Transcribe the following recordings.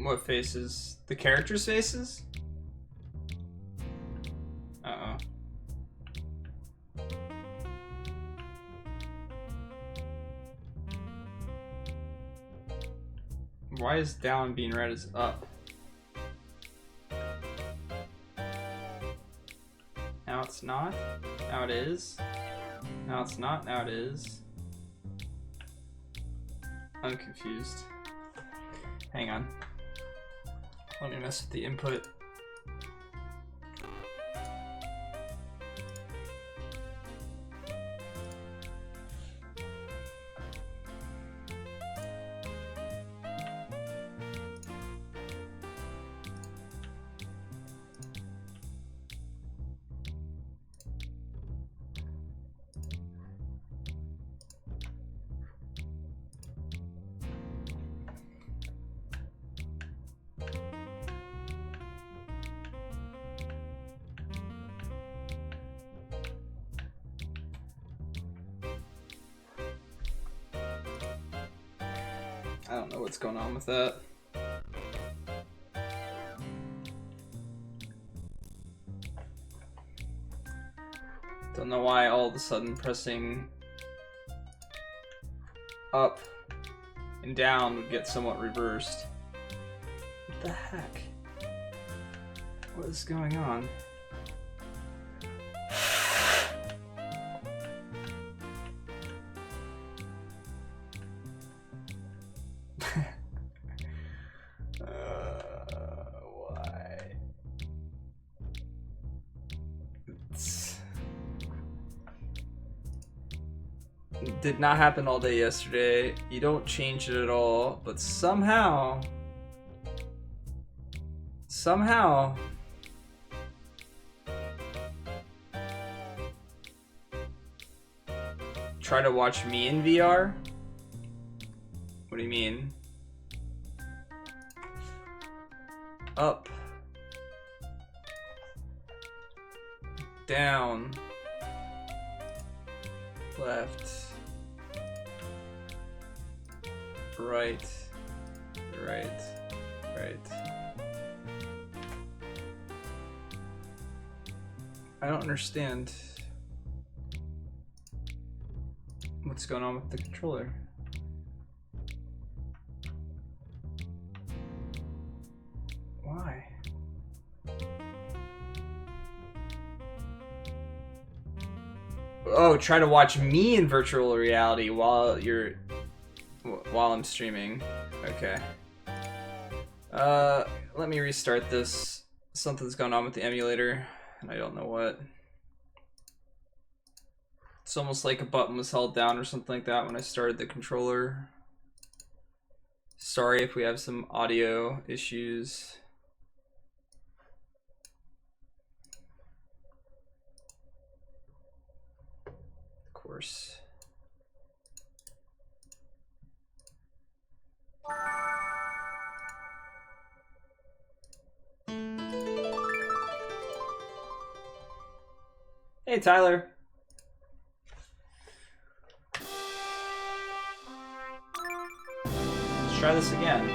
What faces? The characters' faces? Uh-oh. Why is down being read as up? Now it's not. Now it is. Now it's not. Now it is. I'm confused. Hang on. Let me mess with the input. I don't know what's going on with that. Don't know why all of a sudden pressing up and down would get somewhat reversed. What the heck? What is going on? Why? It did not happen all day yesterday. You don't change it at all, but somehow try to watch me in VR? What do you mean? Up, down, left, right, right, right. I don't understand what's going on with the controller. Why? Oh, try to watch me in virtual reality while I'm streaming. Okay. Let me restart this. Something's going on with the emulator, and I don't know what. It's almost like a button was held down or something like that when I started the controller. Sorry if we have some audio issues. Of course. Hey, Tyler. Let's try this again.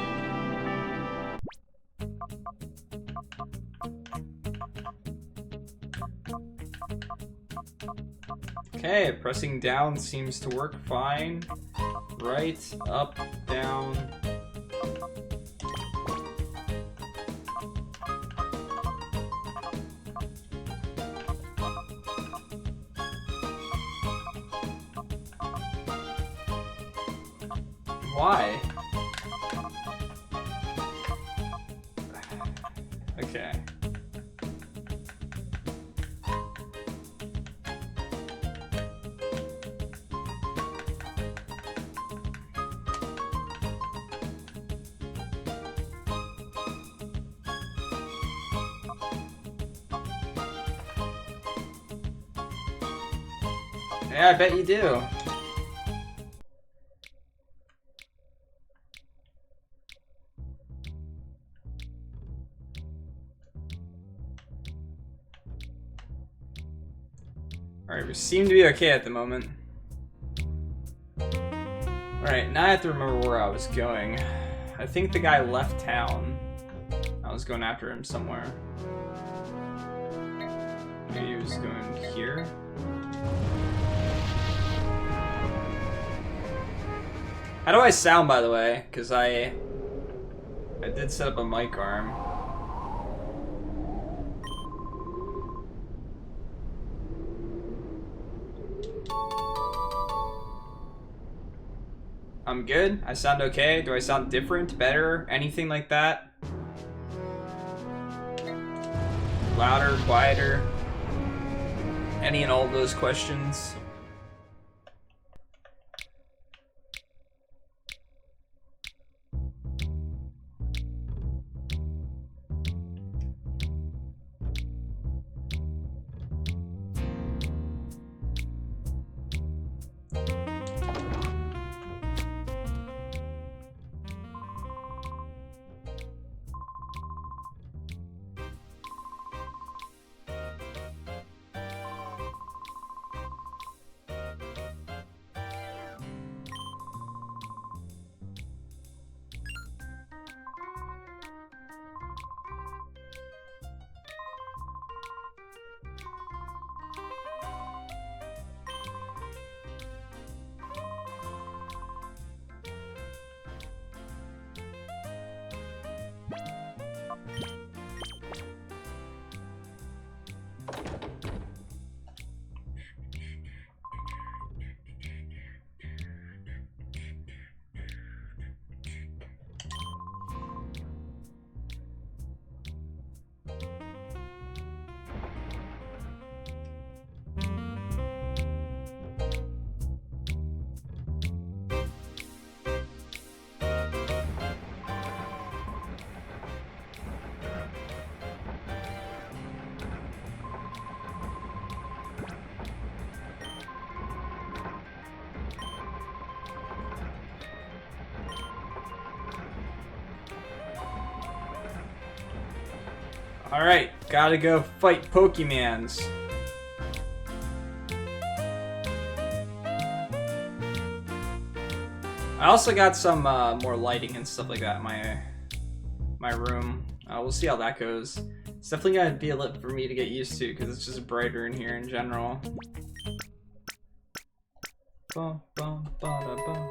Okay, pressing down seems to work fine. Right, up, down. Why? Okay. Yeah, I bet you do. Alright, we seem to be okay at the moment. Alright, now I have to remember where I was going. I think the guy left town. was going after him somewhere. Maybe he was going here. How do I sound, by the way? Because I did set up a mic arm. I'm good? I sound okay? Do I sound different? Better? Anything like that? Louder? Quieter? Any and all of those questions? Alright, gotta go fight Pokemans. I also got some more lighting and stuff like that in my room. We'll see how that goes. It's definitely gonna be a little for me to get used to because it's just brighter in here in general. Bum, bum, ba, da, bum.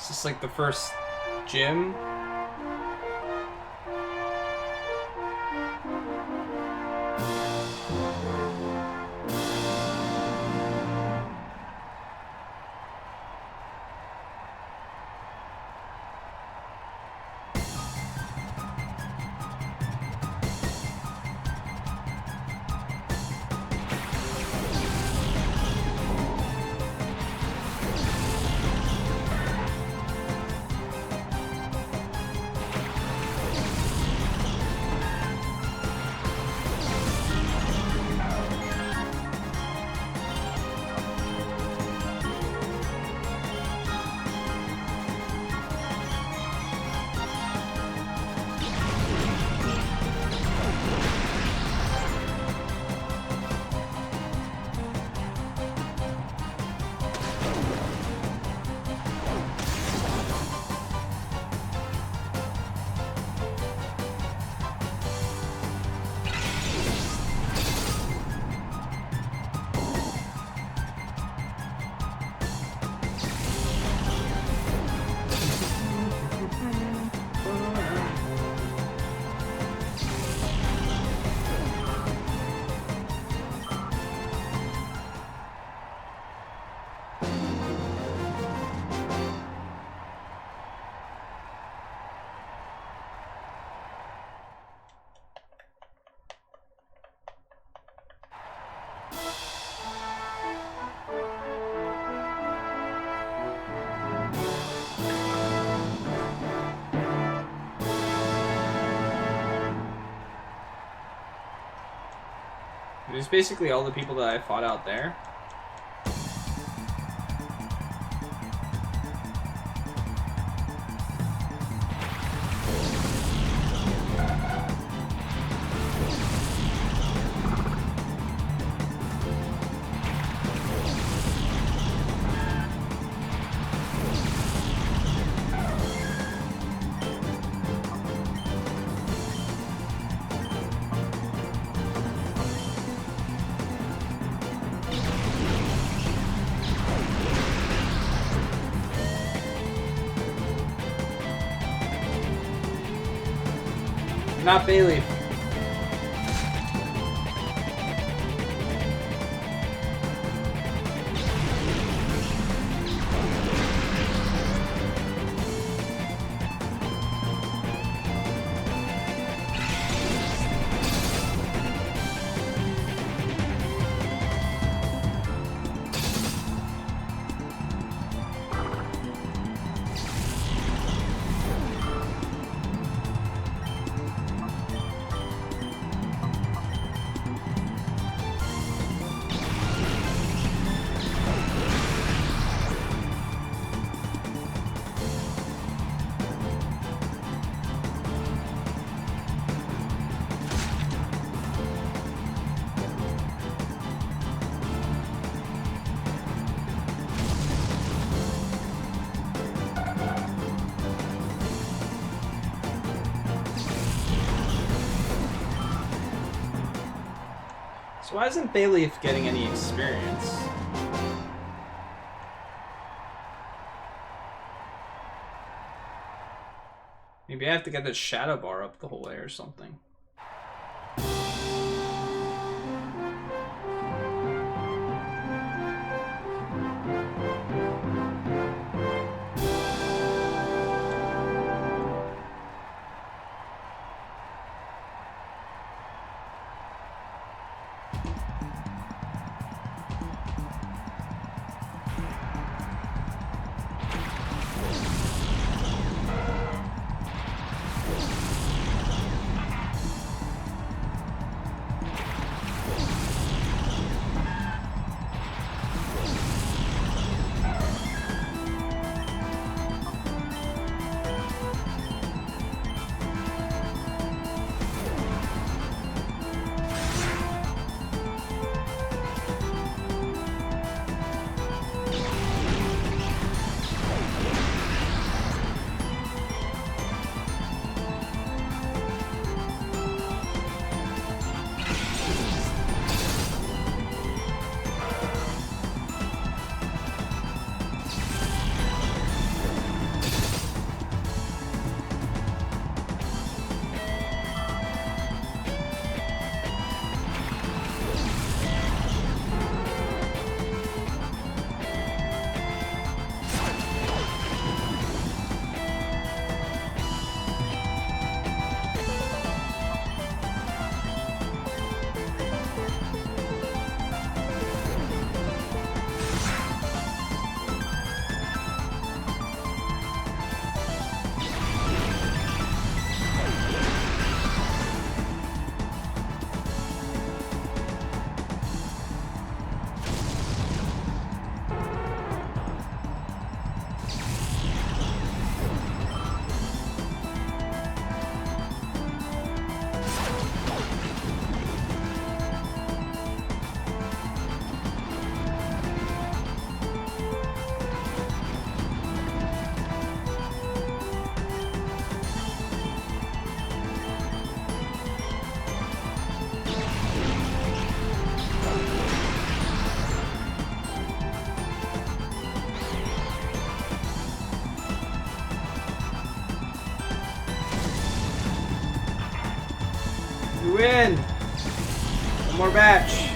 Is this like the first gym? There's basically all the people that I fought out there. Not Bailey. So why isn't Bayleaf getting any experience? Maybe I have to get the shadow bar up the whole way or something. You win! One more batch.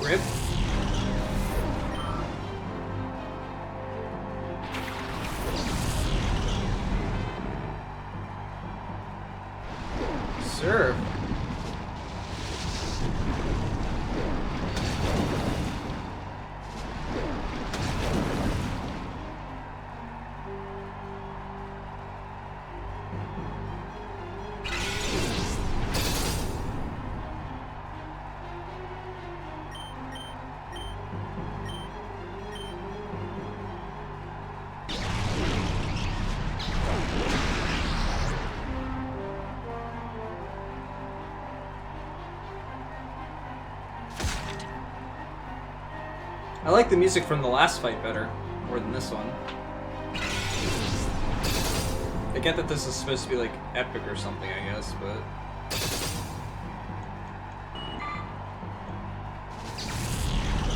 Rip. Serve. I like the music from the last fight better, more than this one. I get that this is supposed to be like epic or something, I guess, but...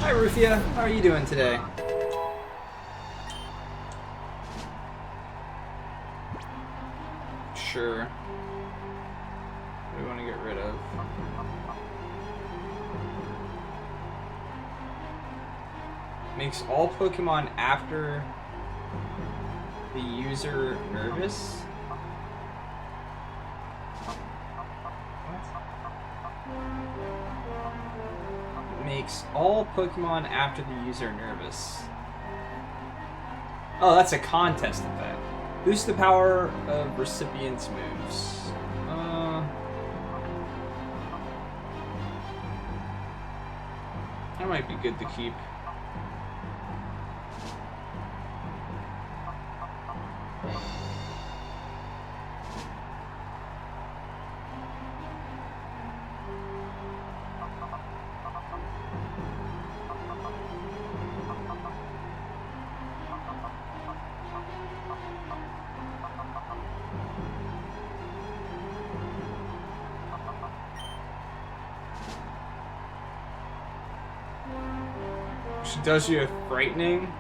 Hi Rufia, how are you doing today? Sure. What do we want to get rid of? Makes all Pokemon after the user nervous? What? Makes all Pokemon after the user nervous. Oh, that's a contest effect. Boost the power of recipient's moves. That might be good to keep. She does you a frightening.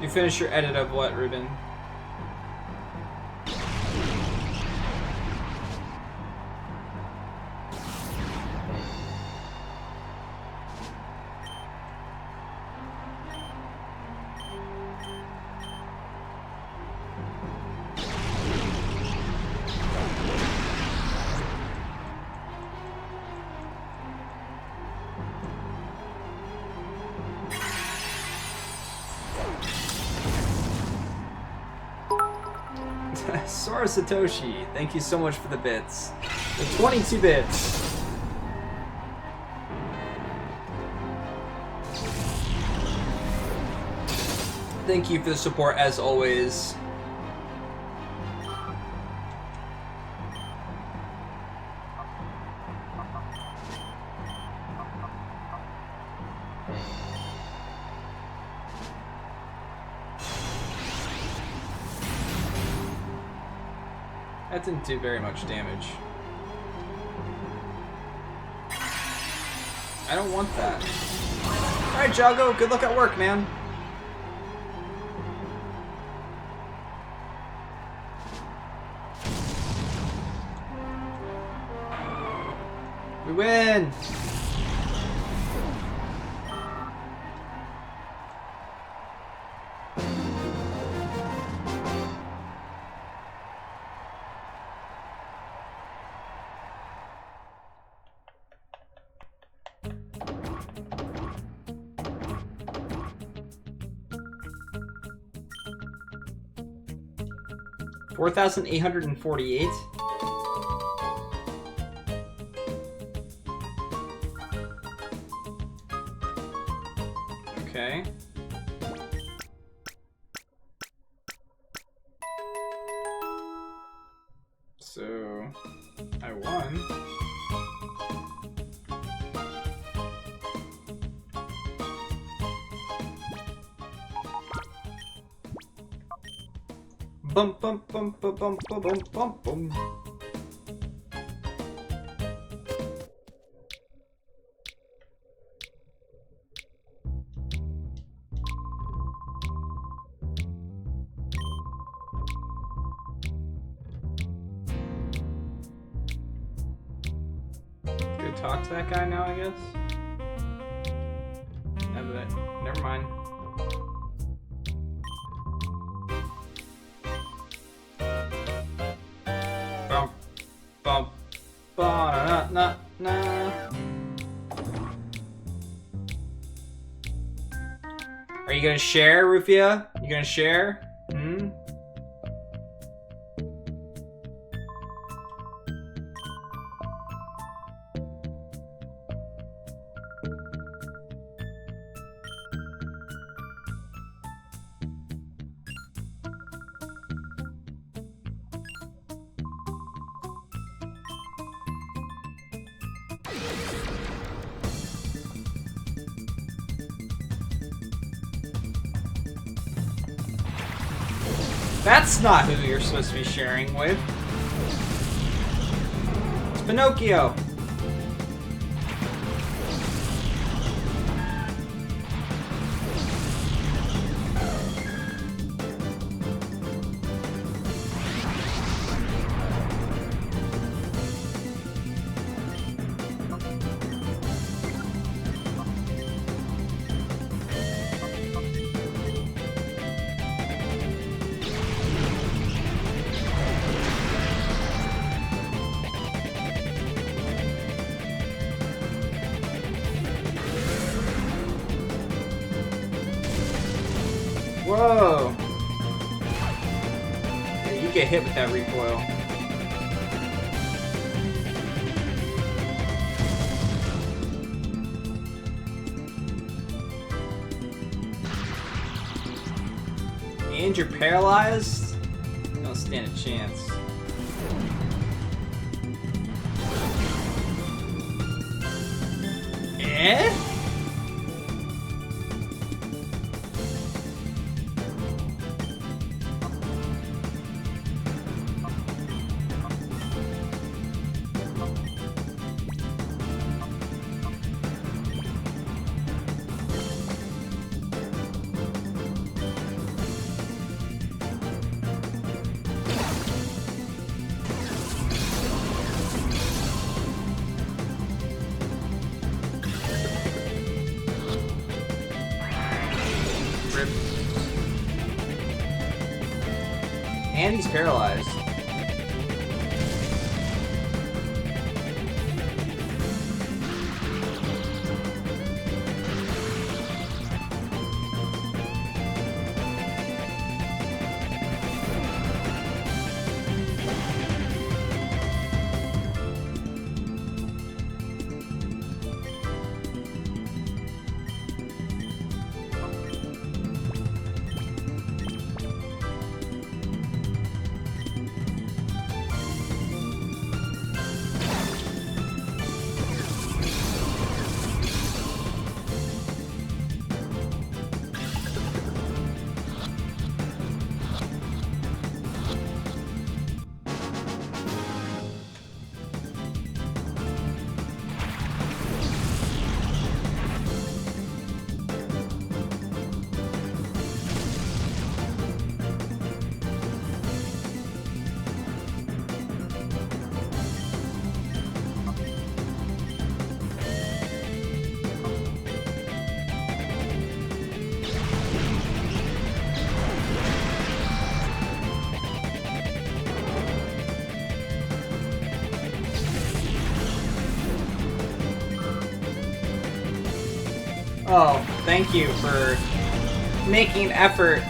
You finish your edit of what, Ruben? Sora Satoshi, thank you so much for the bits. The 22 bits. Thank you for the support as always. That didn't do very much damage. I don't want that. Alright, Jago, good luck at work, man. We win! $4,848. Okay. So I won. Bum bum bum bum bum bum bum bum bum. talk to that guy now, I guess? Yeah, but never mind. Bump, bump, ba na na. Are you gonna share, Rufia? You gonna share? Hmm? That's not who you're supposed to be sharing with. It's Pinocchio. Whoa! Yeah, you get hit with that recoil. And you're paralyzed? You don't stand a chance. Eh? And he's paralyzed. Oh, thank you for making an effort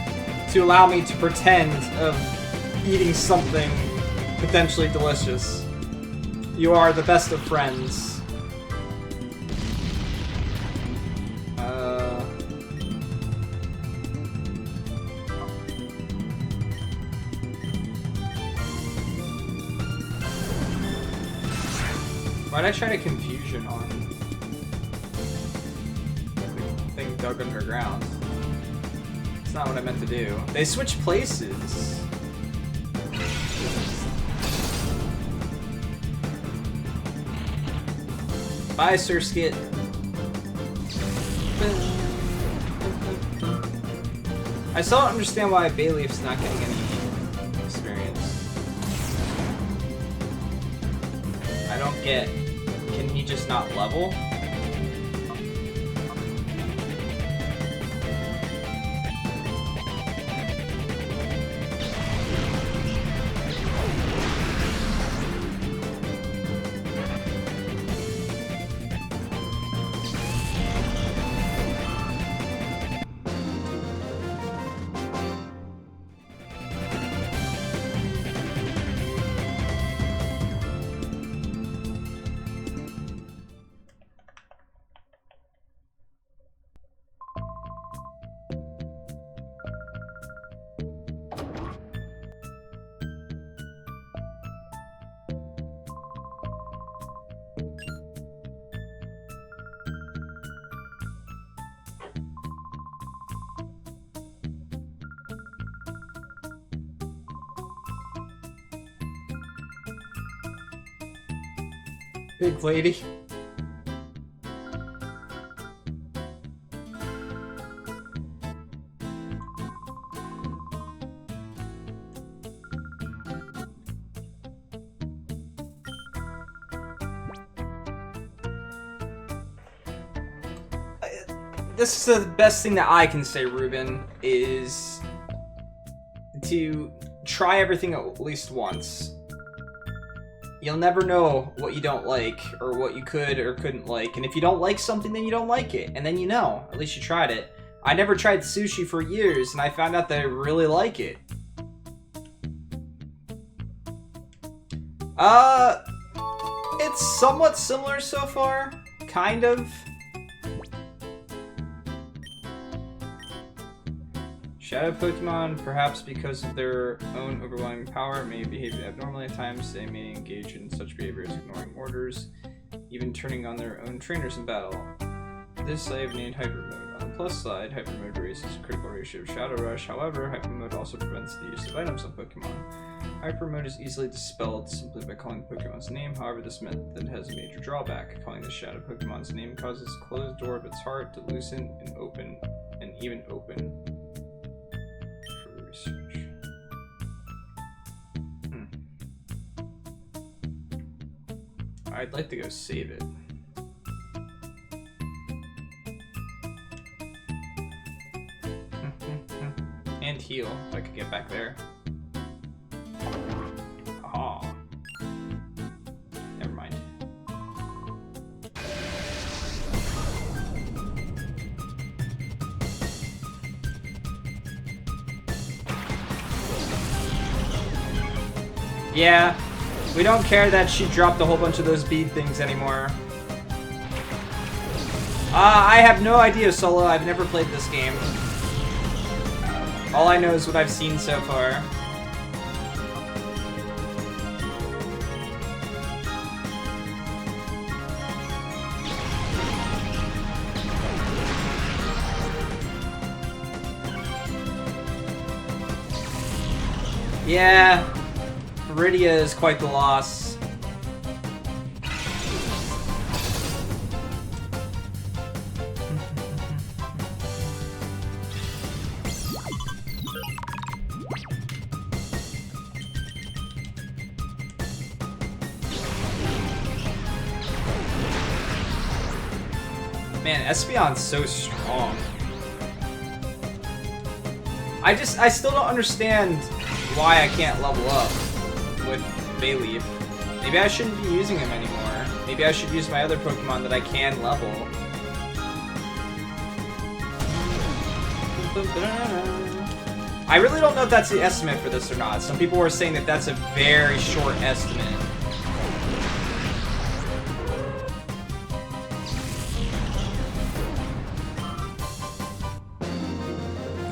to allow me to pretend of eating something potentially delicious. You are the best of friends. Why'd I try to confusion on the thing dug underground? It's not what I meant to do. They switched places. Bye, Sir Skit. I still don't understand why Bayleaf's not getting any experience. I don't get. Can you just not level? Big lady. This is the best thing that I can say, Ruben, is to try everything at least once. You'll never know what you don't like, or what you could or couldn't like. And if you don't like something, then you don't like it. And then you know. At least you tried it. I never tried sushi for years, and I found out that I really like it. It's somewhat similar so far. Kind of. Shadow Pokemon, perhaps because of their own overwhelming power, may behave abnormally at times. They may engage in such behavior as ignoring orders, even turning on their own trainers in battle. This I have named Hyper Mode. On the plus side, Hyper Mode raises the critical ratio of Shadow Rush. However, Hyper Mode also prevents the use of items on Pokemon. Hyper Mode is easily dispelled simply by calling Pokemon's name. However, this method has a major drawback. Calling the Shadow Pokemon's name causes the closed door of its heart to loosen and open, and even open. Research. I'd like to go save it. And heal, if I could get back there. Oh. Never mind. Yeah, we don't care that she dropped a whole bunch of those bead things anymore. I have no idea, Solo. I've never played this game. All I know is what I've seen so far. Yeah. Viridia is quite the loss. Man, Espeon's so strong. I still don't understand why I can't level up with Bayleaf. Maybe I shouldn't be using him anymore. Maybe I should use my other Pokemon that I can level. I really don't know if that's the estimate for this or not. Some people were saying that that's a very short estimate.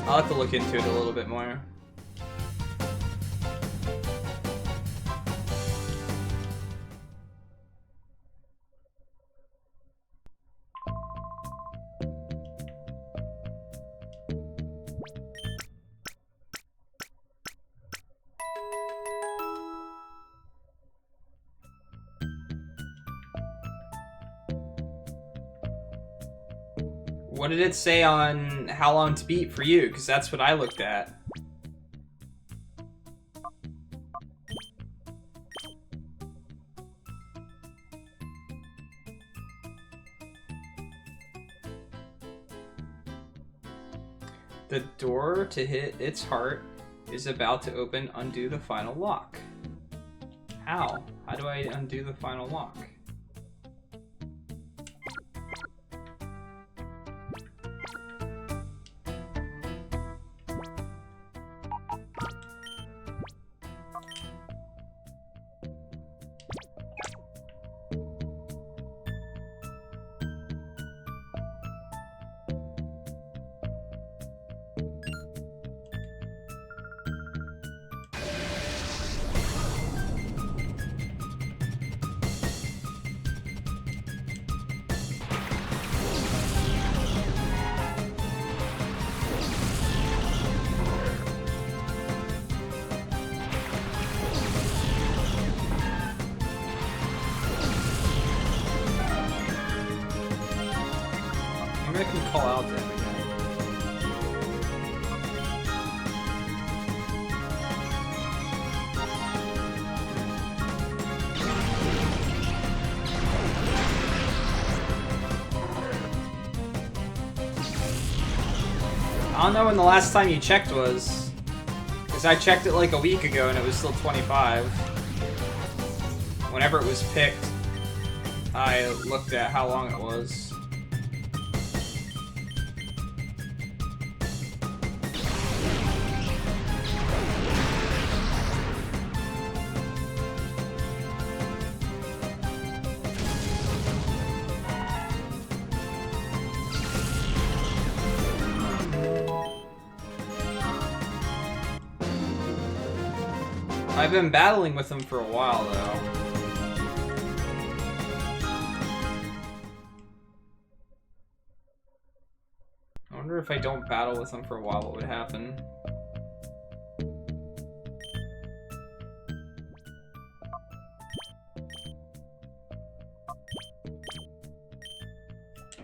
I'll have to look into it a little bit more. What did it say on how long to beat for you? Because that's what I looked at. The door to hit its heart is about to open. Undo the final lock. How? How do I undo the final lock? I can call out to him again. I don't know when the last time you checked was, because I checked it like a week ago and it was still 25. Whenever it was picked, I looked at how long it was. I've been battling with him for a while, though. I wonder if I don't battle with him for a while, what would happen?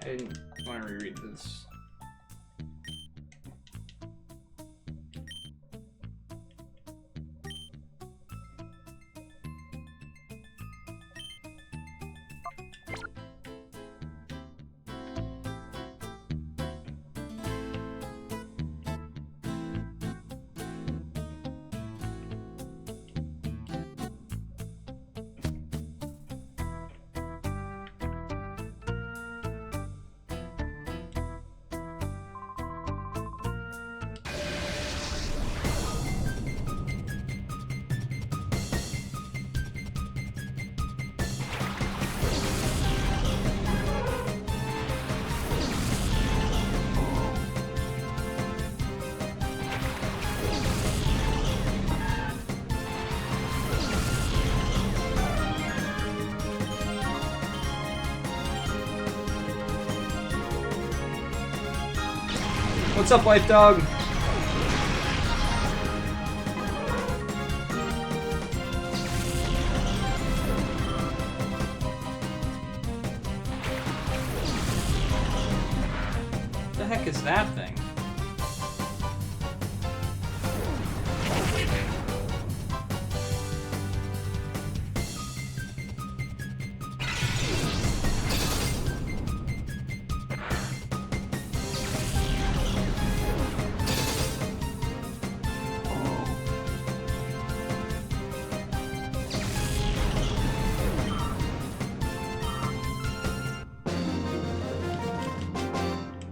I didn't want to reread this. What's up, Life Dog? What the heck is that thing?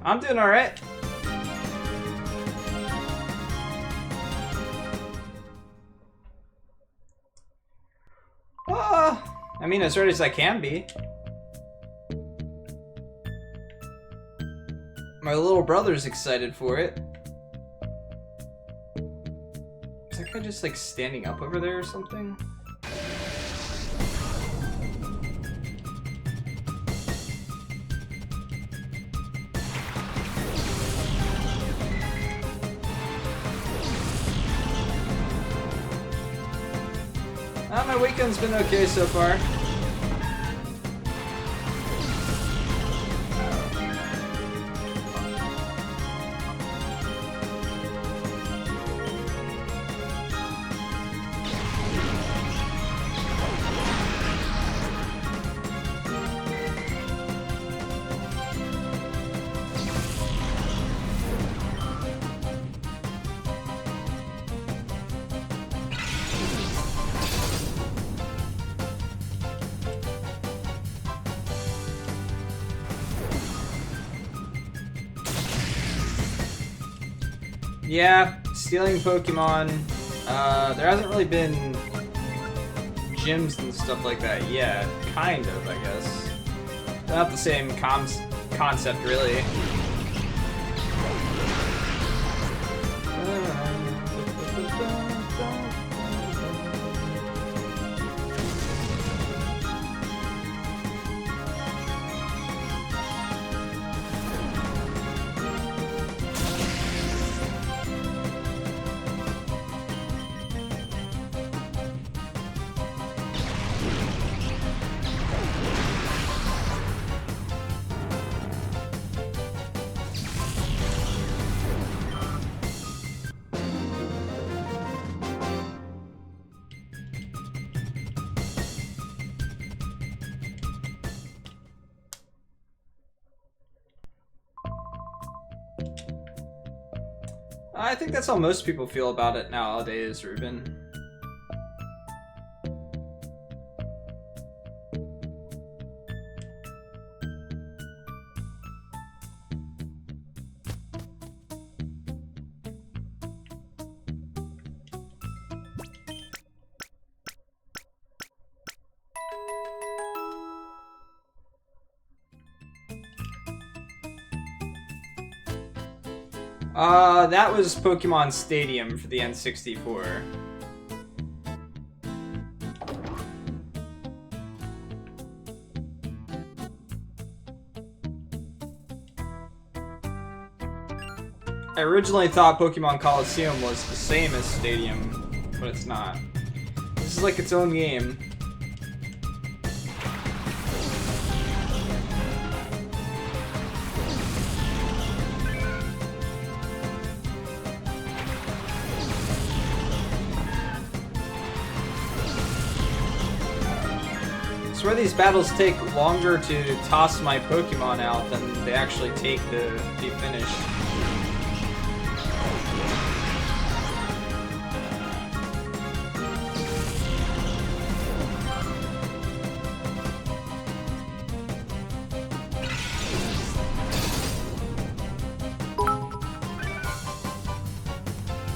I'm doing alright. I mean, as ready as I can be. My little brother's excited for it. Is that guy just like standing up over there or something? My weekend's been okay so far. Yeah, stealing Pokemon. There hasn't really been gyms and stuff like that yet. Kind of, I guess. Not the same concept, really. I think that's how most people feel about it nowadays, Ruben. That was Pokemon Stadium for the N64. I originally thought Pokemon Colosseum was the same as Stadium, but it's not. This is like its own game. I swear these battles take longer to toss my Pokemon out than they actually take to be finished.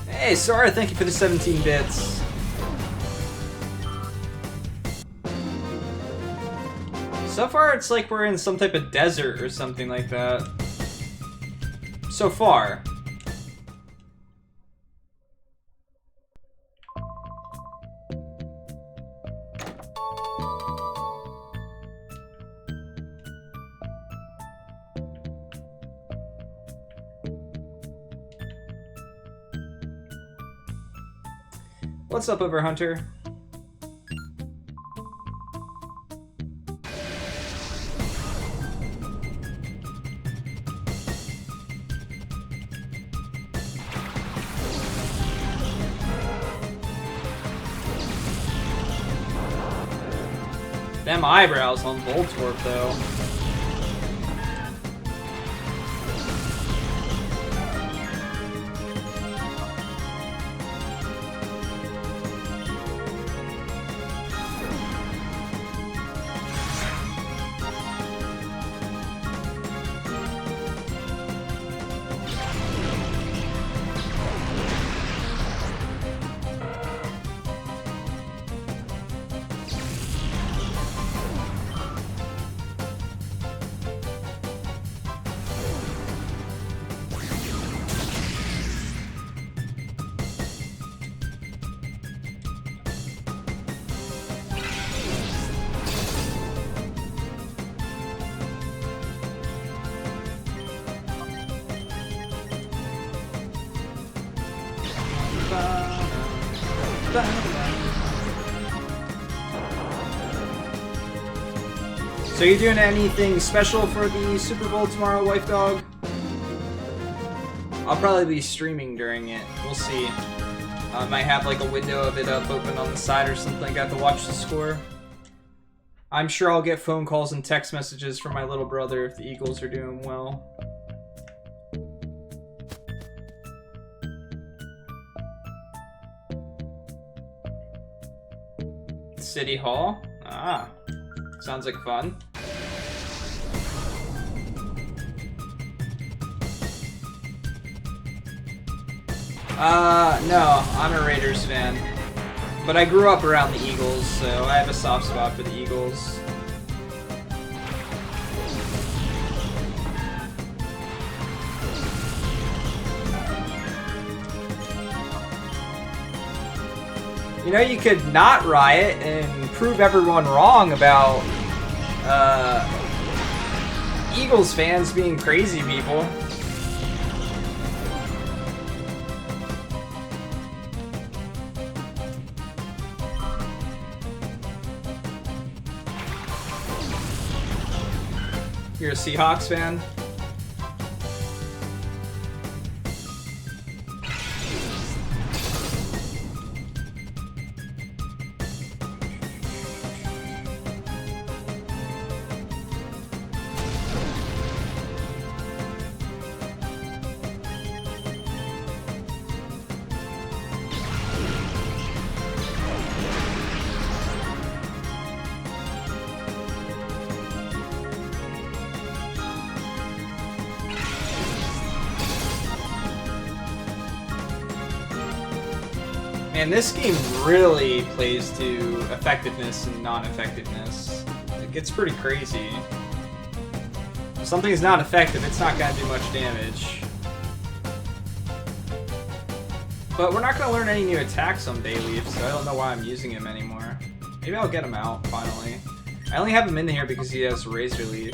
Hey, Sora, thank you for the 17 bits. So far, it's like we're in some type of desert or something like that. So far. What's up, Overhunter? Them eyebrows on Voltorb, though. So you doing anything special for the Super Bowl tomorrow, wife dog? I'll probably be streaming during it. We'll see. I might have like a window of it up open on the side or something like that to watch the score. I'm sure I'll get phone calls and text messages from my little brother if the Eagles are doing well. City Hall? Ah. Sounds like fun. No, I'm a Raiders fan. But I grew up around the Eagles, so I have a soft spot for the Eagles. You know, you could not riot and prove everyone wrong about Eagles fans being crazy people. You're a Seahawks fan? Man, this game really plays to effectiveness and non-effectiveness. It gets pretty crazy. If something's not effective, it's not gonna do much damage. But we're not gonna learn any new attacks on Bayleaf, so I don't know why I'm using him anymore. Maybe I'll get him out, finally. I only have him in here because he has Razor Leaf.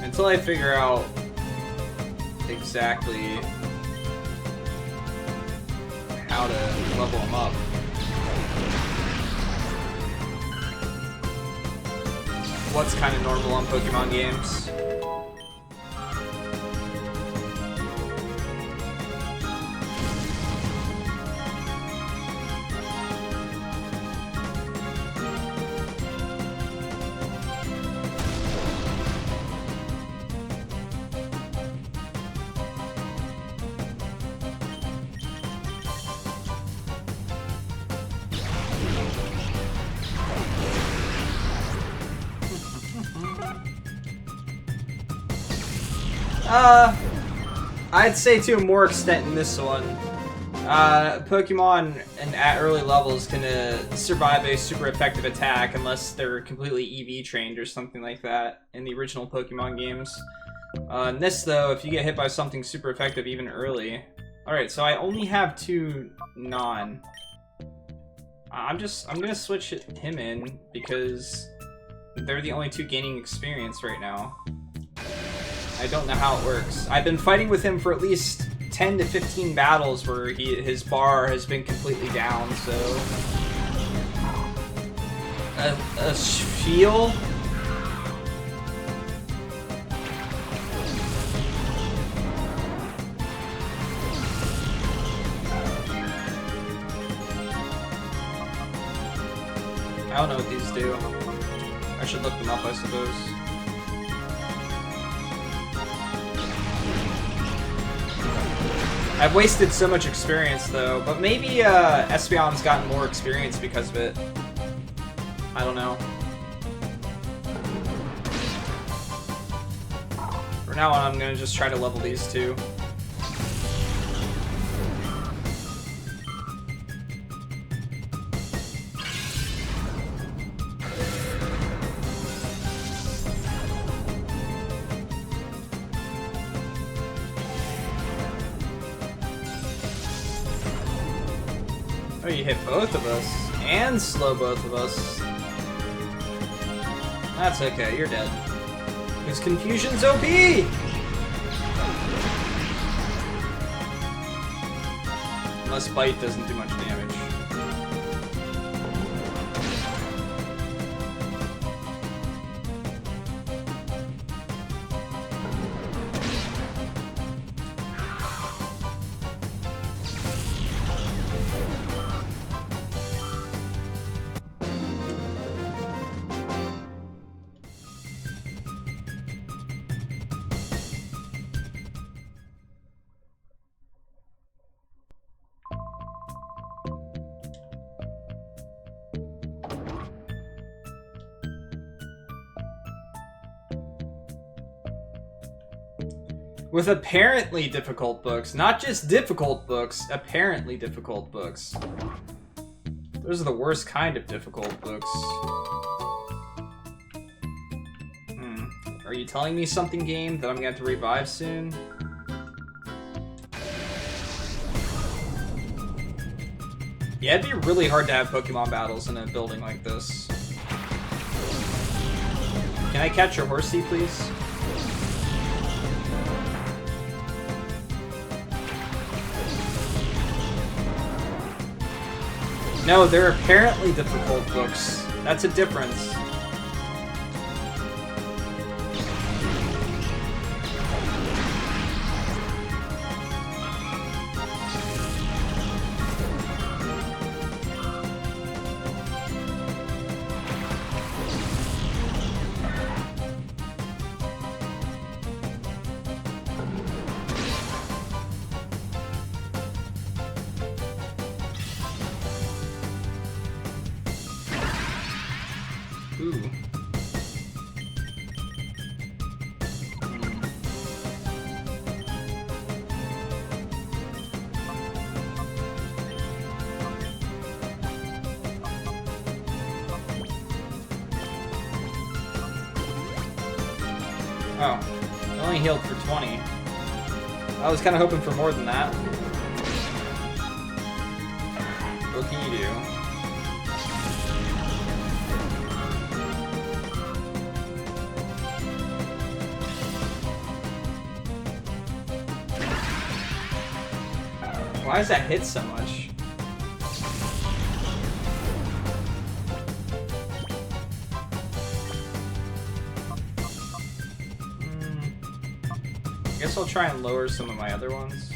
Until I figure out exactly how to level him up. What's kind of normal on Pokemon games. I'd say to a more extent in this one. Pokemon at early levels can survive a super effective attack unless they're completely EV trained or something like that in the original Pokemon games. In this though, if you get hit by something super effective even early. Alright, so I only have 2 non. I'm gonna switch him in because they're the only 2 gaining experience right now. I don't know how it works. I've been fighting with him for at least 10 to 15 battles where his bar has been completely down, so... A Shield? I don't know what these do. I should look them up, I suppose. I've wasted so much experience though, but maybe Espeon's gotten more experience because of it. I don't know. For now on, I'm gonna just try to level these 2. Oh, you hit both of us, and slow both of us. That's okay, you're dead. Because Confusion's OP! Unless Bite doesn't do much damage. With apparently difficult books. Not just difficult books, apparently difficult books. Those are the worst kind of difficult books. Are you telling me something, game, that I'm gonna have to revive soon? Yeah, it'd be really hard to have Pokemon battles in a building like this. Can I catch your horsey, please? No, they're apparently difficult books. That's a difference. Ooh. Oh, I only healed for 20. I was kind of hoping for more than that. What can you do? Why does that hit so much? I guess I'll try and lower some of my other ones.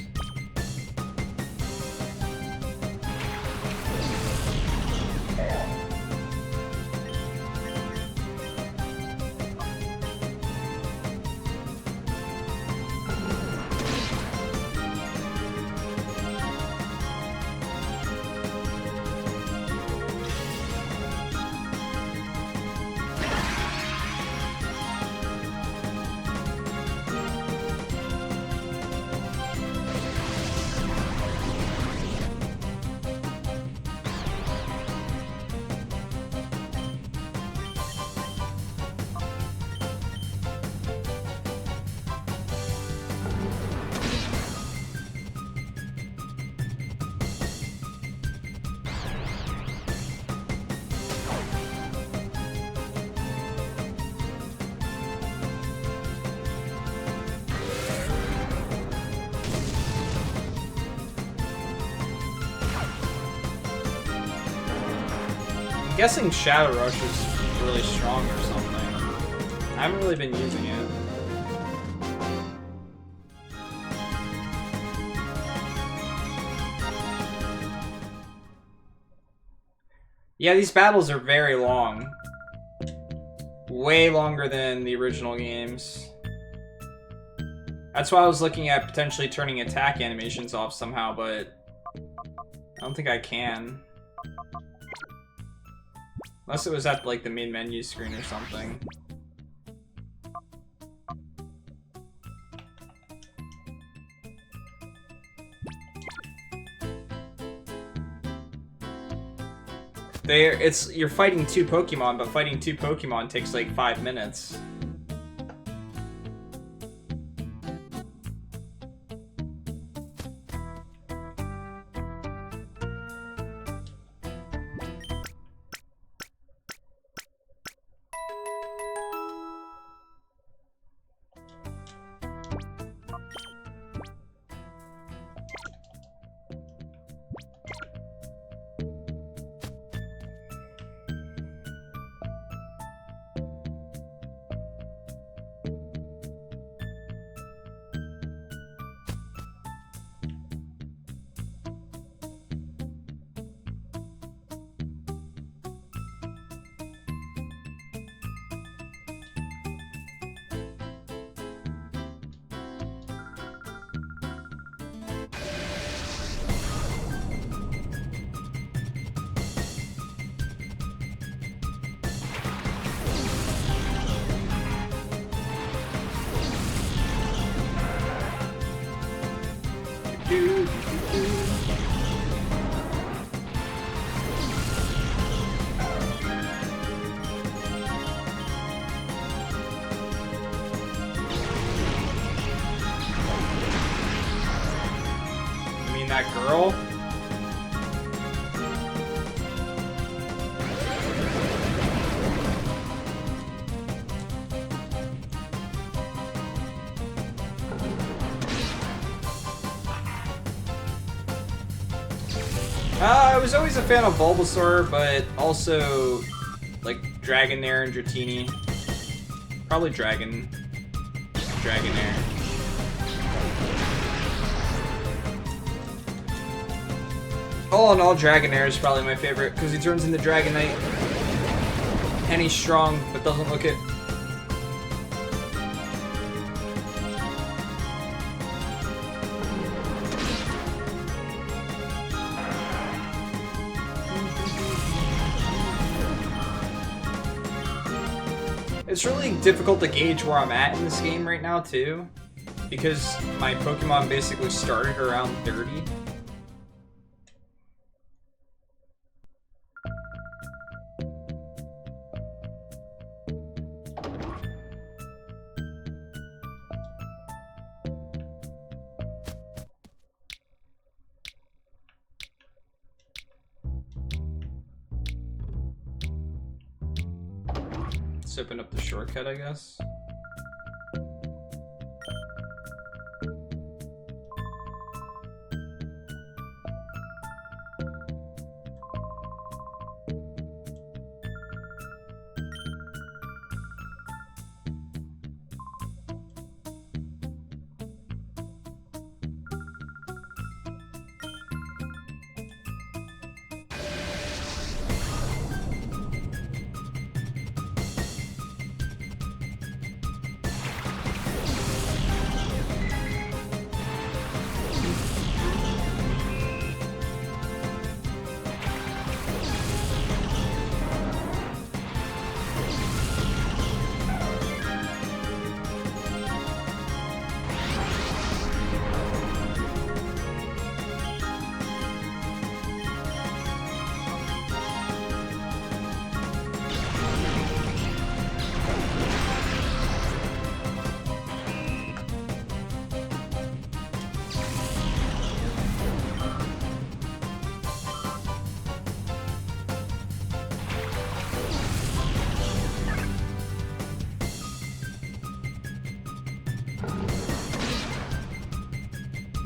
I'm guessing Shadow Rush is really strong or something. I haven't really been using it. Yeah, these battles are very long. Way longer than the original games. That's why I was looking at potentially turning attack animations off somehow, but I don't think I can. Unless it was at, like, the main menu screen or something. You're fighting two Pokemon, but fighting two Pokemon takes, like, 5 minutes. That girl? I was always a fan of Bulbasaur, but also like Dragonair and Dratini. Probably Dragonair. All in all, Dragonair is probably my favorite, because he turns into Dragonite, and he's strong, but doesn't look it. It's really difficult to gauge where I'm at in this game right now, too, because my Pokemon basically started around 30. Let's open up the shortcut, I guess.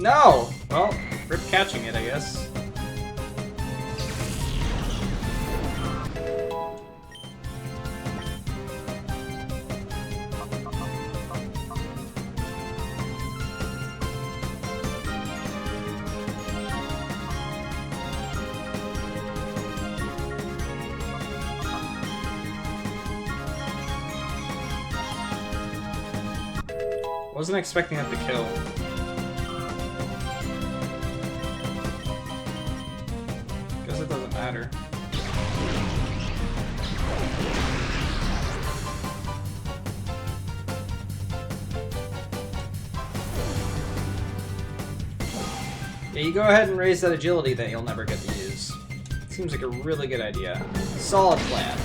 No! Well, rip catching it, I guess. Wasn't expecting that to kill. Guess it doesn't matter. Yeah, you go ahead and raise that agility that you'll never get to use. Seems like a really good idea. Solid plan.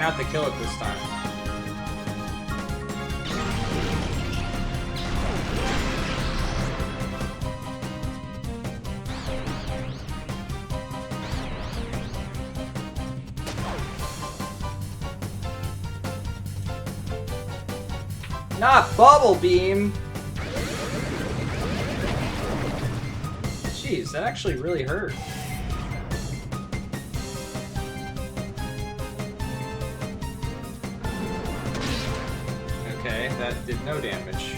Not to kill it this time. Not Bubble Beam! Jeez, that actually really hurt. Okay, that did no damage.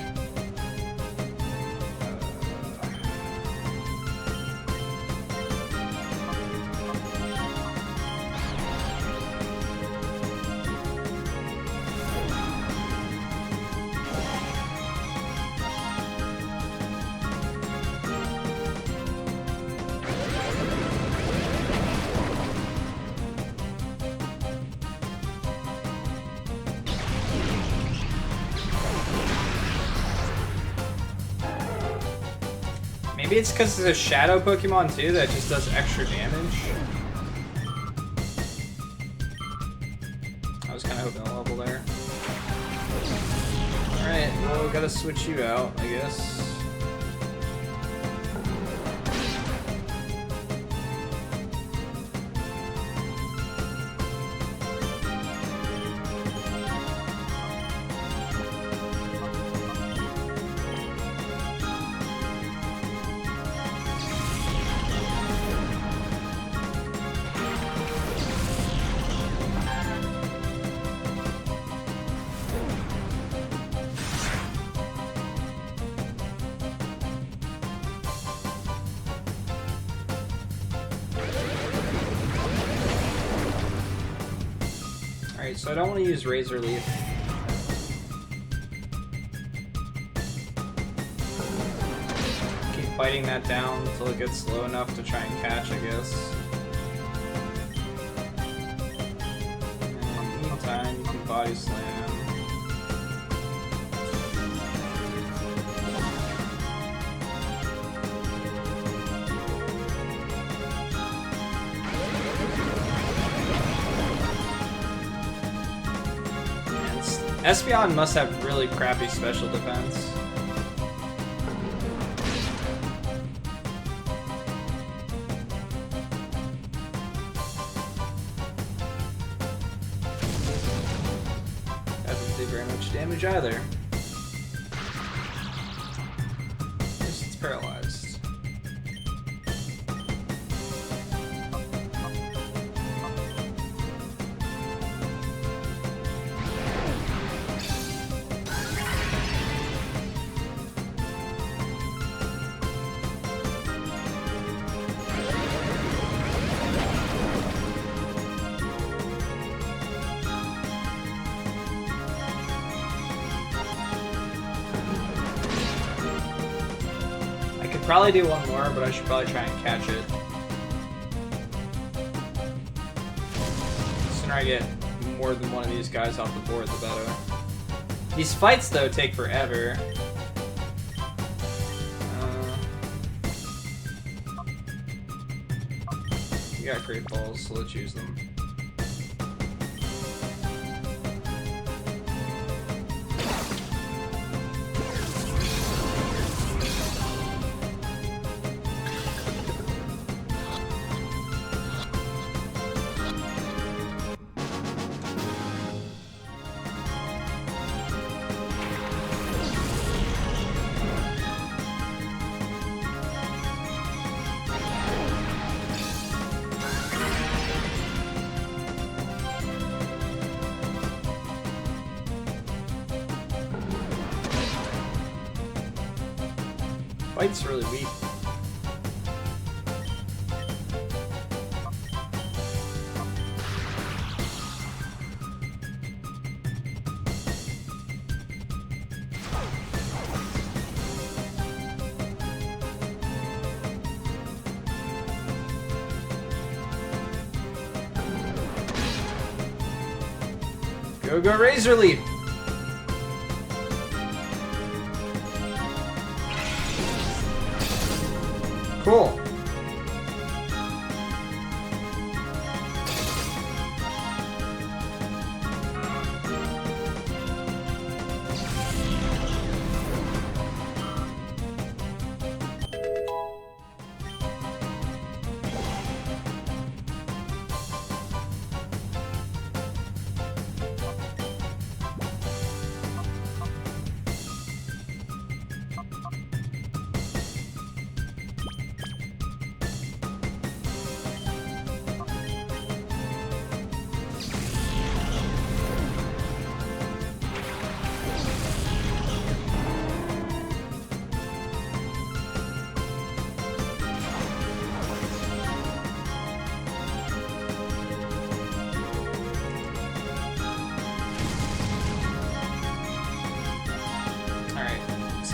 Maybe it's because it's a shadow Pokemon too that just does extra damage. I was kind of hoping a level there. Alright, well, gotta switch you out, I guess. Alright, so I don't want to use Razor Leaf. Keep fighting that down until it gets low enough to try and catch, I guess. And in the meantime, you can Body Slam. Espeon must have really crappy special defense. That didn't do very much damage either. At least it's paralyzed. Probably do one more, but I should probably try and catch it. The sooner I get more than one of these guys off the board, the better. These fights, though, take forever. You got great balls, so let's use them. Fight's really weak. Go Razor Leaf! Cool.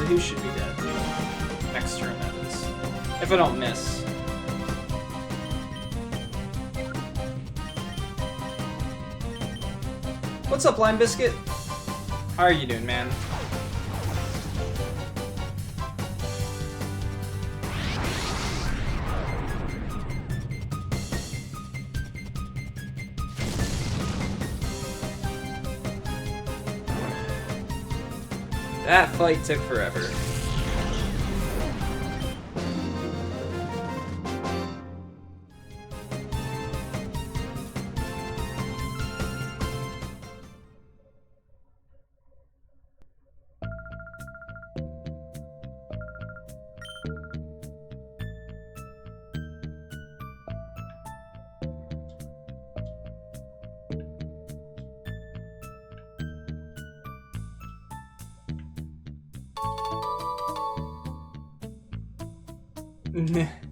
so who should be dead? Next turn, that is. If I don't miss. What's up, Lime Biscuit? How are you doing, man? That fight took forever.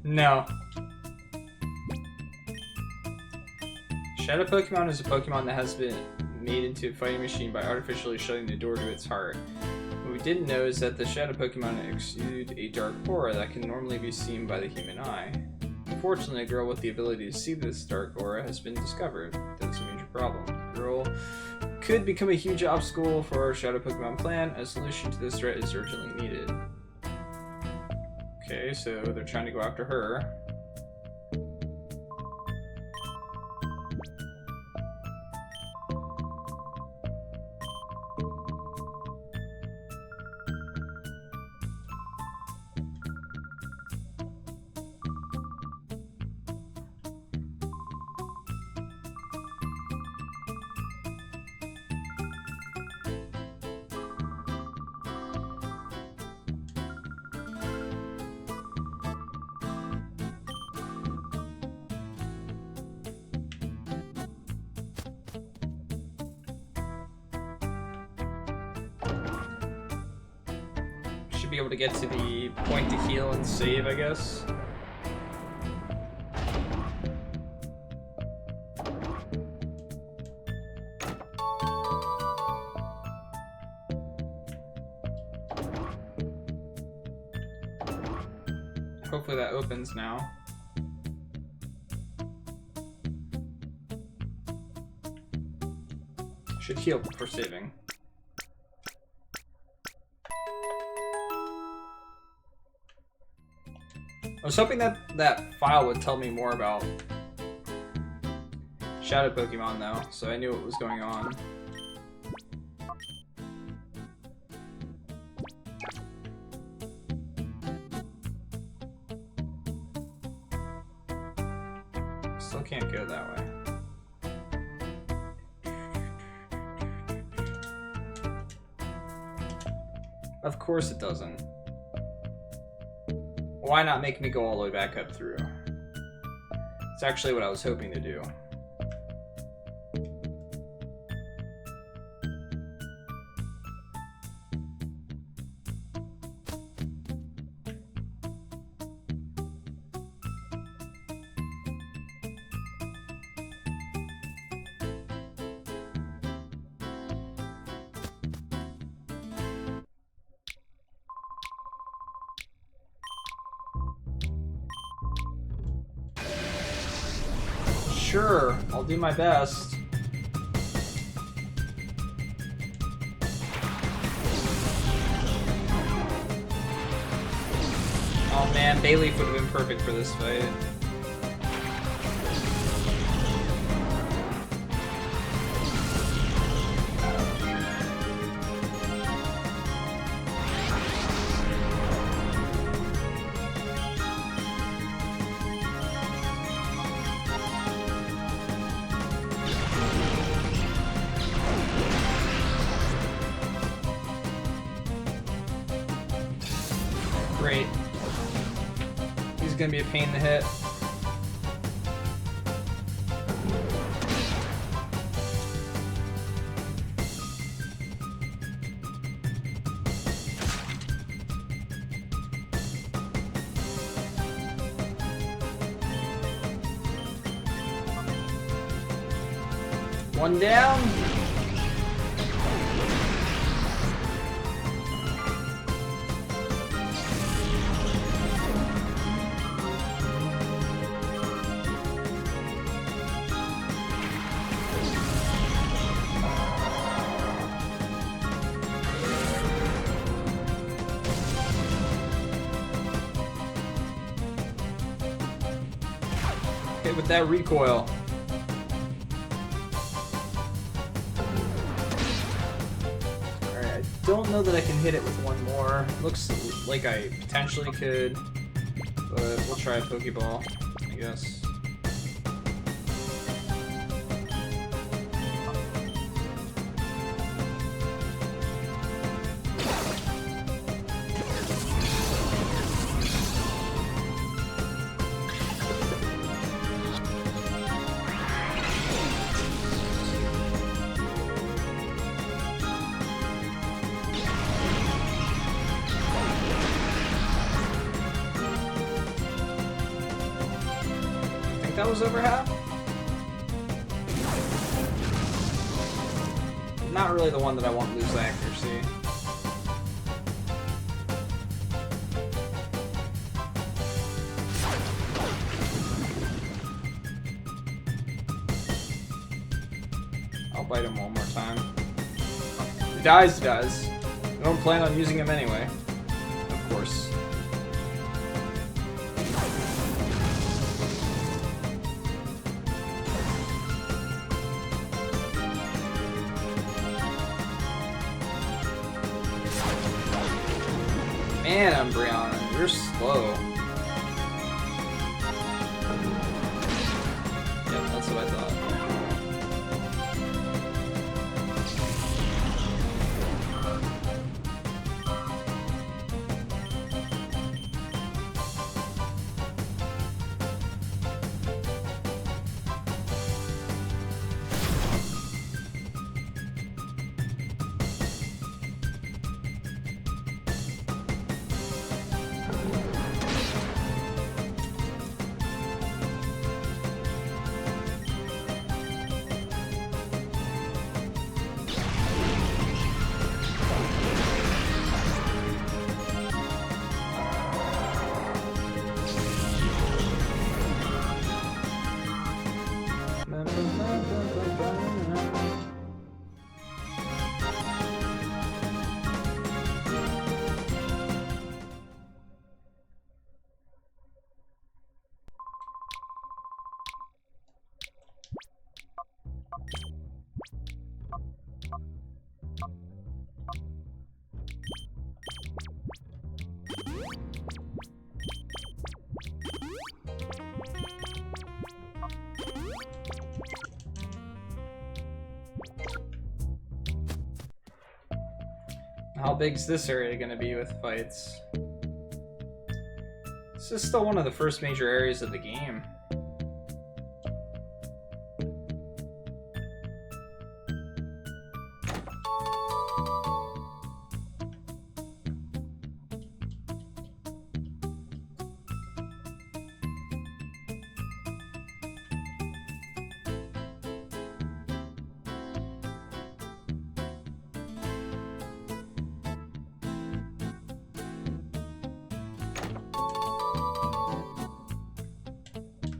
No. Shadow Pokemon is a Pokemon that has been made into a fighting machine by artificially shutting the door to its heart. What we didn't know is that the Shadow Pokemon exude a dark aura that can normally be seen by the human eye. Unfortunately, a girl with the ability to see this dark aura has been discovered. That's a major problem. The girl could become a huge obstacle for our Shadow Pokemon plan. A solution to this threat is urgently needed. Okay, so they're trying to go after her. Be able to get to the point to heal and save, I guess. Hopefully that opens now. Should heal before saving. I was hoping that that file would tell me more about Shadow Pokemon though, so I knew what was going on. Still can't go that way. Of course it doesn't. Why not make me go all the way back up through? It's actually what I was hoping to do. Sure, I'll do my best. Oh man, Bayleaf would have been perfect for this fight. Great. He's gonna be a pain to hit. One down. with that recoil. Alright, I don't know that I can hit it with one more. Looks like I potentially could, but we'll try a Pokeball, I guess. That was over half? Not really the one that I want to lose accuracy. I'll bite him one more time. If he dies, he dies. I don't plan on using him anyway. Of course. Man, Umbreon, you're slow. Yep, that's what I thought. How big's this area gonna be with fights? This is still one of the first major areas of the game.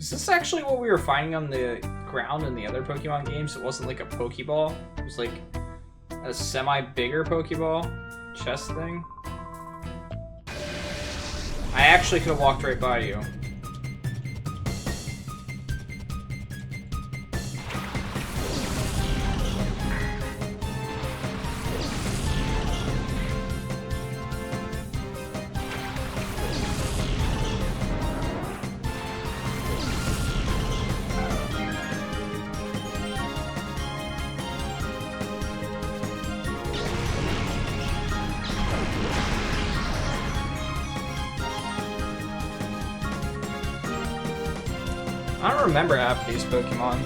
Is this actually what we were finding on the ground in the other Pokemon games? It wasn't like a Pokeball. It was like a semi-bigger Pokeball chest thing. I actually could have walked right by you. I don't remember half these Pokemon.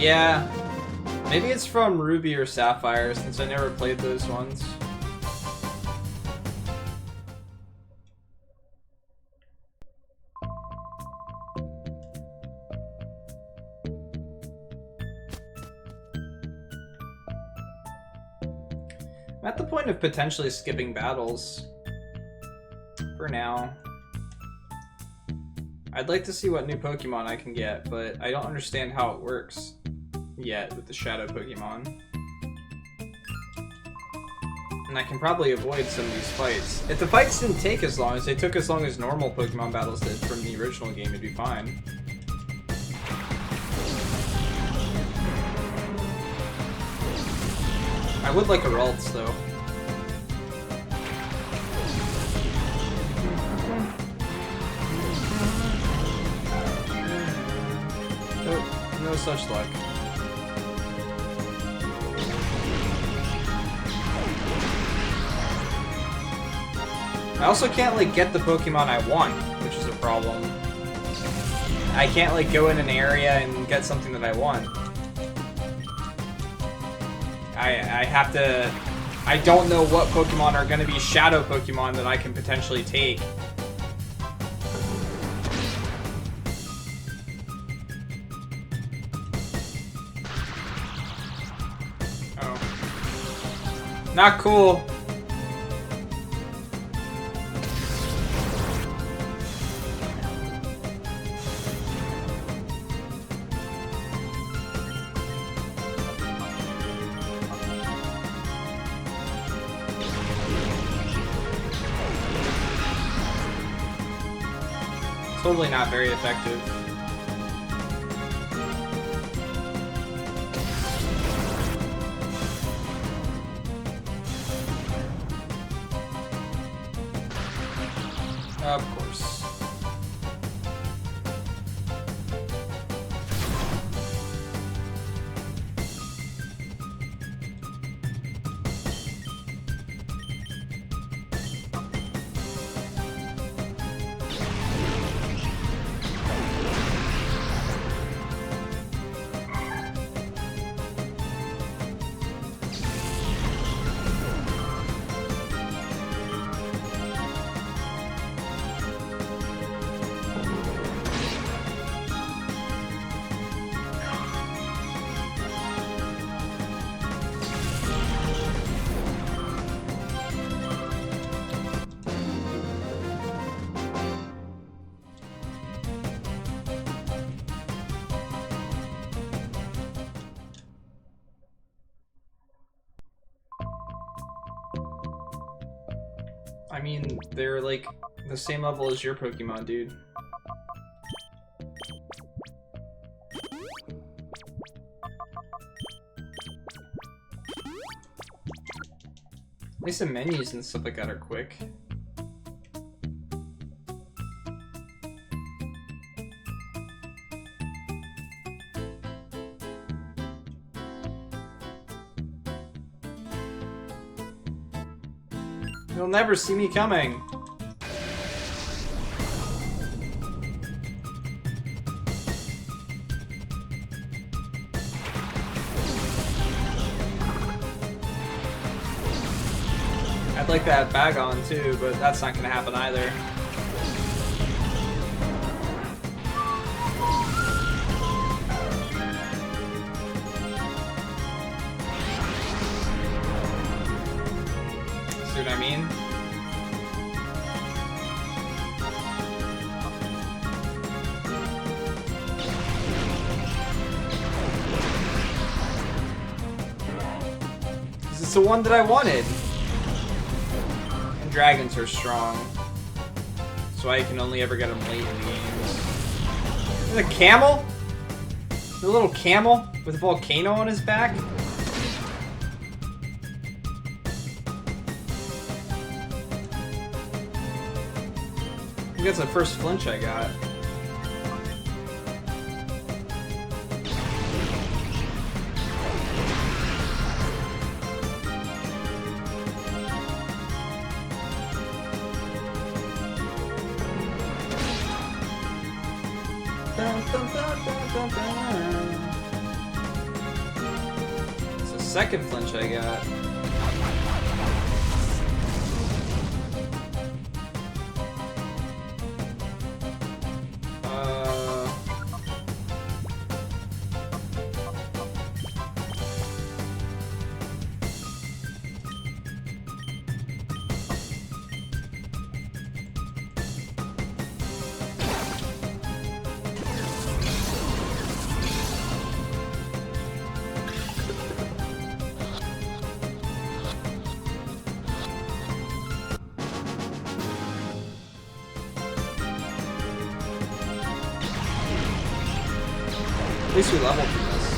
Yeah. Maybe it's from Ruby or Sapphire, since I never played those ones. I'm at the point of potentially skipping battles. For now. I'd like to see what new Pokemon I can get, but I don't understand how it works yet with the Shadow Pokemon. And I can probably avoid some of these fights. If the fights didn't take as long, as they took as long as normal Pokemon battles did from the original game, it'd be fine. I would like a Ralts, though. No such luck. I also can't, like, get the Pokemon I want, which is a problem. I can't, like, go in an area and get something that I want. I have to... I don't know what Pokemon are going to be Shadow Pokemon that I can potentially take. Oh. Not cool. Totally not very effective. Of course. I mean, they're like the same level as your Pokemon, dude. At least the menus and stuff like that are quick. You'll never see me coming. I'd like that bag on too, but that's not gonna happen either. See what I mean? This is the one that I wanted. And dragons are strong. So I can only ever get them late in the games. There's a camel? A little camel with a volcano on his back? I think that's the first flinch I got. second flinch I got. At least we leveled from this.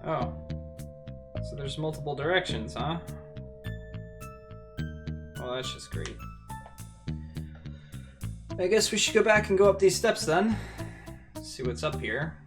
Oh. So there's multiple directions, huh? Well, that's just great. I guess we should go back and go up these steps then. See what's up here.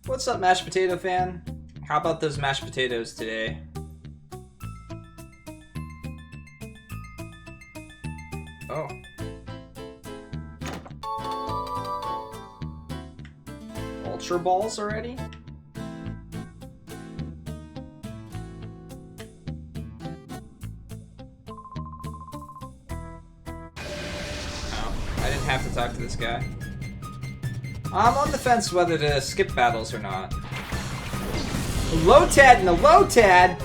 What's up, mashed potato fan? How about those mashed potatoes today? Oh. Ultra balls already? Oh, I didn't have to talk to this guy. I'm on the fence whether to skip battles or not. Low-tad and a low-tad!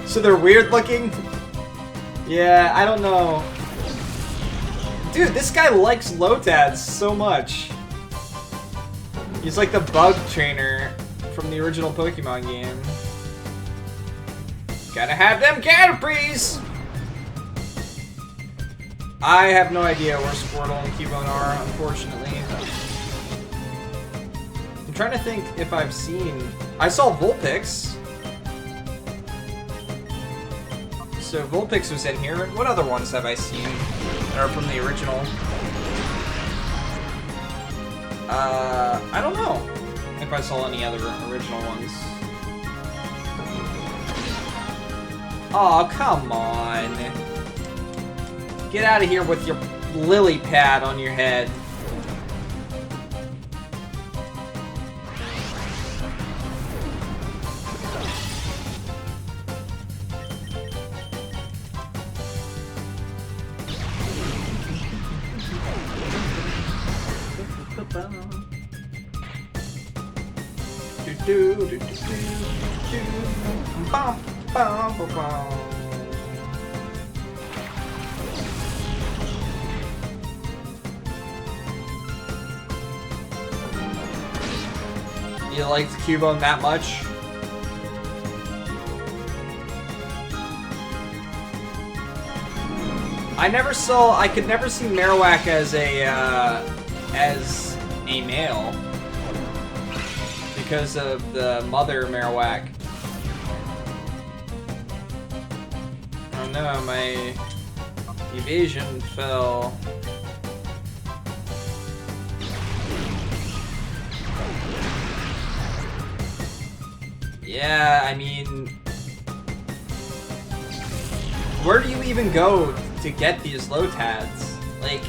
So they're weird looking? Yeah, I don't know. Dude, this guy likes Lotads so much. He's like the bug trainer from the original Pokemon game. Gotta have them Caterpies! I have no idea where Squirtle and Cubone are, unfortunately. I'm trying to think if I've seen... I saw Vulpix. So Vulpix was in here. What other ones have I seen that are from the original? I don't know if I saw any other original ones. Oh, come on. Get out of here with your lily pad on your head. You liked Cubone that much? I could never see Marowak as a male because of the mother Marowak. I don't know, Evasion fell. Yeah, I mean... Where do you even go to get these Lotads? Like...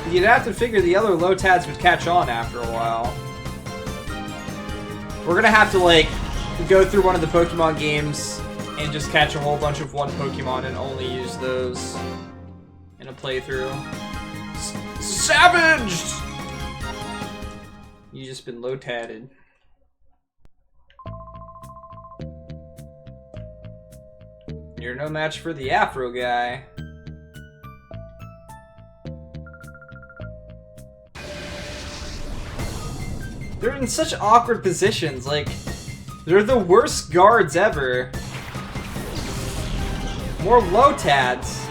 You'd have to figure the other Lotads would catch on after a while. We're gonna have to, like, go through one of the Pokemon games and just catch a whole bunch of one Pokemon and only use those in a playthrough. Savaged! You just been Lotaded. You're no match for the Afro guy. They're in such awkward positions, like, they're the worst guards ever. More Lotads.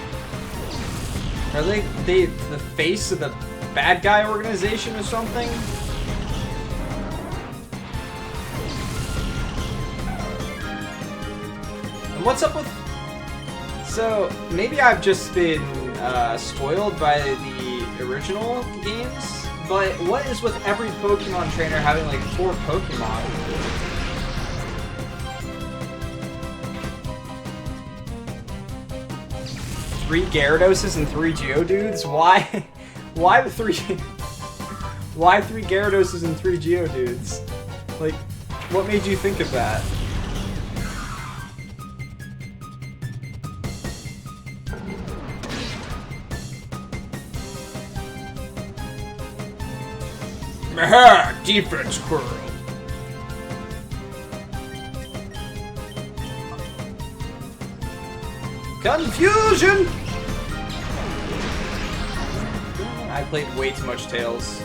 Are they the face of the bad guy organization or something? And what's up with... So, maybe I've just been spoiled by the original games, but what is with every Pokemon trainer having like 4 Pokemon? Three Gyarados and 3 Geodudes? Why? Why the 3? Why 3 Gyarados and 3 Geodudes? Like, what made you think of that? Aha! Defense curl. Confusion! I played way too much Tails.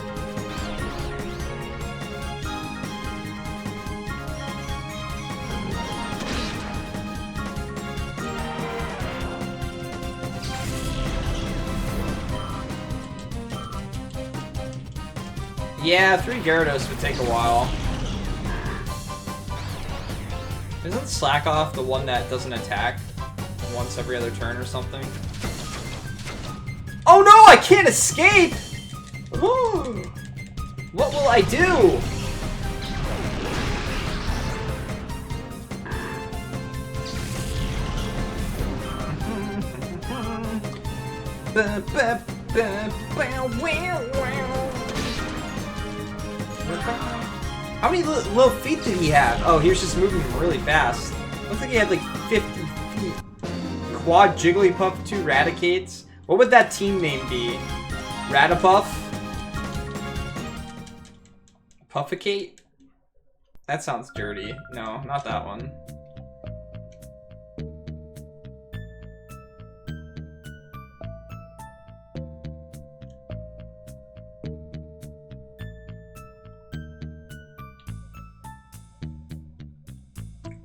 Yeah, 3 Gyarados would take a while. Isn't Slack Off the one that doesn't attack once every other turn or something? Oh no, I can't escape! Ooh. What will I do? How many little feet did he have? Oh, he was just moving really fast. Looks like he had like 50 feet. Quad Jigglypuff, 2 Raticates. What would that team name be? Ratapuff? Puffacate? That sounds dirty. No, not that one.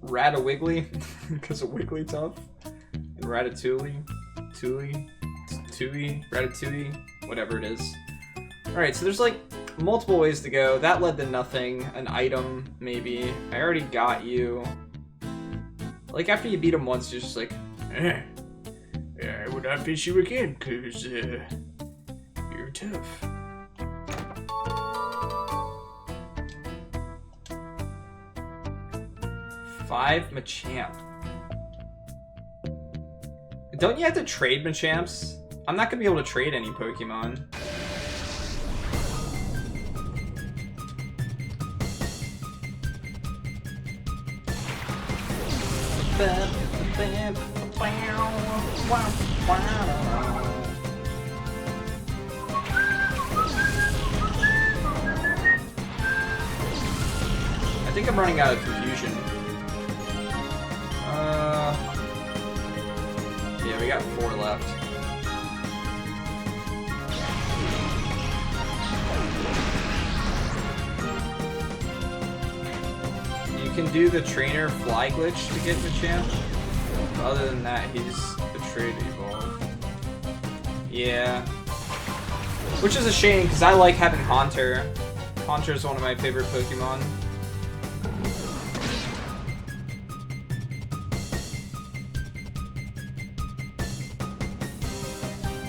Ratawiggly, because of Wigglytuff, and Ratatouille, Ratatouille, whatever it is. Alright, so there's like multiple ways to go. That led to nothing. An item, maybe. I already got you. Like, after you beat him once, you're just like, I will not fish you again, because, you're tough. Five Machamp. Don't you have to trade Machamps? I'm not gonna be able to trade any Pokemon. I think I'm running out of confusion. Yeah, we got 4 left. You can do the trainer fly glitch to get Machamp. Other than that, he's a trade evolve. Yeah. Which is a shame, because I like having Haunter. Haunter is one of my favorite Pokemon.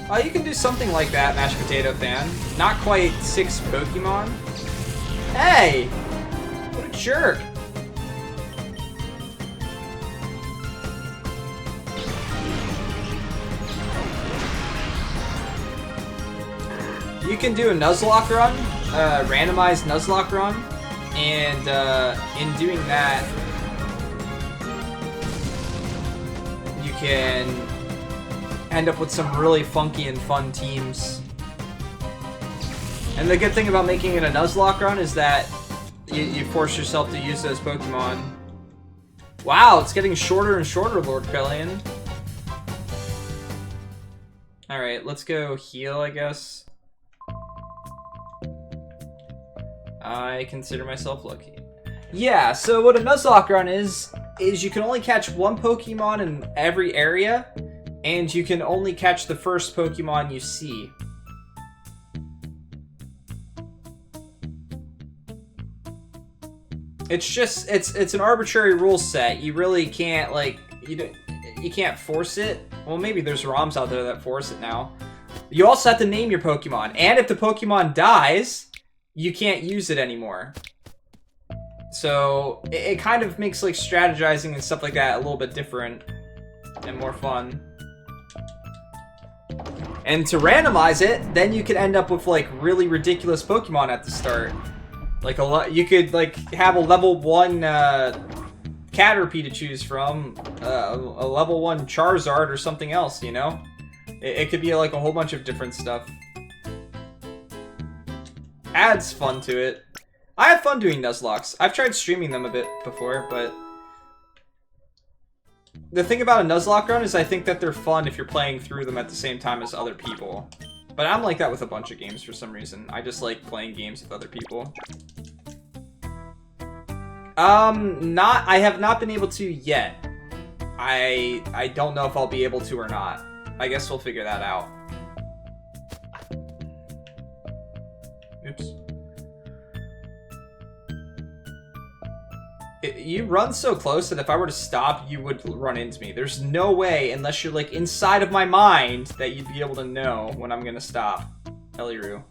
Oh, you can do something like that, Mashed Potato Fan. Not quite 6 Pokemon. Hey! What a jerk. You can do a Nuzlocke run, randomized Nuzlocke run, and in doing that, you can end up with some really funky and fun teams. And the good thing about making it a Nuzlocke run is that you force yourself to use those Pokemon. Wow, it's getting shorter and shorter, Lord Krellian. Alright, let's go heal, I guess. I consider myself lucky. Yeah, so what a Nuzlocke run is you can only catch one Pokemon in every area, and you can only catch the first Pokemon you see. It's just, it's an arbitrary rule set. You really can't, like, you can't force it. Well, maybe there's ROMs out there that force it now. You also have to name your Pokemon, and if the Pokemon dies, you can't use it anymore. So it kind of makes like strategizing and stuff like that a little bit different and more fun. And to randomize it, then you could end up with like really ridiculous Pokemon at the start. Like you could like have a level 1 Caterpie to choose from, a level 1 Charizard or something else, you know? It could be like a whole bunch of different stuff. Adds fun to it. I have fun doing Nuzlocks. I've tried streaming them a bit before, but the thing about a Nuzlocke run is I think that they're fun if you're playing through them at the same time as other people. But I'm like that with a bunch of games for some reason. I just like playing games with other people. I have not been able to yet. I don't know if I'll be able to or not. I guess we'll figure that out. Oops. You run so close that if I were to stop, you would run into me. There's no way, unless you're like inside of my mind, that you'd be able to know when I'm gonna stop. Eliru.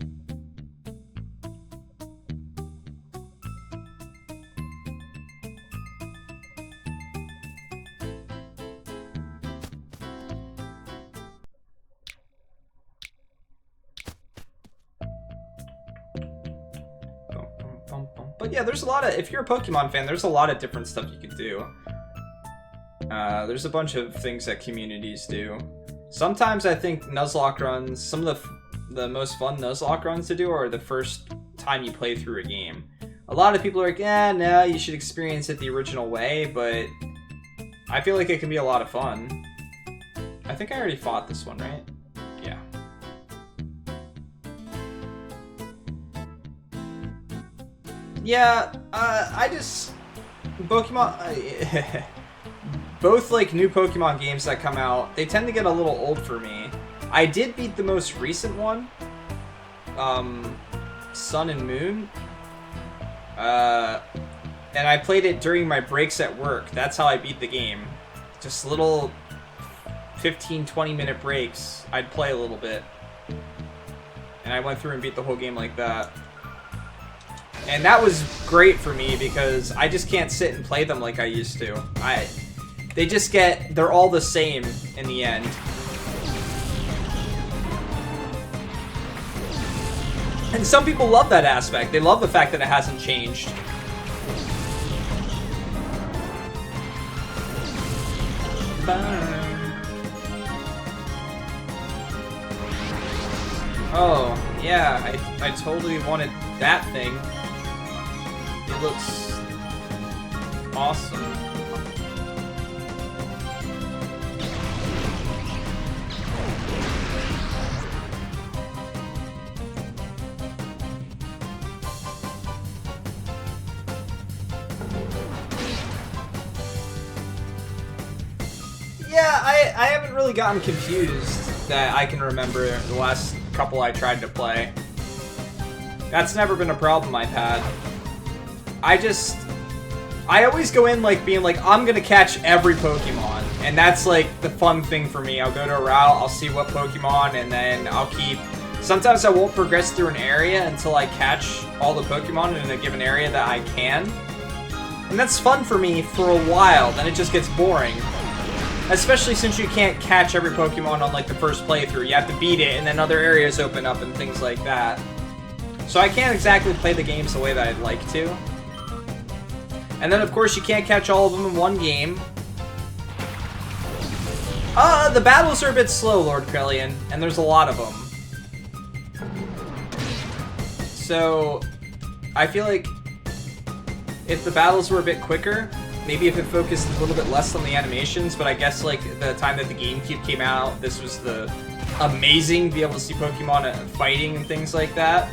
But yeah, there's a lot of, if you're a Pokemon fan, there's a lot of different stuff you can do. There's a bunch of things that communities do. Sometimes I think Nuzlocke runs, some of the most fun Nuzlocke runs to do are the first time you play through a game. A lot of people are like, no, you should experience it the original way, but I feel like it can be a lot of fun. I think I already fought this one, right? Yeah. Yeah, I just... Pokemon... both, like, new Pokemon games that come out, they tend to get a little old for me. I did beat the most recent one. Sun and Moon. And I played it during my breaks at work. That's how I beat the game. Just little 15-20 minute breaks. I'd play a little bit. And I went through and beat the whole game like that. And that was great for me because I just can't sit and play them like I used to. They just get, they're all the same in the end. And some people love that aspect. They love the fact that it hasn't changed. Oh, yeah, I totally wanted that thing. It looks awesome. Yeah, I haven't really gotten confused that I can remember the last couple I tried to play. That's never been a problem I've had. I just... I always go in like being like, I'm gonna catch every Pokemon, and that's like the fun thing for me. I'll go to a route, I'll see what Pokemon, and then I'll keep... Sometimes I won't progress through an area until I catch all the Pokemon in a given area that I can. And that's fun for me for a while, then it just gets boring. Especially since you can't catch every Pokemon on like the first playthrough. You have to beat it, and then other areas open up and things like that. So I can't exactly play the games the way that I'd like to. And then, of course, you can't catch all of them in one game. The battles are a bit slow, Lord Krellian, and there's a lot of them. So, I feel like if the battles were a bit quicker, maybe if it focused a little bit less on the animations, but I guess, like, the time that the GameCube came out, this was the amazing to be able to see Pokemon fighting and things like that.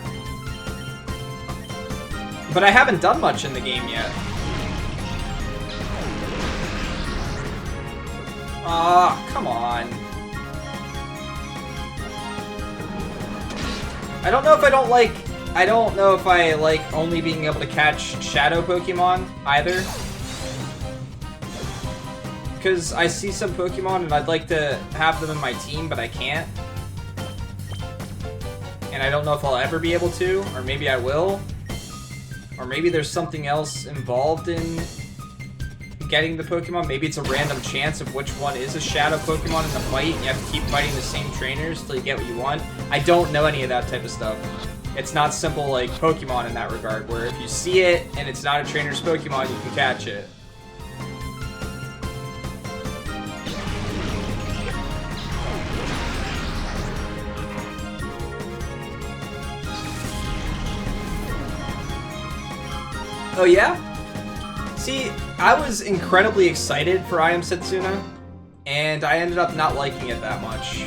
But I haven't done much in the game yet. Ah, come on. I don't know if I like only being able to catch Shadow Pokemon either. Because I see some Pokemon and I'd like to have them in my team, but I can't. And I don't know if I'll ever be able to, or maybe I will. Or maybe there's something else involved in getting the Pokemon. Maybe it's a random chance of which one is a Shadow Pokemon in the fight, and you have to keep fighting the same trainers till you get what you want. I don't know any of that type of stuff. It's not simple like Pokemon in that regard, where if you see it and it's not a trainer's Pokemon, you can catch it. Oh yeah? See, I was incredibly excited for I Am Setsuna, and I ended up not liking it that much.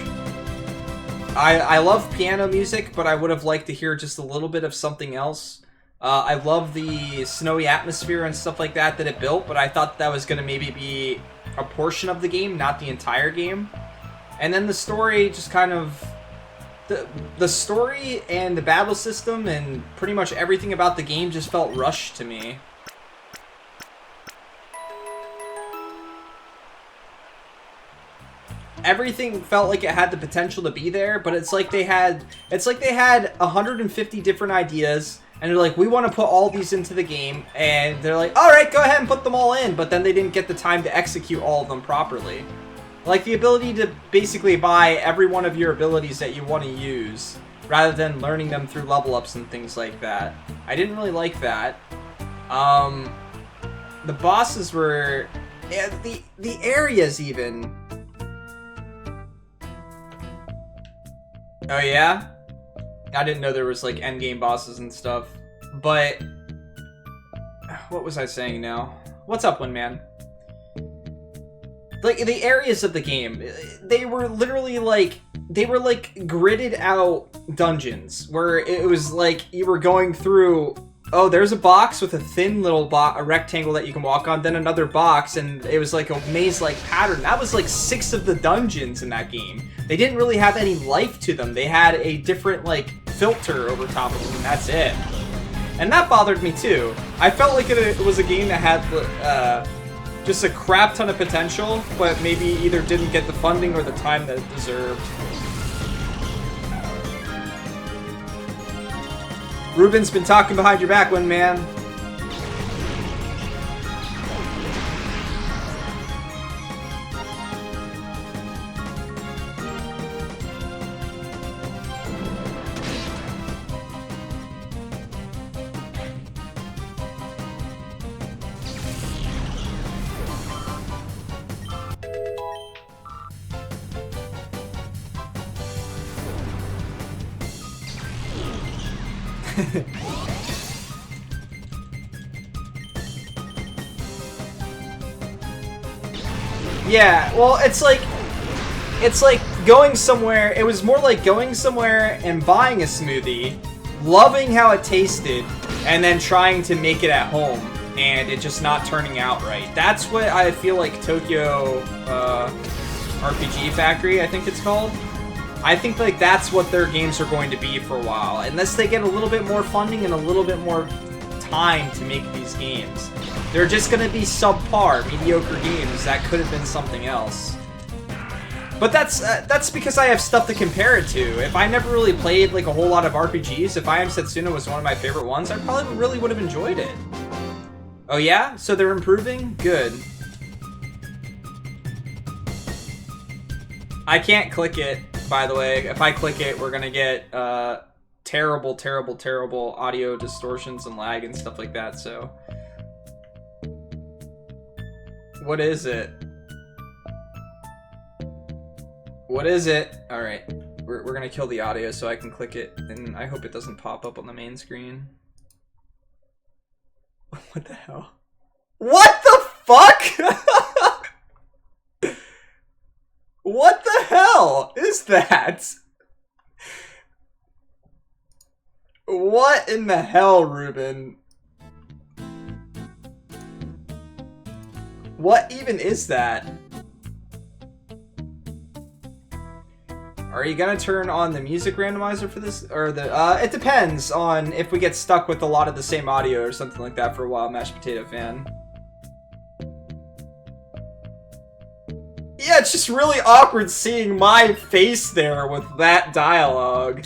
I love piano music, but I would have liked to hear just a little bit of something else. I love the snowy atmosphere and stuff like that it built, but I thought that was going to maybe be a portion of the game, not the entire game. And then the story just kind of... The story and the battle system and pretty much everything about the game just felt rushed to me. Everything felt like it had the potential to be there, but it's like they had 150 different ideas, and they're like, we want to put all these into the game, and they're like, all right, go ahead and put them all in, but then they didn't get the time to execute all of them properly. Like the ability to basically buy every one of your abilities that you want to use, rather than learning them through level ups and things like that. I didn't really like that. The bosses were... The areas even... Oh yeah? I didn't know there was like endgame bosses and stuff. But... What was I saying now? What's up, Windman? Like, the areas of the game, they were literally like... They were like gridded out dungeons, where it was like you were going through... Oh, there's a box with a thin little a rectangle that you can walk on, then another box, and it was like a maze-like pattern. That was like 6 of the dungeons in that game. They didn't really have any life to them. They had a different, like, filter over top of them, and that's it. And that bothered me, too. I felt like it was a game that had just a crap ton of potential, but maybe either didn't get the funding or the time that it deserved. Ruben's been talking behind your back, Windman. Yeah, well, it's like going somewhere. It was more like going somewhere and buying a smoothie, loving how it tasted, and then trying to make it at home, and it just not turning out right. That's what I feel like Tokyo RPG Factory, I think it's called. I think like that's what their games are going to be for a while, unless they get a little bit more funding and a little bit more time to make these games. They're just gonna be subpar, mediocre games that could have been something else. But that's because I have stuff to compare it to. If I never really played like a whole lot of RPGs, if I Am Setsuna was one of my favorite ones, I probably really would have enjoyed it. Oh yeah? So they're improving? Good. I can't click it, by the way. If I click it, we're gonna get terrible, terrible, terrible audio distortions and lag and stuff like that, so... What is it? What is it? Alright, we're gonna kill the audio so I can click it, and I hope it doesn't pop up on the main screen. What the hell? What the fuck?! What the hell is that? What in the hell, Ruben? What even is that? Are you gonna turn on the music randomizer for this? Or the, it depends on if we get stuck with a lot of the same audio or something like that for a while, Mashed Potato fan. Yeah, it's just really awkward seeing my face there with that dialogue.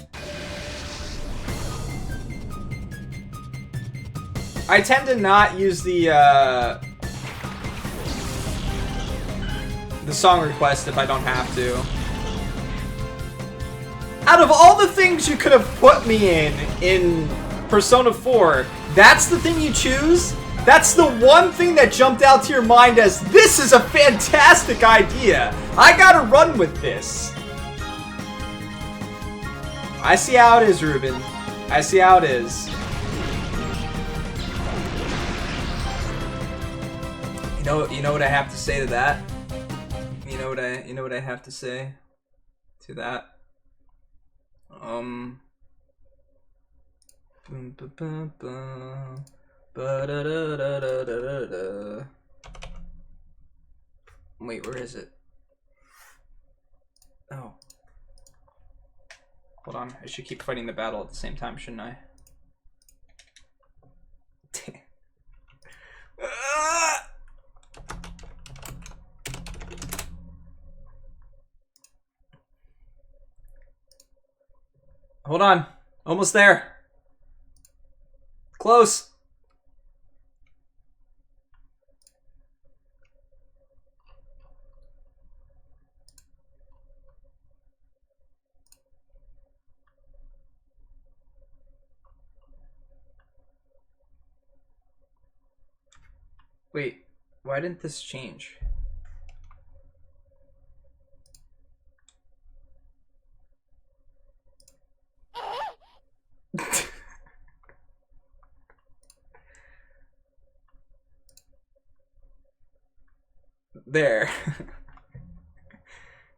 I tend to not use the song request if I don't have to. Out of all the things you could have put me in Persona 4, that's the thing you choose? That's the one thing that jumped out to your mind as, this is a fantastic idea! I gotta run with this! I see how it is, Ruben. I see how it is. You know what I have to say to that? You know what I have to say to that? Wait, where is it? Oh. Hold on, I should keep fighting the battle at the same time, shouldn't I? Hold on. Almost there. Close. Wait, why didn't this change? There.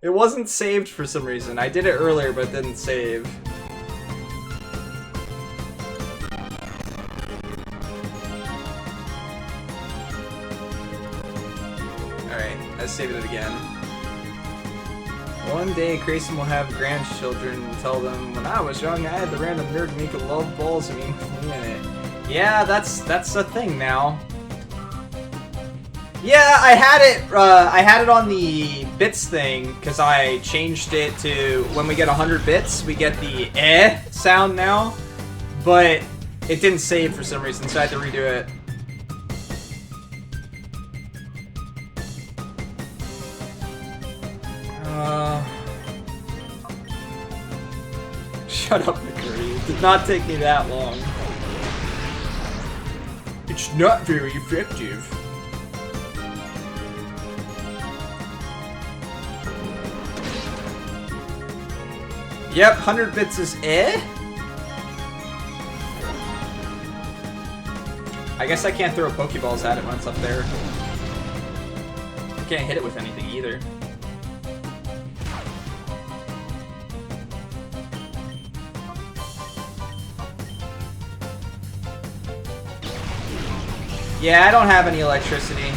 It wasn't saved for some reason. I did it earlier, but it didn't save. Alright, I saved it again. One day, Grayson will have grandchildren and tell them, when I was young, I had the random nerd make a love balls and me in it. Yeah, that's a thing now. Yeah, I had it on the bits thing, because I changed it to, when we get 100 bits, we get the sound now, but it didn't save for some reason, so I had to redo it. Shut up, McCurry. It did not take me that long. It's not very effective. Yep, 100 bits is I guess I can't throw Pokeballs at it when it's up there. I can't hit it with anything either. Yeah, I don't have any electricity.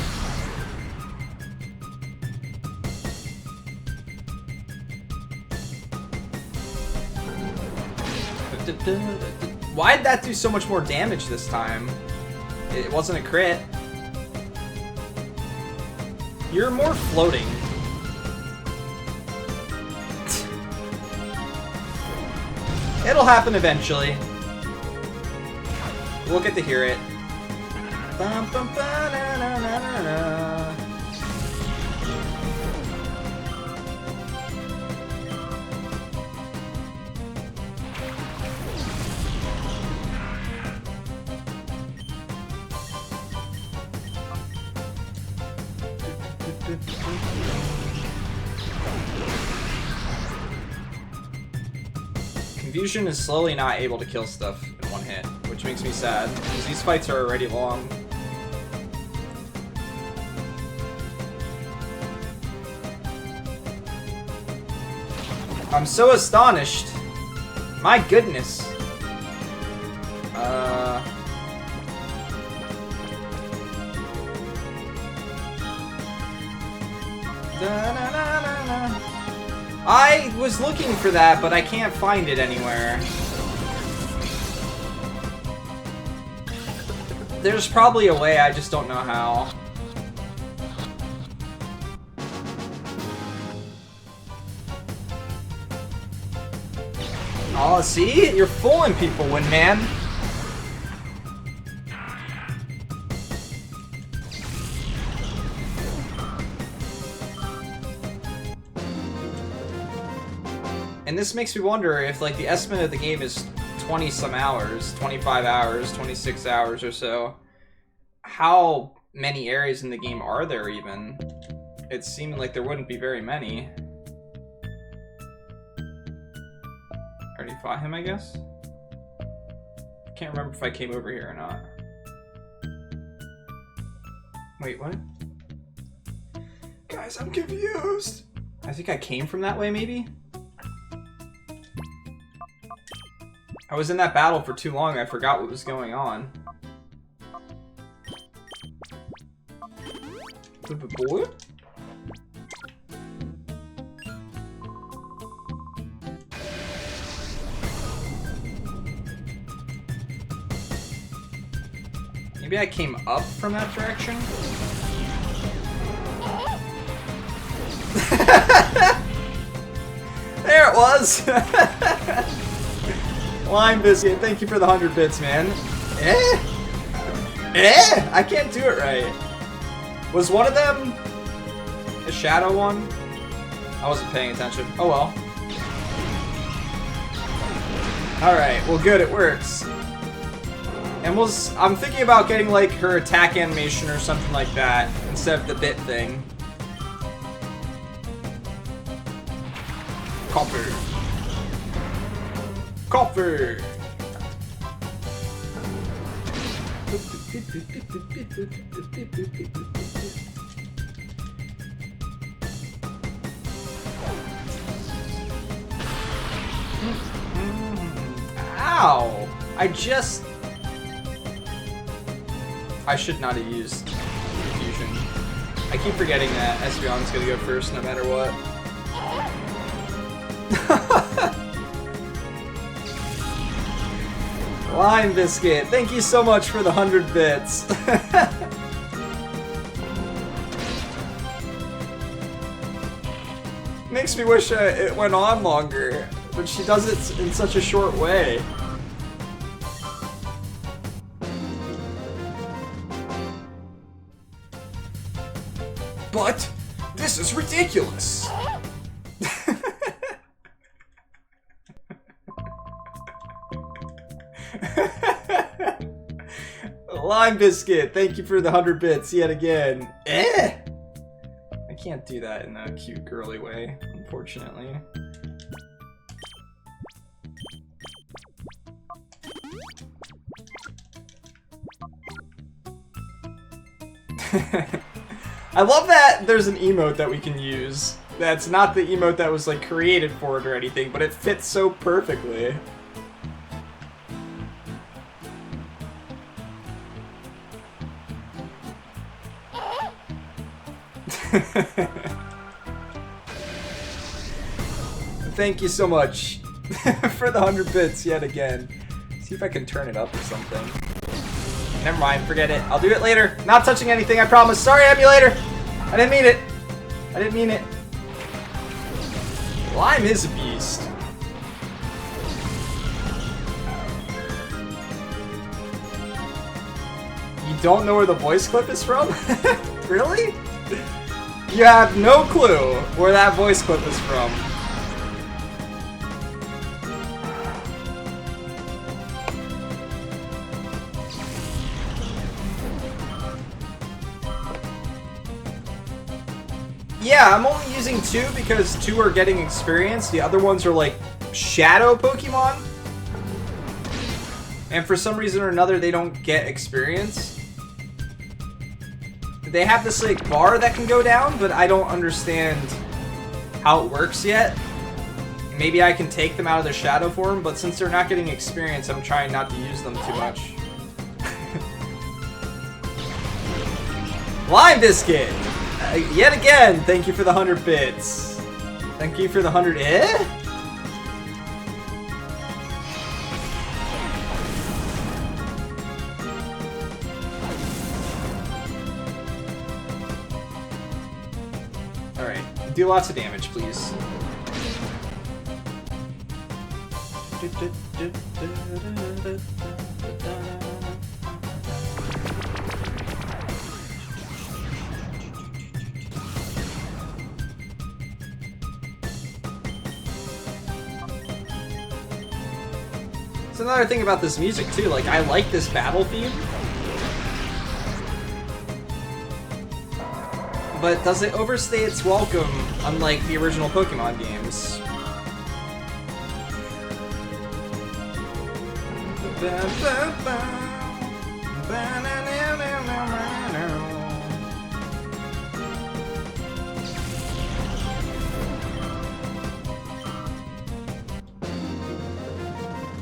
Why'd that do so much more damage this time? It wasn't a crit. You're more floating. It'll happen eventually. We'll get to hear it. Bum, bum, ba, na, na, na, na, na. Confusion is slowly not able to kill stuff in one hit, which makes me sad, because these fights are already long. I'm so astonished. My goodness. I was looking for that, but I can't find it anywhere. There's probably a way, I just don't know how. Oh, see? You're fooling people, Windman. And this makes me wonder if, like, the estimate of the game is 20-some hours, 25 hours, 26 hours or so. How many areas in the game are there, even? It seemed like there wouldn't be very many. Already fought him, I guess? Can't remember if I came over here or not. Wait, what? Guys, I'm confused! I think I came from that way, maybe? I was in that battle for too long, I forgot what was going on. Boy? Maybe I came up from that direction? There it was! Lime Biscuit, thank you for the 100 bits, man. I can't do it right. Was one of them a shadow one? I wasn't paying attention. Oh well. Alright, well good, it works. And I'm thinking about getting like her attack animation or something like that instead of the bit thing. Copper. Copper. Ow! I should not have used fusion. I keep forgetting that Espeon's gonna go first no matter what. Lime Biscuit, thank you so much for the 100 bits. Makes me wish it went on longer, but she does it in such a short way. But this is ridiculous. Lime Biscuit, thank you for the 100 bits yet again. I can't do that in a cute girly way, unfortunately. I love that there's an emote that we can use. That's not the emote that was like created for it or anything, but it fits so perfectly. Thank you so much for the 100 bits yet again. See if I can turn it up or something. Never mind, forget it. I'll do it later. Not touching anything, I promise. Sorry, emulator! I didn't mean it. I didn't mean it. Lime is a beast. You don't know where the voice clip is from? Really? You have no clue where that voice clip is from. Yeah, I'm only using 2 because 2 are getting experience. The other ones are like shadow Pokemon. And for some reason or another, they don't get experience. They have this like bar that can go down, but I don't understand how it works yet. Maybe I can take them out of their shadow form, but since they're not getting experience, I'm trying not to use them too much. Lime Biscuit! Yet again, thank you for the 100 bits. Thank you for the 100 Alright, do lots of damage, please. It's another thing about this music too, like I like this battle theme. But does it overstay its welcome, unlike the original Pokemon games?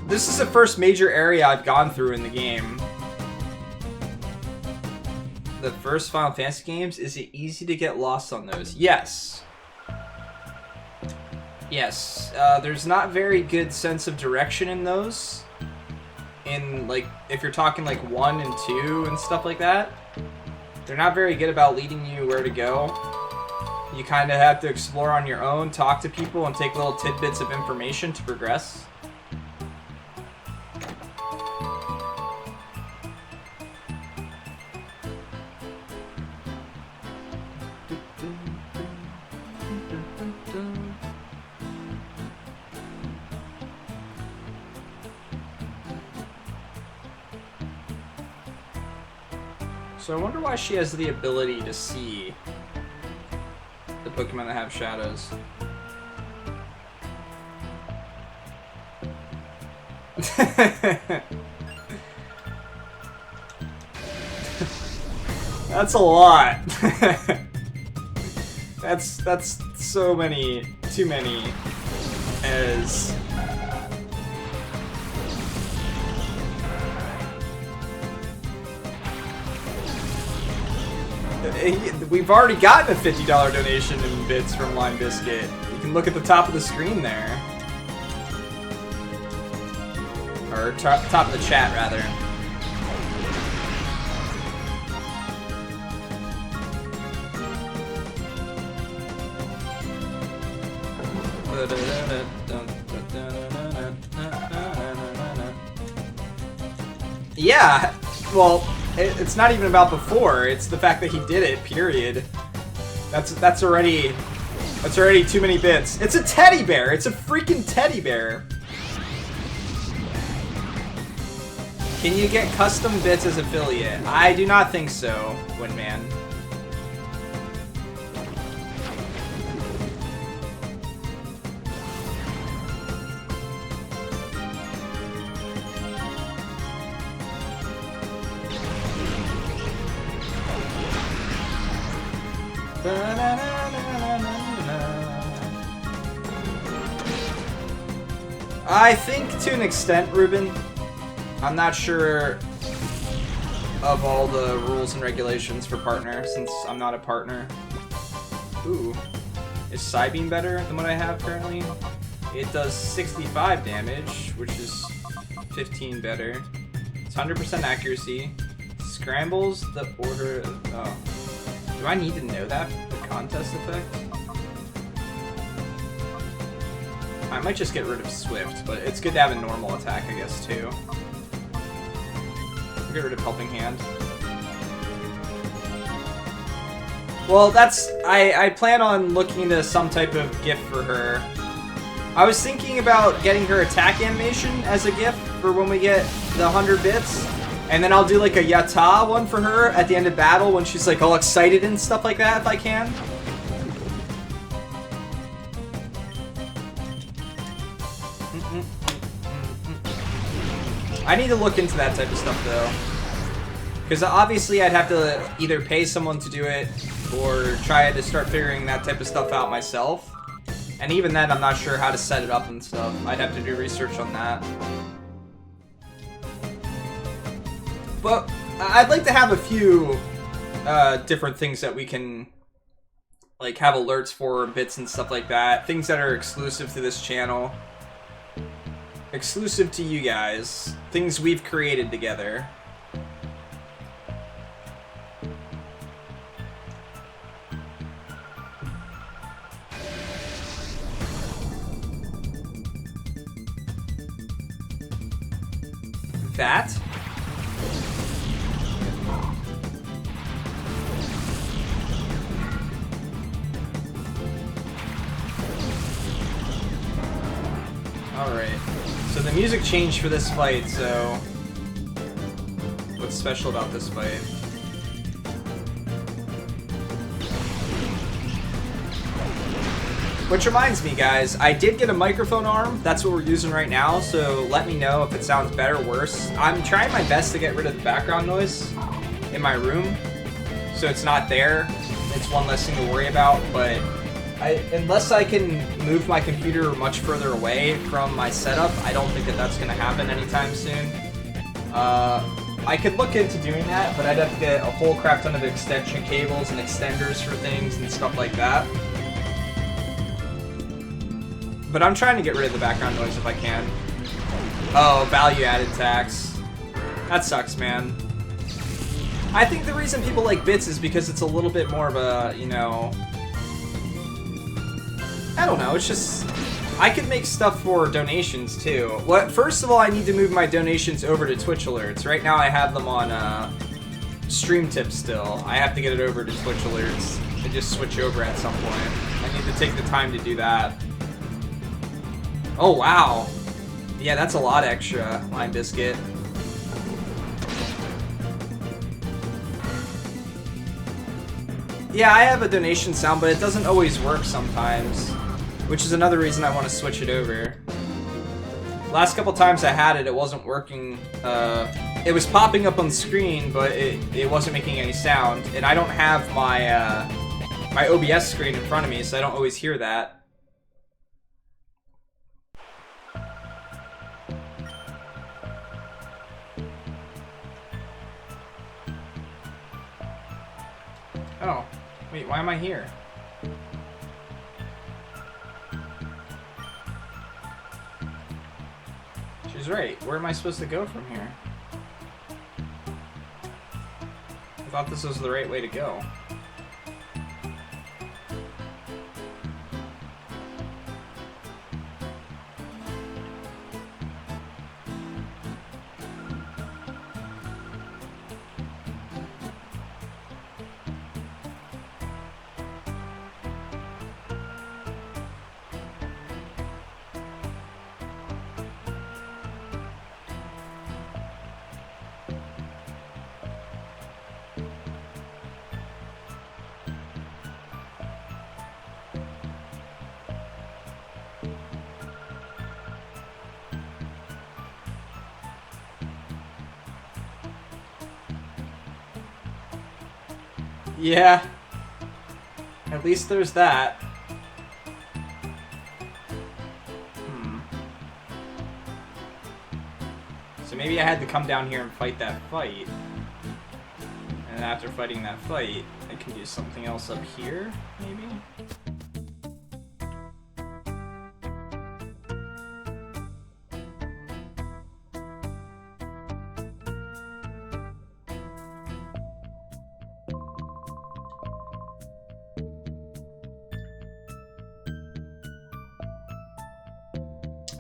This is the first major area I've gone through in the game. The first Final Fantasy games, is it easy to get lost on those? Yes. Yes. There's not very good sense of direction in those. In, like, if you're talking, like, 1 and 2 and stuff like that. They're not very good about leading you where to go. You kind of have to explore on your own, talk to people, and take little tidbits of information to progress. So I wonder why she has the ability to see the Pokemon that have shadows. That's a lot. That's so many, too many as... We've already gotten a $50 donation in bits from Lime Biscuit. You can look at the top of the screen there. Or top of the chat, rather. Yeah, well... It's not even about before, it's the fact that he did it, period. That's already too many bits. It's a teddy bear! It's a freaking teddy bear! Can you get custom bits as affiliate? I do not think so, Windman. I think to an extent, Ruben. I'm not sure of all the rules and regulations for partner, since I'm not a partner. Ooh. Is Psybeam better than what I have currently? It does 65 damage, which is 15 better. It's 100% accuracy, Scrambles the order. Oh. Do I need to know that? The contest effect? I might just get rid of Swift, but it's good to have a normal attack, I guess, too. I'll get rid of Helping Hand. Well, that's... I plan on looking into some type of gift for her. I was thinking about getting her attack animation as a gift for when we get the 100 bits. And then I'll do like a Yatta one for her at the end of battle when she's like all excited and stuff like that if I can. I need to look into that type of stuff though. Because obviously I'd have to either pay someone to do it or try to start figuring that type of stuff out myself. And even then I'm not sure how to set it up and stuff. I'd have to do research on that. But I'd like to have a few different things that we can like have alerts for, bits and stuff like that. Things that are exclusive to this channel. Exclusive to you guys. Things we've created together. That? Alright. So the music changed for this fight, so... What's special about this fight? Which reminds me, guys, I did get a microphone arm. That's what we're using right now, so let me know if it sounds better or worse. I'm trying my best to get rid of the background noise in my room, so it's not there. It's one less thing to worry about, but unless I can move my computer much further away from my setup, I don't think that that's going to happen anytime soon. I could look into doing that, but I'd have to get a whole crap ton of extension cables and extenders for things and stuff like that. But I'm trying to get rid of the background noise if I can. Oh, value-added tax. That sucks, man. I think the reason people like bits is because it's a little bit more of a, you know... I don't know, it's just... I could make stuff for donations, too. First of all, I need to move my donations over to Twitch Alerts. Right now I have them on Stream Tips still. I have to get it over to Twitch Alerts and just switch over at some point. I need to take the time to do that. Oh, wow. Yeah, that's a lot extra, Lime Biscuit. Yeah, I have a donation sound, but it doesn't always work sometimes, which is another reason I want to switch it over. Last couple times I had it, it wasn't working. It was popping up on screen, but it wasn't making any sound, and I don't have my my OBS screen in front of me, so I don't always hear that. Oh, wait, why am I here? She's right. Where am I supposed to go from here? I thought this was the right way to go. Yeah. At least there's that. So maybe I had to come down here and fight that fight. And after fighting that fight, I can do something else up here, maybe?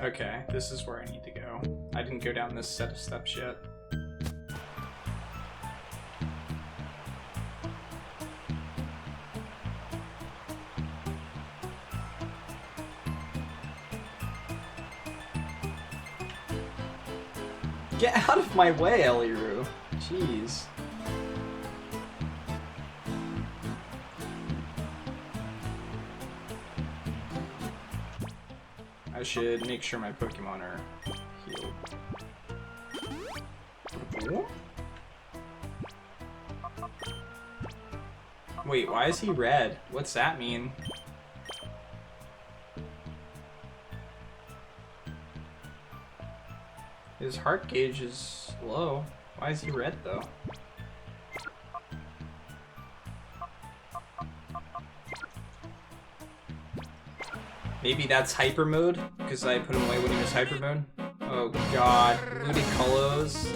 Okay, this is where I need to go. I didn't go down this set of steps yet. Get out of my way, Eliru. Jeez. I should make sure my Pokemon are healed. Wait, why is he red? What's that mean? His heart gauge is low. Why is he red though? Maybe that's hyper mode, because I put him away when he was hyper mode. Oh god, Ludicolo's.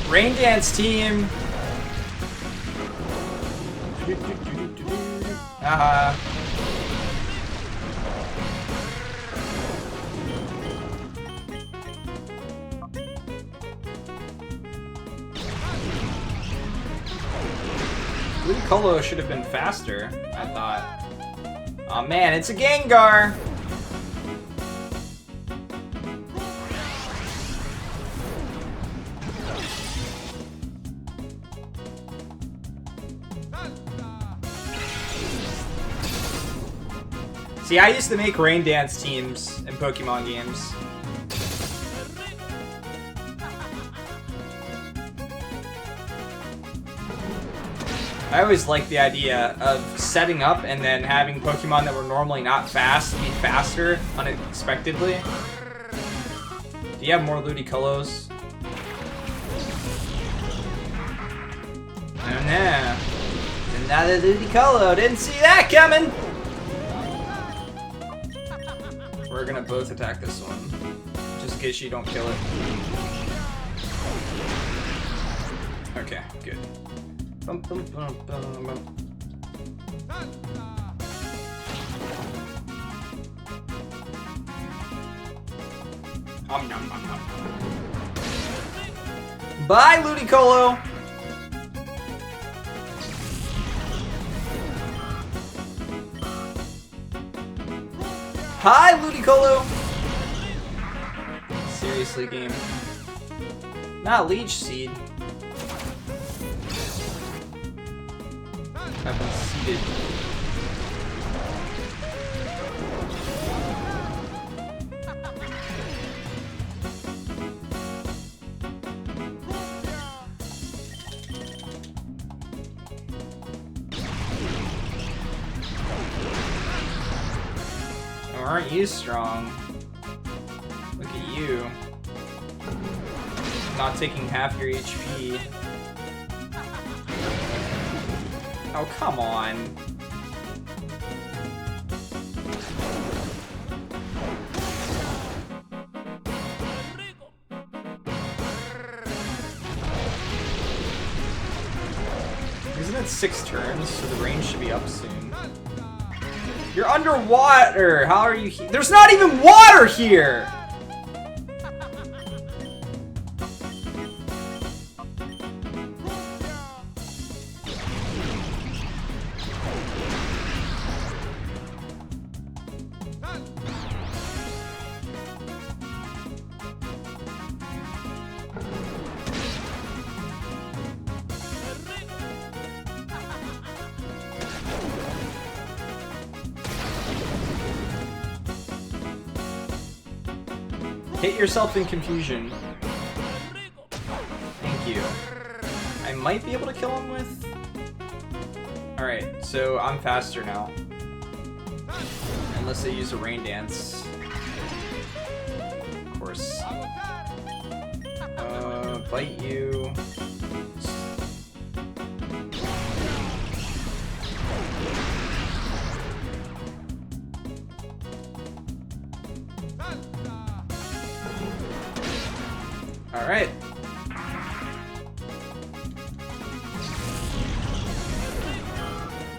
Rain Dance team! Ludicolo should have been faster, I thought. Oh man, it's a Gengar! See, I used to make Rain Dance teams in Pokemon games. I always liked the idea of setting up and then having Pokemon that were normally not fast be faster unexpectedly. Do you have more Ludicolos? Oh no. Another Ludicolo. Didn't see that coming! We're gonna both attack this one, just in case you don't kill it. Okay, good. Bum, bum, bum, bum, bum. Nom, nom, nom, nom. Bye, Ludicolo! Hi, Ludicolo! Seriously, game. Not Leech Seed. I've been seeded. Aren't you strong? Look at you. Not taking half your HP. Oh, come on. at 6 turns, so the range should be up soon. You're underwater! How are you here? There's not even water here! Hit yourself in confusion. Thank you. I might be able to kill him with... Alright, so I'm faster now. Unless I use a rain dance. Of course. Bite you. Alright.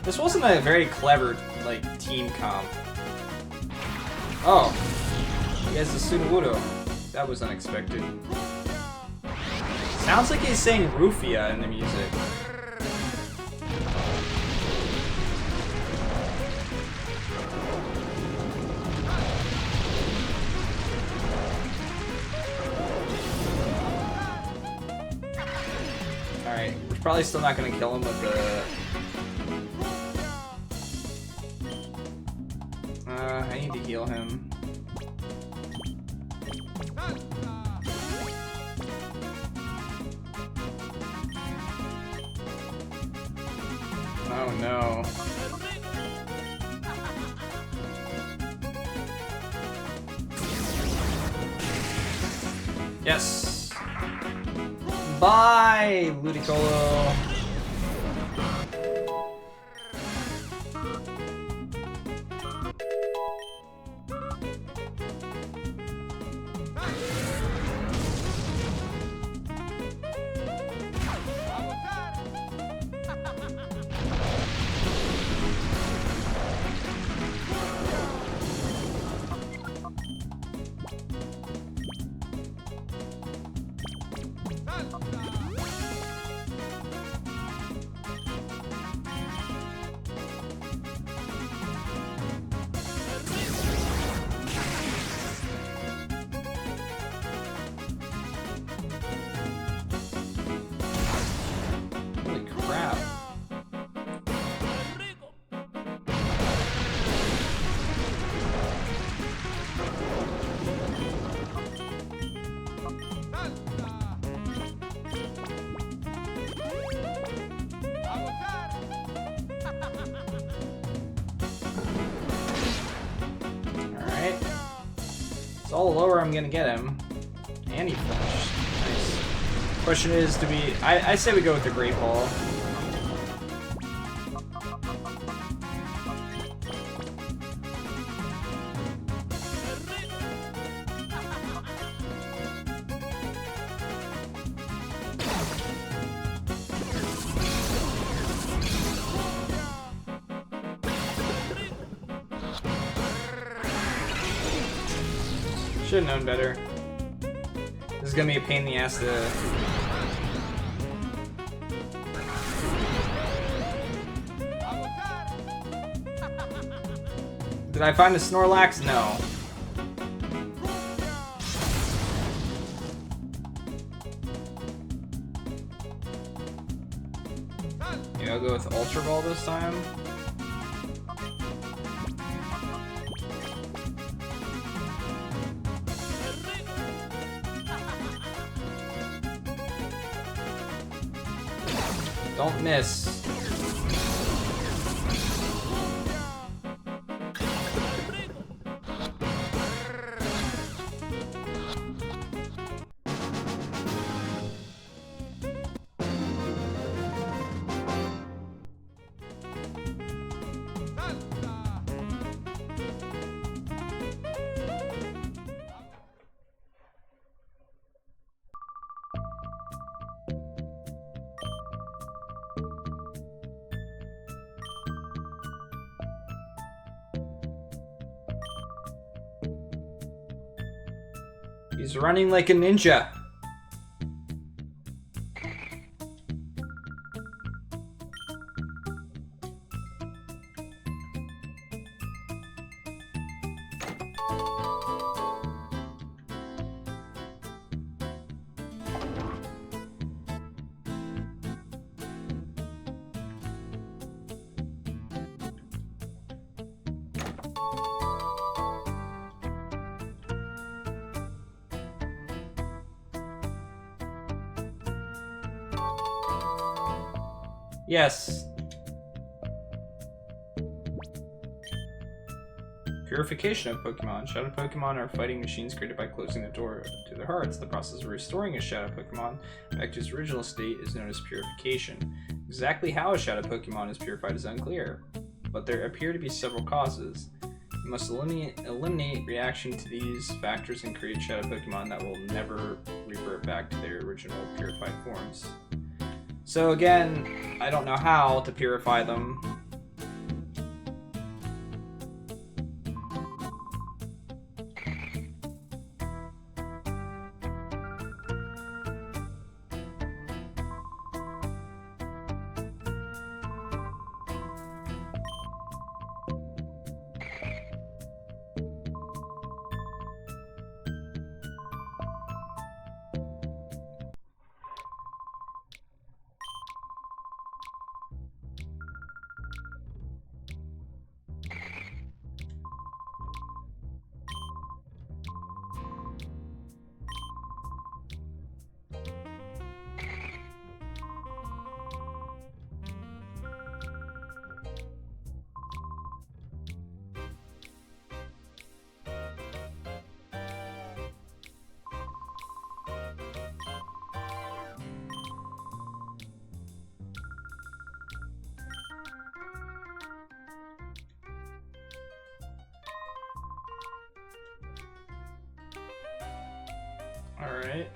This wasn't a very clever, like, team comp. Oh. He has a Sunawudo. That was unexpected. Sounds like he's saying Rufia in the music. Alright, we're probably still not gonna kill him with the... I need to heal him. Oh no. Yes! Bye, Ludicolo! Holy crap. Alright. It's all the lower I'm gonna get him. And he flinched. Nice. Question is, do we... I say we go with the Great Ball. Should've known better. This is gonna be a pain in the ass to... Did I find a Snorlax? No. Maybe I'll go with Ultra Ball this time. Don't miss. He's running like a ninja. Yes. Purification of Pokemon. Shadow Pokemon are fighting machines created by closing the door to their hearts. The process of restoring a Shadow Pokemon back to its original state is known as purification. Exactly how a Shadow Pokemon is purified is unclear, but there appear to be several causes. You must eliminate reaction to these factors and create Shadow Pokemon that will never revert back to their original purified forms. So again, I don't know how to purify them. Alright.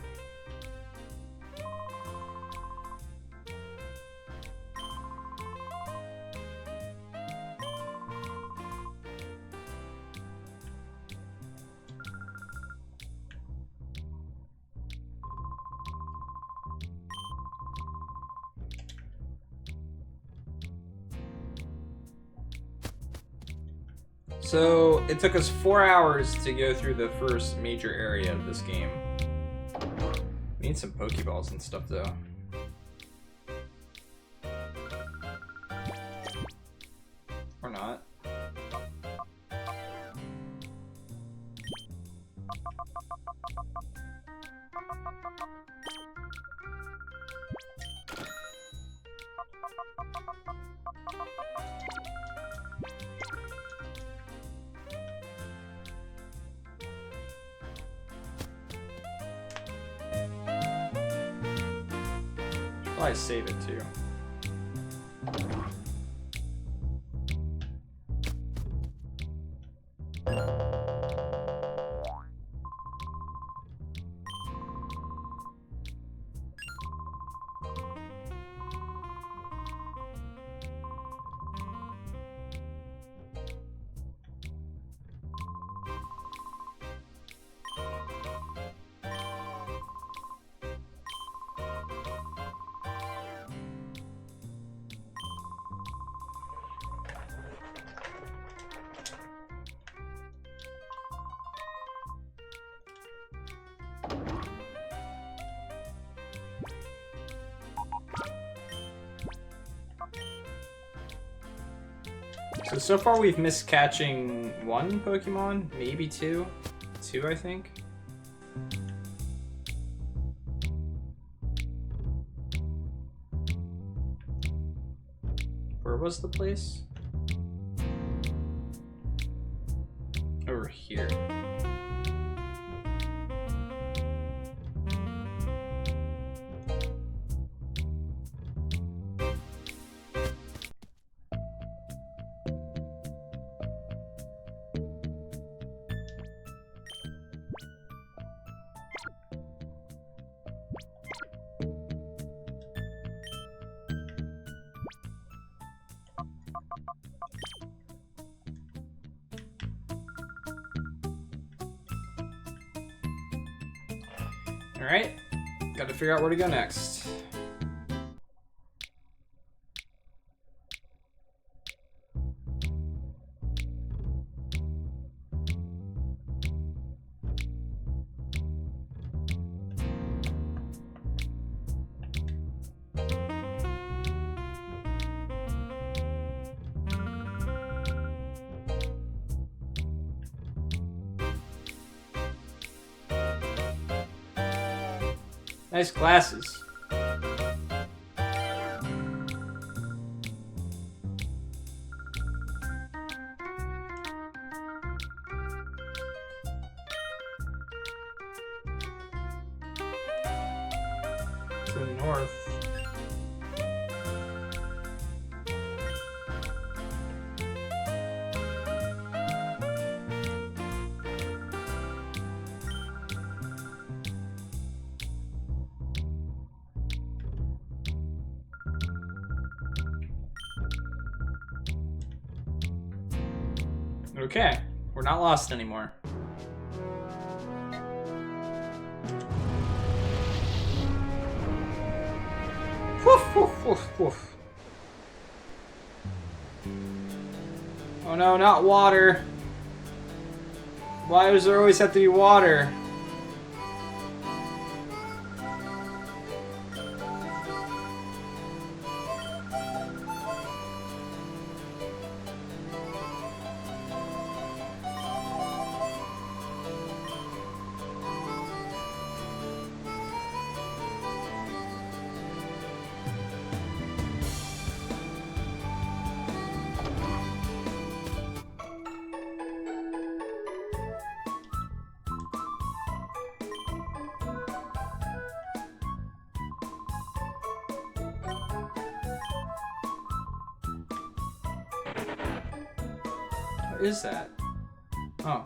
So, it took us 4 hours to go through the first major area of this game. We need some Pokeballs and stuff, though. Or not. Probably save it too. So far we've missed catching 1 Pokemon, maybe 2. 2, I think. Where was the place? Over here. Alright. Gotta figure out where to go next. Nice glasses. To the north. Okay, we're not lost anymore. Woof, woof, woof, woof. Oh no, not water. Why does there always have to be water? What is that? Oh.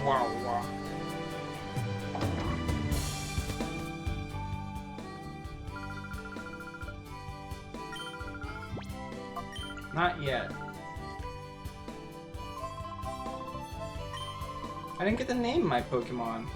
Wow. Not yet. I didn't get to name my Pokemon.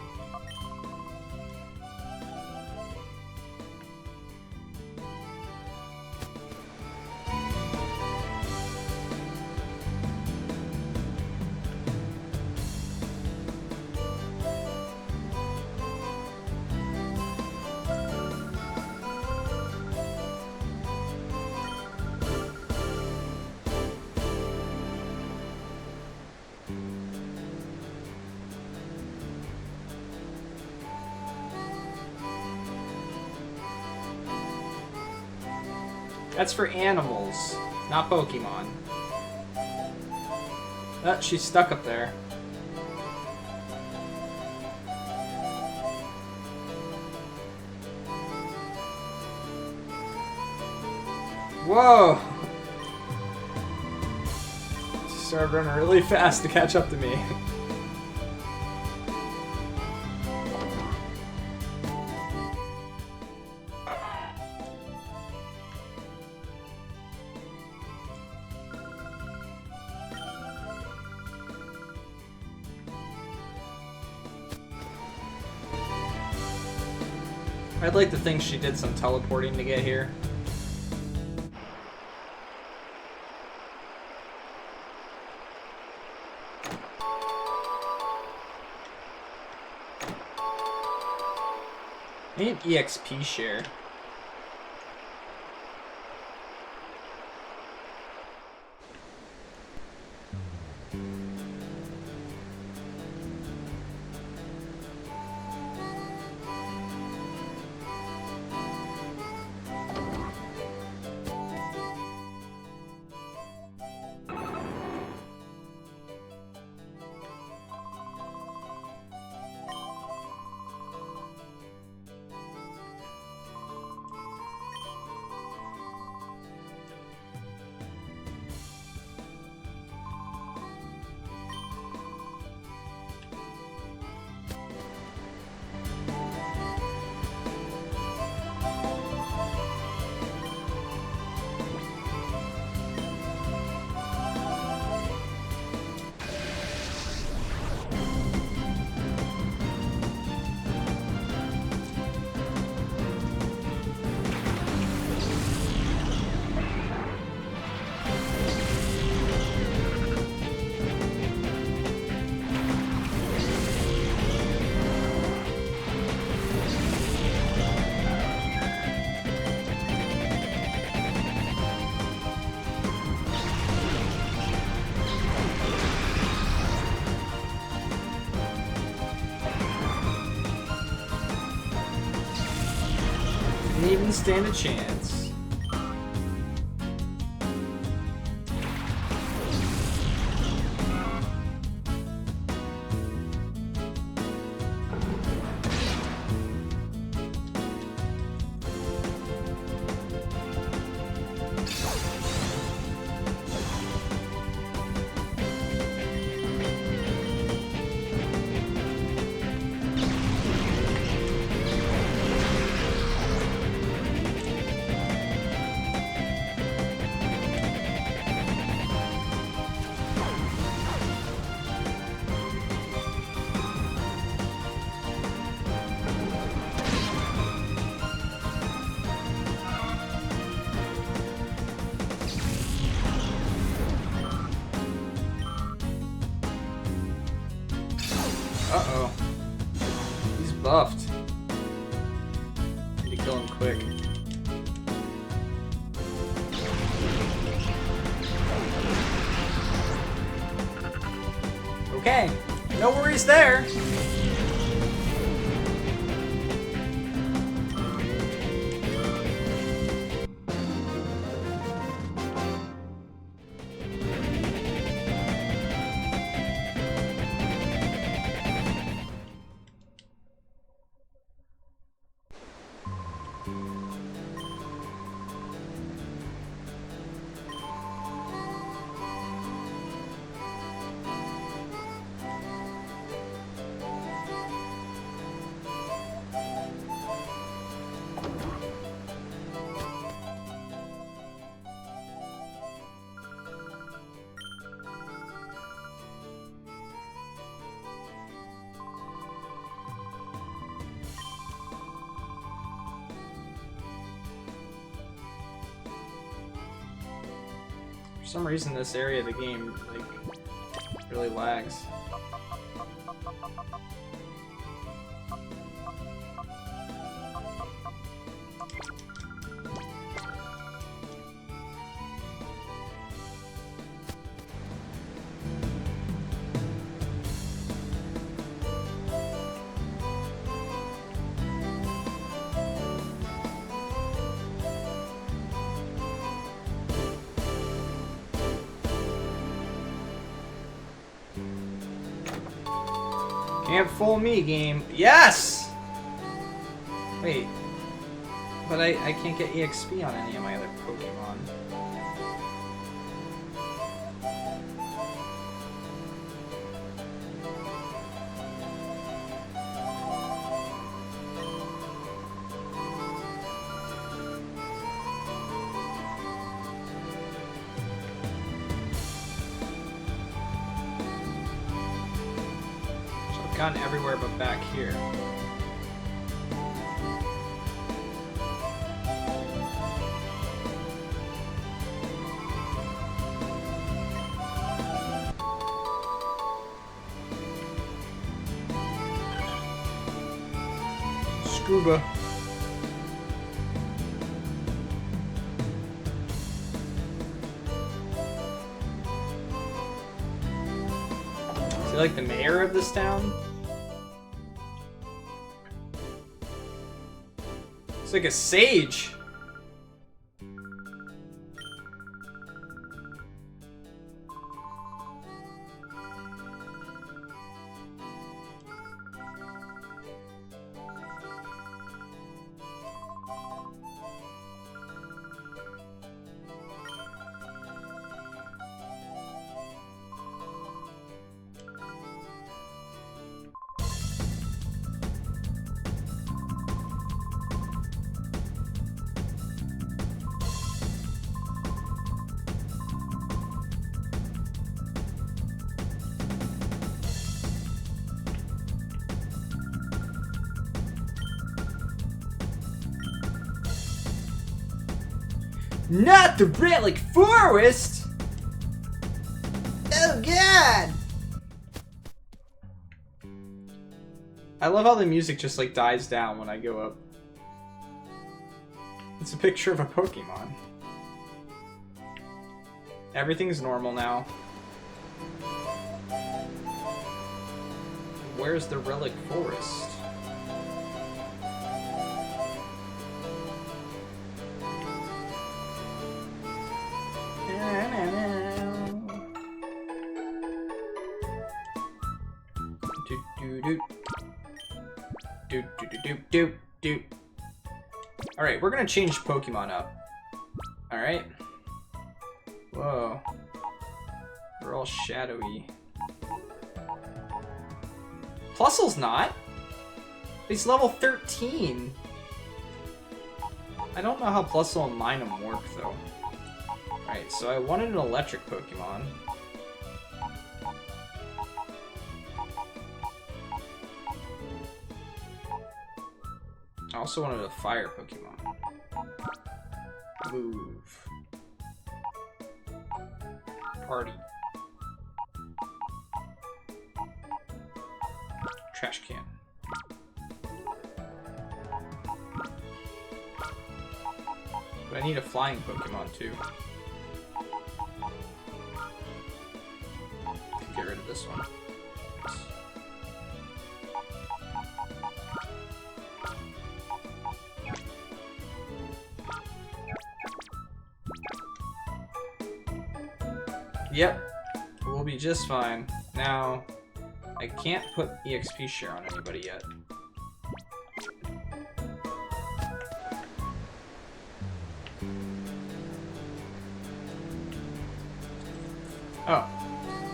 That's for animals, not Pokemon. Oh, she's stuck up there. Whoa! She started running really fast to catch up to me. I'd like to think she did some teleporting to get here. I need an EXP share. even stand a chance. Uh-oh. He's buffed. Need to kill him quick. Okay. No worries there. For some reason, this area of the game, like, really lags. Can't fool me, game. Yes! Wait. But I can't get EXP on any of my other Pokemon. Gone everywhere but back here. Scuba. Is he like the mayor of this town? It's like a sage. Not the Relic Forest! Oh god! I love how the music just like dies down when I go up. It's a picture of a Pokemon. Everything's normal now. Where's the Relic Forest? Doop. Alright, we're gonna change Pokemon up. Alright. Whoa. They're all shadowy. Plusle's not. He's level 13. I don't know how Plusle and Minun work, though. Alright, so I wanted an electric Pokemon. I also wanted a fire Pokemon. Move. Party. Trash can. But I need a flying Pokemon too. Get rid of this one. Yep, we'll be just fine. Now, I can't put EXP share on anybody yet. Oh,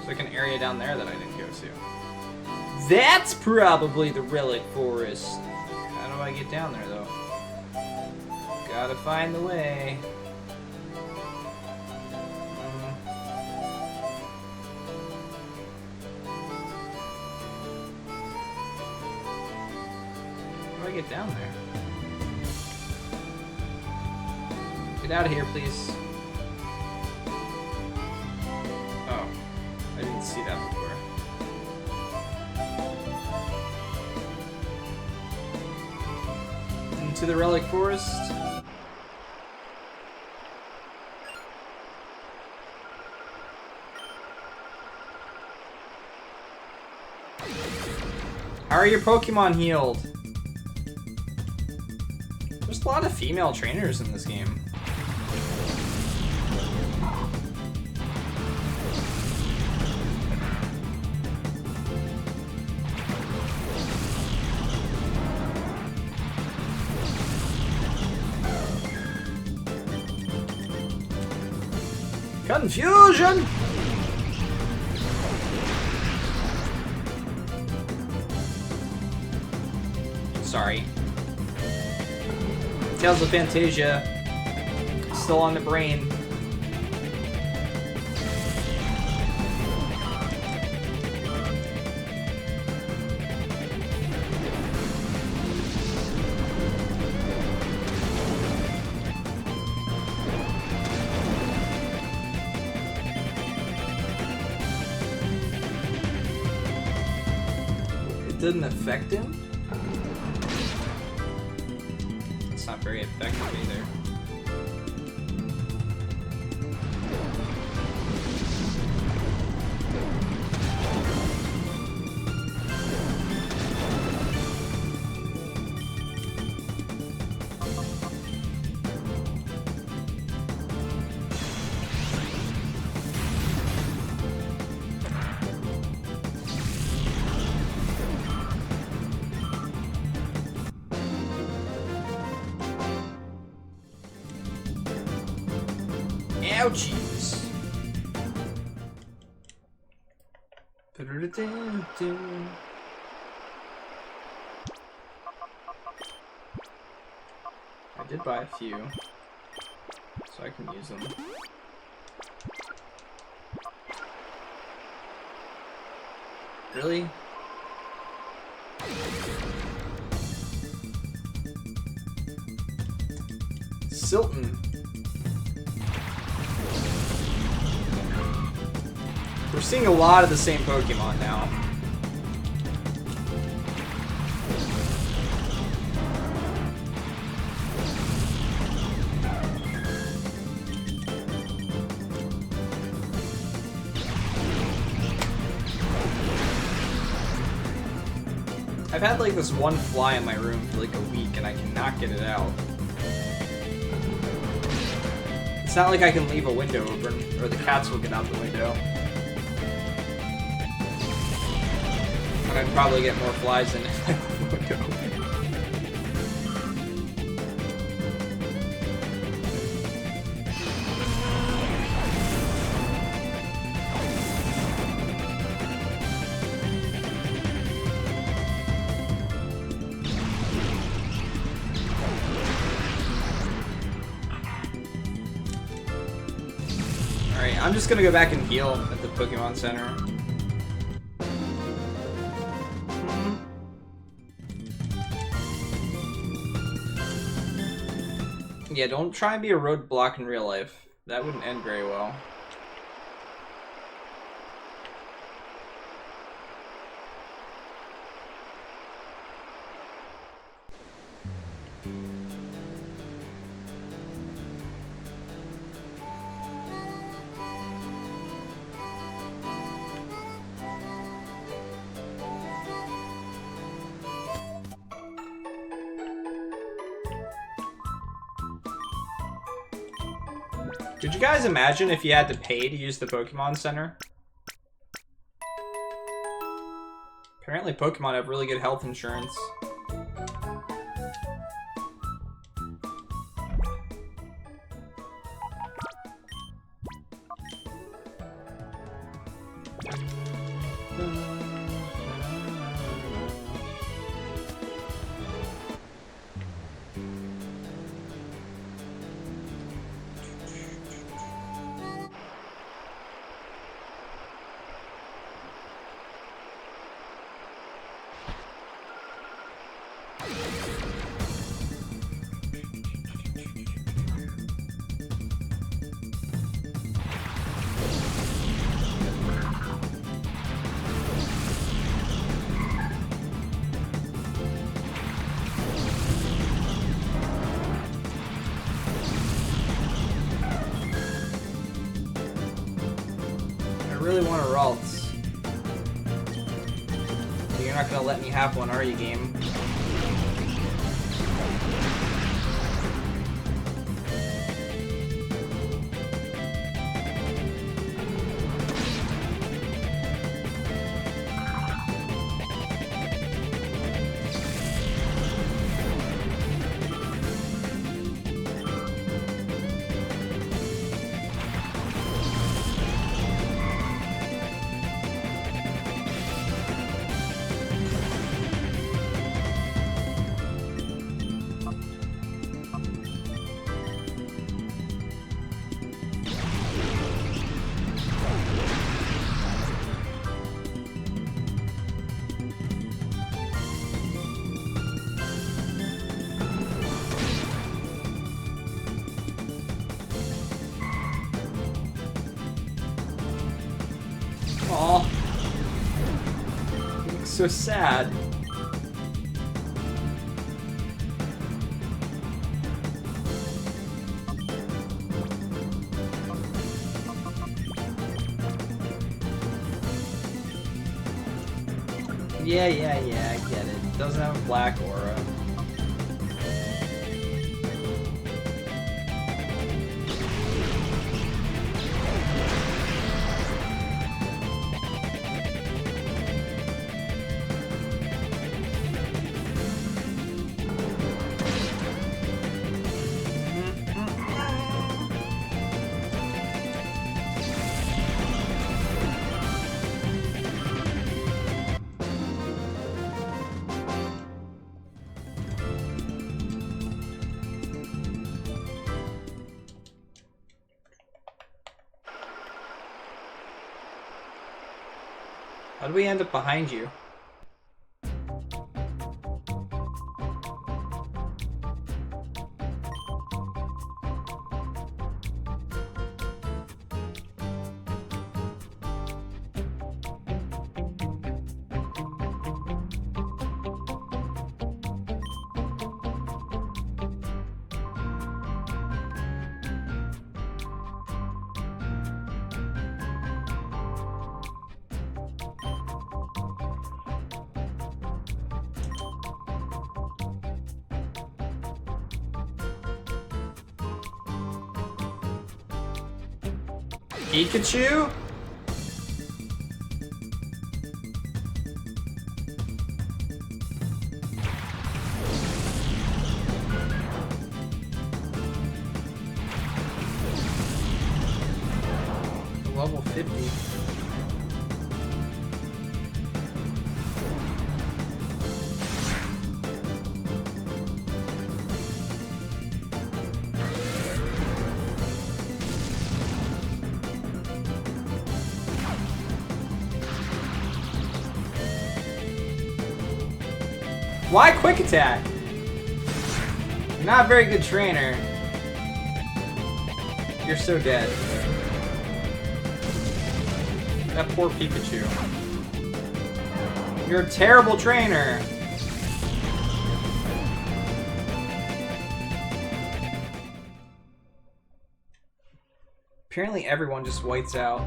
so like an area down there that I didn't go to. That's probably the Relic Forest. How do I get down there, though? Gotta find the way. How do I get down there? Get out of here, please. Oh, I didn't see that before. Into the Relic Forest. How are your Pokemon healed? There's a lot of female trainers in this game. Confusion! Sorry. Tales of Fantasia. Still on the brain. It didn't affect him? It's not very effective either. Ouchies. I did buy a few, so I can use them. Really? Silton. We're seeing a lot of the same Pokemon now. I've had like this one fly in my room for like a week and I cannot get it out. It's not like I can leave a window open or the cats will get out the window. And I'd probably get more flies in if I left the window open. I'm just gonna go back and heal at the Pokemon Center. Yeah, don't try and be a roadblock in real life. That wouldn't end very well. Could you guys imagine if you had to pay to use the Pokemon Center? Apparently Pokemon have really good health insurance. I really want a Ralts. But you're not gonna let me have one, are you, game? Aw. You look so sad. Yeah, I get it. It doesn't have a black aura. How do we end up behind you? Pikachu? Level 50. Why quick attack? You're not a very good trainer. You're so dead. That poor Pikachu. You're a terrible trainer. Apparently everyone just whites out.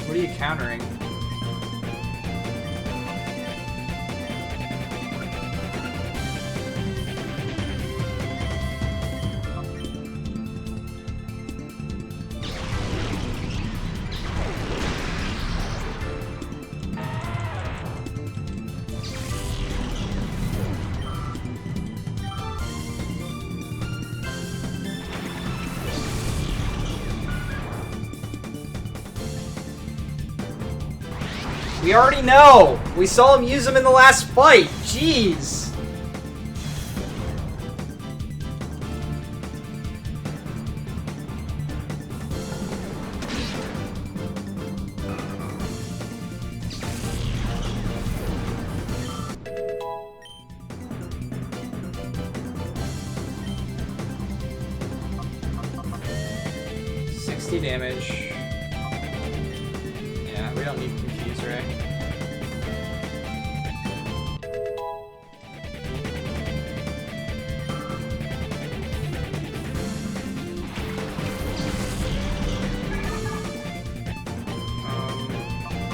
What are you countering? We already know! We saw him use them in the last fight! Jeez! Damage. Yeah, we don't need Confuse Ray.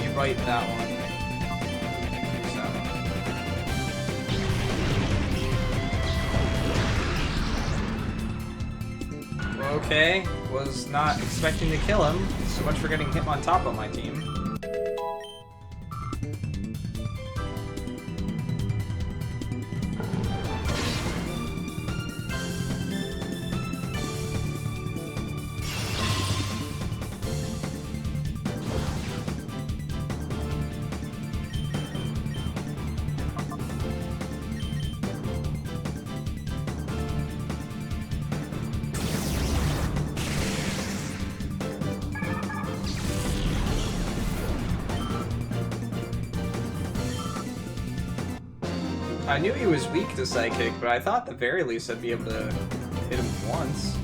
You write that one. Confuse that one. Well, okay. Was not expecting to kill him. So much for getting him on top of my team. I knew he was weak to Psychic, but I thought at the very least I'd be able to hit him once.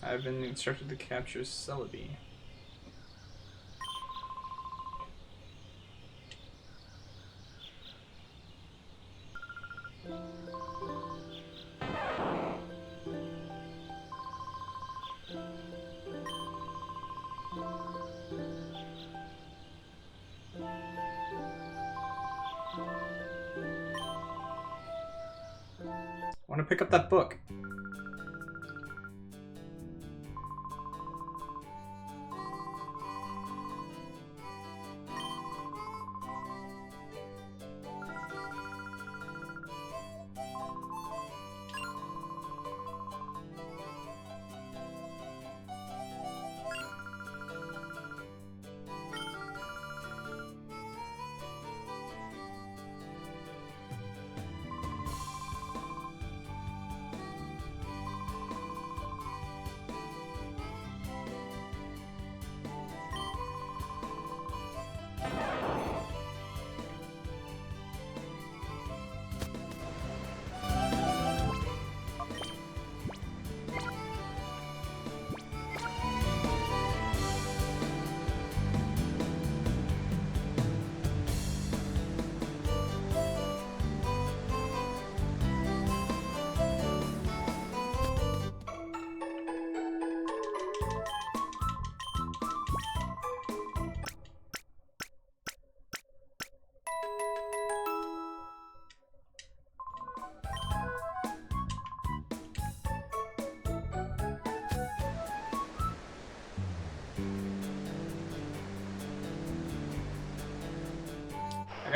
I've been instructed to capture Celebi. I want to pick up that book.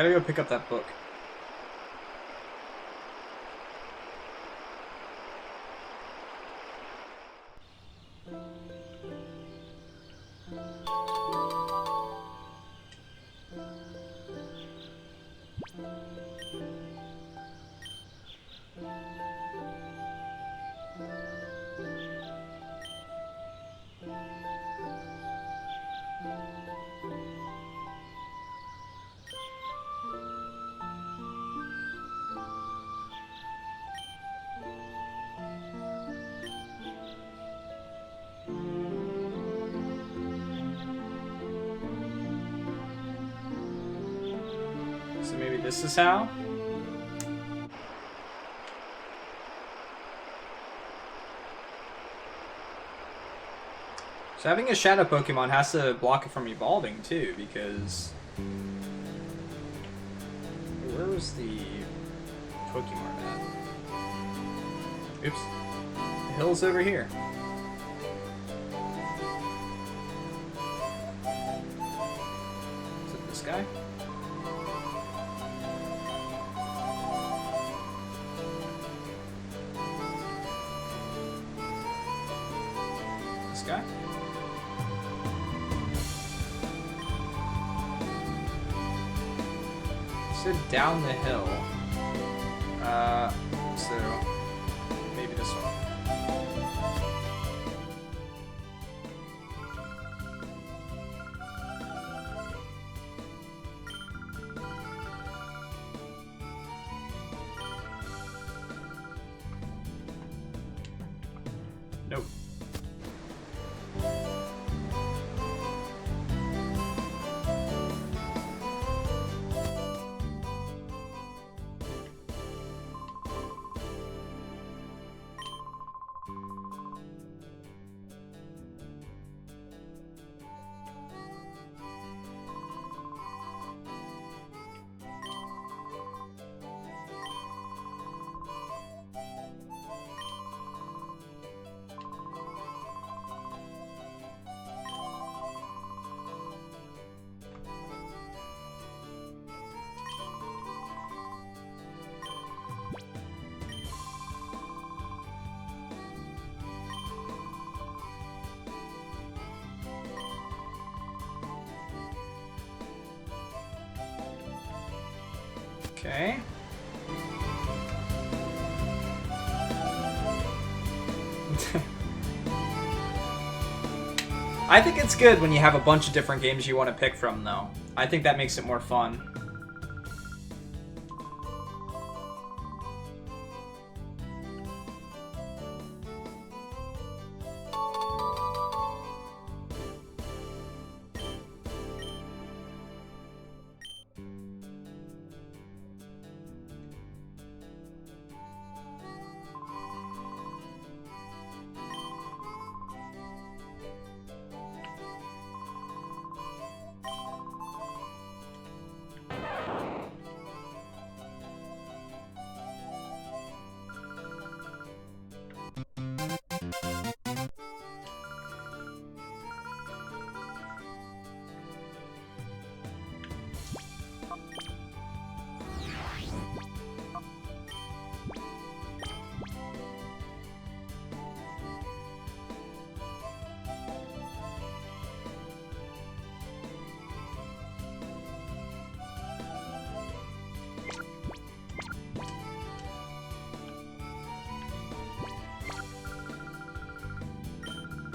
gotta go pick up that book. So maybe this is how? So having a shadow Pokemon has to block it from evolving too, because... Where was the Pokemon at? Oops. The hill's over here. Is it this guy? This guy? Said down the hill. So maybe this one. Nope. Okay. I think it's good when you have a bunch of different games you want to pick from, though. I think that makes it more fun.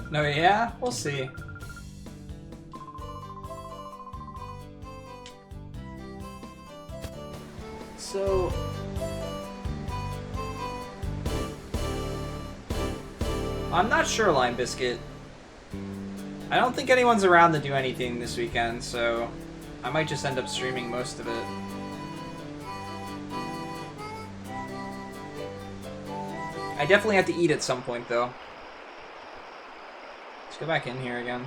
No, yeah? We'll see. So... I'm not sure, Lime Biscuit. I don't think anyone's around to do anything this weekend, so... I might just end up streaming most of it. I definitely have to eat at some point, though. Let's go back in here again.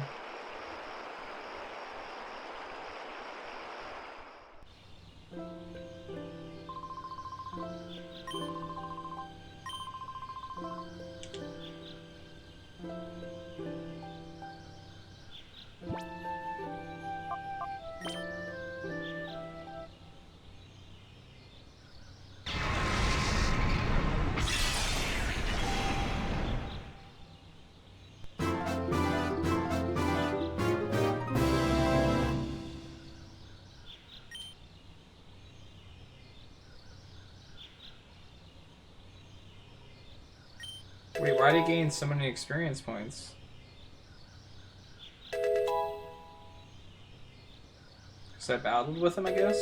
Wait, why did he gain so many experience points? Because I battled with him, I guess?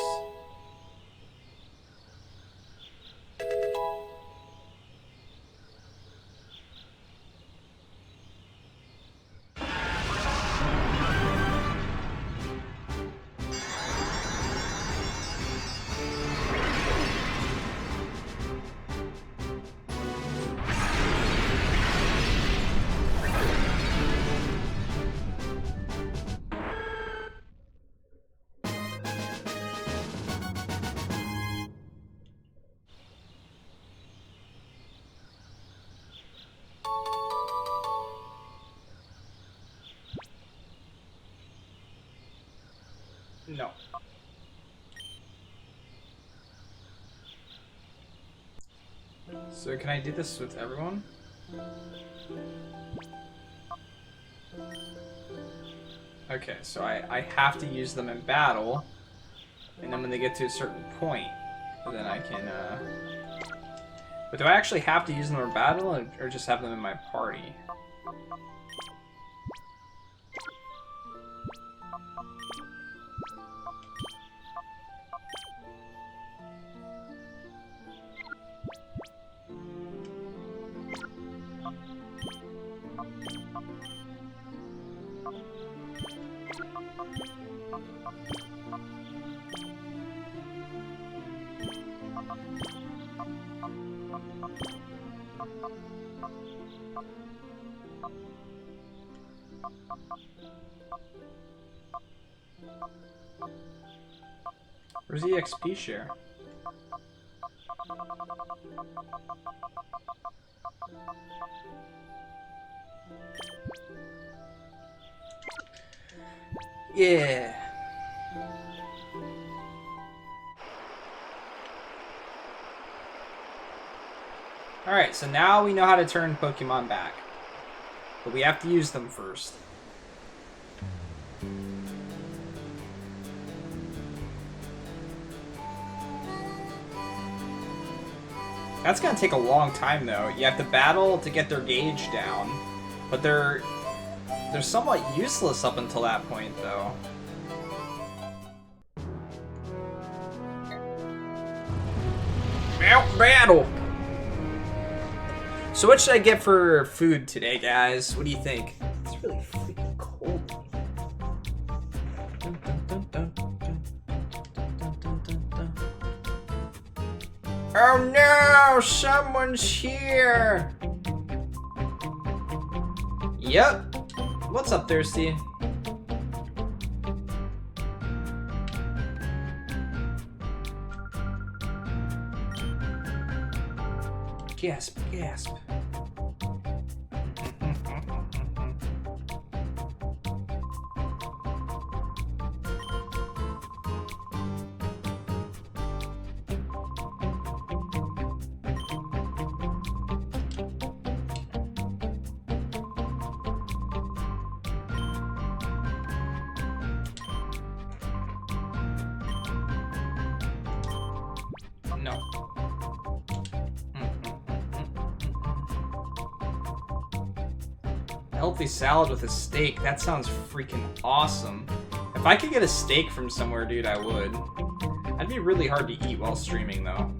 No. So can I do this with everyone? Okay, so I have to use them in battle, and then when they get to a certain point, then I can, But do I actually have to use them in battle, or just have them in my party? Where's the XP share? Yeah. Alright, so now we know how to turn Pokemon back. But we have to use them first. That's gonna take a long time though. You have to battle to get their gauge down. But they're somewhat useless up until that point though. Battle! So what should I get for food today, guys? What do you think? It's really freaking cold. Oh no! Someone's here! Yep. What's up, Thirsty? Gasp, gasp. No. Healthy salad with a steak. That sounds freaking awesome. If I could get a steak from somewhere, dude, I would. That'd be really hard to eat while streaming, though.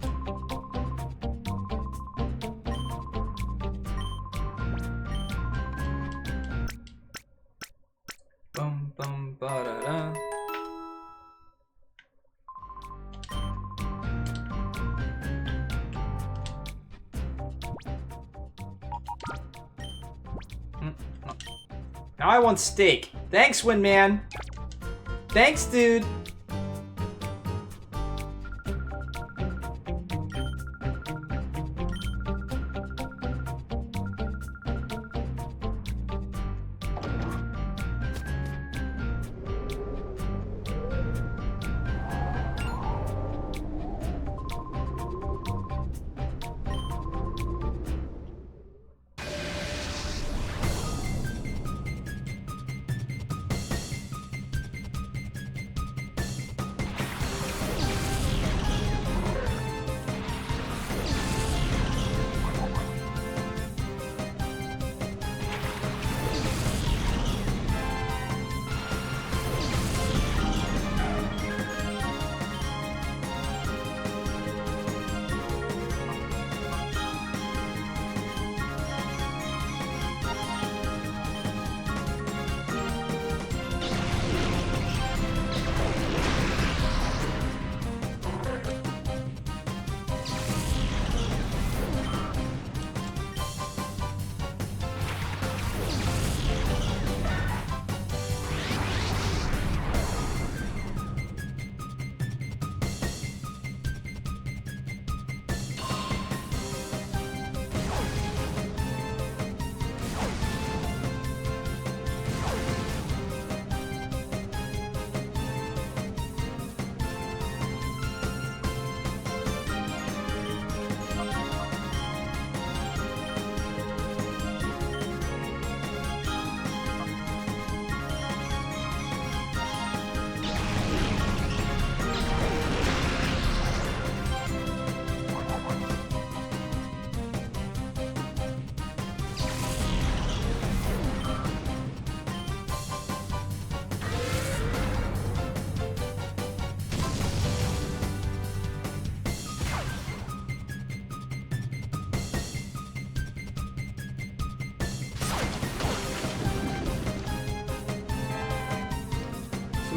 Bum bum ba da da. Now I want steak. Thanks, Windman. Thanks, dude.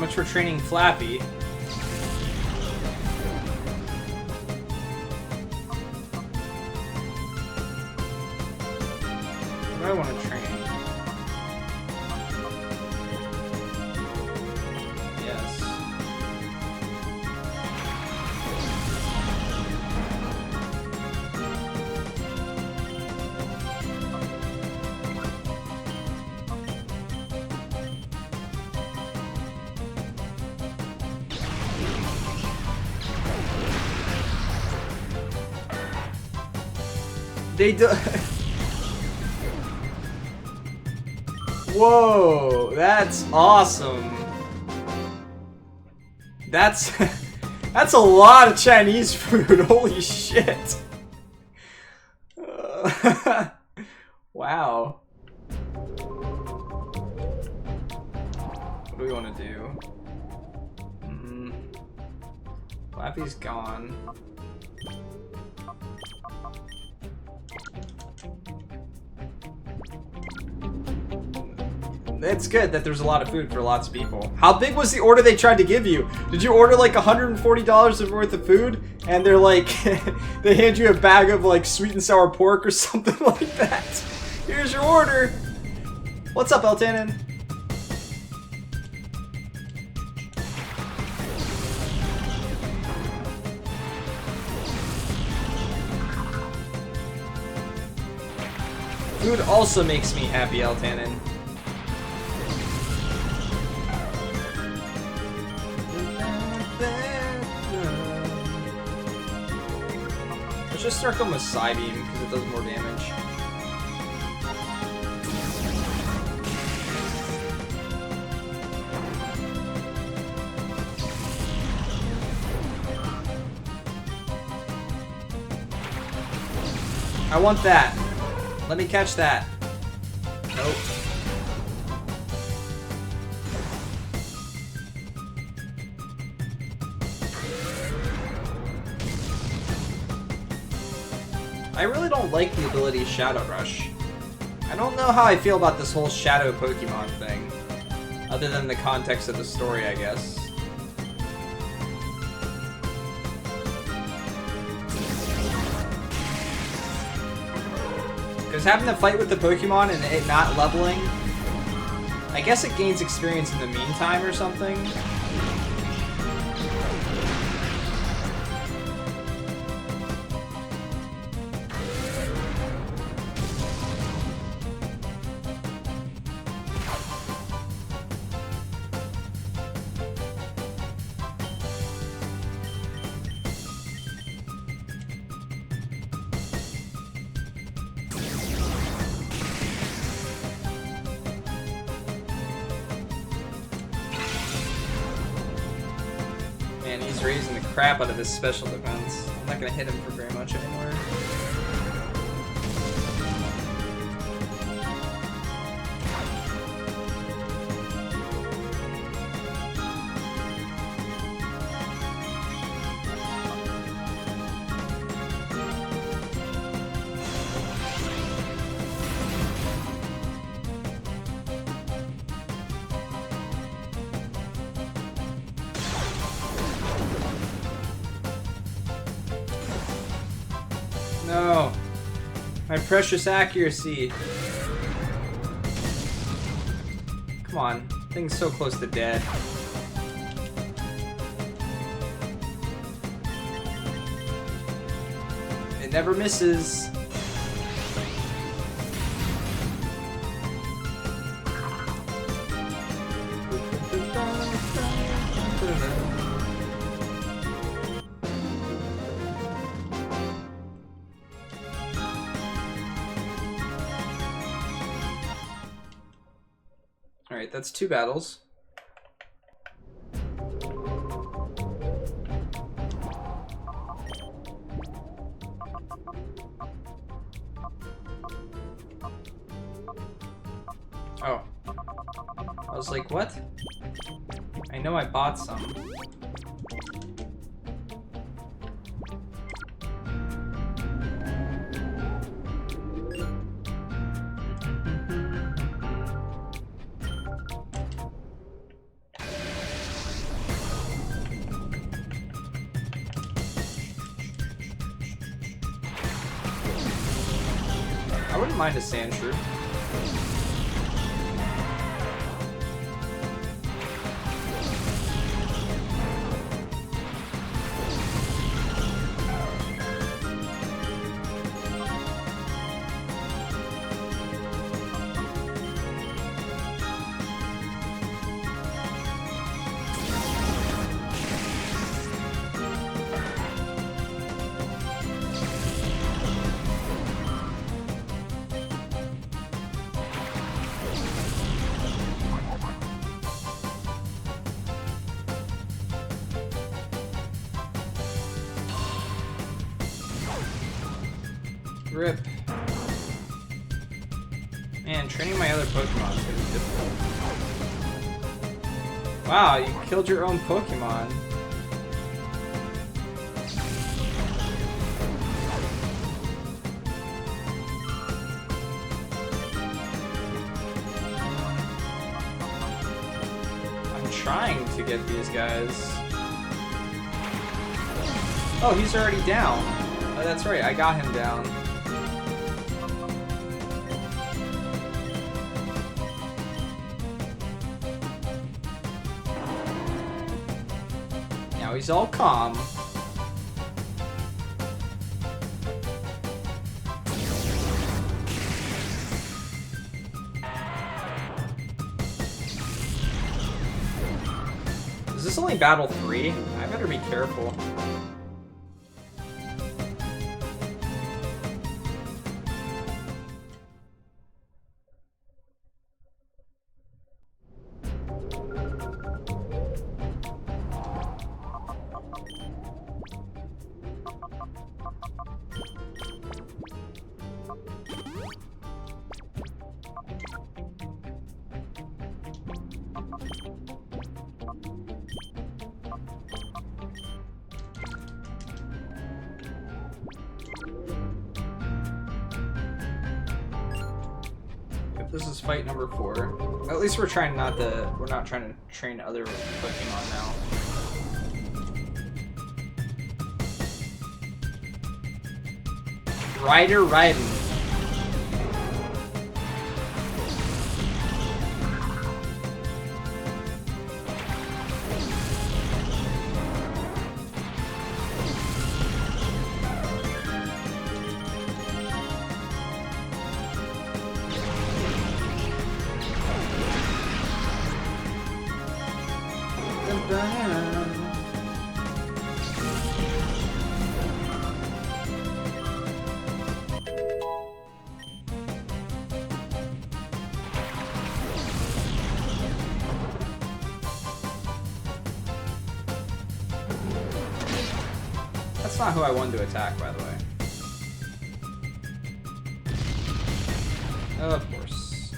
much for training Flappy. What do I want to train? Yes. They do. Whoa, that's awesome. That's that's a lot of Chinese food. Holy shit. Wow. What do we want to do? Flappy's gone. It's good that there's a lot of food for lots of people. How big was the order they tried to give you? Did you order like $140 worth of food? And they're like, they hand you a bag of like sweet and sour pork or something like that. Here's your order. What's up, Eltanin? Food also makes me happy, Eltanin. Let's just start going with Psybeam because it does more damage. I want that. Let me catch that. Nope. I really don't like the ability Shadow Rush. I don't know how I feel about this whole Shadow Pokemon thing. Other than the context of the story, I guess. Because having to fight with the Pokemon and it not leveling, I guess it gains experience in the meantime or something. Man, he's raising the crap out of his special defense. I'm not gonna hit him for very much anymore. No. My precious accuracy. Come on. Thing's so close to dead. It never misses. Alright, that's 2 battles. Oh. I was like, what? I know I bought some. mind a sand shrew. Rip. Man, training my other Pokemon is gonna be difficult. Wow, you killed your own Pokemon. I'm trying to get these guys. Oh, he's already down. Oh, that's right, I got him down. Now he's all calm. Is this only battle 3? I better be careful. This is fight number 4. At least we're trying not to. We're not trying to train other Pokemon now. Rider riding. That's not who I wanted to attack, by the way. Of course.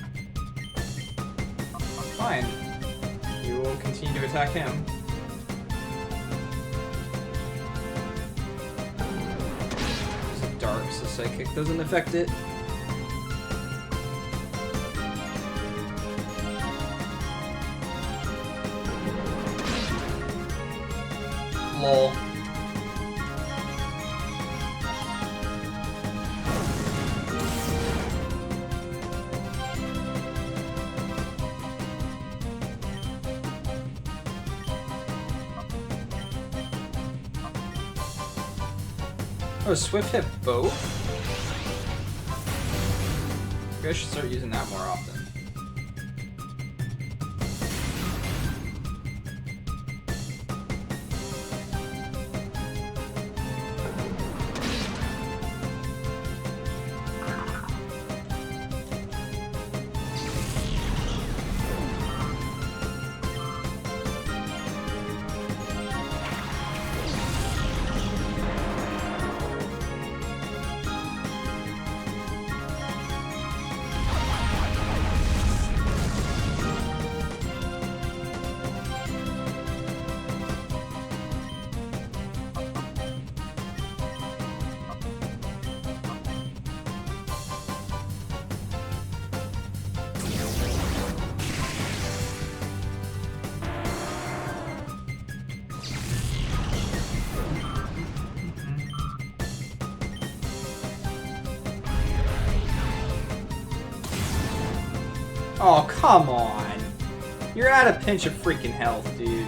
Fine. We will continue to attack him. It's a dark, so psychic doesn't affect it. Lol. Oh, Swift hit both? Maybe I should start using that more often. Oh, come on. You're at a pinch of freaking health, dude.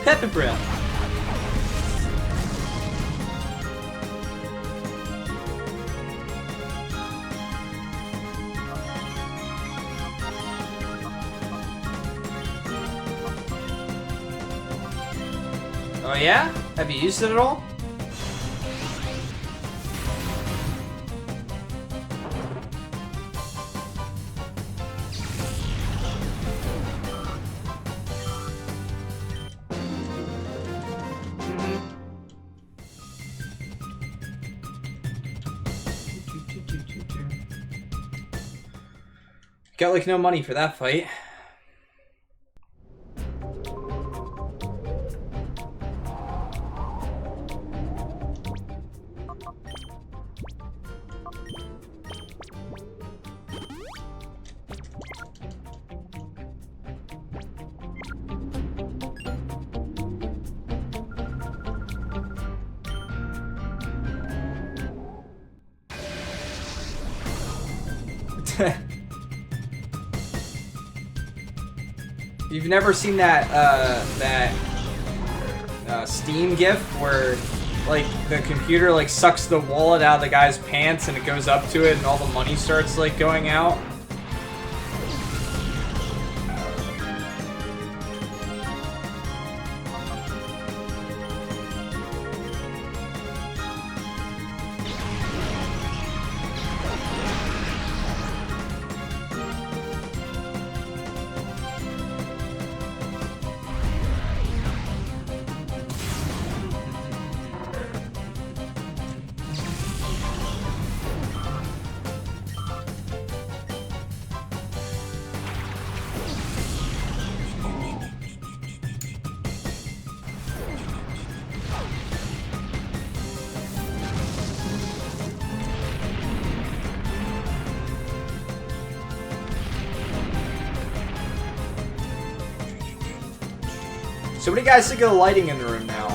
Pepper Breath. Oh yeah? Have you used it at all? Got like no money for that fight. You've never seen that Steam GIF where like the computer like sucks the wallet out of the guy's pants and it goes up to it and all the money starts like going out? So what do you guys think of the lighting in the room now?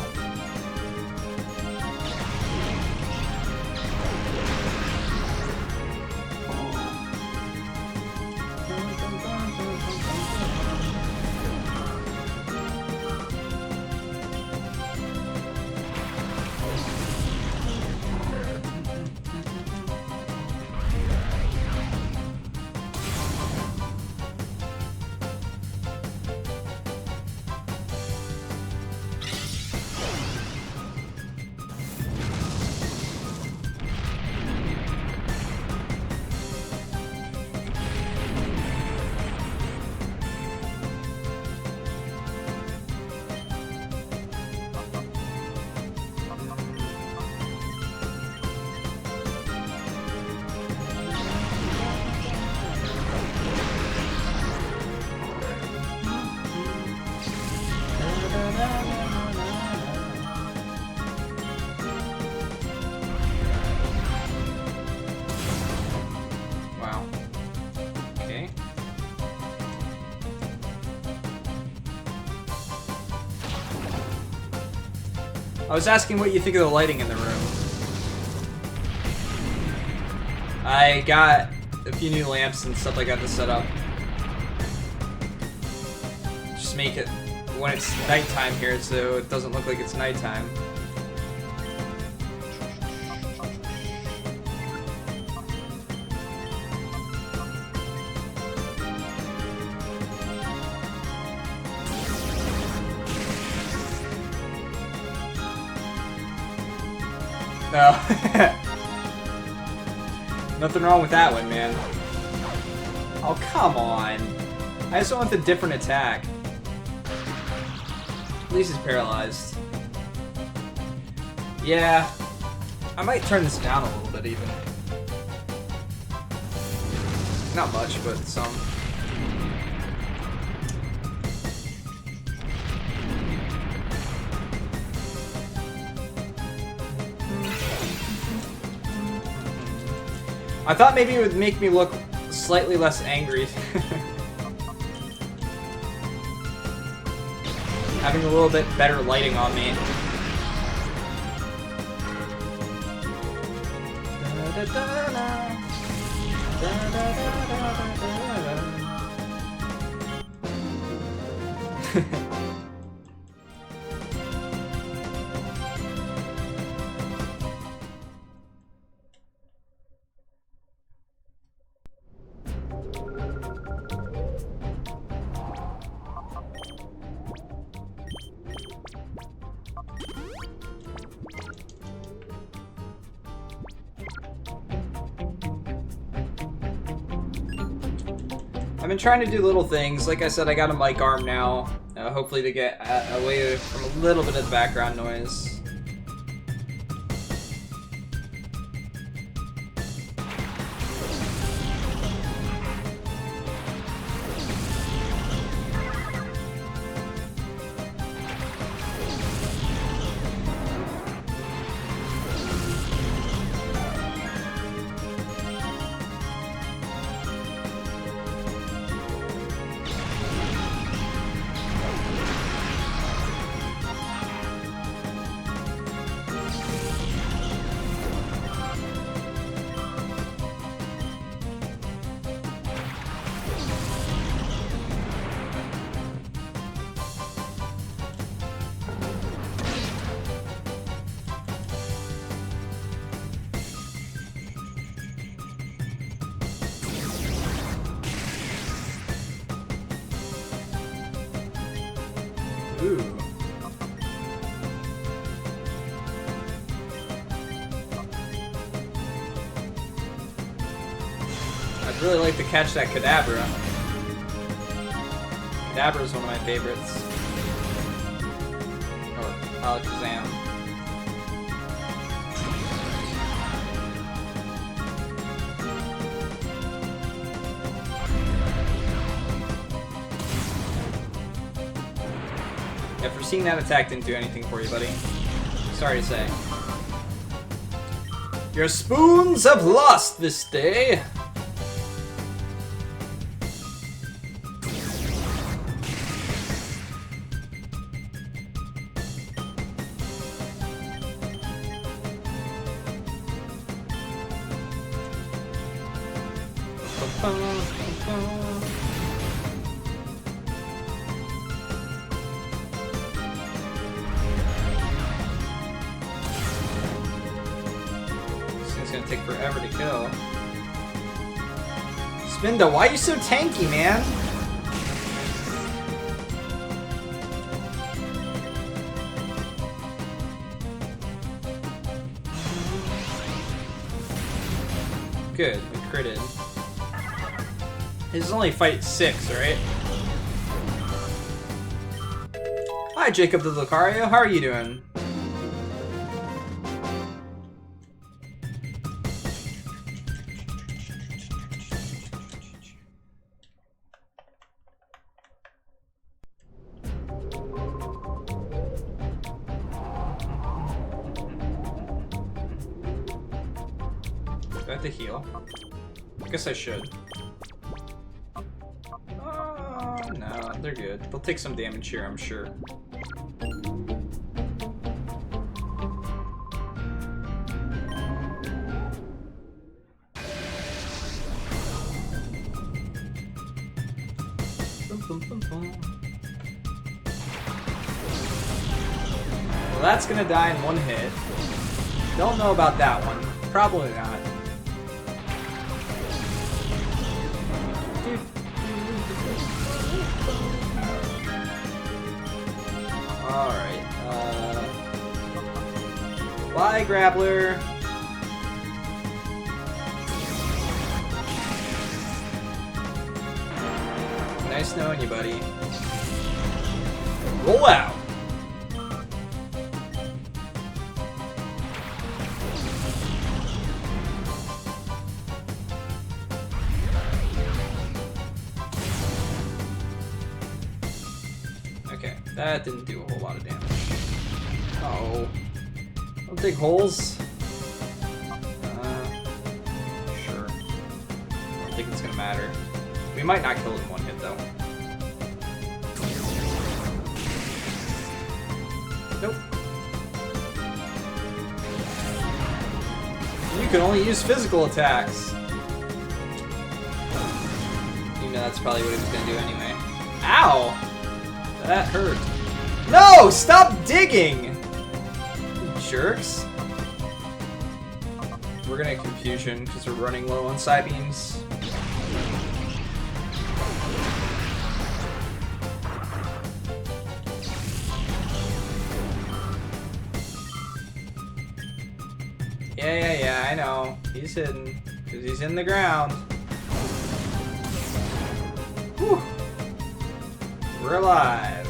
Wow. Okay. I was asking what you think of the lighting in the room. I got a few new lamps and stuff like that to set up. Just make it when it's nighttime here so it doesn't look like it's nighttime. No. Nothing wrong with that one, man. Oh, come on. I just want the different attack. At least he's paralyzed. Yeah. I might turn this down a little bit, even. Not much, but some. I thought maybe it would make me look slightly less angry. Having a little bit better lighting on me. I've been trying to do little things. Like I said, I got a mic arm now. Hopefully to get away from a little bit of the background noise. Ooh. I'd really like to catch that Kadabra. Kadabra is one of my favorites. Or Alakazam. Yeah, foreseeing that attack didn't do anything for you, buddy. Sorry to say. Your spoons have lost this day! Gonna take forever to kill. Spinda, why are you so tanky, man? Good, we critted. This is only fight 6, right? Hi, Jacob the Lucario. How are you doing? Do I have to heal? I guess I should. No, they're good. They'll take some damage here, I'm sure. Well, that's gonna die in one hit. Don't know about that one. Probably not. Alright, bye, Grappler. Nice knowing you, buddy. Roll out! Okay, that didn't do a whole lot of damage. Uh-oh. Don't dig holes. Sure. I don't think it's gonna matter. We might not kill it in one hit, though. Nope. You can only use physical attacks. that's probably what he was gonna do anyway. Ow! That hurt. No! Stop digging! You jerks. We're gonna get confusion because we're running low on side beams. Yeah, I know. He's hidden. Because he's in the ground. Whew. We're alive.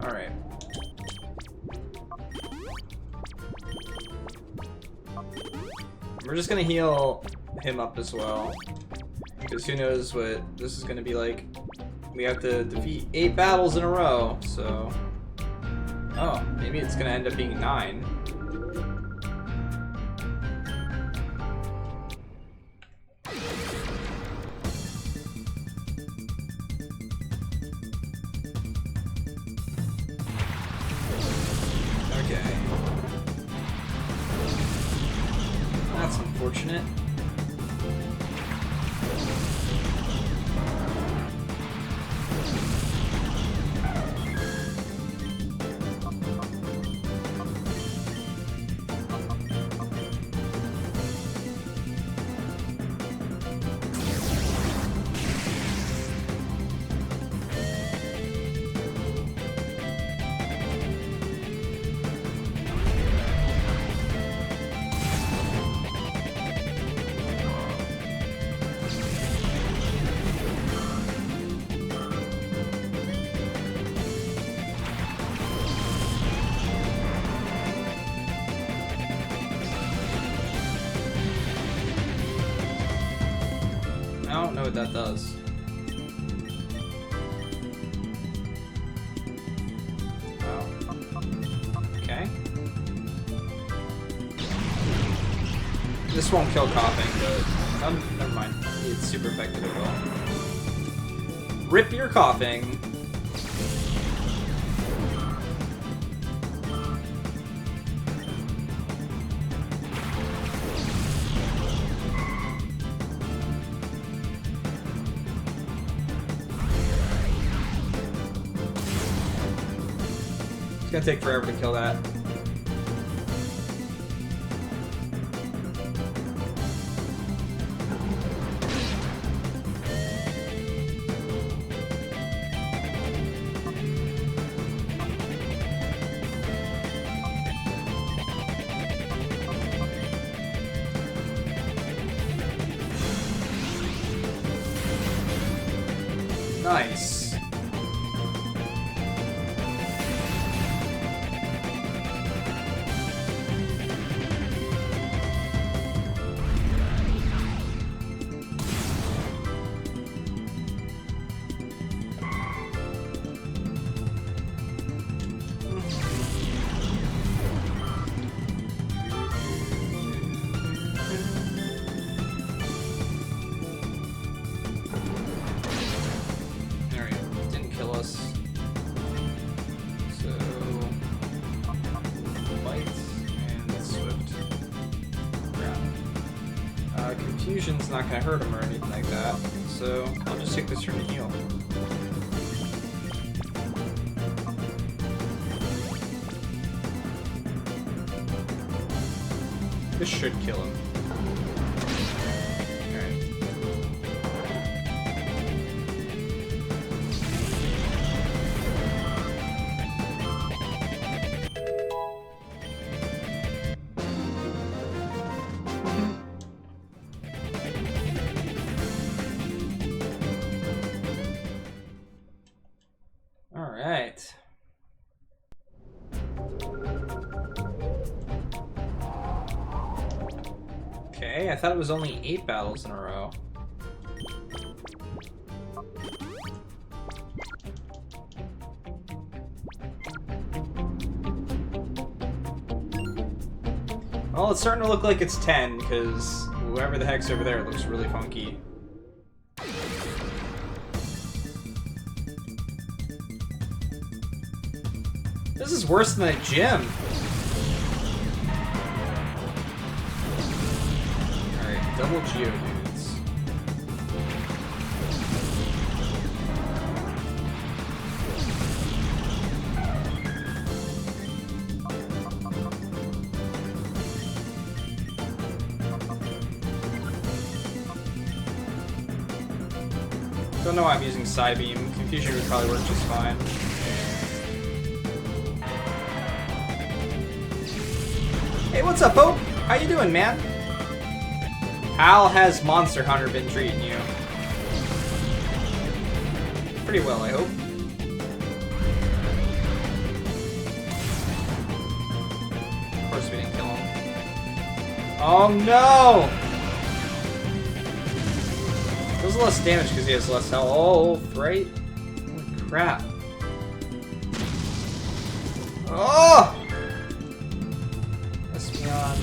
Alright. We're just gonna heal him up as well. Because who knows what this is gonna be like. We have to defeat 8 battles in a row, so... Oh, maybe it's gonna end up being 9. Okay. That's unfortunate. I don't know what that does. Oh. Okay. This won't kill coughing, but never mind. It's super effective as well. Rip your coughing. It's gonna take forever to kill that. Nice. Confusion's not gonna hurt him or anything like that, so I'll just take this turn to heal. This should kill him. Alright. Okay, I thought it was only 8 battles in a row. Well, it's starting to look like it's 10, because whoever the heck's over there looks really funky. This is worse than a gym. Alright, double Geodudes. Don't know why I'm using Psybeam. Confusion would probably work just fine. Hey, what's up, Hope? How you doing, man? How has Monster Hunter been treating you? Pretty well, I hope. Of course we didn't kill him. Oh no! Does less damage because he has less health, right? Holy crap. Oh! Mess me on.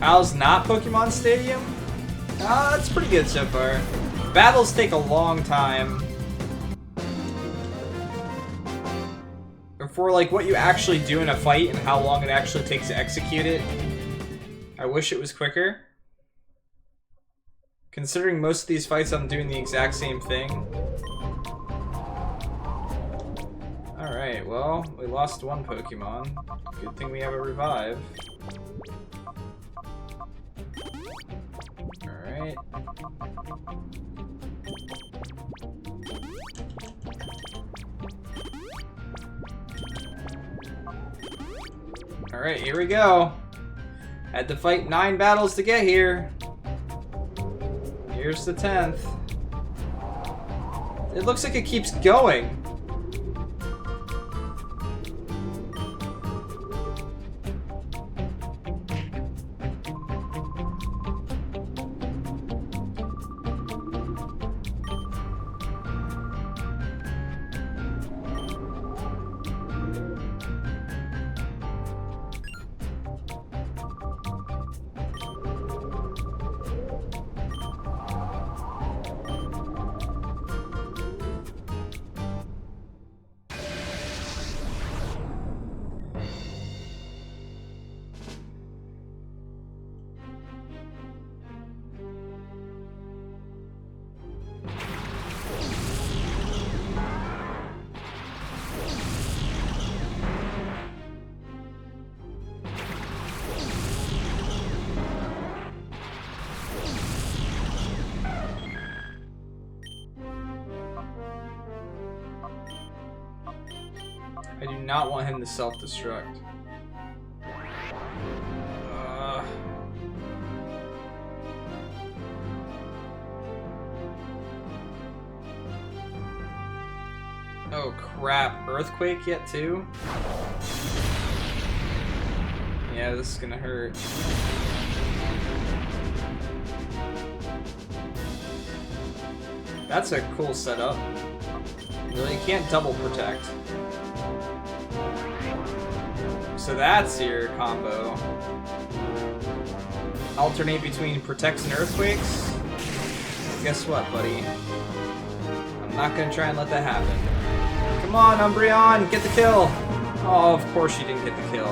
How's not Pokemon Stadium? That's pretty good so far. Battles take a long time. For like what you actually do in a fight and how long it actually takes to execute it. I wish it was quicker. Considering most of these fights I'm doing the exact same thing. Alright, well, we lost one Pokemon. Good thing we have a revive. Alright. Alright, here we go. Had to fight 9 battles to get here. Here's the 10th. It looks like it keeps going. I do not want him to self-destruct. Oh crap, Earthquake yet too? Yeah, this is gonna hurt. That's a cool setup. Really, you can't double protect. So that's your combo. Alternate between protects and earthquakes? Guess what, buddy? I'm not gonna try and let that happen. Come on, Umbreon, get the kill! Oh, of course you didn't get the kill.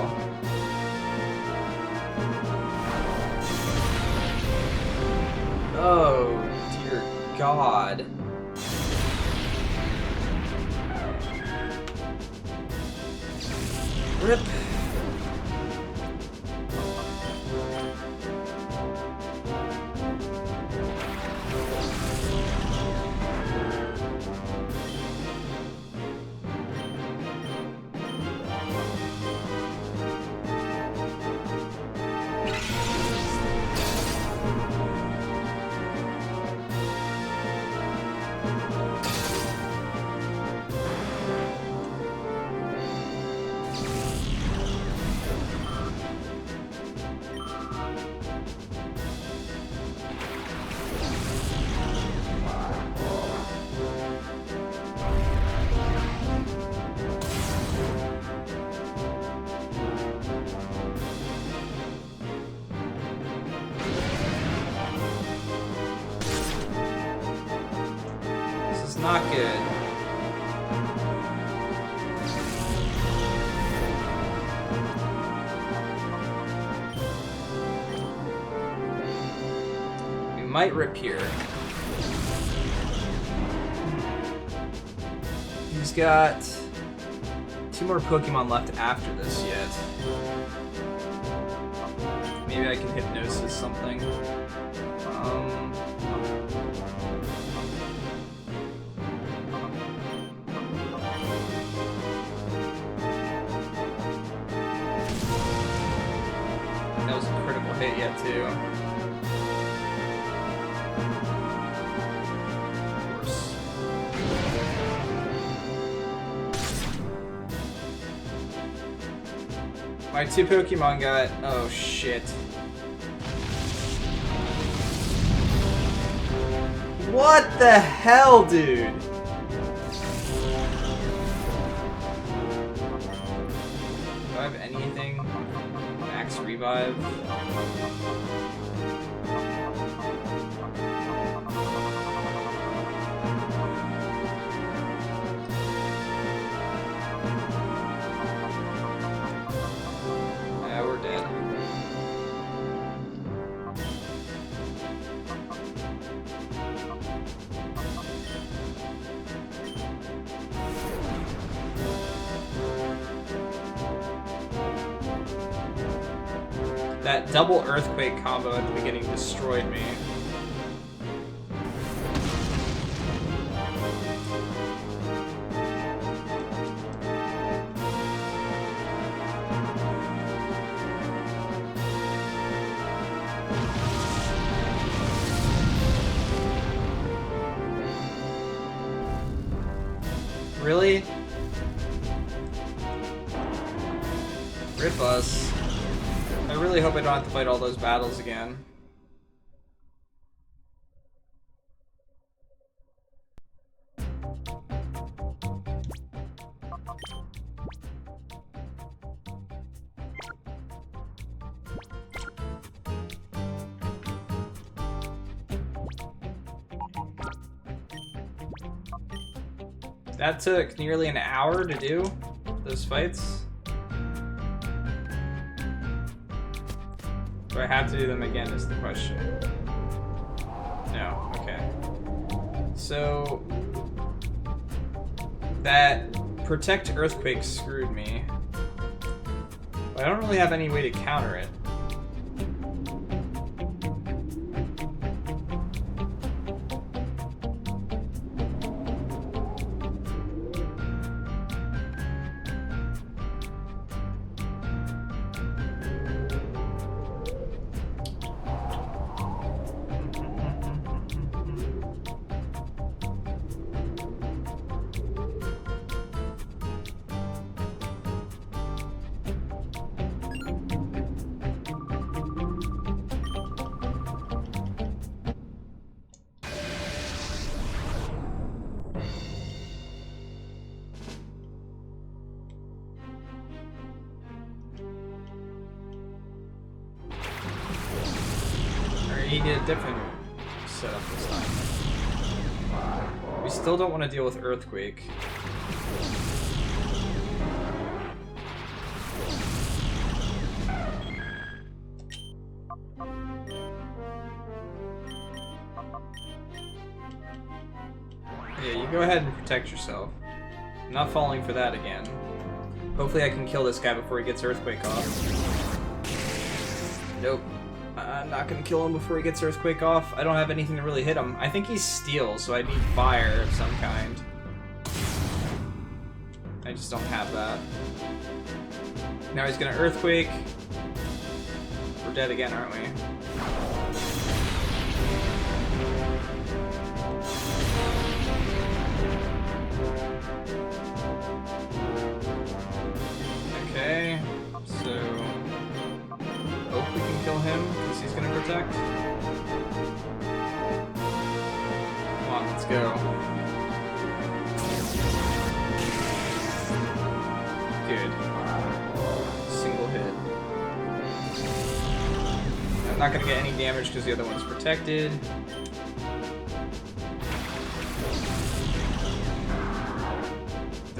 Oh, dear God. Rip. Not good. We might rip here. He's got 2 more Pokemon left after this yet. Maybe I can Hypnosis something. That was a critical hit yet too. My 2 Pokemon got... oh shit. What the hell, dude? Do I have anything? Max Revive? Yeah, we're dead. That double Earthquake combo at the beginning destroyed me. Really? Rip us. I really hope I don't have to fight all those battles again. That took nearly an hour to do, those fights. Do I have to do them again is the question. No, okay. So, that Protect Earthquake screwed me. But I don't really have any way to counter it. He did a different setup this time. We still don't want to deal with Earthquake. Yeah, you go ahead and protect yourself. I'm not falling for that again. Hopefully I can kill this guy before he gets Earthquake off. Nope. I'm not gonna kill him before he gets Earthquake off. I don't have anything to really hit him. I think he's Steel, so I need Fire of some kind. I just don't have that. Now he's gonna Earthquake. We're dead again, aren't we? Okay, so... hope we can kill him, because he's gonna protect. Come on, let's go. Good. Single hit. I'm not gonna get any damage because the other one's protected.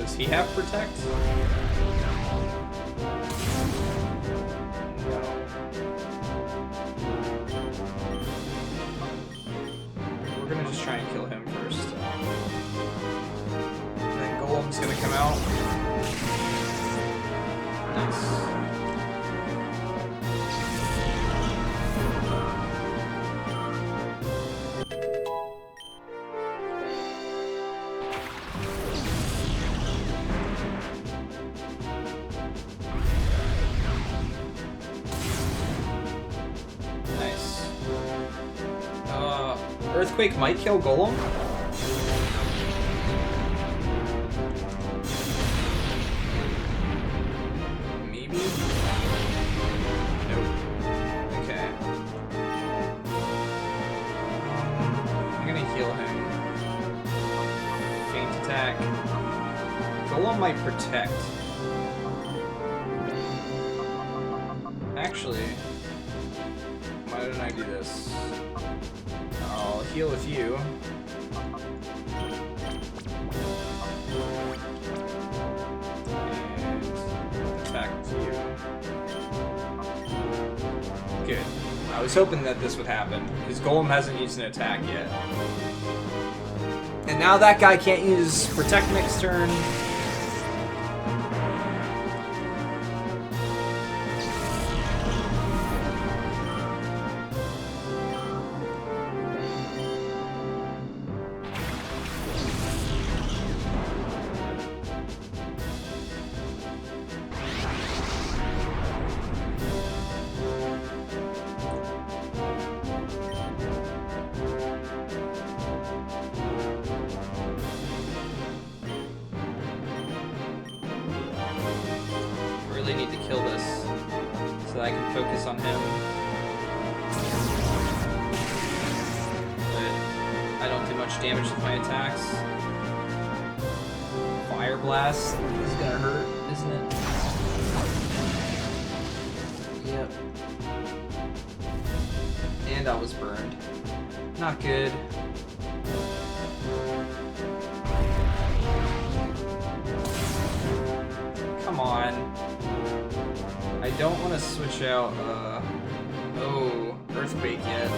Does he have protect? No. We're gonna just try and kill him first. And then Golem's gonna come out. Nice. Earthquake might kill Golem. Maybe? Nope. Okay. I'm gonna heal him. Faint attack. Golem might protect. Actually, why didn't I do this? I'll heal with you. And attack with you. Good. I was hoping that this would happen, because Golem hasn't used an attack yet. And now that guy can't use Protect next turn. Need to kill this so that I can focus on him. But I don't do much damage with my attacks. Fire Blast is gonna hurt, isn't it? Yep. And I was burned. Not good. Come on. I don't want to switch out, oh, Earthquake yet.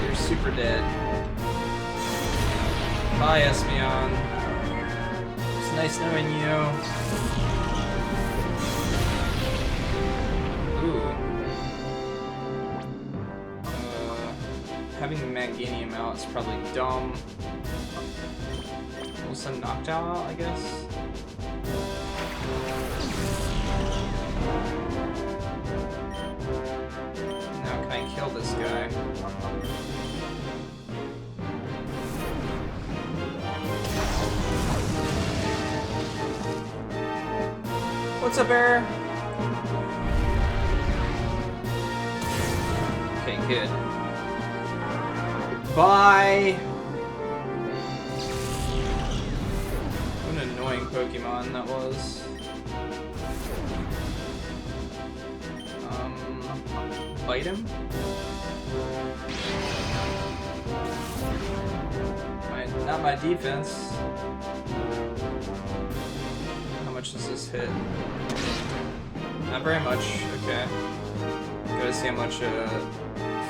You're super dead. Bye, Espeon. It's nice knowing you. Ooh. Having the Manganium out is probably dumb. We'll send Knockdown out, I guess. Now can I kill this guy? What's up, Bear? Okay, good. Bye! What an annoying Pokemon that was. Bite him? Not my defense. How much does this hit? Not very much. Okay. Gotta see how much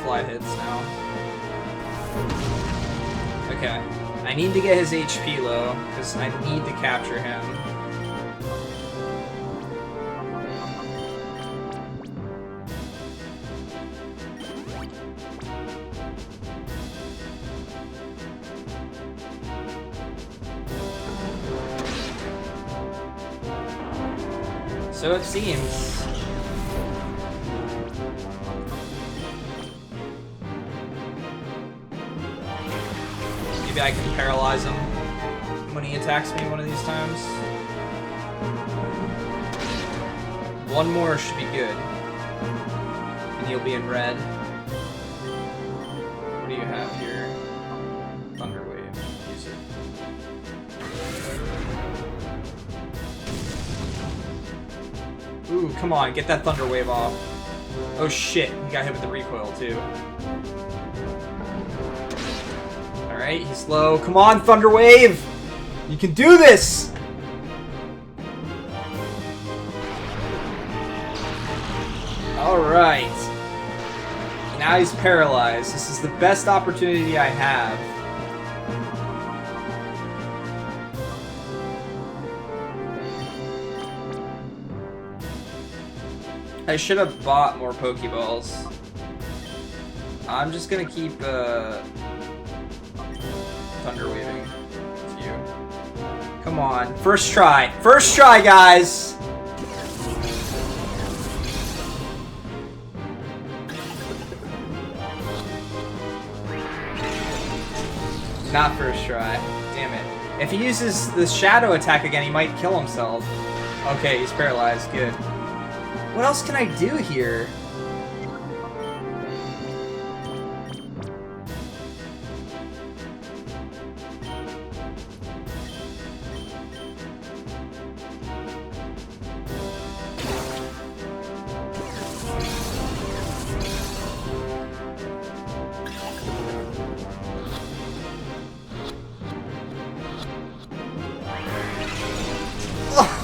Fly hits now. Okay. I need to get his HP low, because I need to capture him. So it seems. Maybe I can paralyze him when he attacks me one of these times. One more should be good. And he'll be in red. What do you have here? Thunder Wave. Use it. Ooh, come on, get that Thunder Wave off. Oh shit, he got hit with the recoil too. Alright, he's low. Come on, Thunder Wave! You can do this! Alright. Now he's paralyzed. This is the best opportunity I have. I should have bought more Pokeballs. I'm just gonna keep Thunder Waving with you. Come on, first try. First try, guys! Not first try. Damn it. If he uses the shadow attack again, he might kill himself. Okay, he's paralyzed. Good. What else can I do here?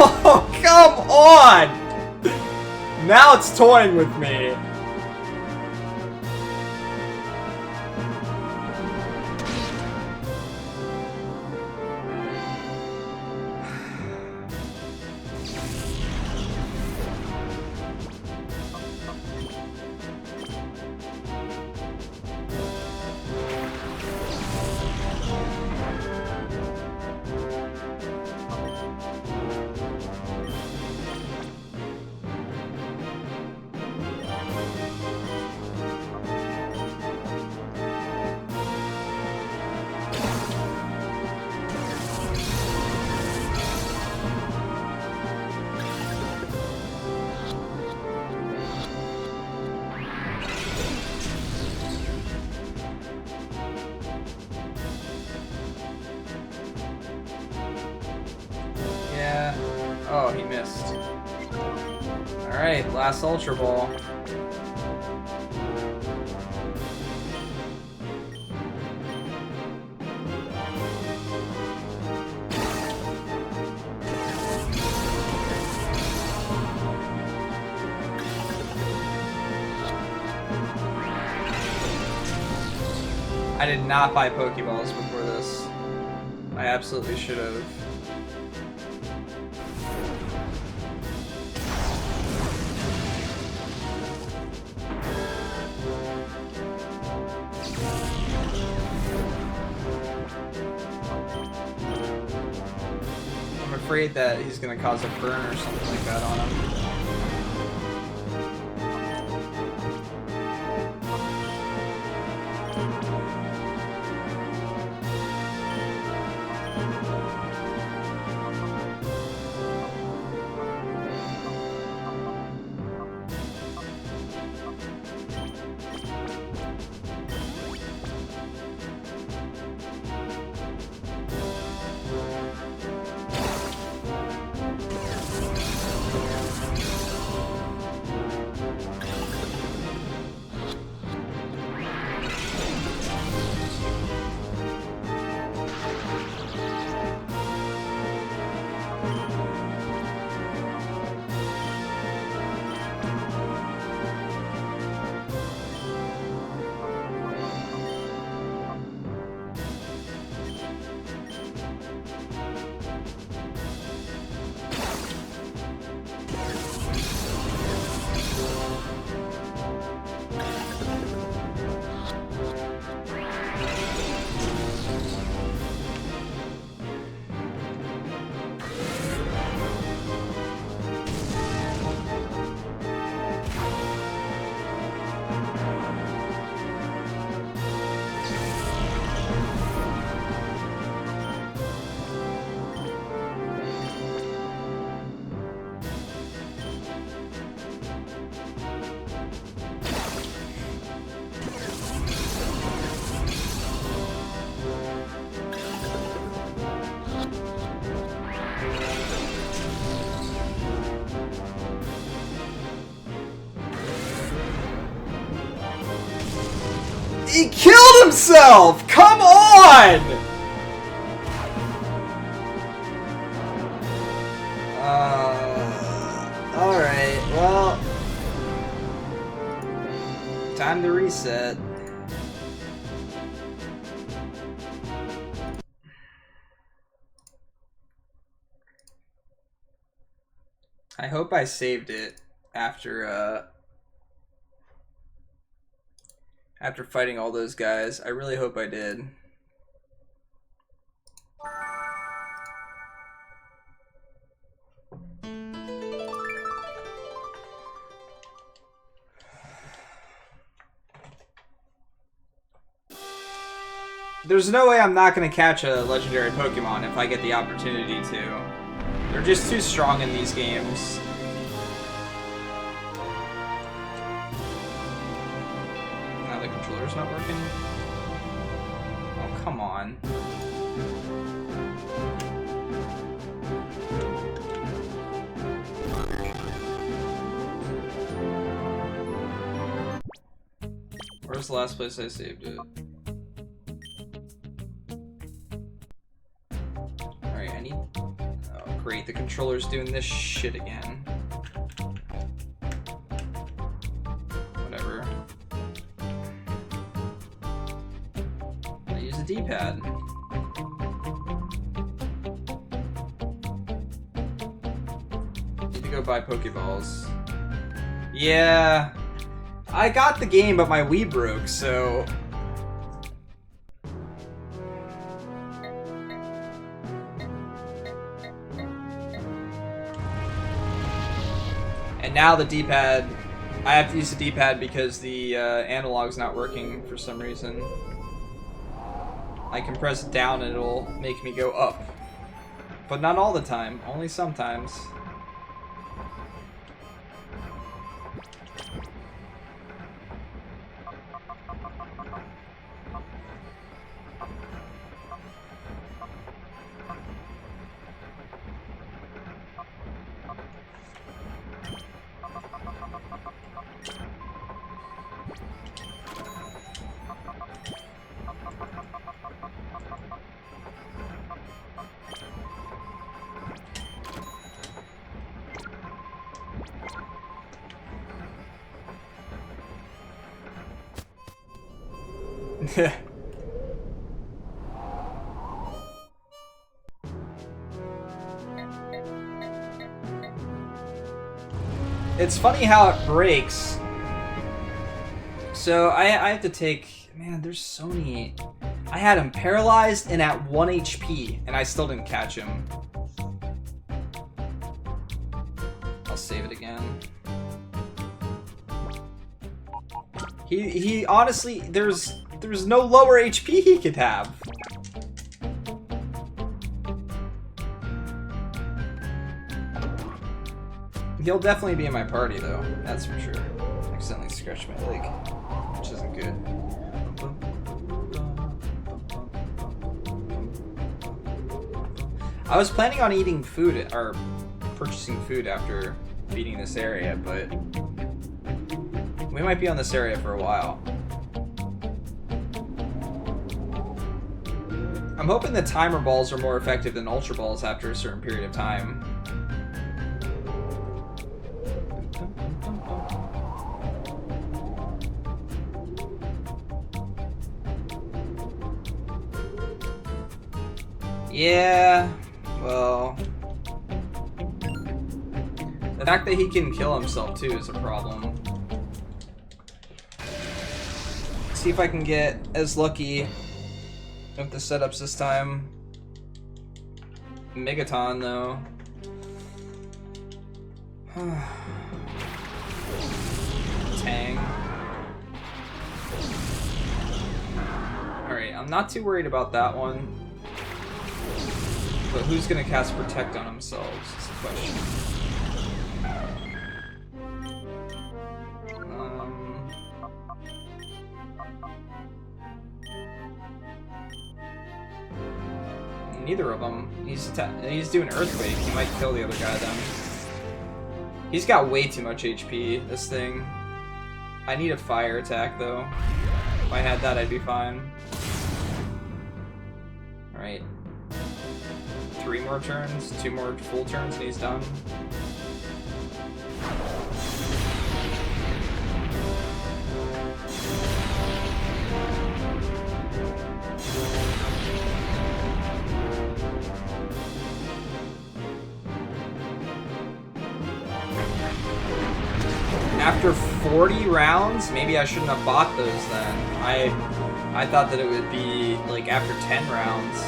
Oh, come on! Now it's toying with me. Yeah. Oh, he missed. Alright, last Ultra Ball. I did not buy Pokeballs before this. I absolutely should have. I'm afraid that he's gonna cause a burn or something like that on him. He killed himself! Come on! Time to reset. I hope I saved it after after fighting all those guys. I really hope I did. There's no way I'm not going to catch a legendary Pokemon if I get the opportunity to. They're just too strong in these games. Now the controller's not working? Oh, come on. Where's the last place I saved it? Alright, I need... Oh, great, the controller's doing this shit again. Whatever. I use a D-pad. Need to go buy Pokeballs. Yeah... I got the game, but my Wii broke, so... And now the D-pad... I have to use the D-pad because the analog's not working for some reason. I can press down and it'll make me go up. But not all the time, only sometimes. It's funny how it breaks. So I have to take... Man, there's so many... I had him paralyzed and at 1 HP, and I still didn't catch him. I'll save it again. He honestly... There's no lower HP he could have. He'll definitely be in my party, though. That's for sure. I accidentally scratched my leg, which isn't good. I was planning on eating food, or purchasing food after beating this area, but we might be on this area for a while. I'm hoping the timer balls are more effective than ultra balls after a certain period of time. Yeah, well, the fact that he can kill himself too is a problem. See if I can get as lucky with the setups this time. Megaton though. Tang. Alright, I'm not too worried about that one. But who's gonna cast Protect on themselves is the question. Neither of them. He's doing Earthquake. He might kill the other guy then. He's got way too much HP, this thing. I need a fire attack though. If I had that, I'd be fine. Alright. 3 more turns, 2 more full turns, and he's done. After 40 rounds? Maybe I shouldn't have bought those then. I thought that it would be like after 10 rounds.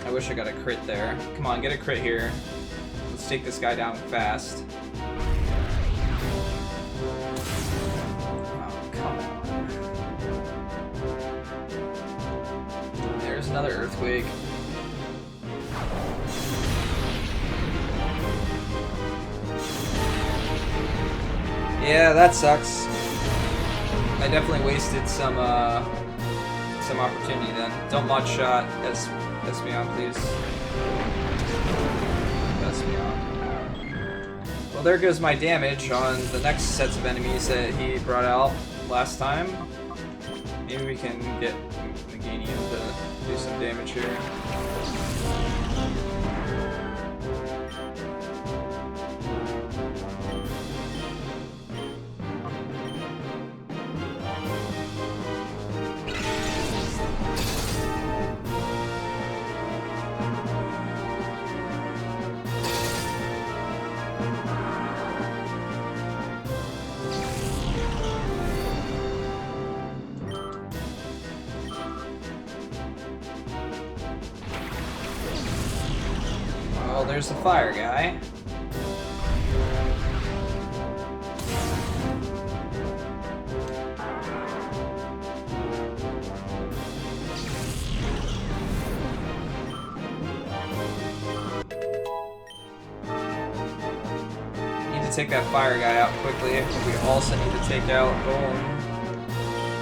I wish I got a crit there. Come on, get a crit here. Let's take this guy down fast. Oh, come on. There's another earthquake. Yeah, that sucks. I definitely wasted some opportunity then. Don't mod shot. Espeon, please. Espeon. Well, there goes my damage on the next sets of enemies that he brought out last time. Maybe we can get Meganium to do some damage here. Well, there's the fire guy. Need to take that fire guy out quickly. We also need to take out Golem.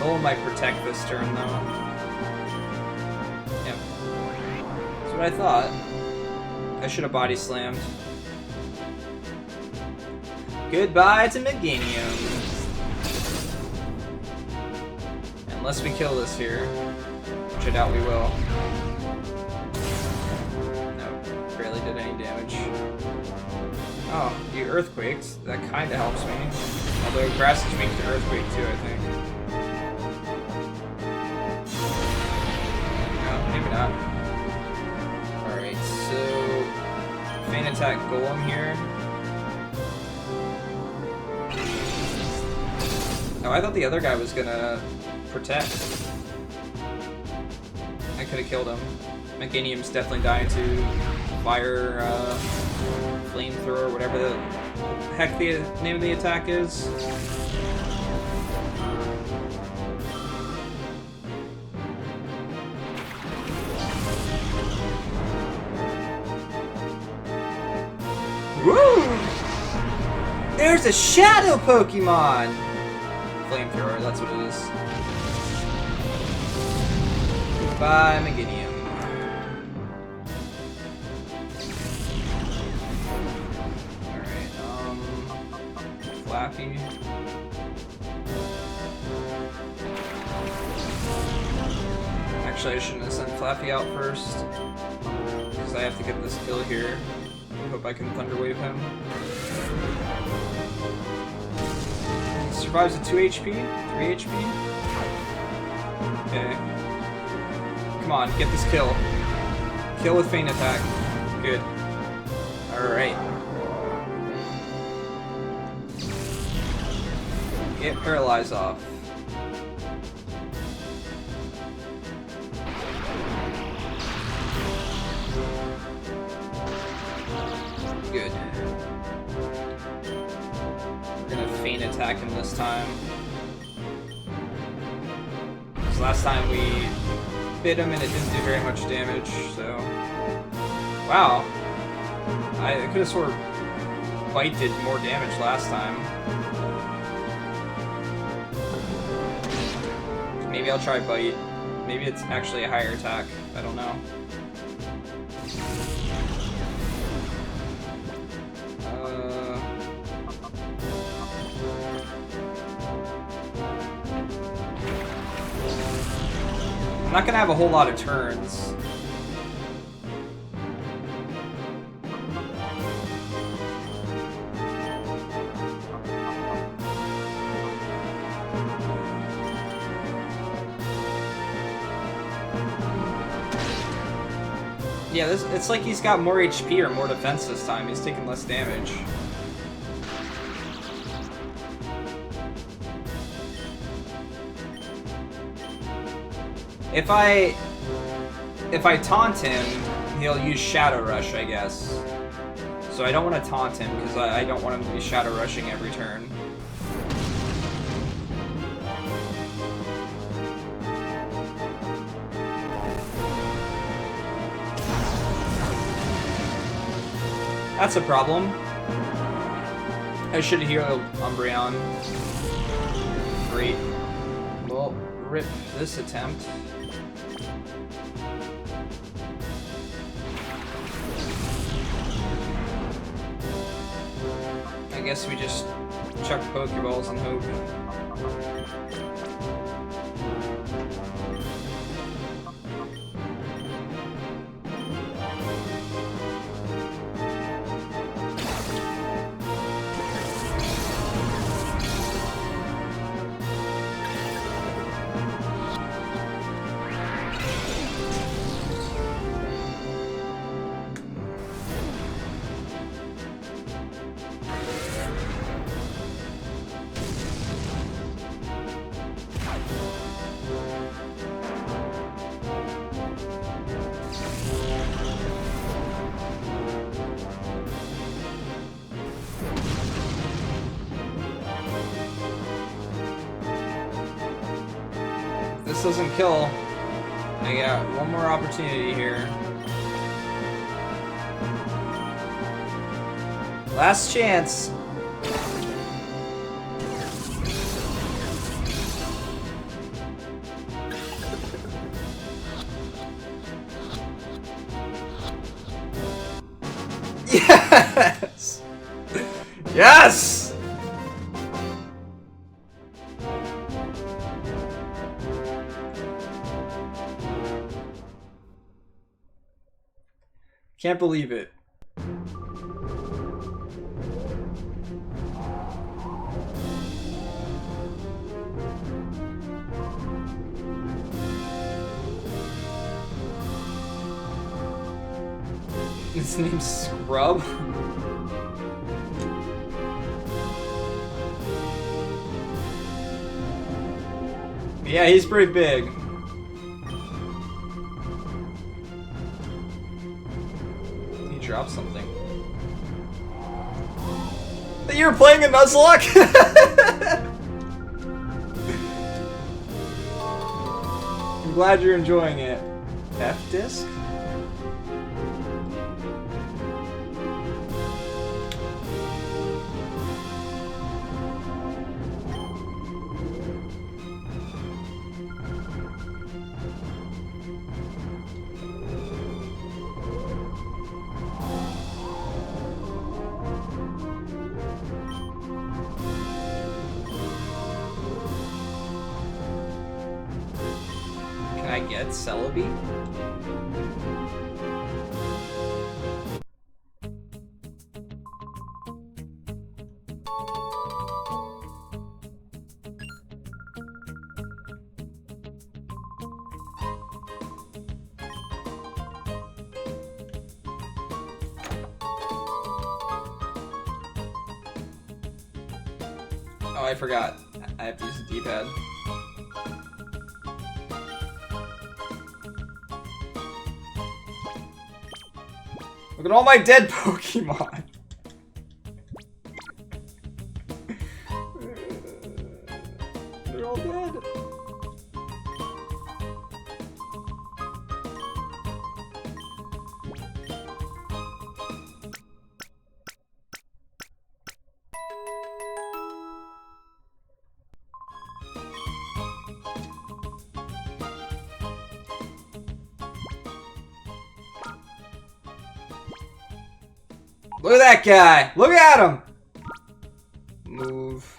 Golem might protect this turn though. Yep. That's what I thought. I should have body slammed. Goodbye to Meganium. Unless we kill this here, which I doubt we will. No, barely did any damage. Oh, you earthquakes. That kind of helps me. Although grass is weak to earthquake too, I think. No, maybe not. So, feint attack Golem here. Oh, I thought the other guy was gonna protect. I could have killed him. Meganium's definitely dying to fire, flamethrower, whatever the heck the name of the attack is. Woo! There's a shadow Pokemon! Flamethrower, that's what it is. Goodbye, Meganium. Alright, Flappy. Actually, I shouldn't have sent Flappy out first. Because I have to get this kill here. I hope I can Thunder Wave him. He survives at 2 HP? 3 HP? Okay. Come on, get this kill. Kill with feint attack. Good. Alright. Get Paralyze off. Good. We're gonna feint attack him this time. Because last time we bit him and it didn't do very much damage, so... Wow. I could have swore Bite did more damage last time. Maybe I'll try Bite. Maybe it's actually a higher attack. I don't know. I'm not gonna have a whole lot of turns. Yeah, it's like he's got more HP or more defense this time. He's taking less damage. If I taunt him, he'll use Shadow Rush, I guess. So I don't want to taunt him because I don't want him to be Shadow Rushing every turn. That's a problem. I should heal Umbreon. Great. Well, rip this attempt. I guess we just chuck Pokeballs and hope. This doesn't kill. I got one more opportunity here. Last chance. Yes! Yes! Can't believe it. His name's Scrub? Yeah, he's pretty big. Drop something. You're playing a Nuzlocke? I'm glad you're enjoying it. F-Disc? I get Celebi? Oh, I forgot. I have to use the D-pad. Look at all my dead Pokemon! They're all dead. Look at that guy! Look at him! Move.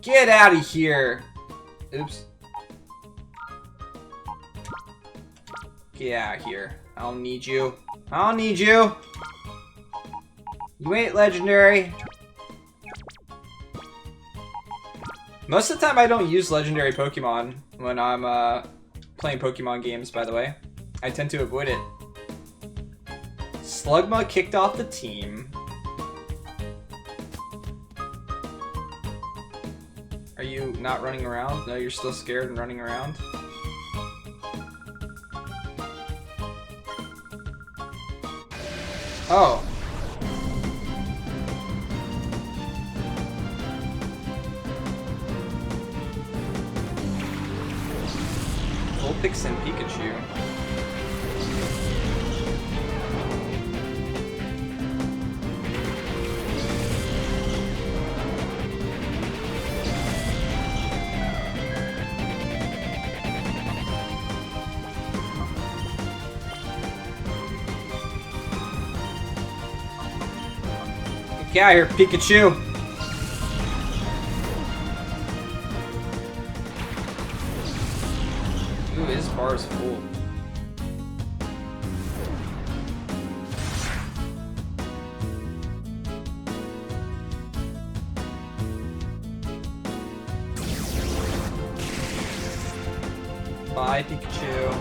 Get out of here! Oops. Get out of here. I don't need you. I don't need you! You ain't legendary. Most of the time I don't use legendary Pokemon when I'm playing Pokemon games, by the way. I tend to avoid it. Slugma kicked off the team. Are you not running around? No, you're still scared and running around? Oh. Vulpix and Pikachu. Get out of here, Pikachu! Ooh, his bar is full. Bye, Pikachu.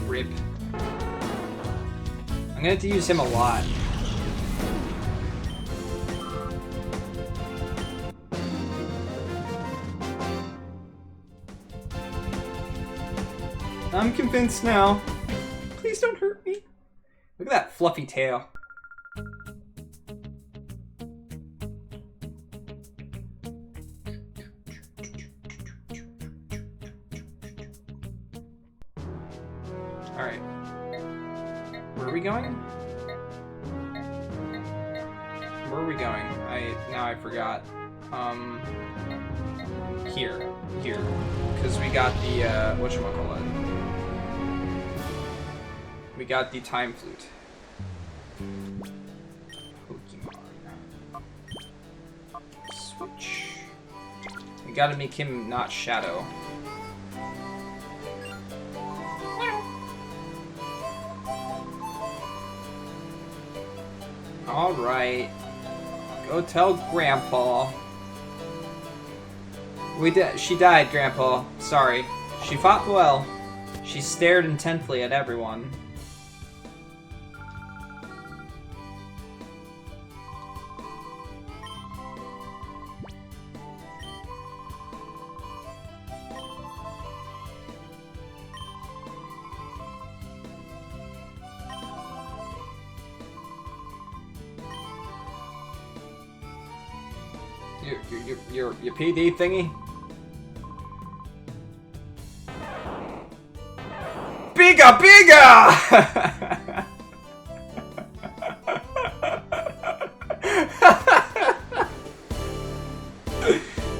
Rip. I'm gonna have to use him a lot. I'm convinced now. Please don't hurt me. Look at that fluffy tail. Alright. Where are we going? Where are we going? Now I forgot. Here. Because we got the, whatchamacallit. We got the time flute. Pokemon. Switch. We gotta make him not Shadow. Alright. Go tell Grandpa. She died, Grandpa. Sorry. She fought well. She stared intently at everyone. Your PD thingy? Biga!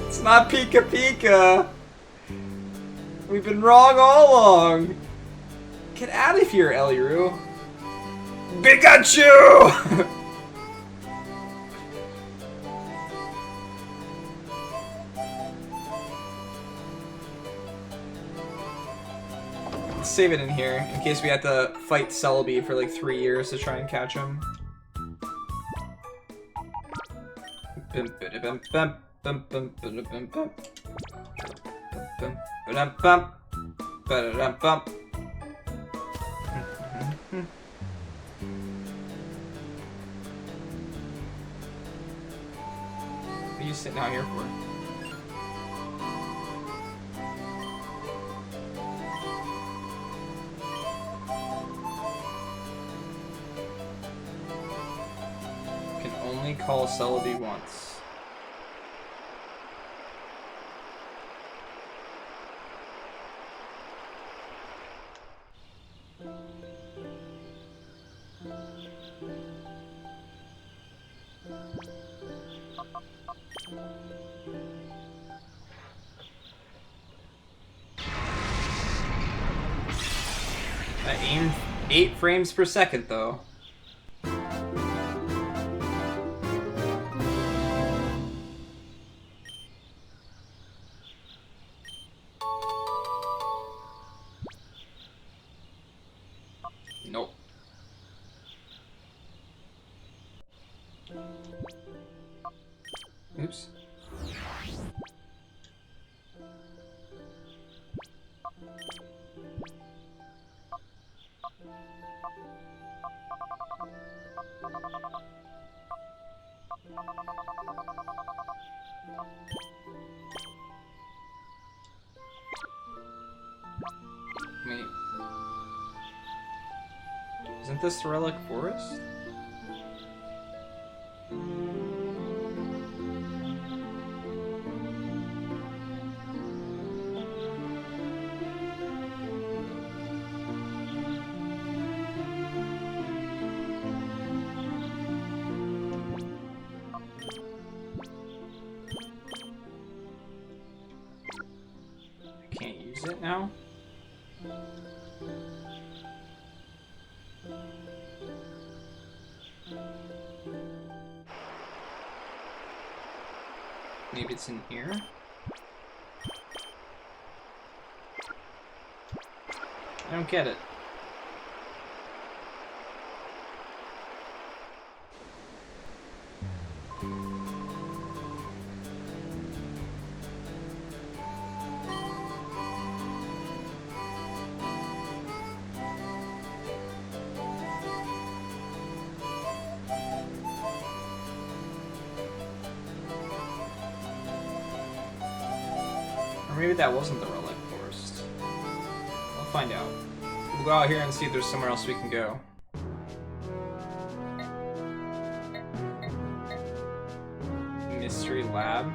It's not Pika Pika. We've been wrong all along. Get out of here, Eliru. Pikachu! Save it in here, in case we have to fight Celebi for like 3 years to try and catch him. What are you sitting out here for? Only call Celebi once. I aim 8 frames per second, though. Nope. Oops. Wait. Isn't this the Relic Forest? I can't use it now? Maybe it's in here? I don't get it. Or maybe that wasn't the Relic Forest. I'll find out. We'll go out here and see if there's somewhere else we can go. Mystery Lab.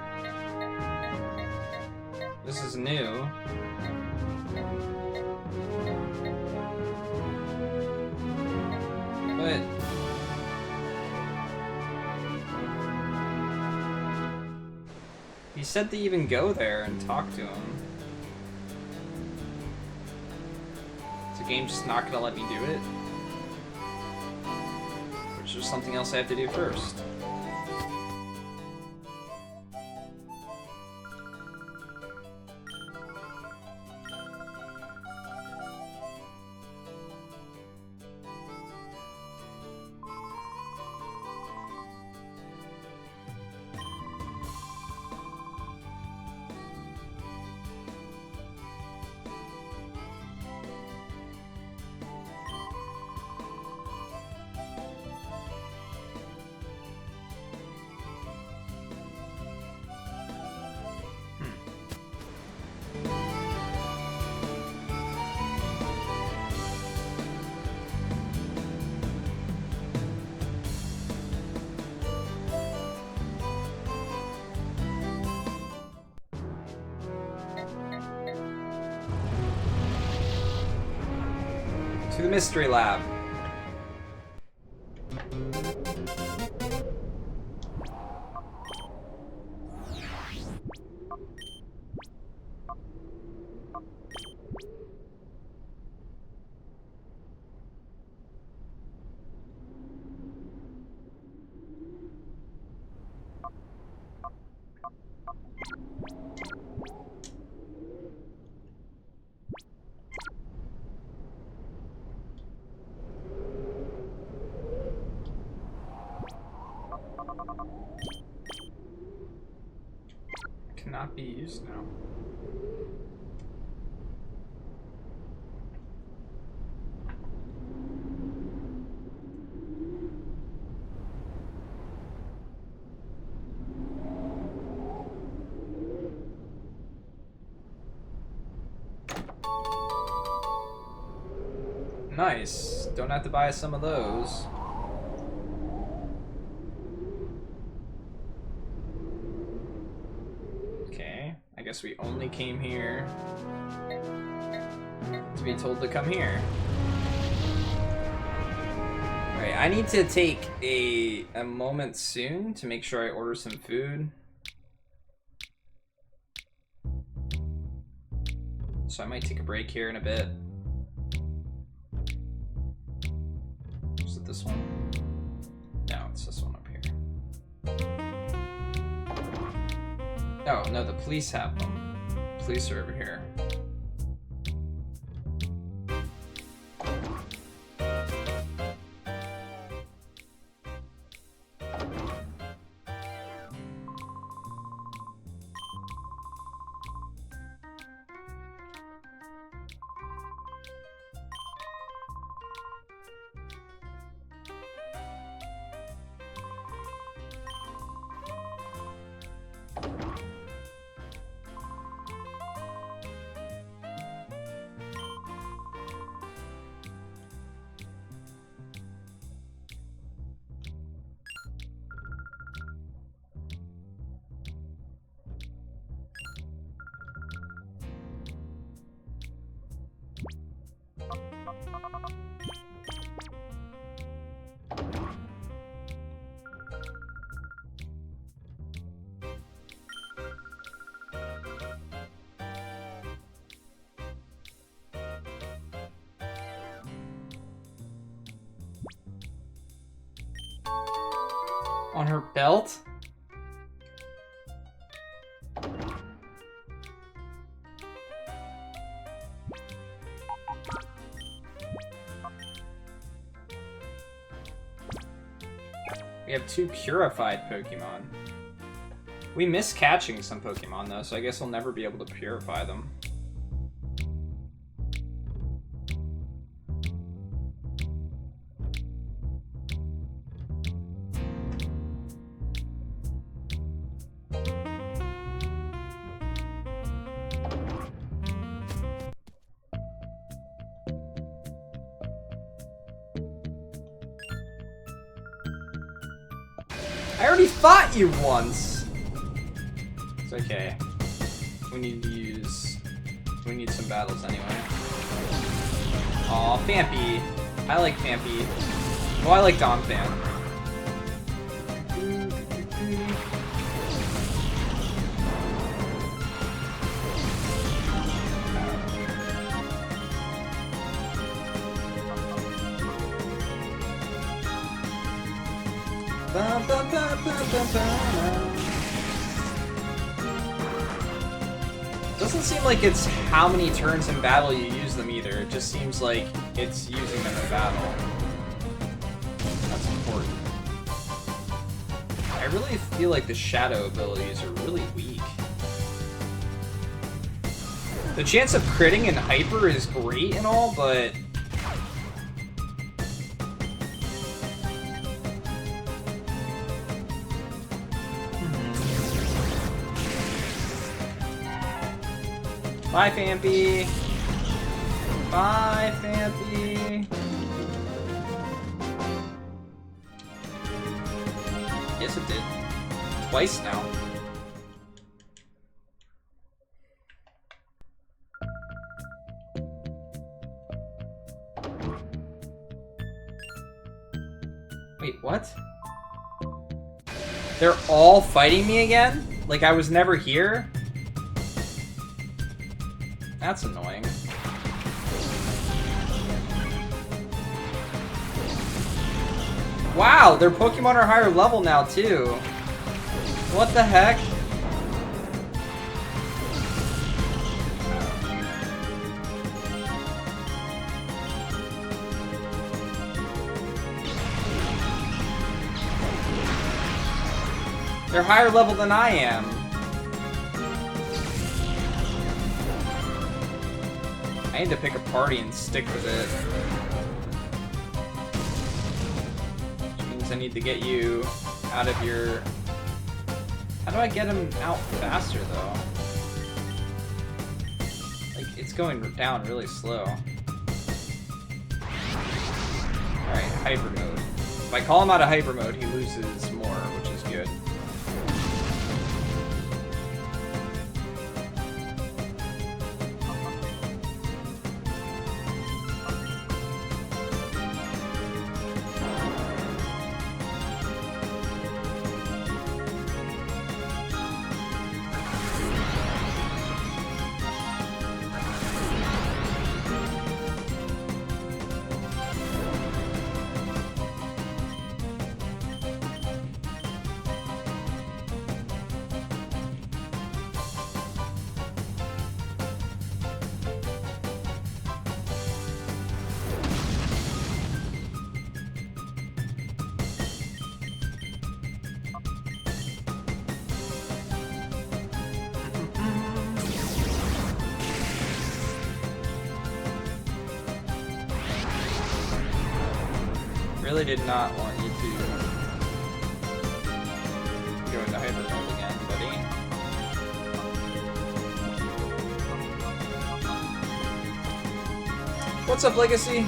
This is new. But he said to even go there and talk to him. Is the game just not gonna let me do it? Or is there something else I have to do first? To the Mystery Lab. Cannot be used now. Nice. Don't have to buy some of those. Okay. I guess we only came here to be told to come here. Alright, I need to take a moment soon to make sure I order some food. so I might take a break here in a bit. Is it this one? No, it's this one up here. Oh, no, the police have them. Police are over here. On her belt? We have 2 purified Pokemon. We miss catching some Pokemon though, so I guess we'll never be able to purify them. I already fought you once! It's okay. We need some battles anyway. Aw, Phanpy. I like Phanpy. Oh, I like Donphan. Doesn't seem like it's how many turns in battle you use them either. It just seems like it's using them in battle. That's important. I really feel like the shadow abilities are really weak. The chance of critting in Hyper is great and all, but bye, Phanpy. Bye, Phanpy. Yes, it did. Twice now. Wait, what? They're all fighting me again? Like I was never here? That's annoying. Wow, their Pokemon are higher level now too. What the heck? They're higher level than I am. I need to pick a party and stick with it. Which means I need to get you out of your... How do I get him out faster, though? Like, it's going down really slow. Alright, Hyper Mode. If I call him out of Hyper Mode, he loses more, which is good. really did not want you to go into hyper mode again, buddy. What's up, Legacy?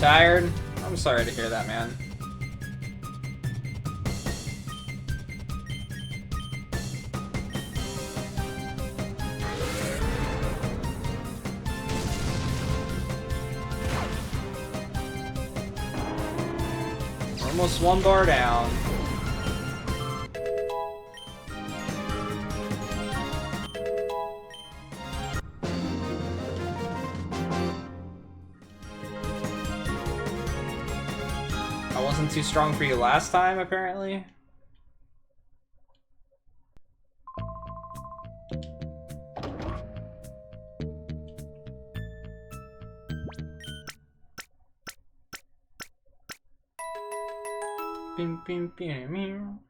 Tired? I'm sorry to hear that, man. Almost one bar down. Wasn't too strong for you last time, apparently. Bim, bim, bim, bim.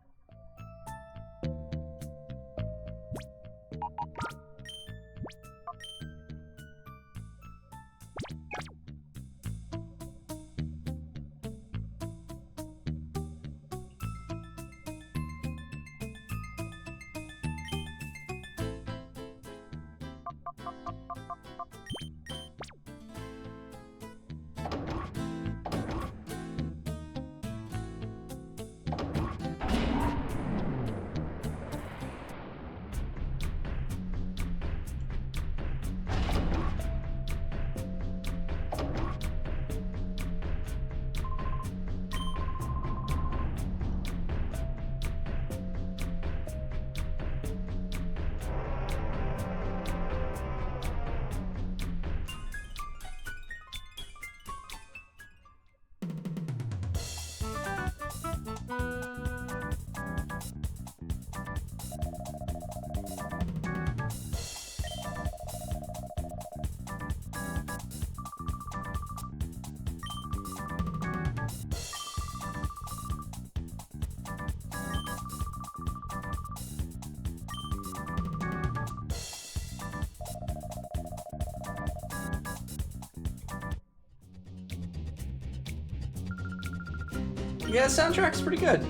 Yeah, the soundtrack's pretty good.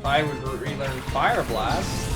I would relearn Fire Blast.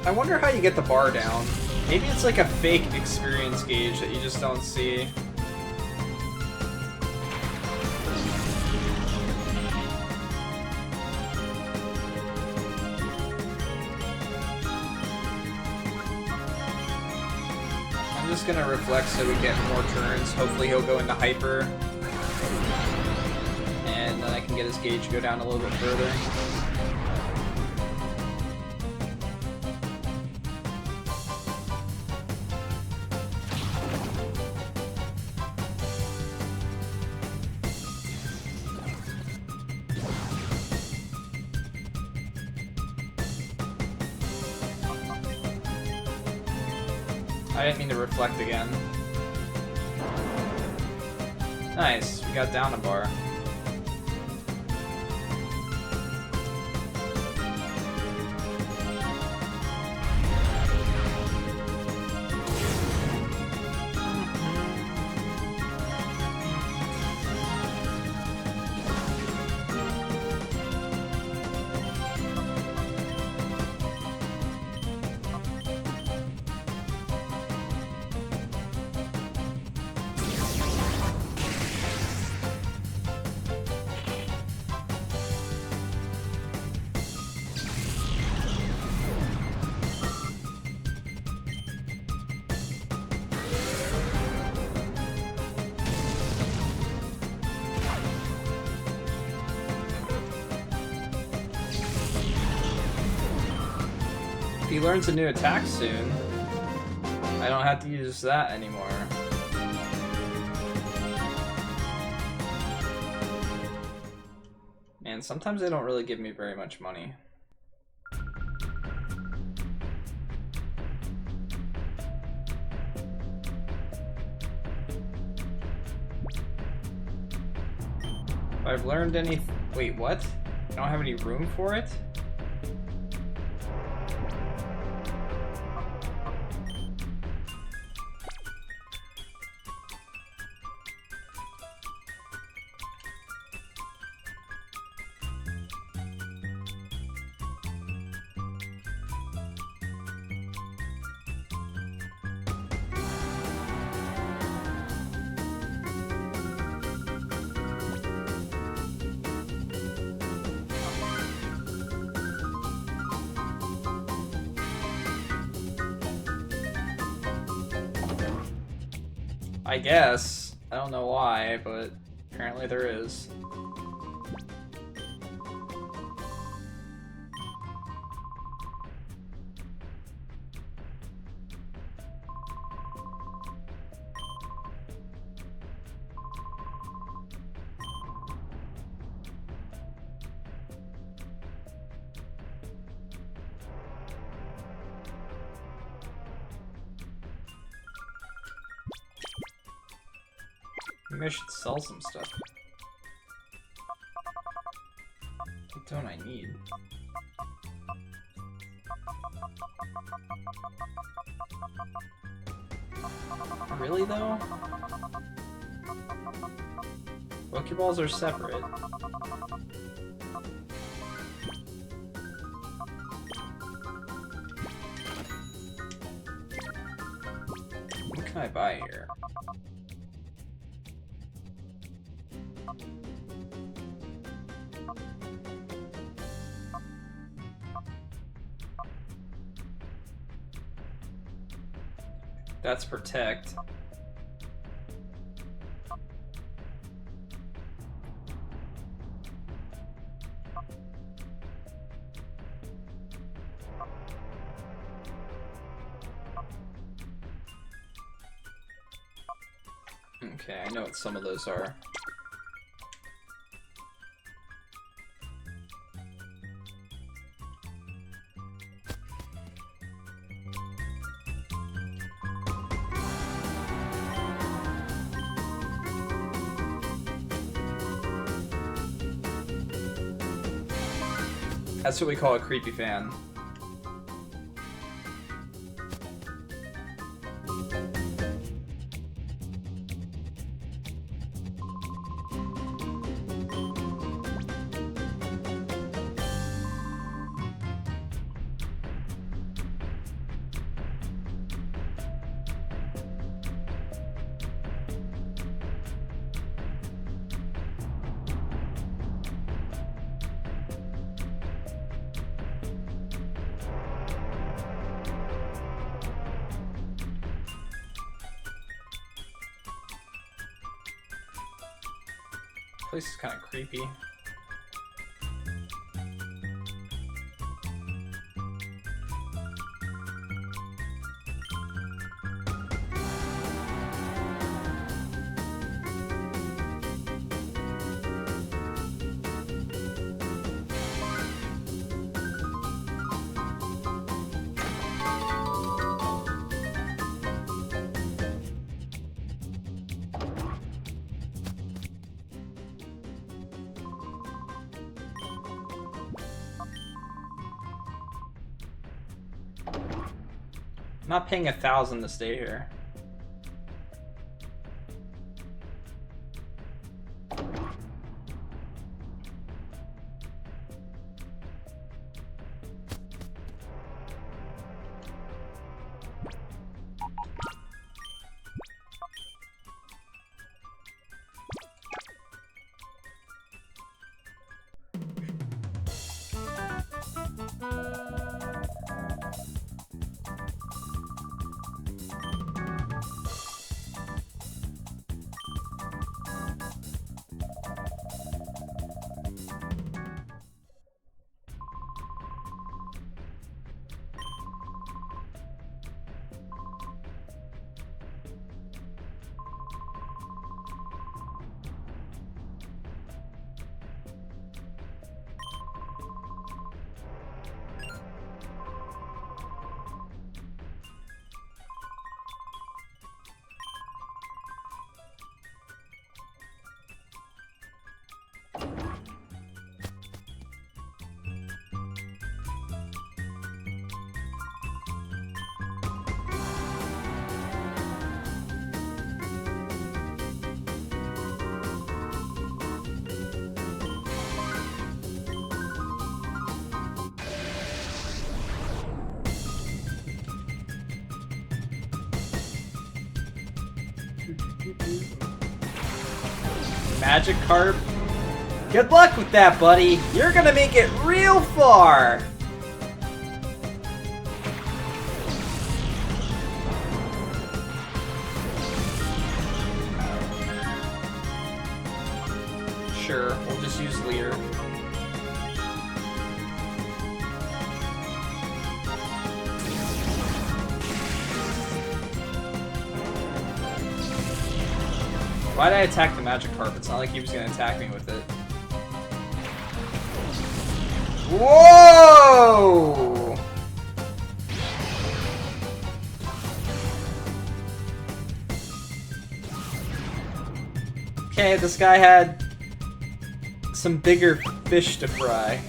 I wonder how you get the bar down. Maybe it's like a fake experience gauge that you just don't see. I'm just gonna reflect so we get more turns. Hopefully he'll go into hyper. And then I can get his gauge to go down a little bit further. I didn't mean to reflect again. Nice, we got down a bar. If he learns a new attack soon, I don't have to use that anymore. Man, sometimes they don't really give me very much money. If I've learned any... Wait, what? I don't have any room for it? I guess. I don't know why, but apparently there is. Maybe I should sell some stuff. What don't I need? Really though? Pokeballs are separate. What can I buy here? That's protect. Okay, I know what some of those are. That's what we call a creepy fan. This place is kind of creepy. not paying 1,000 to stay here. Magic Carp. Good luck with that, buddy. You're gonna make it real far. Sure, we'll just use Leer. Why'd I attack the Magic Carp? It's not like he was gonna attack me with it. Whoa! Okay, this guy had some bigger fish to fry.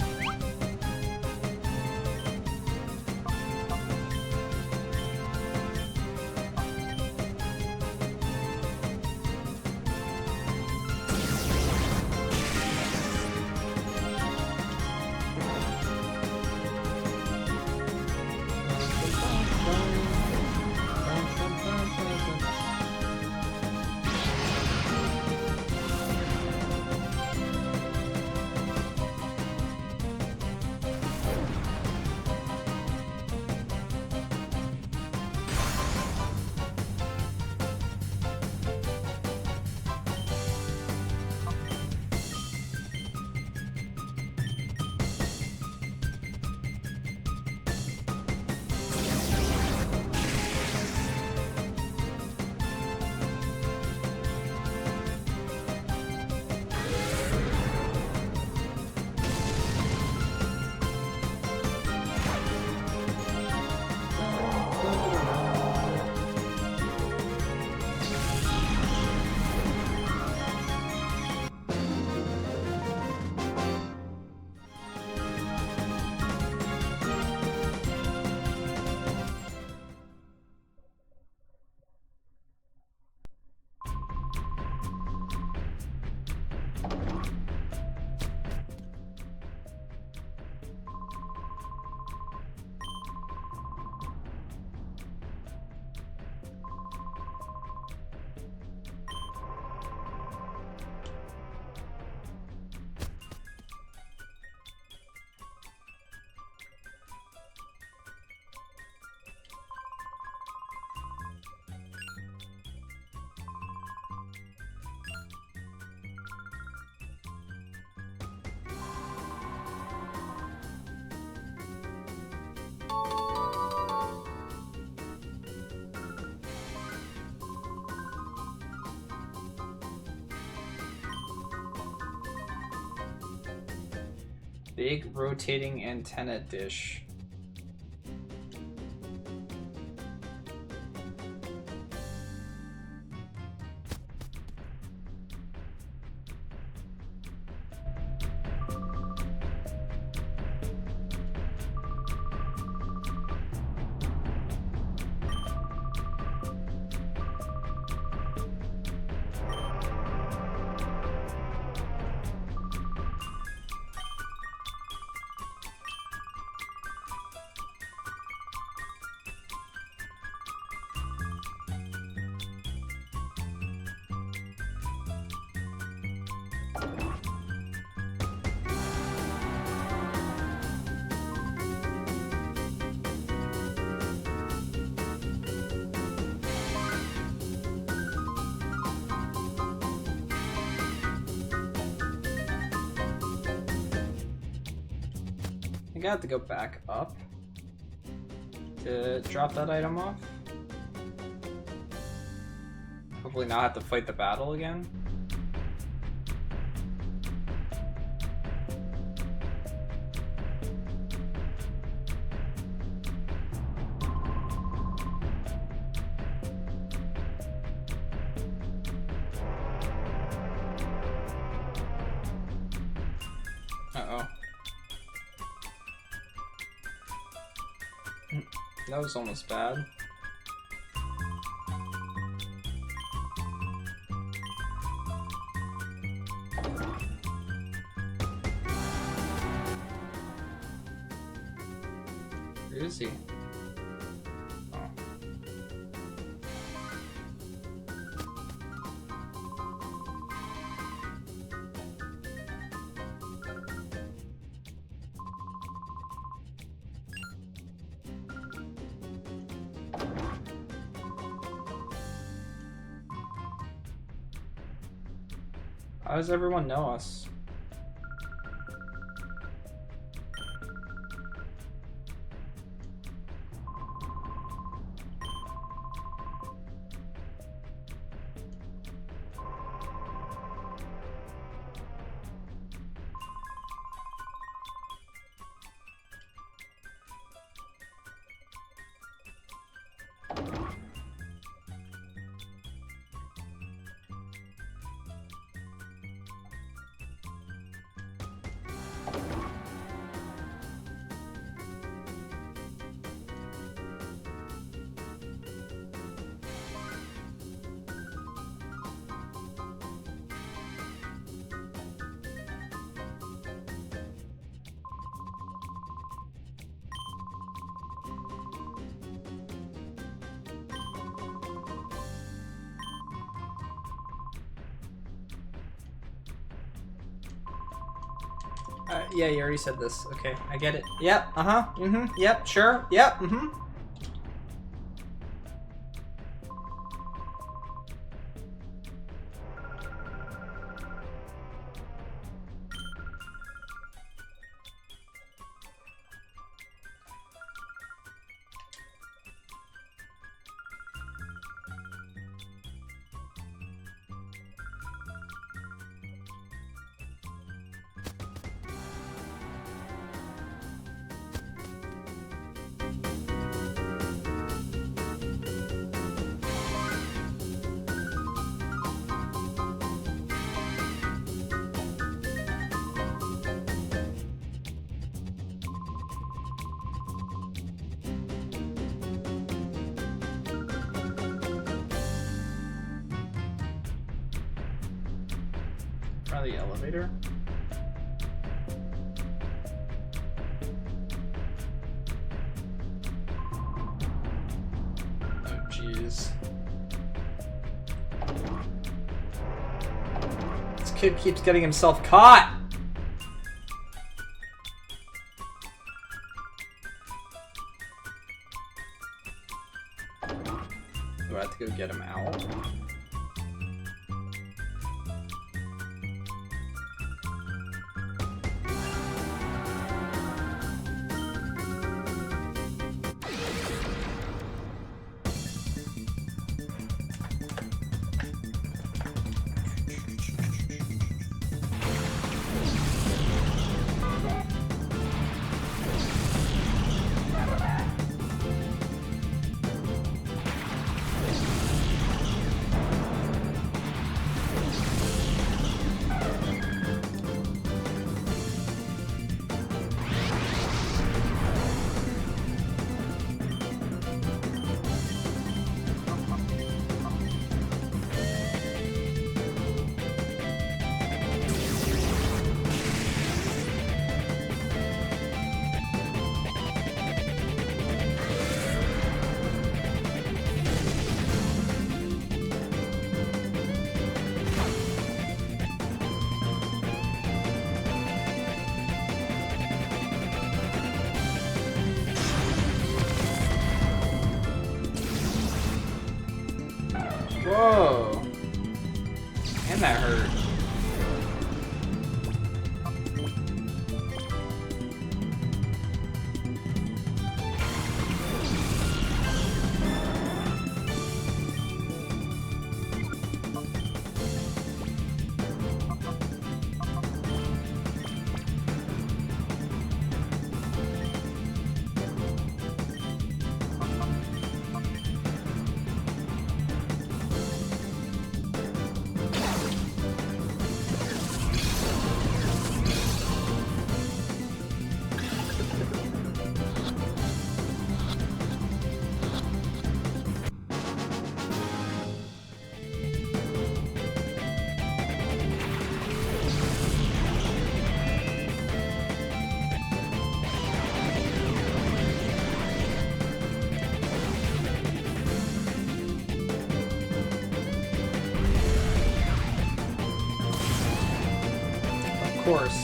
Big rotating antenna dish. I think I have to go back up to drop that item off. Hopefully not have to fight the battle again. Uh-oh. That was almost bad. Where is he? Oh. How does everyone know us? Yeah, you already said this. Okay, I get it. Yep, uh-huh, yep, sure, yep, Front of the elevator. Oh, jeez. This kid keeps getting himself caught! Do I have to go get him out? And that hurt. Of course.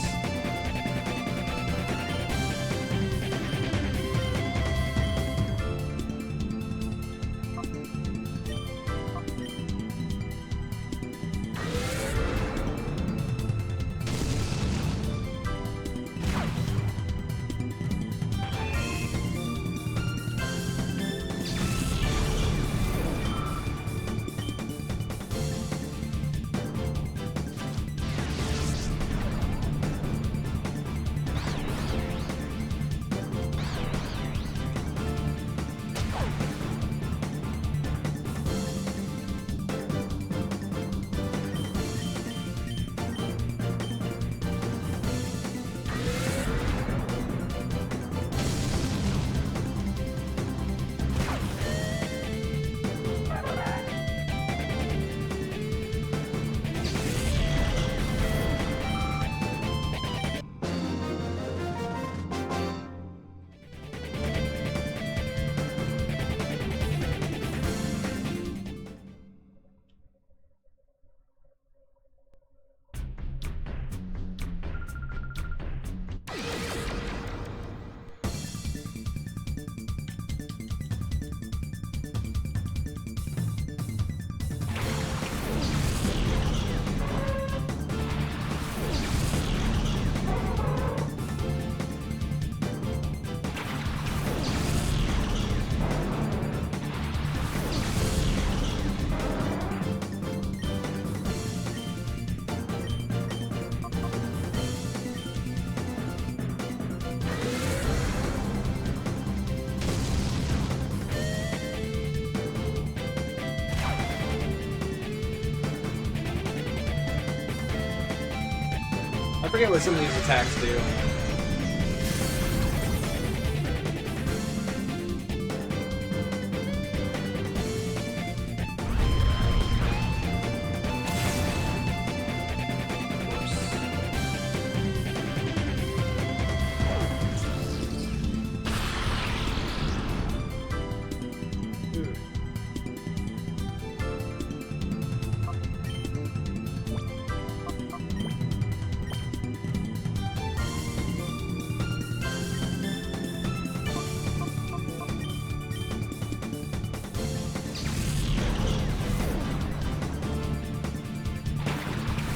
I forget what some of these attacks do.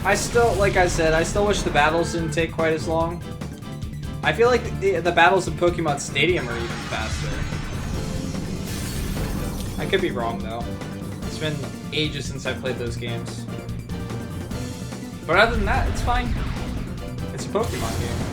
I still, like I said, I still wish the battles didn't take quite as long. I feel like the battles in Pokemon Stadium are even faster. I could be wrong, though. It's been ages since I played those games. But other than that, it's fine. It's a Pokemon game.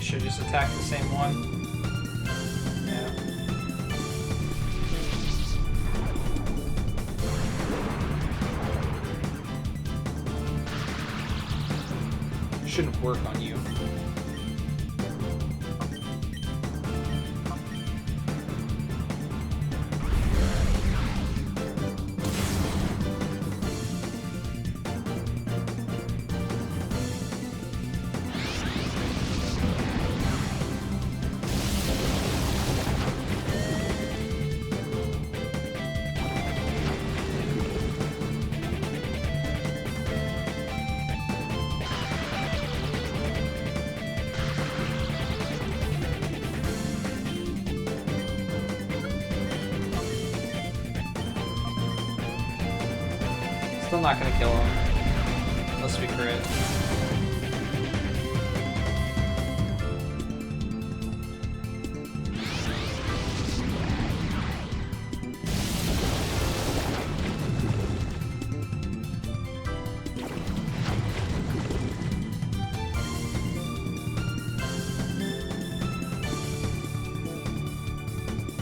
Should just attack the same one. Yeah. Shouldn't work on you. Still not gonna kill him. Unless we crit.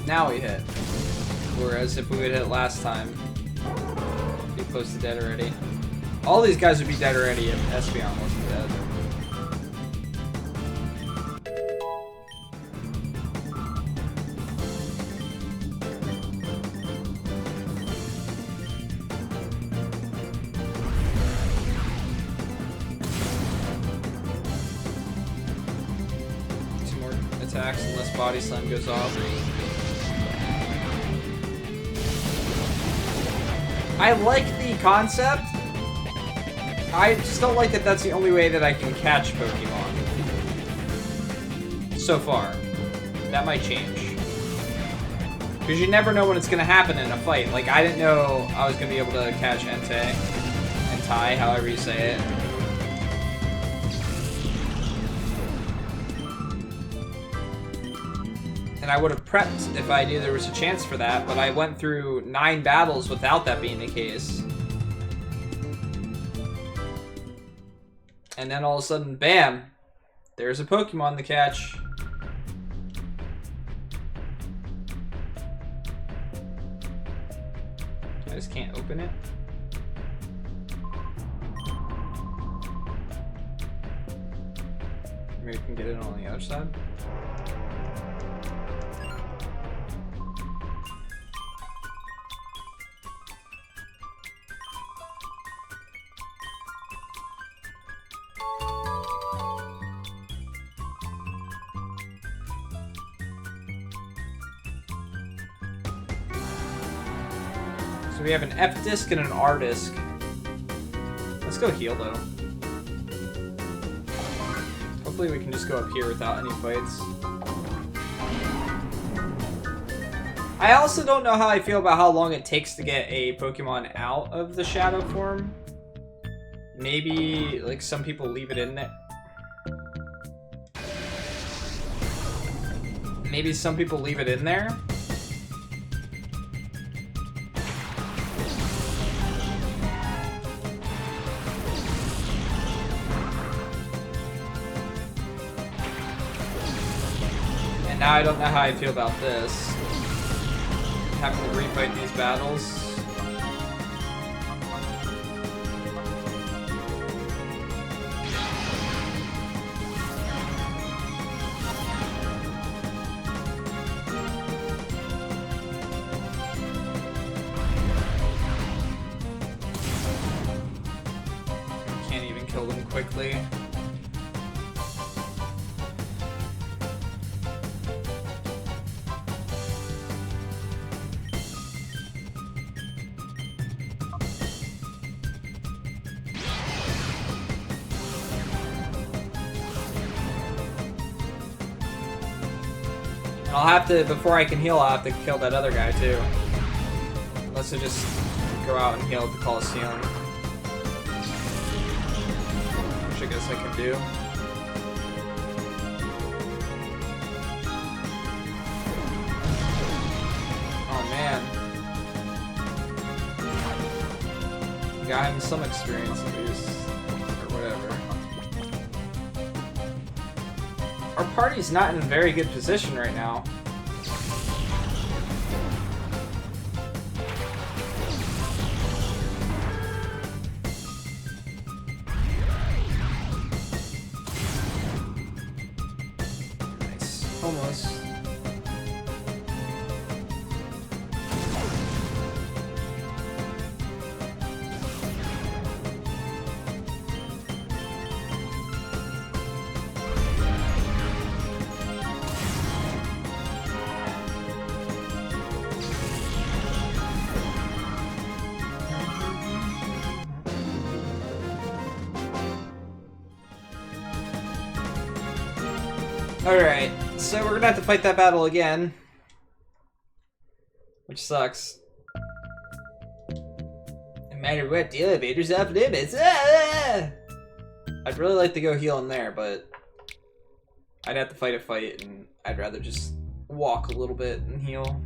Now we hit. Whereas if we would hit last time, we'd be close to dead already. All these guys would be dead already if Espeon wasn't dead. Two more attacks unless Body Slam goes off. I like the concept. I just don't like that that's the only way that I can catch Pokemon. So far. That might change. Because you never know when it's going to happen in a fight. Like, I didn't know I was going to be able to catch Entei. Entei, however you say it. And I would have prepped if I knew there was a chance for that, but I went through 9 battles without that being the case. And then all of a sudden, bam! There's a Pokemon to catch. I just can't open it. Maybe we can get it on the other side. So we have an F disc and an R disc. Let's go heal though. Hopefully we can just go up here without any fights. I also don't know how I feel about how long it takes to get a Pokemon out of the shadow form. Maybe like some people leave it in there. Maybe some people leave it in there. Now I don't know how I feel about this. Having to refight these battles. Can't even kill them quickly. I'll have to, before I can heal, I'll have to kill that other guy too. Unless I just go out and heal at the Colosseum. Which I guess I can do. Oh man. Got him some experience at least. Or whatever. Our party's not in a very good position right now. Nice. Almost. Alright, so we're gonna have to fight that battle again. Which sucks. It matter what, the elevator's off limits. Ah! I'd really like to go heal in there, but I'd have to fight a fight, and I'd rather just walk a little bit and heal.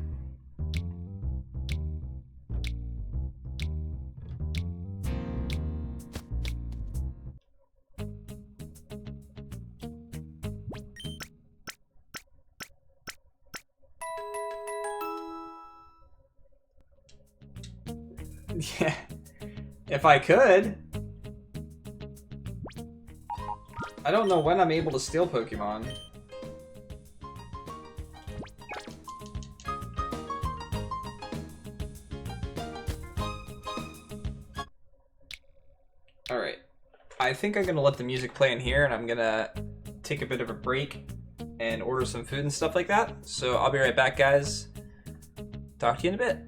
Yeah, if I could. I don't know when I'm able to steal Pokemon. Alright. I think I'm gonna let the music play in here, and I'm gonna take a bit of a break and order some food and stuff like that. So I'll be right back, guys. Talk to you in a bit.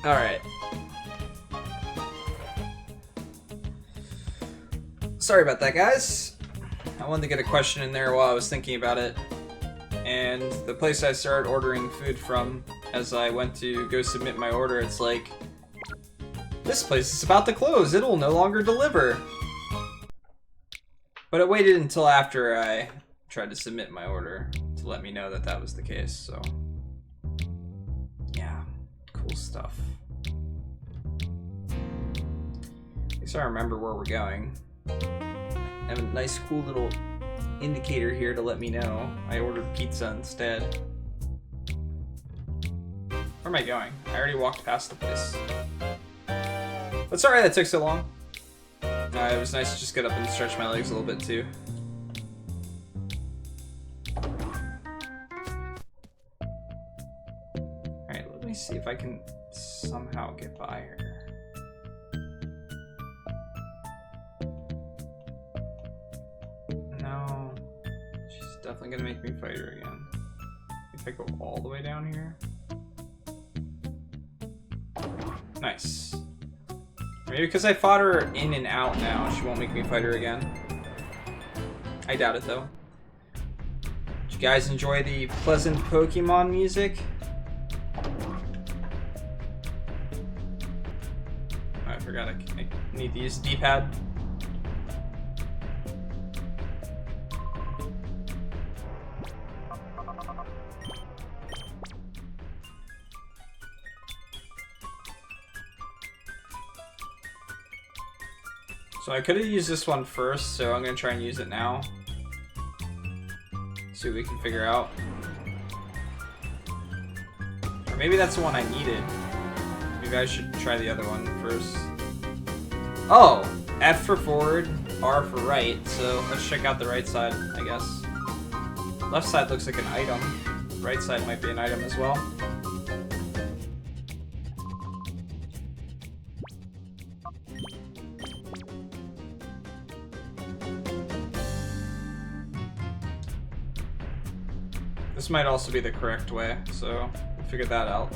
Alright. Sorry about that, guys. I wanted to get a question in there while I was thinking about it. And the place I started ordering food from, as I went to go submit my order, it's like, this place is about to close. It will no longer deliver. But it waited until after I tried to submit my order to let me know that that was the case, so... yeah, cool stuff. At least I remember where we're going. I have a nice cool little indicator here to let me know. I ordered pizza instead. Where am I going? I already walked past the place. But sorry that took so long. It was nice to just get up and stretch my legs a little bit too. Alright, let me see if I can somehow get by her. No, she's definitely gonna make me fight her again. If I go all the way down here. Nice. Maybe because I fought her in and out now, she won't make me fight her again. I doubt it though. Did you guys enjoy the pleasant Pokemon music? Oh, I forgot I need to use the D-pad. So I could have used this one first, so I'm gonna try and use it now. See what we can figure out. Or maybe that's the one I needed. Maybe I should try the other one first. Oh! F for forward, R for right, so let's check out the right side, I guess. Left side looks like an item. Right side might be an item as well. This might also be the correct way, so we'll figure that out.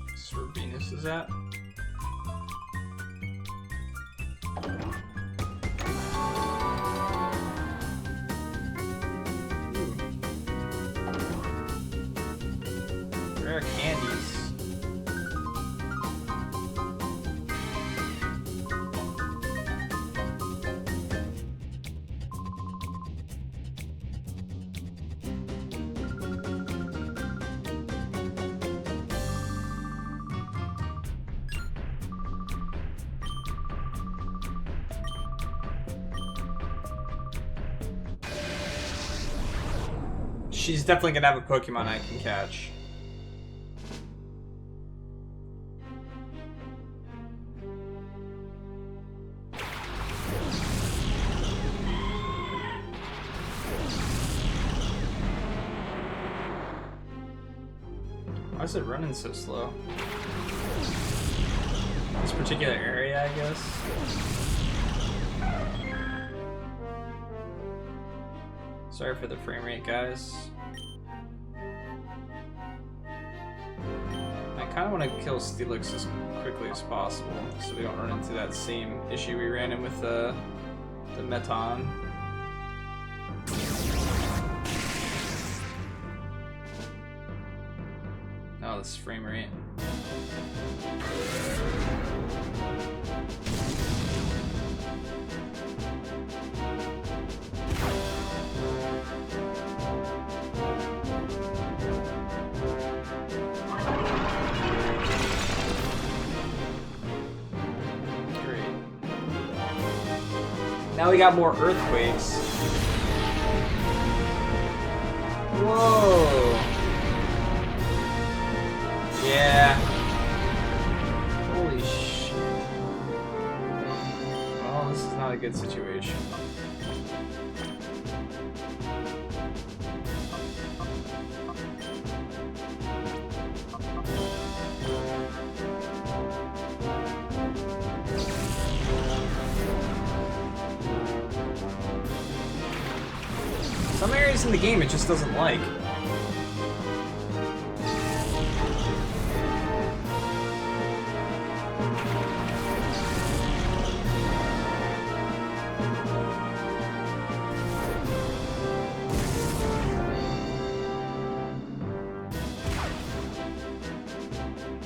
This is where Venus is at. Rare candies. She's definitely gonna have a Pokemon I can catch. Why is it running so slow? This particular area, I guess. Sorry for the frame rate, guys. I kind of want to kill Steelix as quickly as possible, so we don't run into that same issue we ran in with the Meton. Oh, this frame rate. Now we got more earthquakes. Whoa. Yeah. Holy shit. Well, this is not a good situation. Some areas in the game it just doesn't like.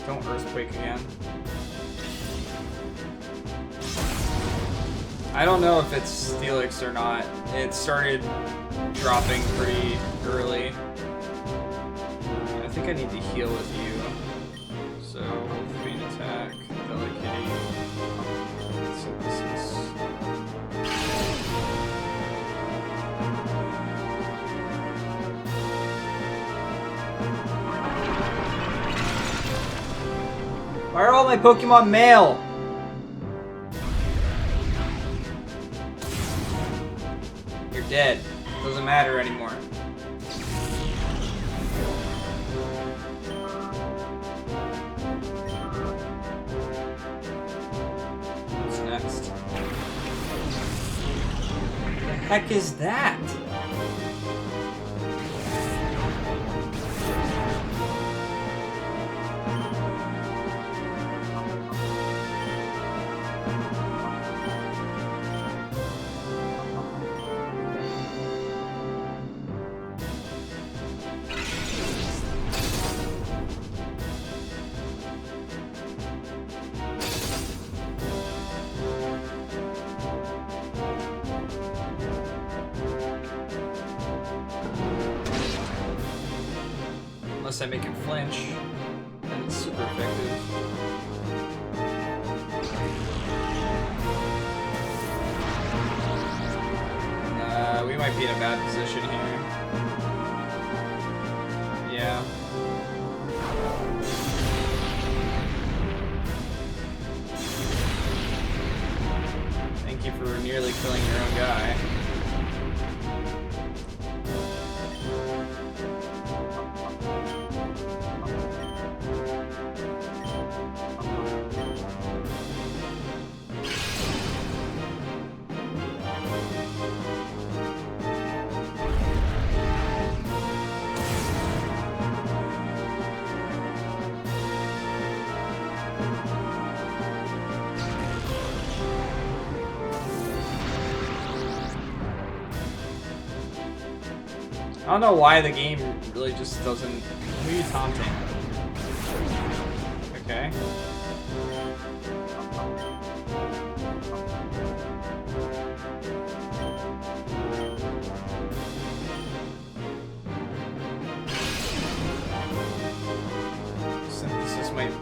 Don't earthquake again. I don't know if it's Steelix or not. It started dropping pretty early. I think I need to heal with you. So, Faint Attack, Delicate, Synthesis. Why are all my Pokemon male? You're dead. Doesn't matter anymore. What's next? The heck is that? Unless I make it flinch, then it's super effective. We might be in a bad position here. Yeah. Thank you for nearly killing your own guy. I don't know why the game really just doesn't... Who are you taunting? Okay. Synthesis might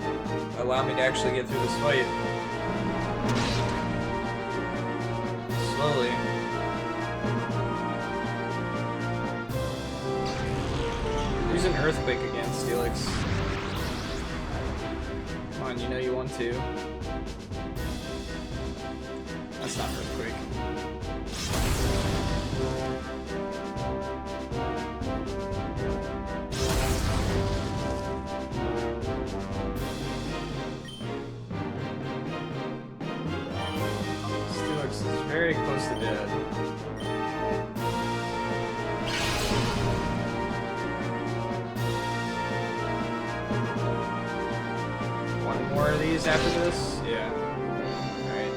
allow me to actually get through this fight. Slowly. Use an earthquake again, Steelix. Come on, you know you want to. That's not earthquake. Steelix is very close to dead. More of these after this? Yeah. Alright.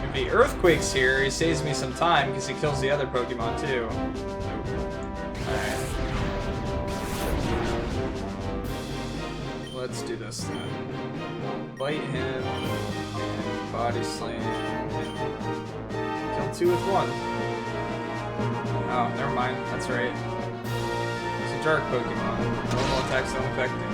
If the earthquake's here, he saves me some time because he kills the other Pokemon too. Alright. Let's do this then. Bite him, and Body Slam, and kill two with one. Oh, never mind. That's right. It's a dark Pokemon. Normal attacks don't affect him.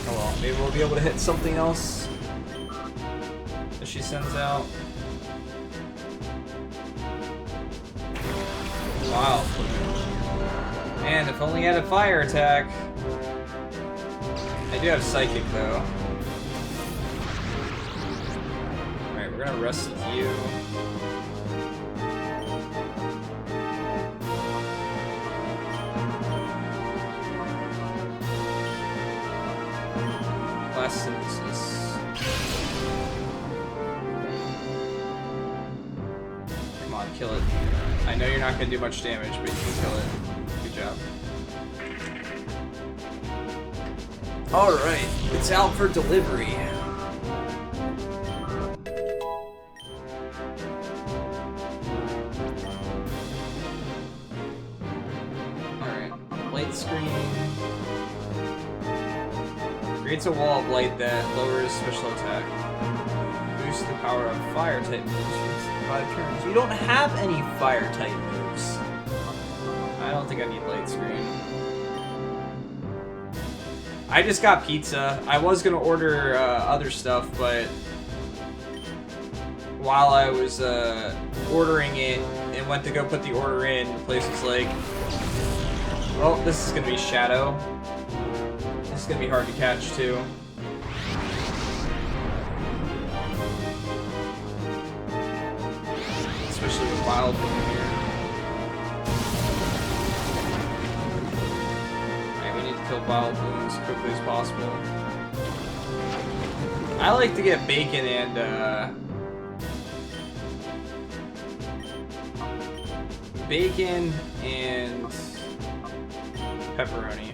Oh well, maybe we'll be able to hit something else that she sends out. Wow. Man, if only I had a fire attack. I do have Psychic though. We're gonna rest you. blast synthesis. Come on, kill it. I know you're not going to do much damage, but you can kill it. Good job. Alright, it's out for delivery. Alright, light screen. Creates a wall of light that lowers special attack. Boosts the power of fire type moves for 5 turns. You don't have any fire type moves. I don't think I need light screen. I just got pizza. I was gonna order other stuff, but while I was ordering it and went to go put the order in, the place was like, oh, this is gonna be Shadow. This is gonna be hard to catch too. Especially with Wild Boom here. Kill Wild Boom as quickly as possible. I like to get bacon and pepperoni.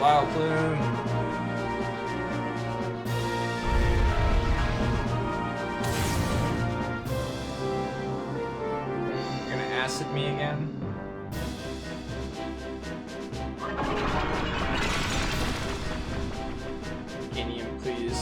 Wild Plume. You're gonna acid me again? Ganium, please.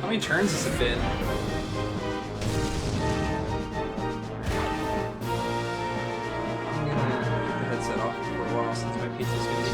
How many turns has it been? I'm gonna get the headset off for a while since my pizza's gonna be good.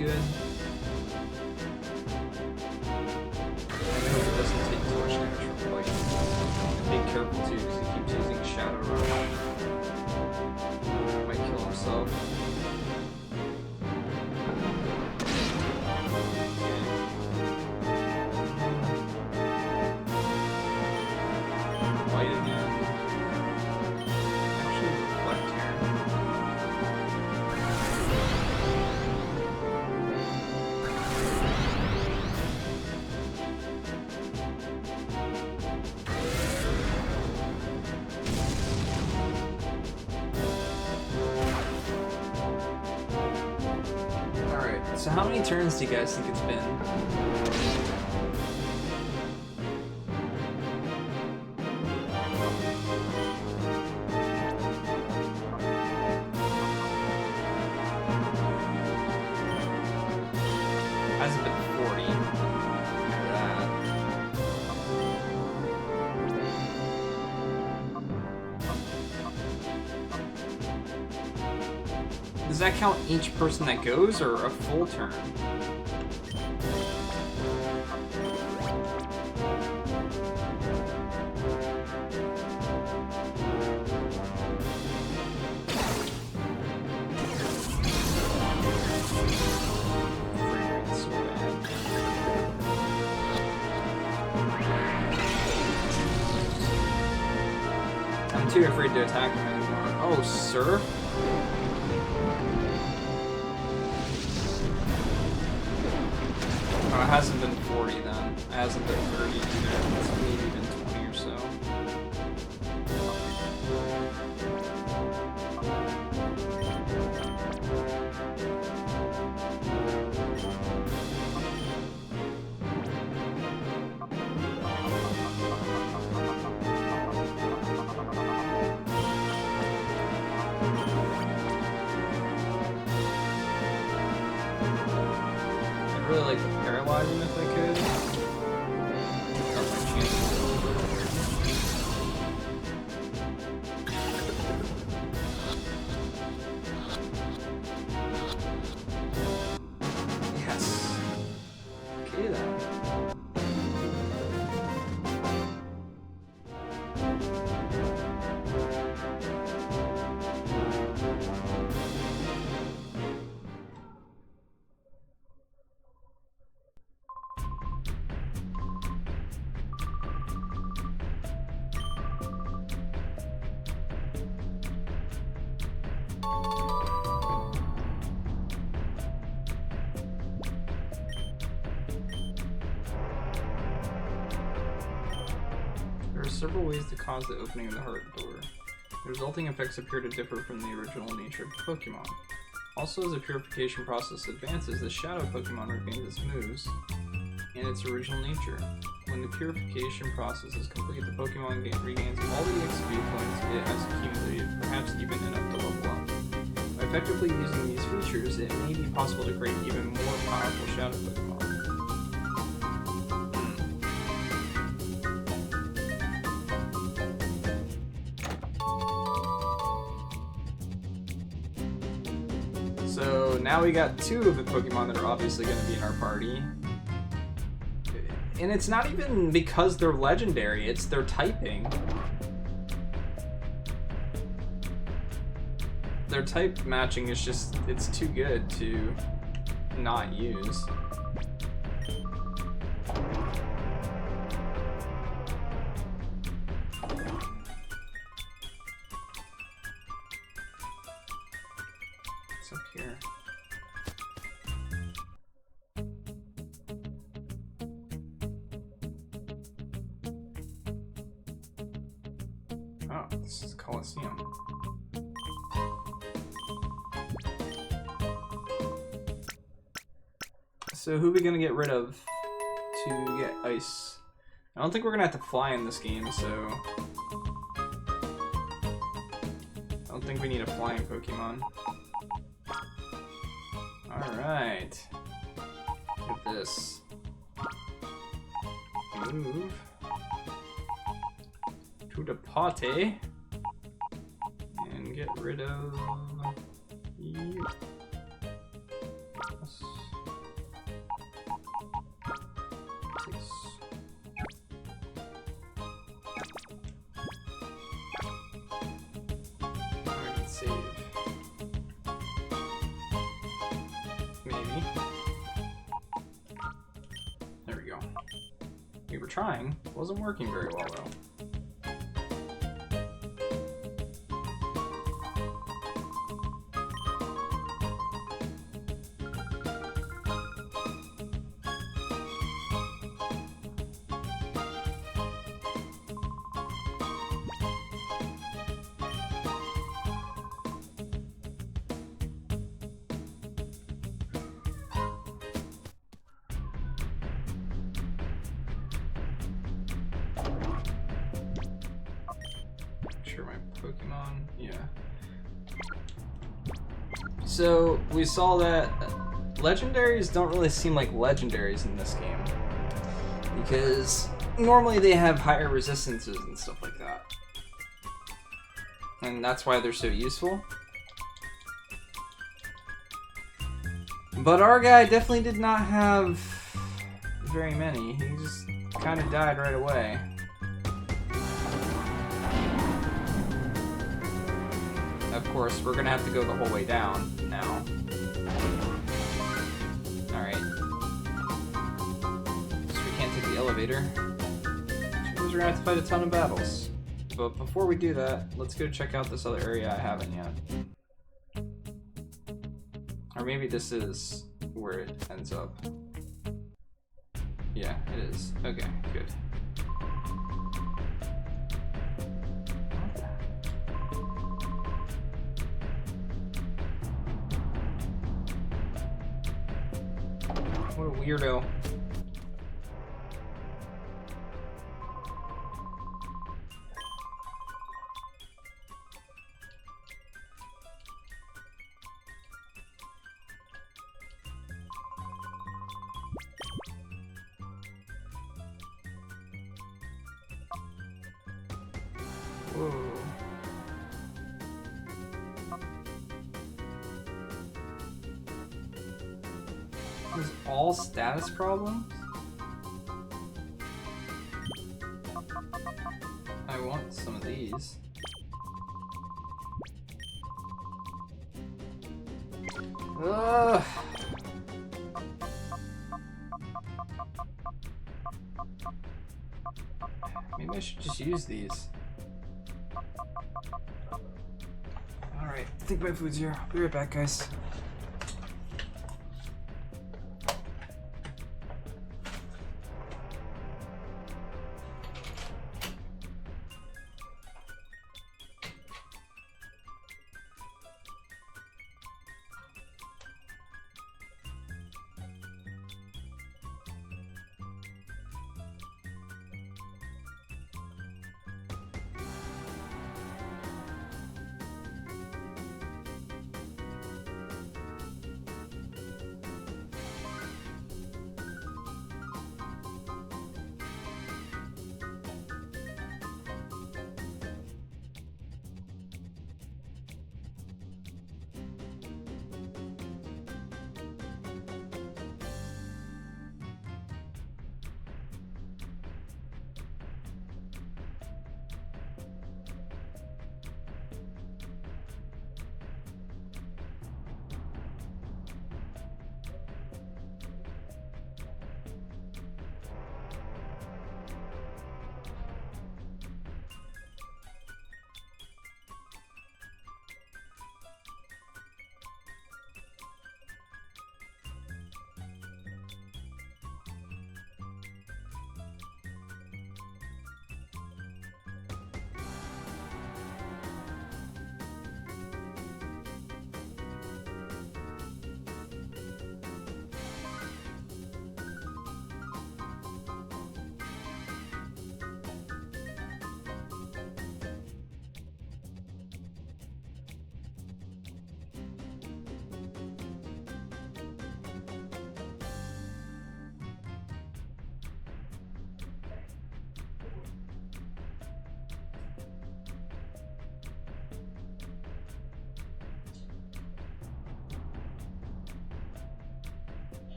good. I hope it doesn't take too much damage from Poison. Be careful too, because he keeps using Shadow Rush. Might kill himself. Light again. Actually, reflect here. Alright, so how many turns do you guys think it's been? Hasn't been 40. Look at that. Does that count each person that goes, or a full turn? I'm too afraid to attack him anymore. Oh, sir? Oh, it hasn't been 40 then. It hasn't been 30 either. It's maybe been 20 or so. I'd really like to paralyze him if I could. Up my chances. Yes. Okay then. There are several ways to cause the opening of the heart door. The resulting effects appear to differ from the original nature of the Pokemon. Also, as the purification process advances, the Shadow Pokemon regains its moves and its original nature. When the purification process is complete, the Pokemon regains all the XP points it has accumulated, perhaps even enough to level up. By effectively using these features, it may be possible to create even more powerful Shadow Pokemon. So now we got two of the Pokemon that are obviously going to be in our party. And it's not even because they're legendary, it's their typing. Their type matching is just, it's too good to not use. What's up here? Oh, this is Colosseum. So who are we gonna get rid of to get ice? I don't think we're gonna have to fly in this game, so I don't think we need a flying Pokemon. Alright. Look at this. Move to the party and get rid of you. We were trying. It wasn't working very well, though. Pokemon, yeah. So we saw that legendaries don't really seem like legendaries in this game, because normally they have higher resistances and stuff like that, and that's why they're so useful. But our guy definitely did not have very many. He just kind of died right away. Of course, we're gonna have to go the whole way down now. Alright. So we can't take the elevator. Which means we're gonna have to fight a ton of battles. But before we do that, let's go check out this other area I haven't yet. Or maybe this is where it ends up. Yeah, it is. Okay, good. What a weirdo. Whoa. There's all status problems? I want some of these. Ugh. Maybe I should just use these. Alright, I think my food's here. I'll be right back, guys.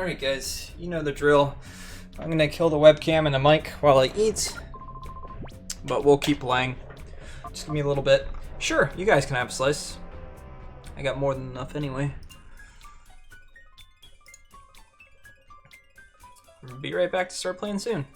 Alright guys, you know the drill. I'm gonna kill the webcam and the mic while I eat, but we'll keep playing. Just give me a little bit. Sure, you guys can have a slice. I got more than enough anyway. Be right back to start playing soon.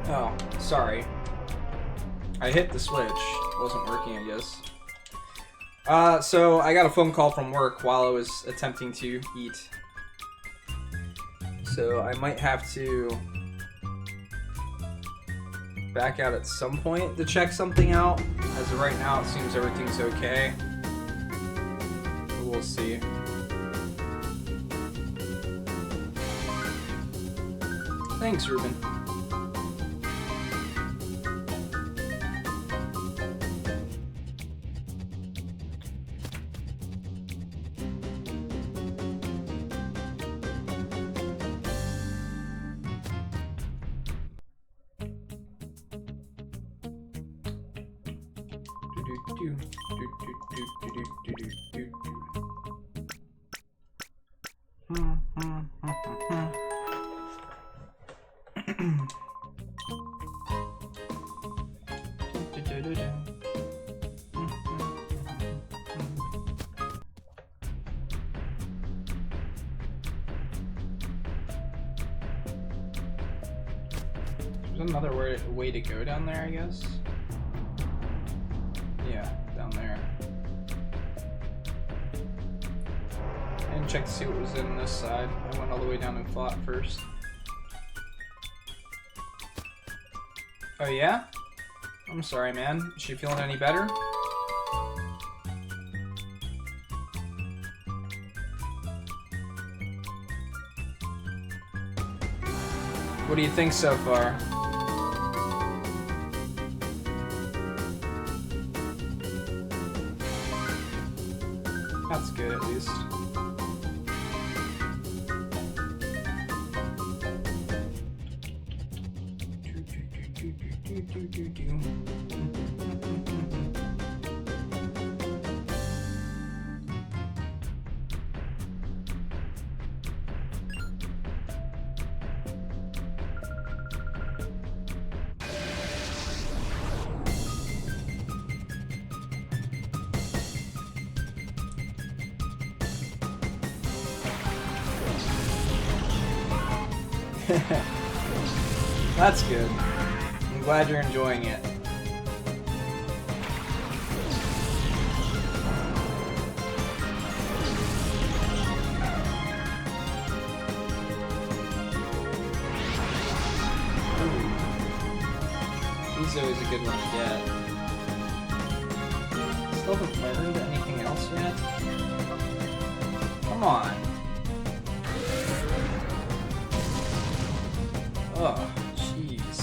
Oh, sorry. I hit the switch. It wasn't working, I guess. So I got a phone call from work while I was attempting to eat. So I might have to back out at some point to check something out. As of right now, it seems everything's okay. But we'll see. Thanks, Ruben. There's another way to go down there, I guess. Yeah, down there. I didn't check to see what was in this side. I went all the way down and fought first. Oh yeah? I'm sorry, man. Is she feeling any better? What do you think so far? That's good, at least. That's good. I'm glad you're enjoying it. He's always a good one to get. Still haven't learned anything else yet? Come on. Oh, jeez.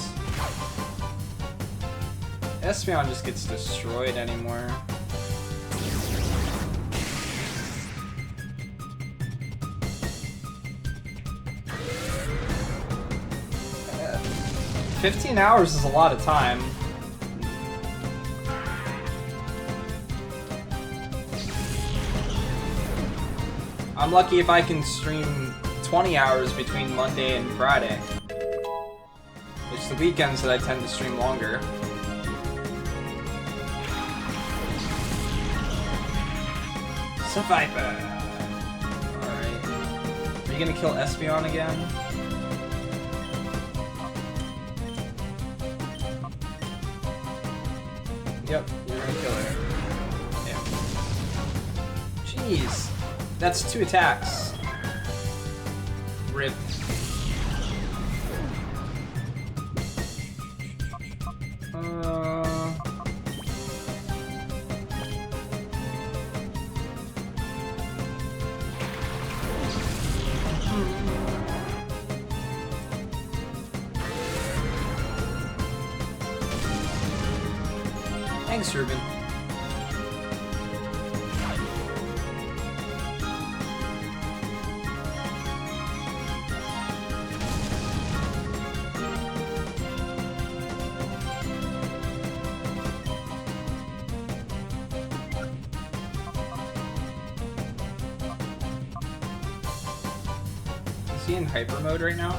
Espeon just gets destroyed anymore. Uh, 15 hours is a lot of time. I'm lucky if I can stream 20 hours between Monday and Friday. It's the weekends that I tend to stream longer. Survivor! Alright. Are you gonna kill Espeon again? Yep, you're gonna kill her. Yeah. Jeez. That's 2 attacks. Rip. Thanks, Ruben. Is he in hyper mode right now?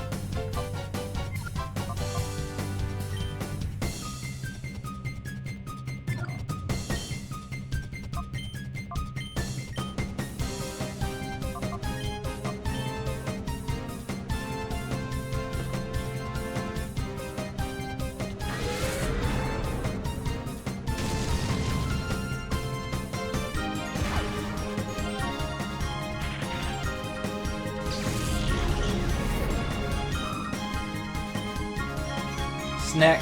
its neck.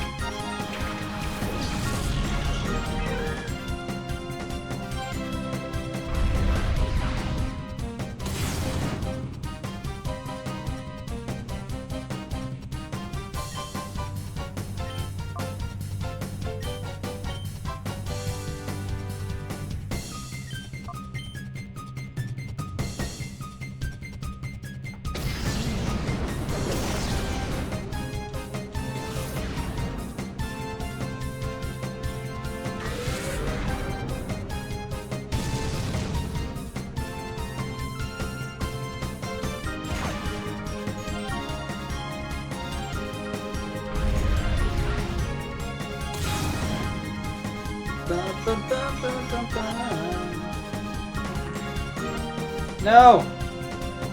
No!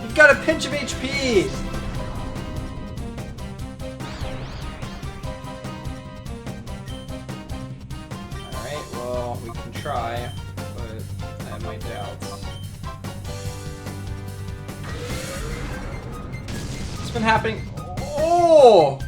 You've got a pinch of HP! Alright, well, we can try, but I have my doubts. What's been happening? Oh!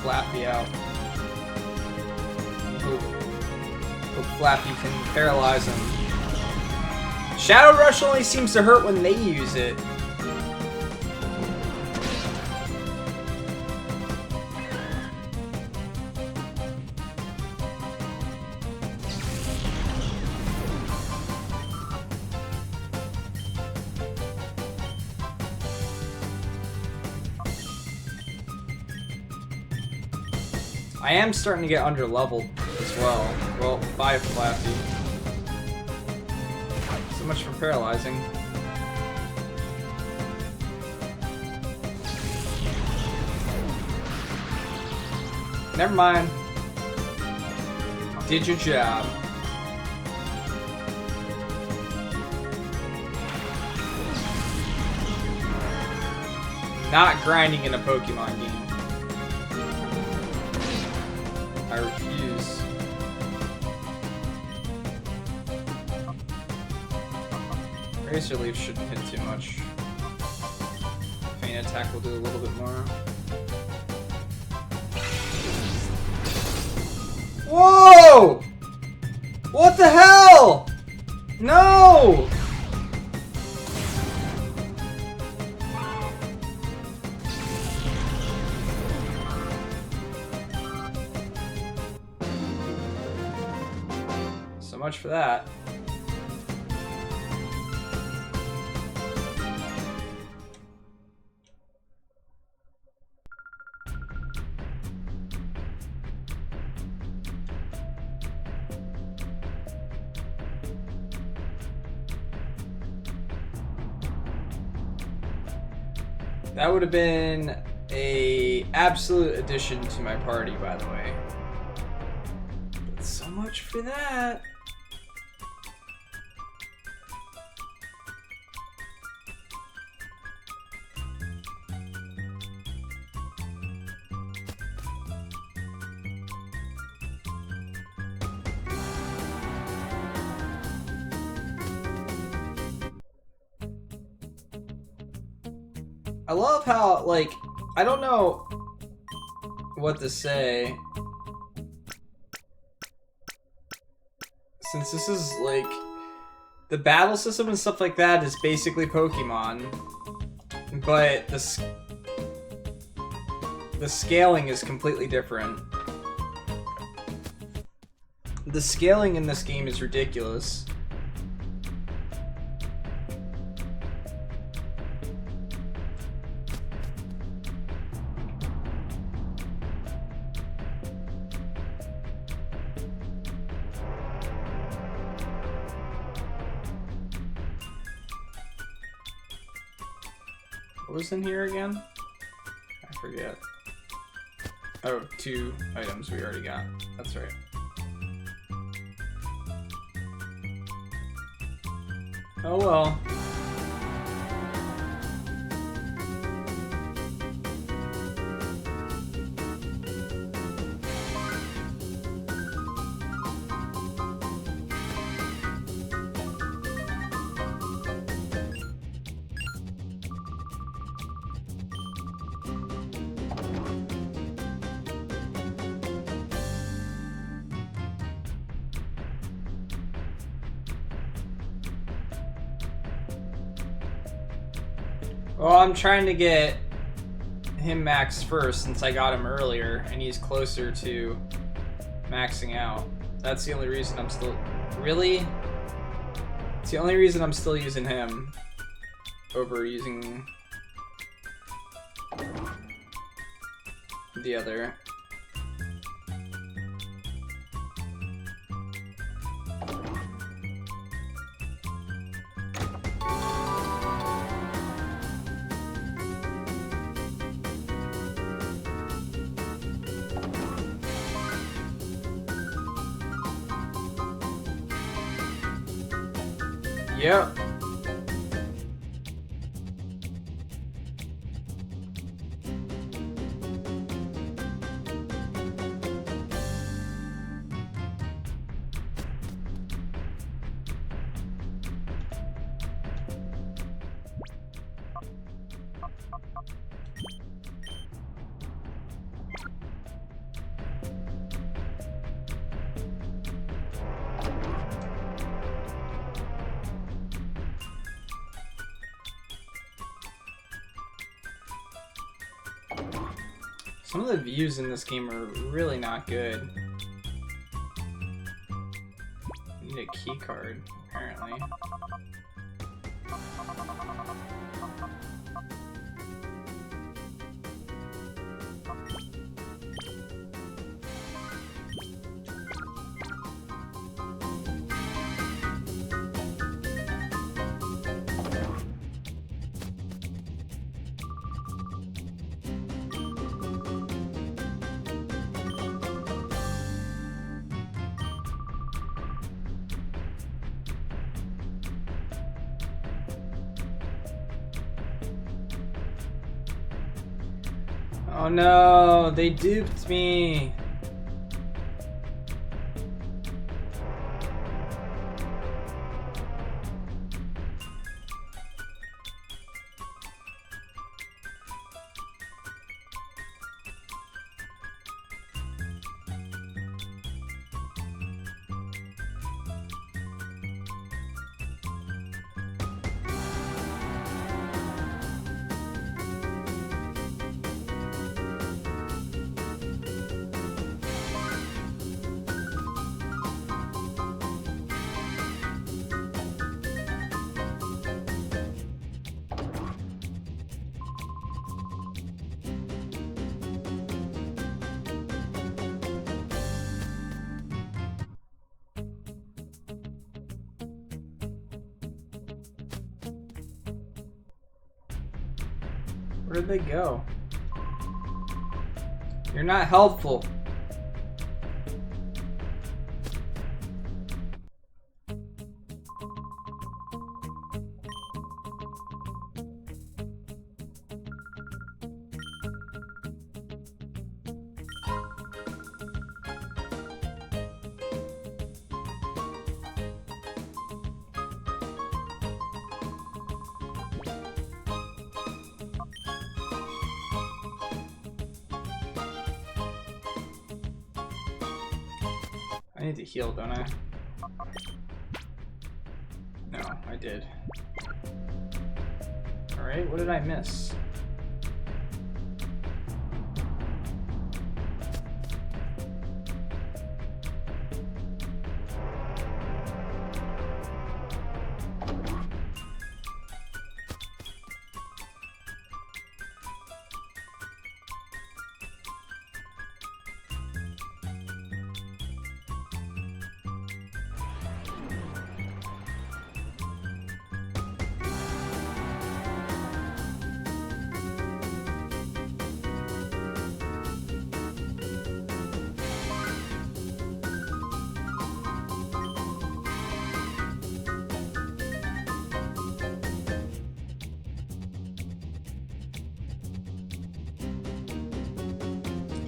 Flappy out. Hope Flappy can paralyze him. Shadow Rush only seems to hurt when they use it. I am starting to get under-leveled as well. Well, bye, Flappy. So much for paralyzing. Never mind. Did your job. Not grinding in a Pokemon game. I refuse. Razor Leaf shouldn't hit too much. Feint Attack will do a little bit more. Whoa! What the hell? No! So much for that. That would have been an absolute addition to my party, by the way. But so much for that. I love how, like, I don't know what to say. Since this is, like, the battle system and stuff like that is basically Pokemon. But the scaling is completely different. The scaling in this game is ridiculous. What was in here again? I forget. Oh, 2 items we already got. That's right. Oh well. Well, I'm trying to get him maxed first since I got him earlier, and he's closer to maxing out. That's the only reason I'm still... Really? It's the only reason I'm still using him over using the other. Yep. Some of the views in this game are really not good. I need a key card, apparently. Oh no, they duped me. Where did they go? You're not helpful. I need to heal, don't I? No, I did. Alright, what did I miss?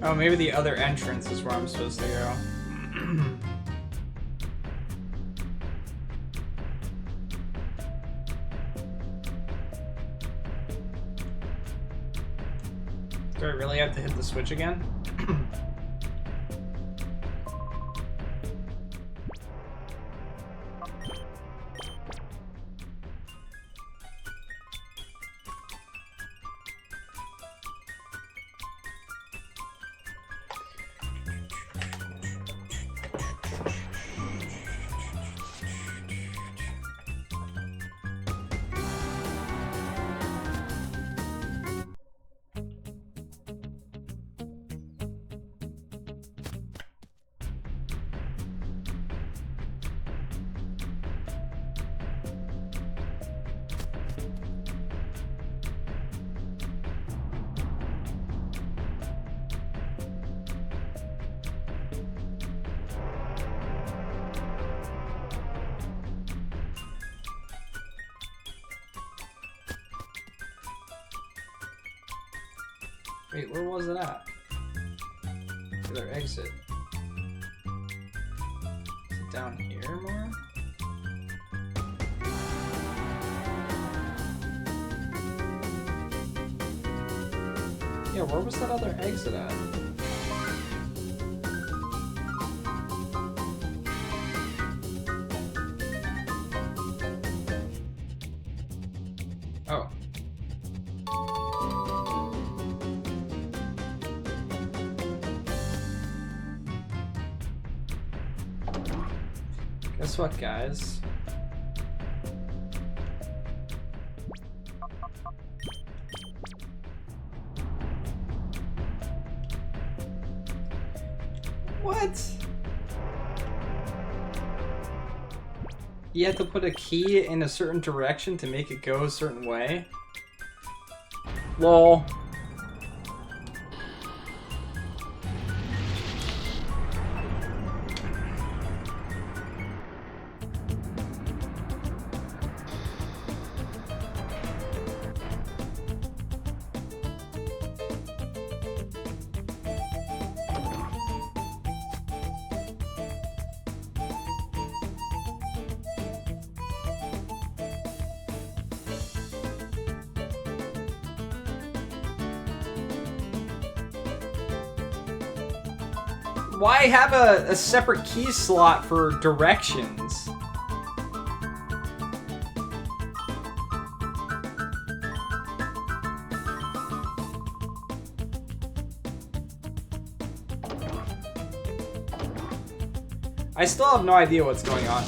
Oh, maybe the other entrance is where I'm supposed to go. Do I really have to hit the switch again? Wait, where was it at? The other exit. Is it down here more? Yeah, where was that other exit at? Oh. Guess what, guys? What? You have to put a key in a certain direction to make it go a certain way? Lol. Why have a separate key slot for directions? I still have no idea what's going on.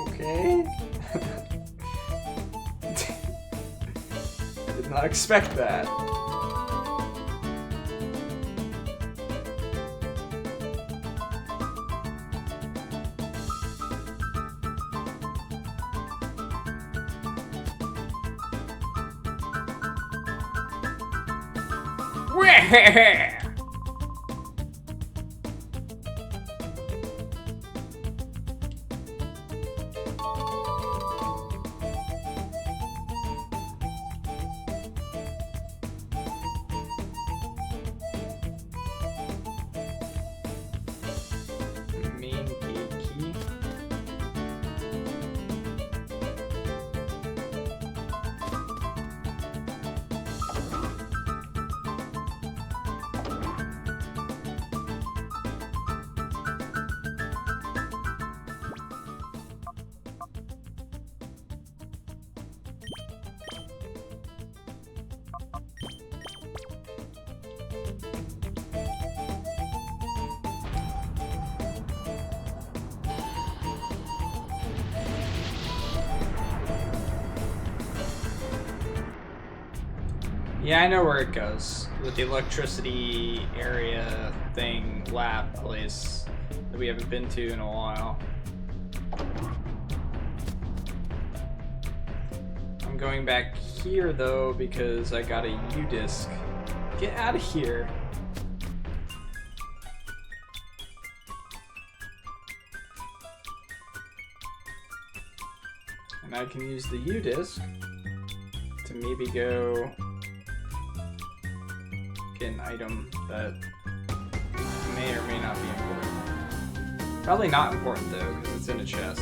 Okay. I did not expect that. Main gate key. Yeah, I know where it goes. With the electricity area thing, lab place that we haven't been to in a while. I'm going back here though because I got a U-disc. Get out of here. And I can use the U-disc to maybe go get an item that may or may not be important. Probably not important though, because it's in a chest.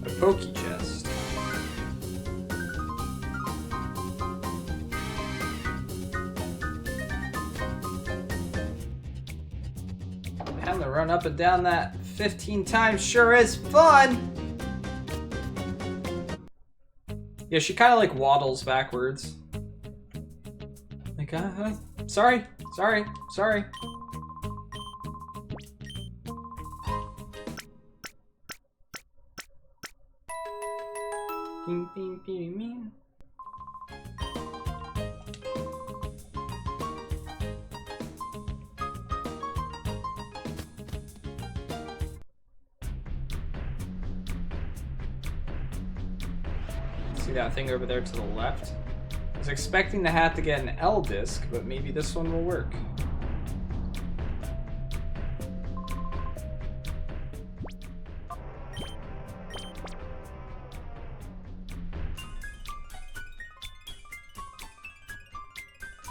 A Pokey chest. Having to run up and down that 15 times sure is fun! Yeah, she kind of like waddles backwards. Like, sorry. Bing, bing, bing, bing. See that thing over there to the left? I was expecting to have to get an L disc, but maybe this one will work.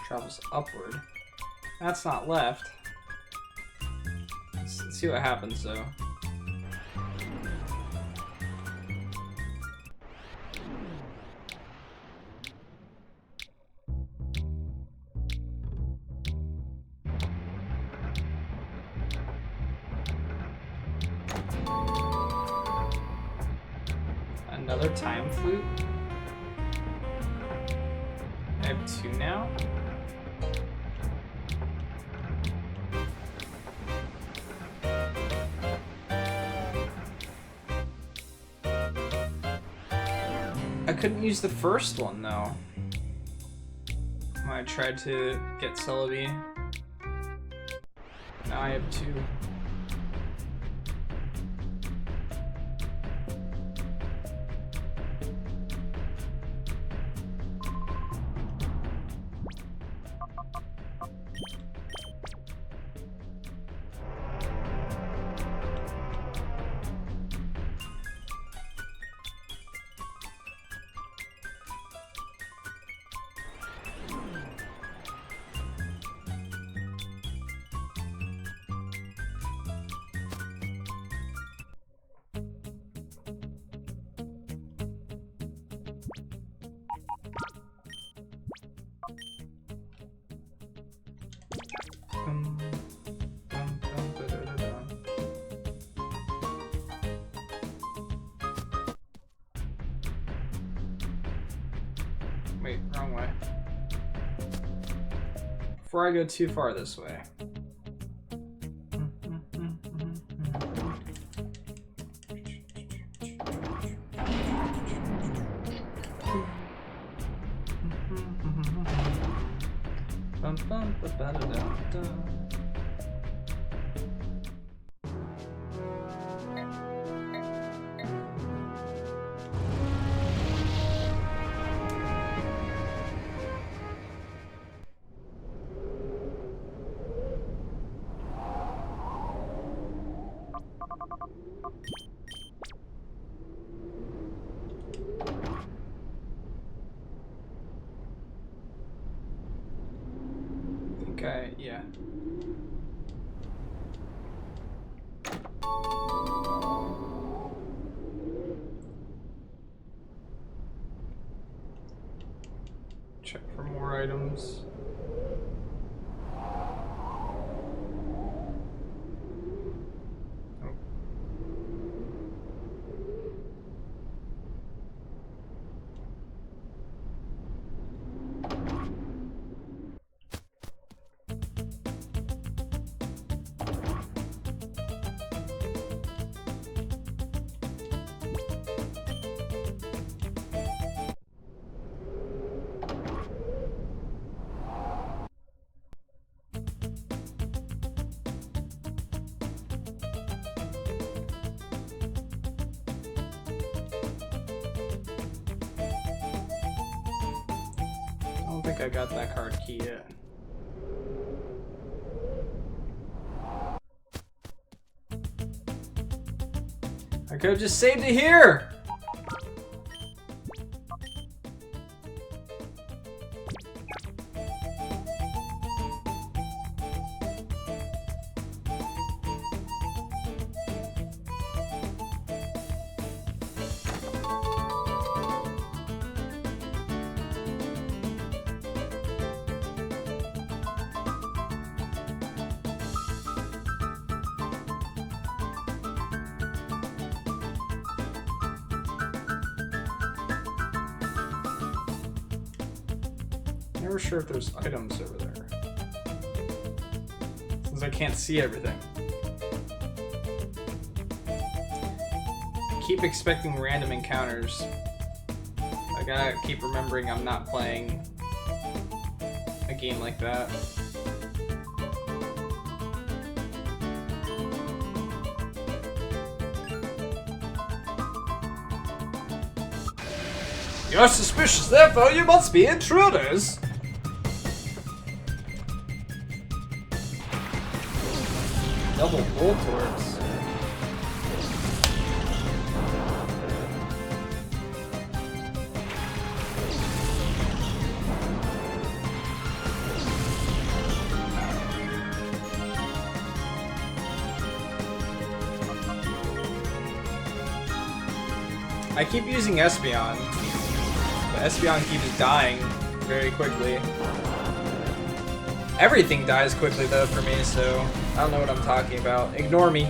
Travels upward. That's not left. Let's see what happens though. Another time flute? I have 2 now? I couldn't use the first one though. When I tried to get Celebi. Now I have 2. Wait, wrong way. Before I go too far this way. Okay, yeah. Check for more items. I don't think I got that card key yet. I could have just saved it here! never sure if there's items over there. Since I can't see everything. I keep expecting random encounters. I gotta keep remembering I'm not playing a game like that. You're suspicious, therefore you must be intruders! Double Voltorx. I keep using Espeon, but Espeon keeps dying very quickly. Everything dies quickly though for me, so I don't know what I'm talking about. Ignore me.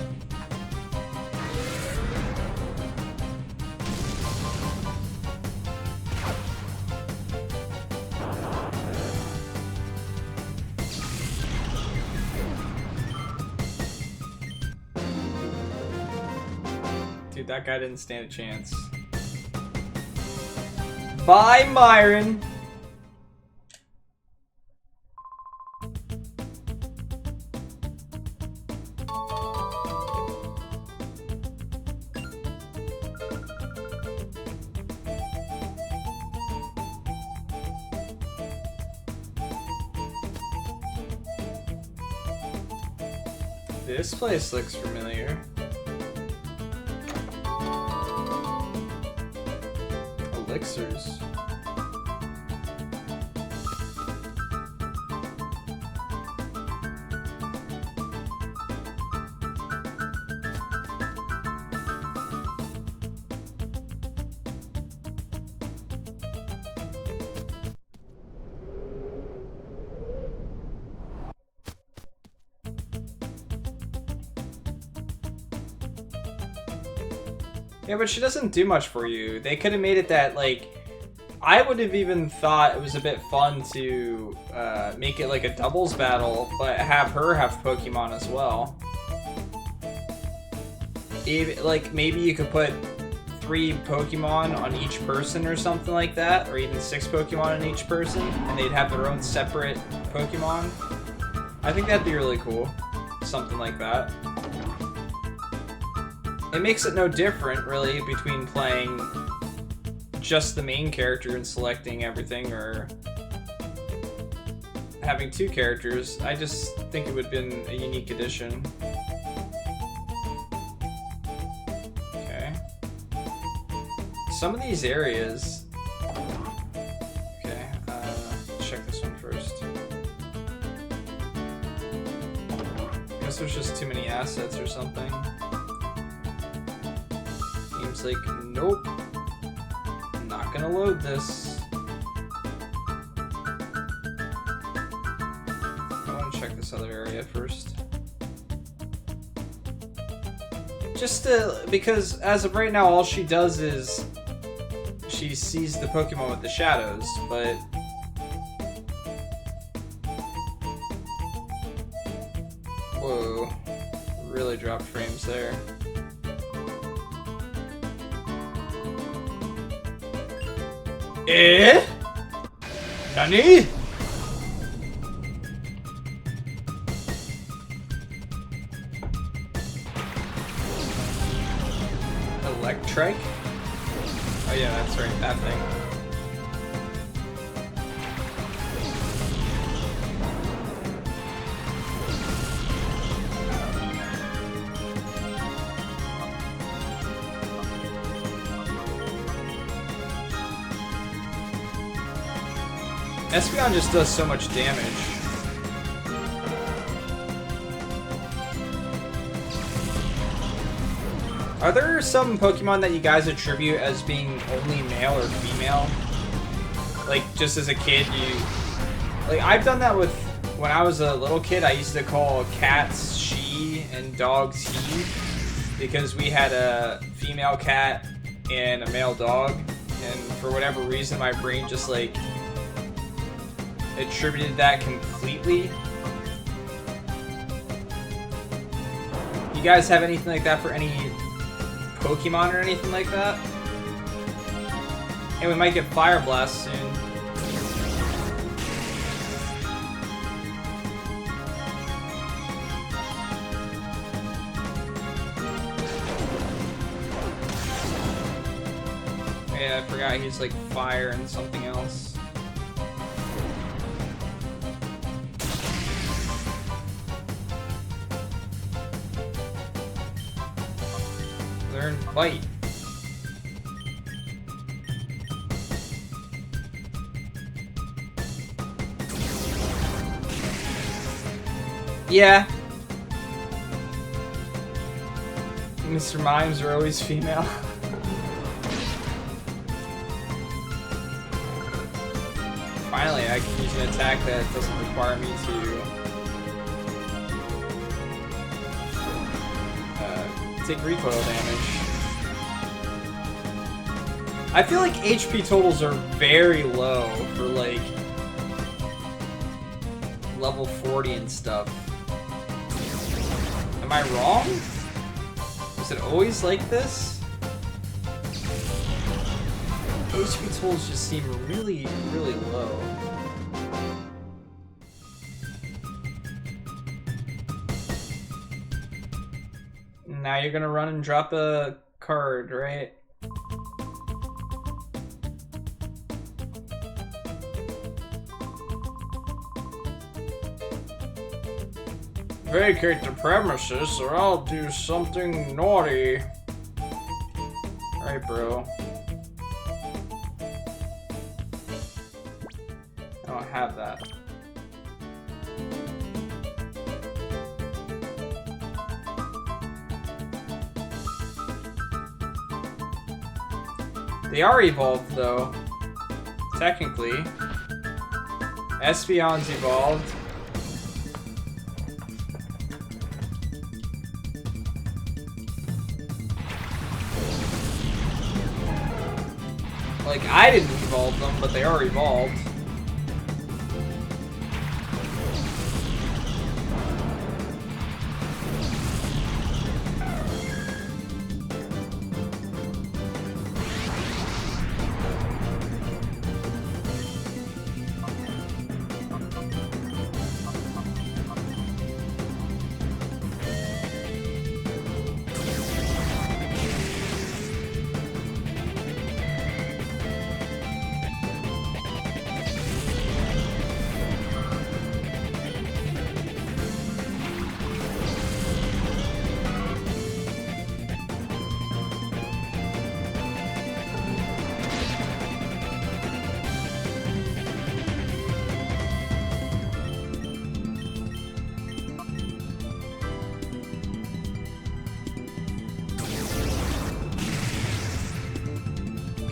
Dude, that guy didn't stand a chance. Bye, Myron! This place looks familiar. Elixirs. Yeah, but she doesn't do much for you. They could have made it that, like, I would have even thought it was a bit fun to make it like a doubles battle, but have her have Pokemon as well. Like, maybe you could put 3 Pokemon on each person or something like that, or even 6 Pokemon on each person, and they'd have their own separate Pokemon. I think that'd be really cool. Something like that. It makes it no different, really, between playing just the main character and selecting everything, or having 2 characters. I just think it would have been a unique addition. Okay. Some of these areas... Okay, check this one first. I guess there's just too many assets or something. Seems like, nope. I'm not gonna load this. I want to check this other area first. Just because as of right now, all she does is she sees the Pokemon with the shadows, but whoa, really dropped frames there. Eh? Nani? Electric? Oh yeah, that's right, that thing. Espeon just does so much damage. Are there some Pokemon that you guys attribute as being only male or female? Like, just as a kid, like, I've done that with, when I was a little kid, I used to call cats she and dogs he, because we had a female cat and a male dog, and for whatever reason, my brain just, like, attributed that completely. You guys have anything like that for any Pokemon or anything like that? And we might get Fire Blast soon. Yeah, I forgot he's like fire and something else. Learn Bite. Yeah. Mr. Mimes are always female. Finally, I can use an attack that doesn't require me to take recoil damage. I feel like HP totals are very low for like level 40 and stuff. Am I wrong? Is it always like this? HP totals just seem really, really low. Now you're gonna run and drop a card, right? Vacate the premises or I'll do something naughty. Alright, bro. I don't have that. They are evolved, though. Technically. Espeon's evolved. Like, I didn't evolve them, but they are evolved.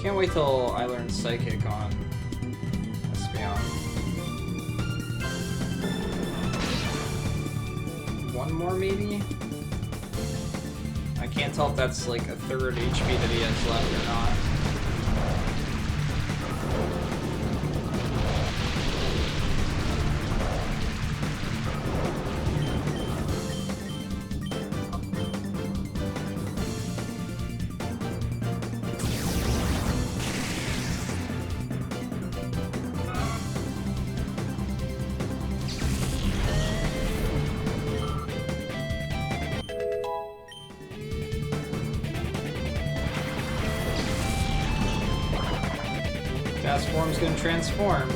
Can't wait till I learn Psychic on Espeon. One more, maybe? I can't tell if that's like a third HP that he has left or not. Gas form's gonna transform.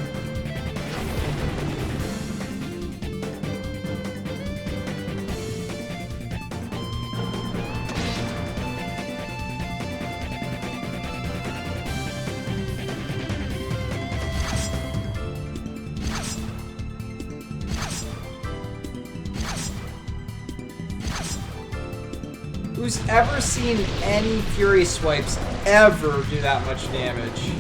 Who's ever seen any Fury Swipes ever do that much damage?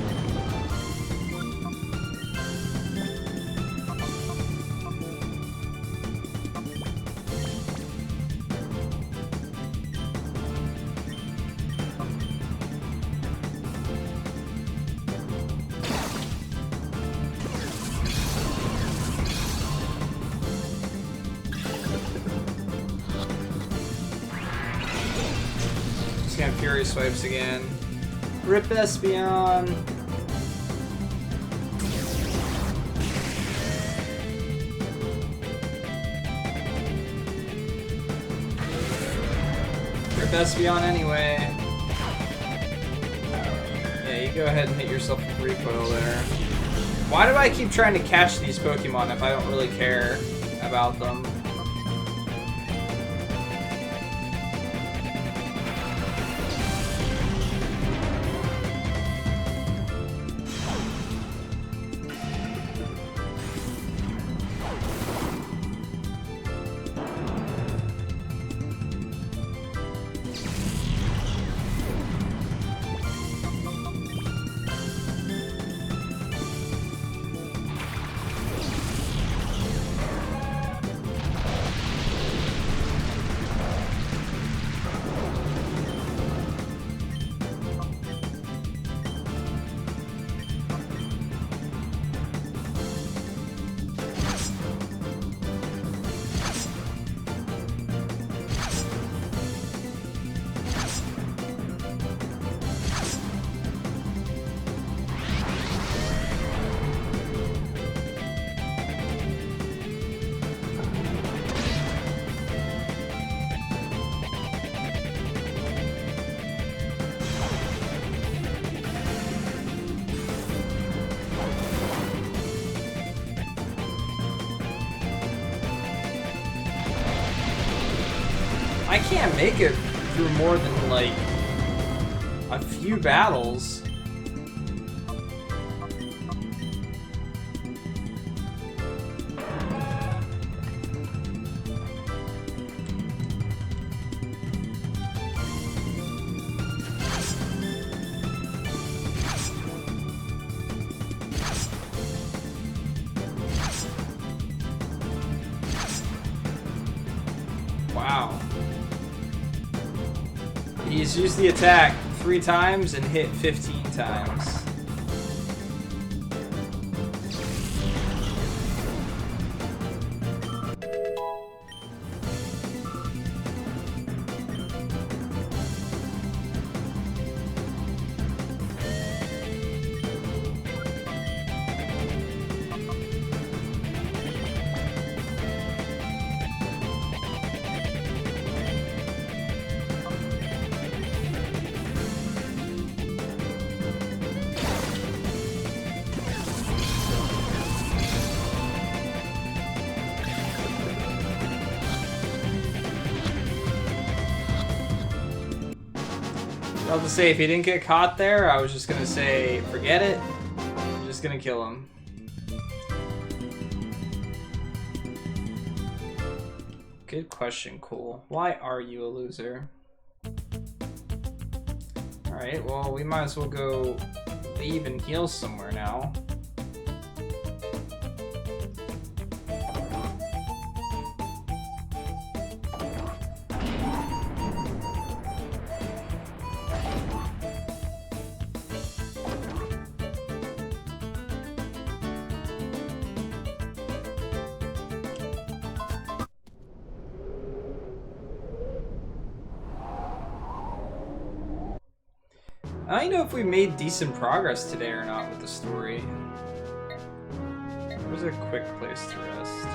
Fury Swipes again. Rip Espeon. Rip Espeon anyway. Yeah, you go ahead and hit yourself with recoil there. Why do I keep trying to catch these Pokemon if I don't really care about them? I can't make it through more than, like, a few battles. Wow. He's used the attack 3 times and hit 15 times. I'll just say, if he didn't get caught there, I was just gonna say, forget it. I'm just gonna kill him. Good question, Cool. Why are you a loser? Alright, well, we might as well go leave and heal somewhere now. I don't know if we made decent progress today or not with the story. Where's a quick place to rest?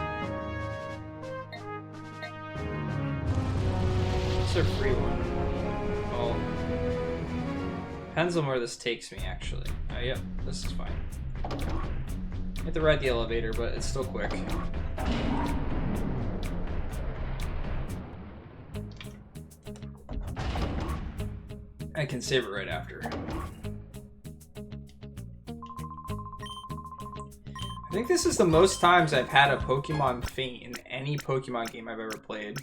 What's a free one? Oh. Depends on where this takes me, actually. Yep, this is fine. I have to ride the elevator, but it's still quick. I can save it right after. I think this is the most times I've had a Pokemon faint in any Pokemon game I've ever played.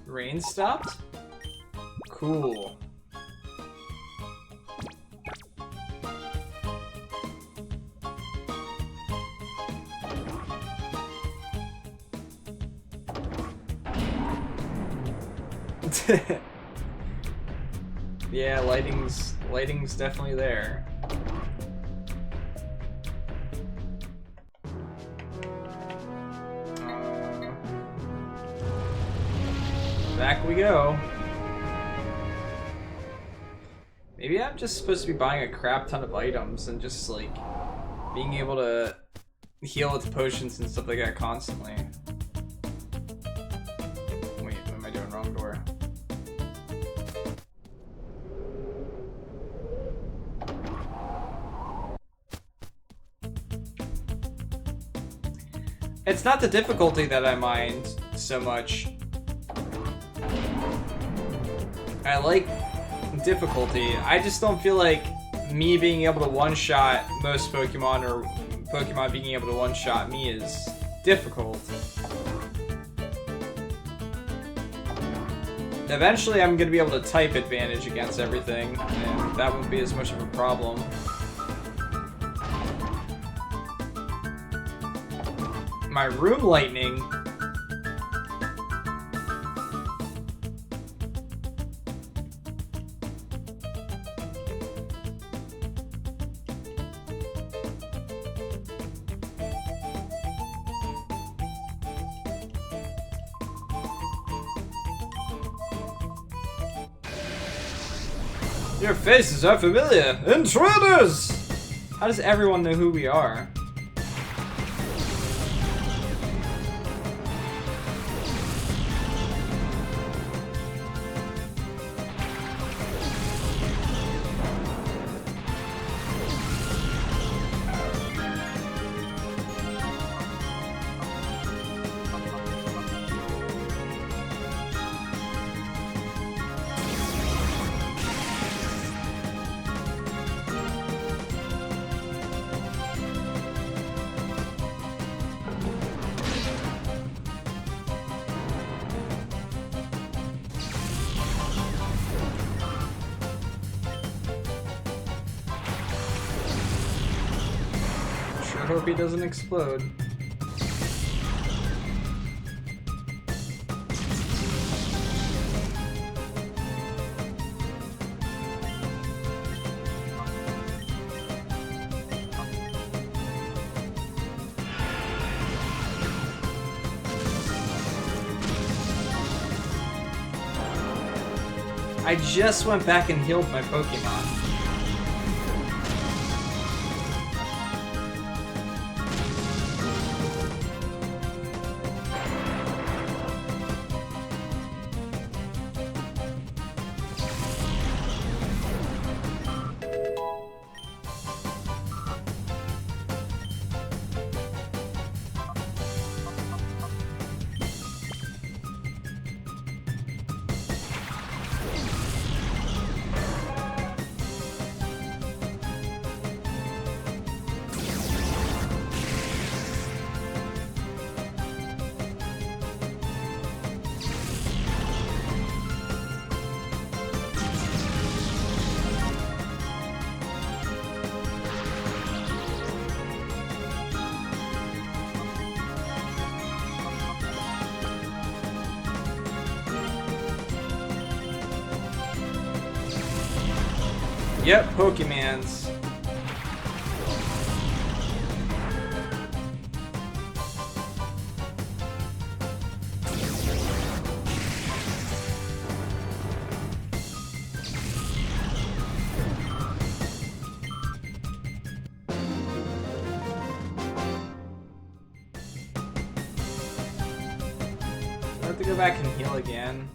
Rain stopped? Cool. Yeah, lighting's definitely there. Back we go. Maybe I'm just supposed to be buying a crap ton of items and just like being able to heal with potions and stuff like that constantly. Wait, what am I doing? Wrong door. It's not the difficulty that I mind so much. I like difficulty. I just don't feel like me being able to one-shot most Pokemon or Pokemon being able to one-shot me is difficult. Eventually I'm going to be able to type advantage against everything, and that won't be as much of a problem. My room lightning. Your faces are familiar. Intruders! How does everyone know who we are? Hope he doesn't explode. I just went back and healed my Pokemon. Yep, Pokemans. I have to go back and heal again.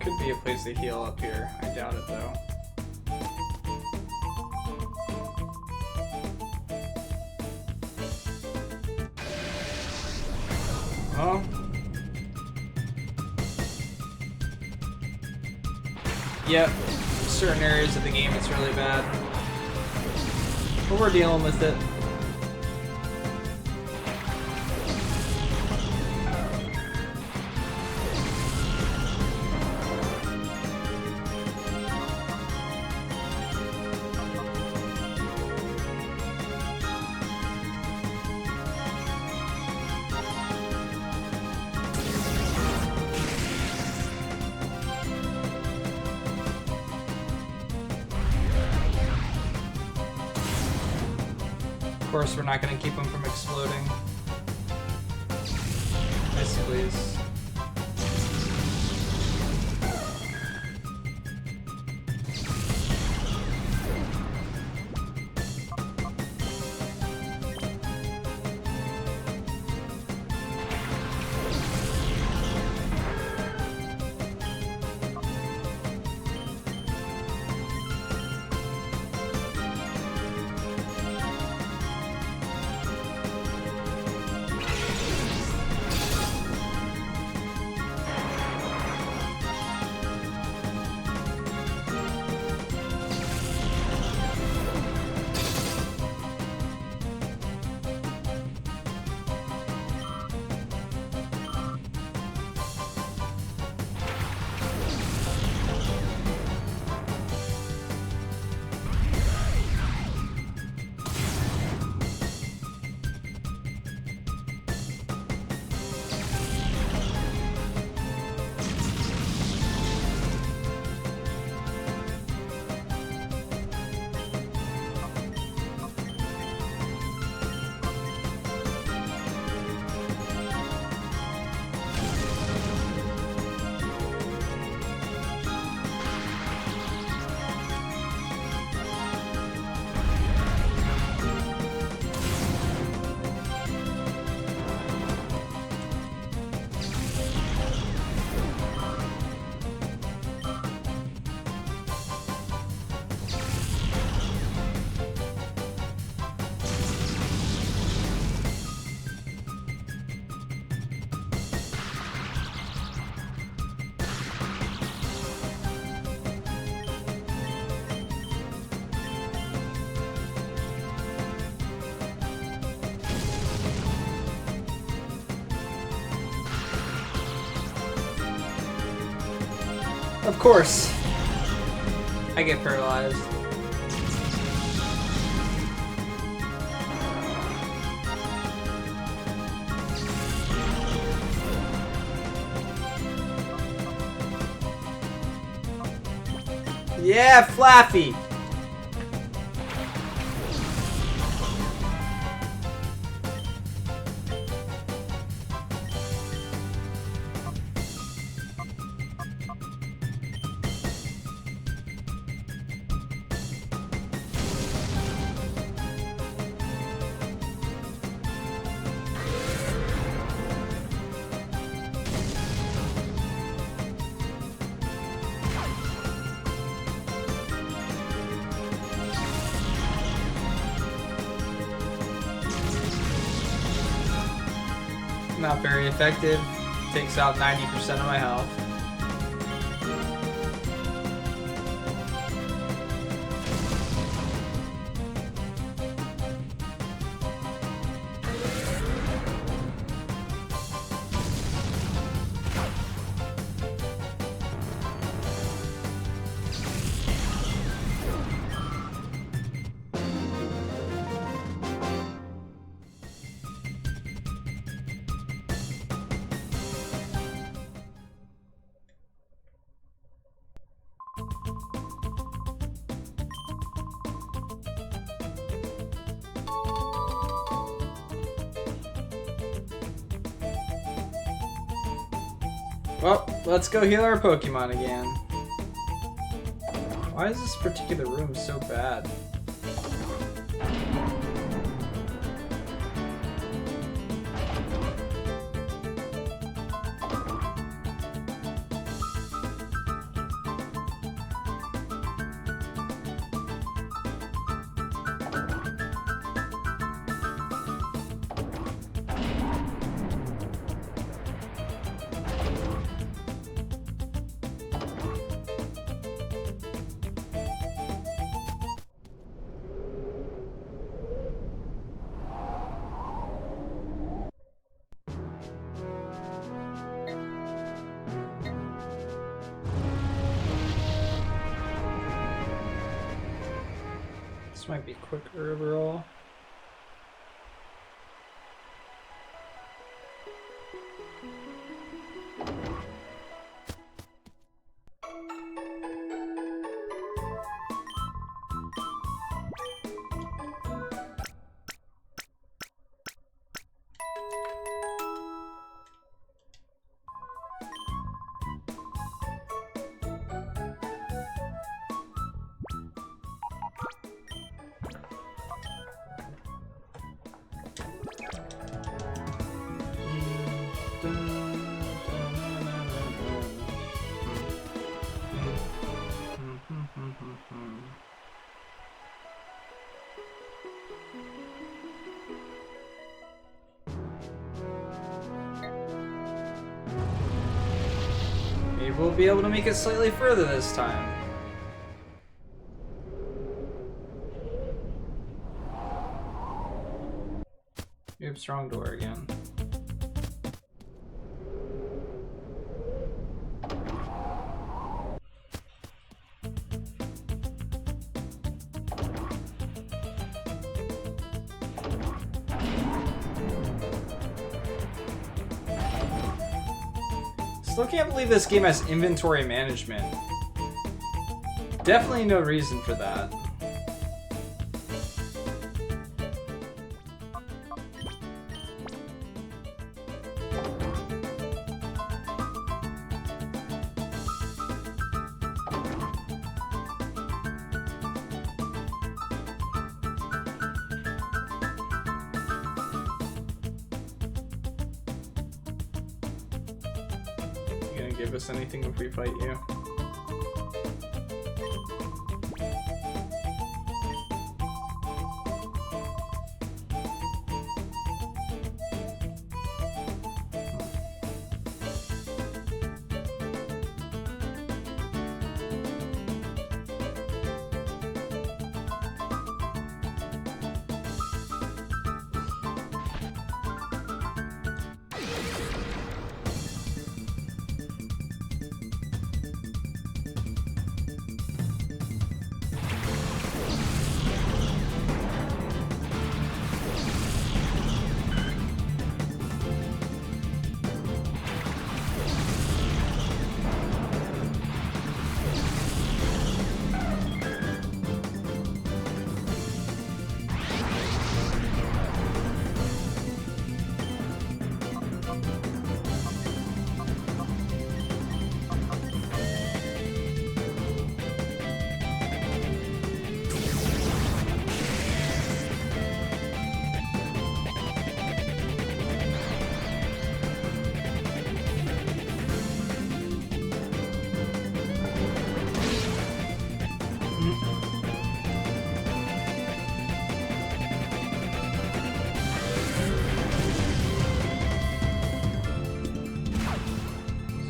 Could be a place to heal up here. I doubt it though. Oh. Yep. Certain areas of the game it's really bad. But we're dealing with it. course, we're not going to keep them from exploding. Yes, please. Of course, I get paralyzed. Yeah, Flaffy! Not very effective. Takes out 90% of my health. Well, let's go heal our Pokemon again. Why is this particular room so bad? This might be quicker overall. Maybe we'll be able to make it slightly further this time. Oops, wrong door again. Still can't believe this game has inventory management. Definitely no reason for that. Give us anything if we fight you.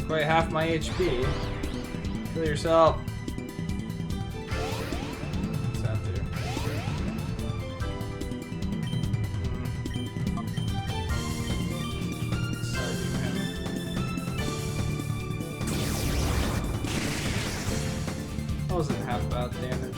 Quite half my HP. Kill yourself. What's that do? That wasn't half bad damage.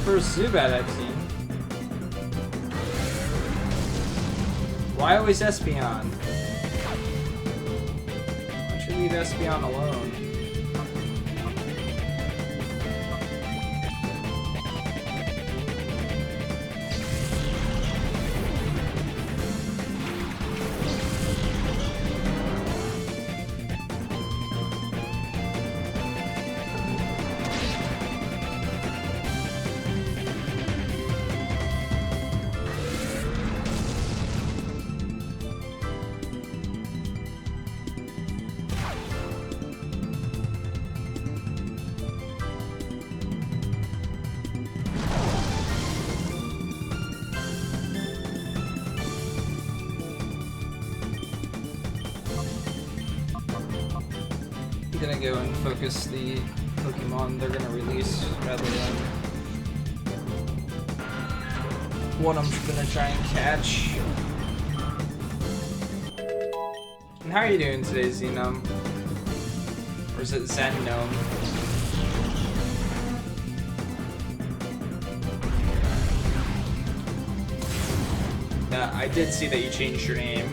First Zubat I've seen. Why always Espeon? Why don't you leave Espeon alone? I'm gonna go and focus the Pokemon they're gonna release rather than what I'm gonna try and catch. And how are you doing today, Xenome? Or is it Zenome? Yeah, I did see that you changed your name.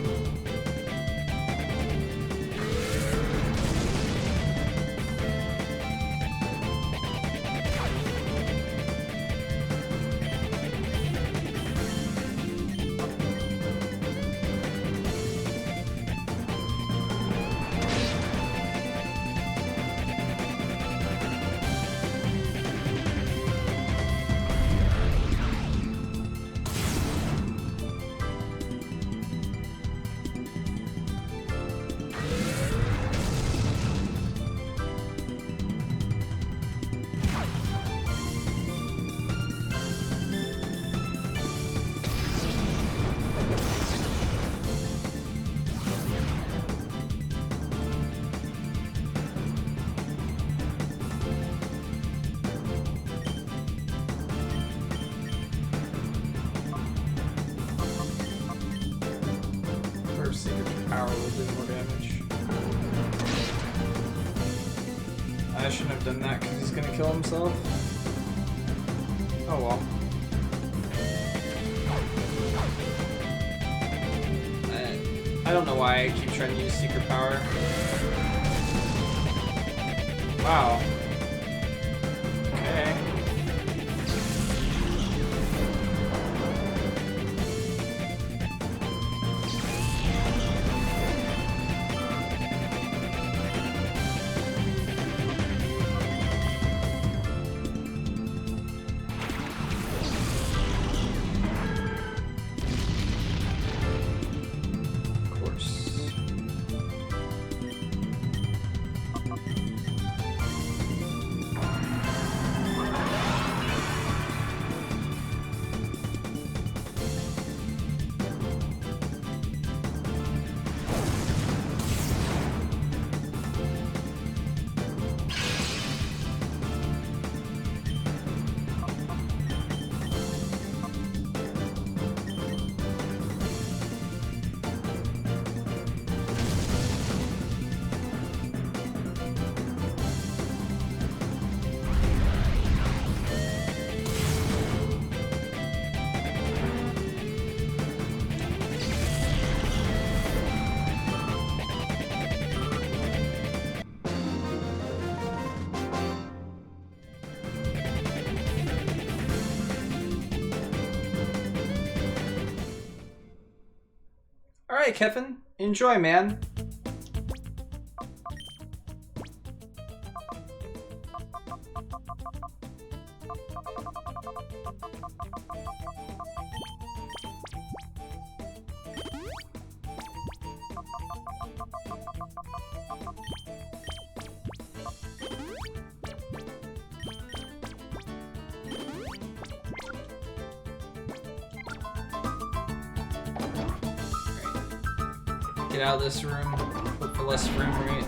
I shouldn't have done that because he's gonna kill himself. Oh well. I don't know why I keep trying to use secret power. Wow. Okay. Alright, Kevin. Enjoy, man. Get out of this room. Look for less frame rate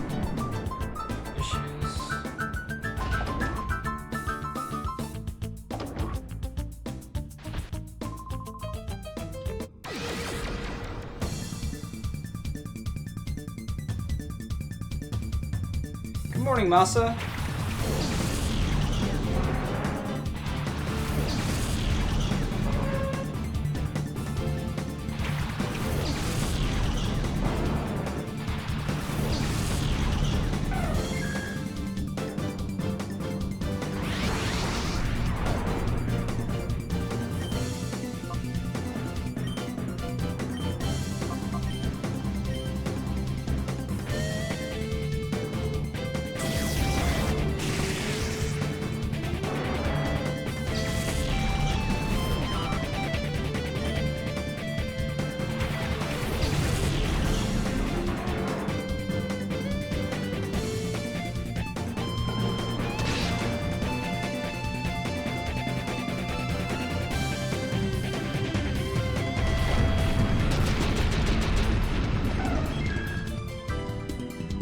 issues. Good morning, Masa.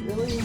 Really?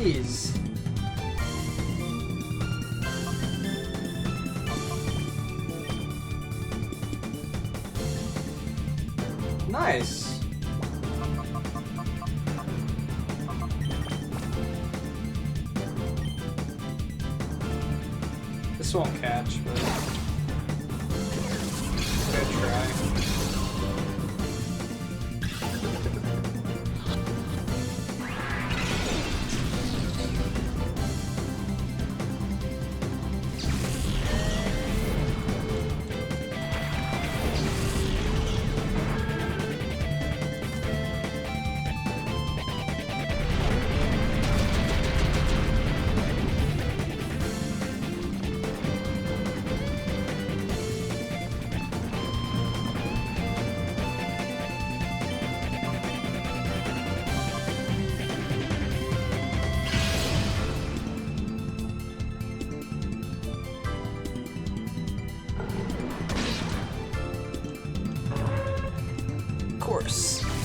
Jeez. Nice. won't catch, but good try.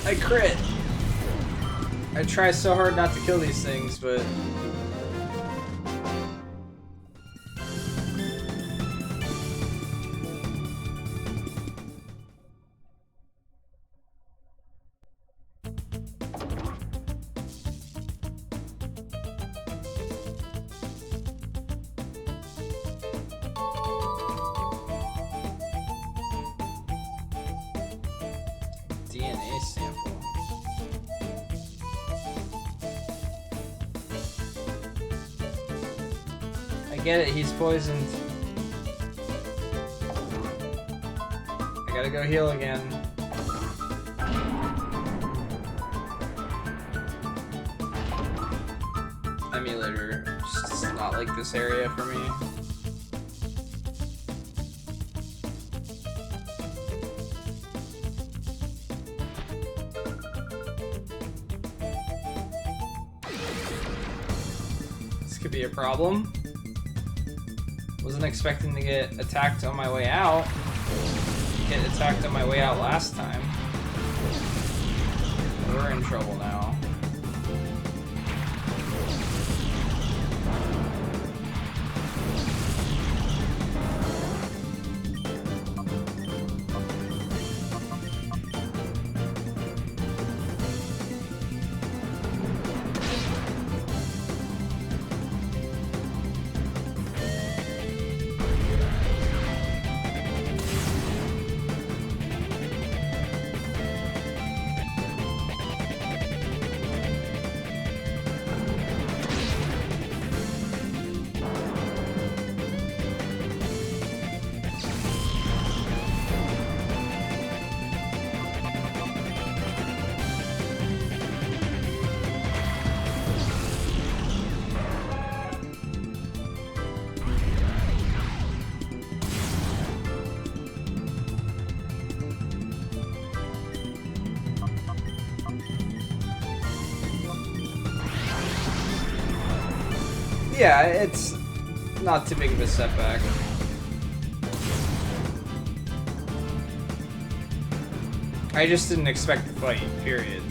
I crit. I try so hard not to kill these things, but DNA sample. I get it, he's poisoned. I gotta go heal again. Emulator, just not like this area for me. Could be a problem. Wasn't expecting to get attacked on my way out. Get attacked on my way out last time. We're in trouble now. Yeah, it's not too big of a setback. I just didn't expect the fight, period.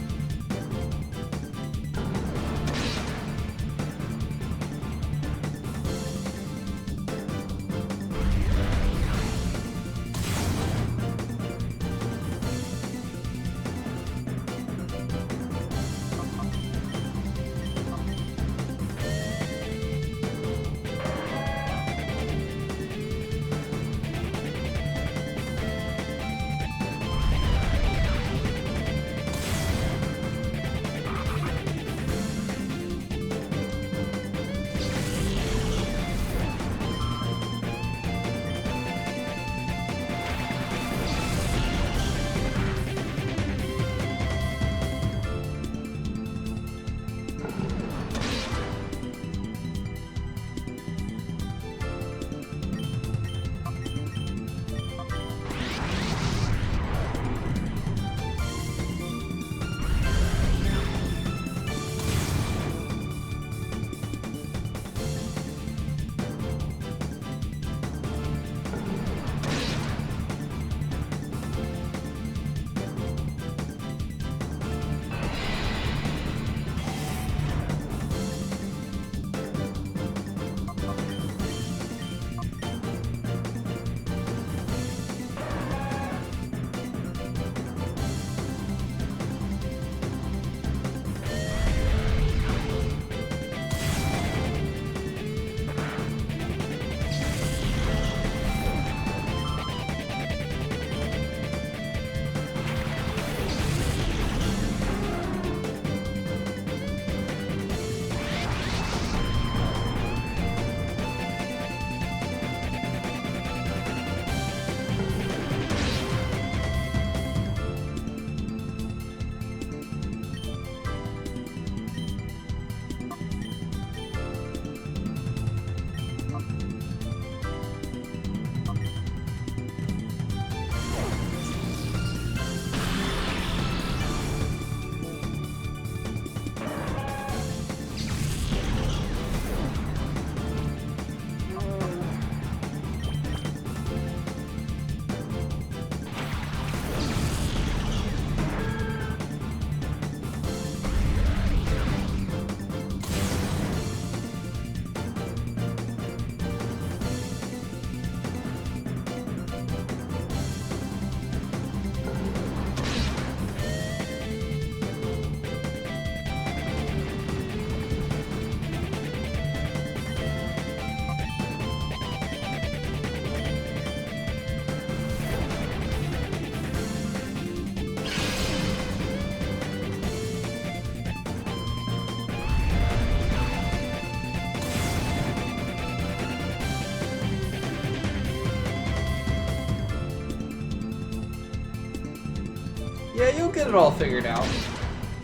Yeah, you'll get it all figured out.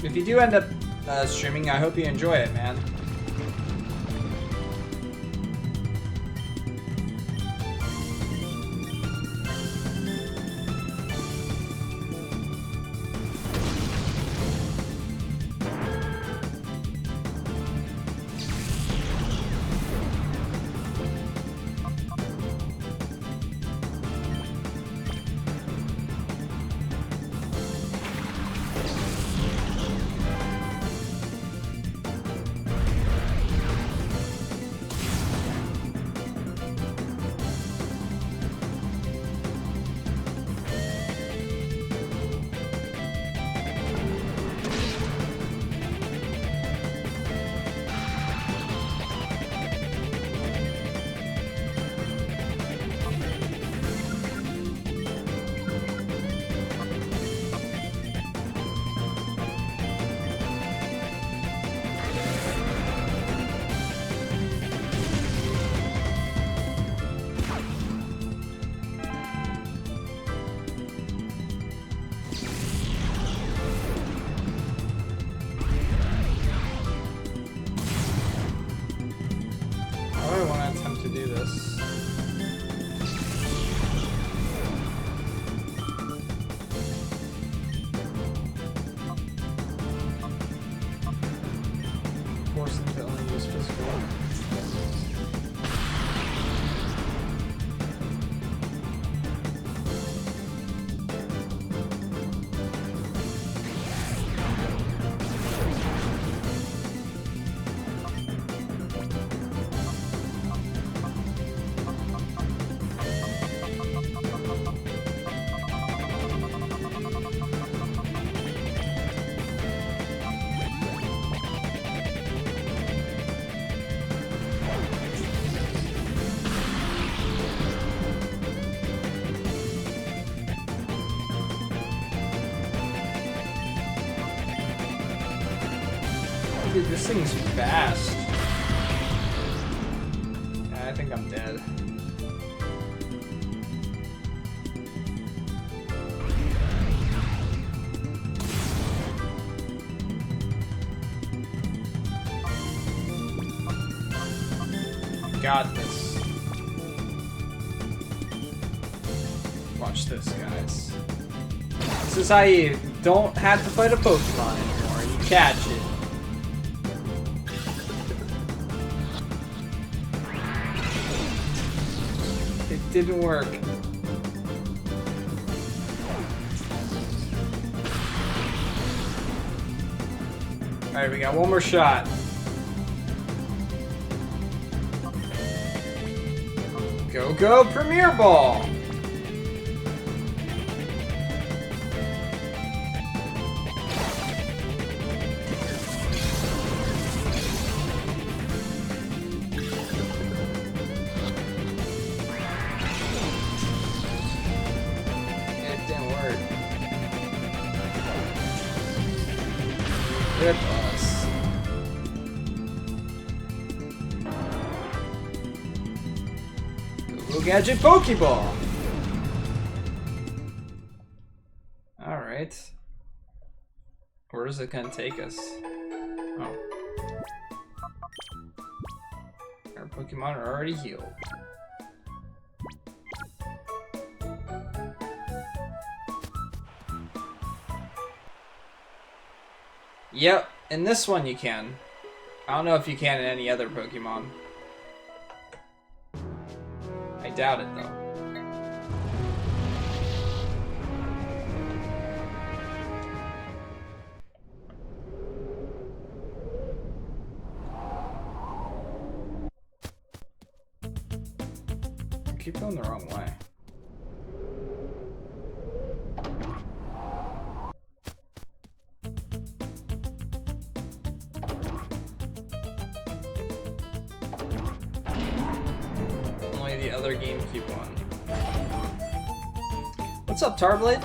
If you do end up streaming, I hope you enjoy it, man. Dude, this thing's fast. Yeah, I think I'm dead. Got this. Watch this, guys. This is how you don't have to fight a Pokemon anymore. You catch it. It didn't work. Alright, we got one more shot. Go, go, Premier Ball! It didn't work. Rip us. Go Gadget Pokeball! Alright. Where is it gonna take us? Oh. Our Pokemon are already healed. Yep, in this one you can. I don't know if you can in any other Pokemon. I doubt it though. I keep going the wrong way. The other GameCube one. What's up, Tarblade?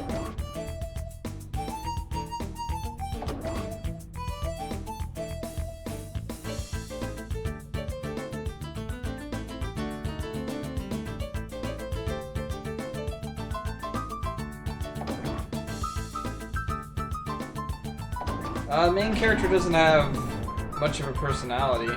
Main character doesn't have much of a personality.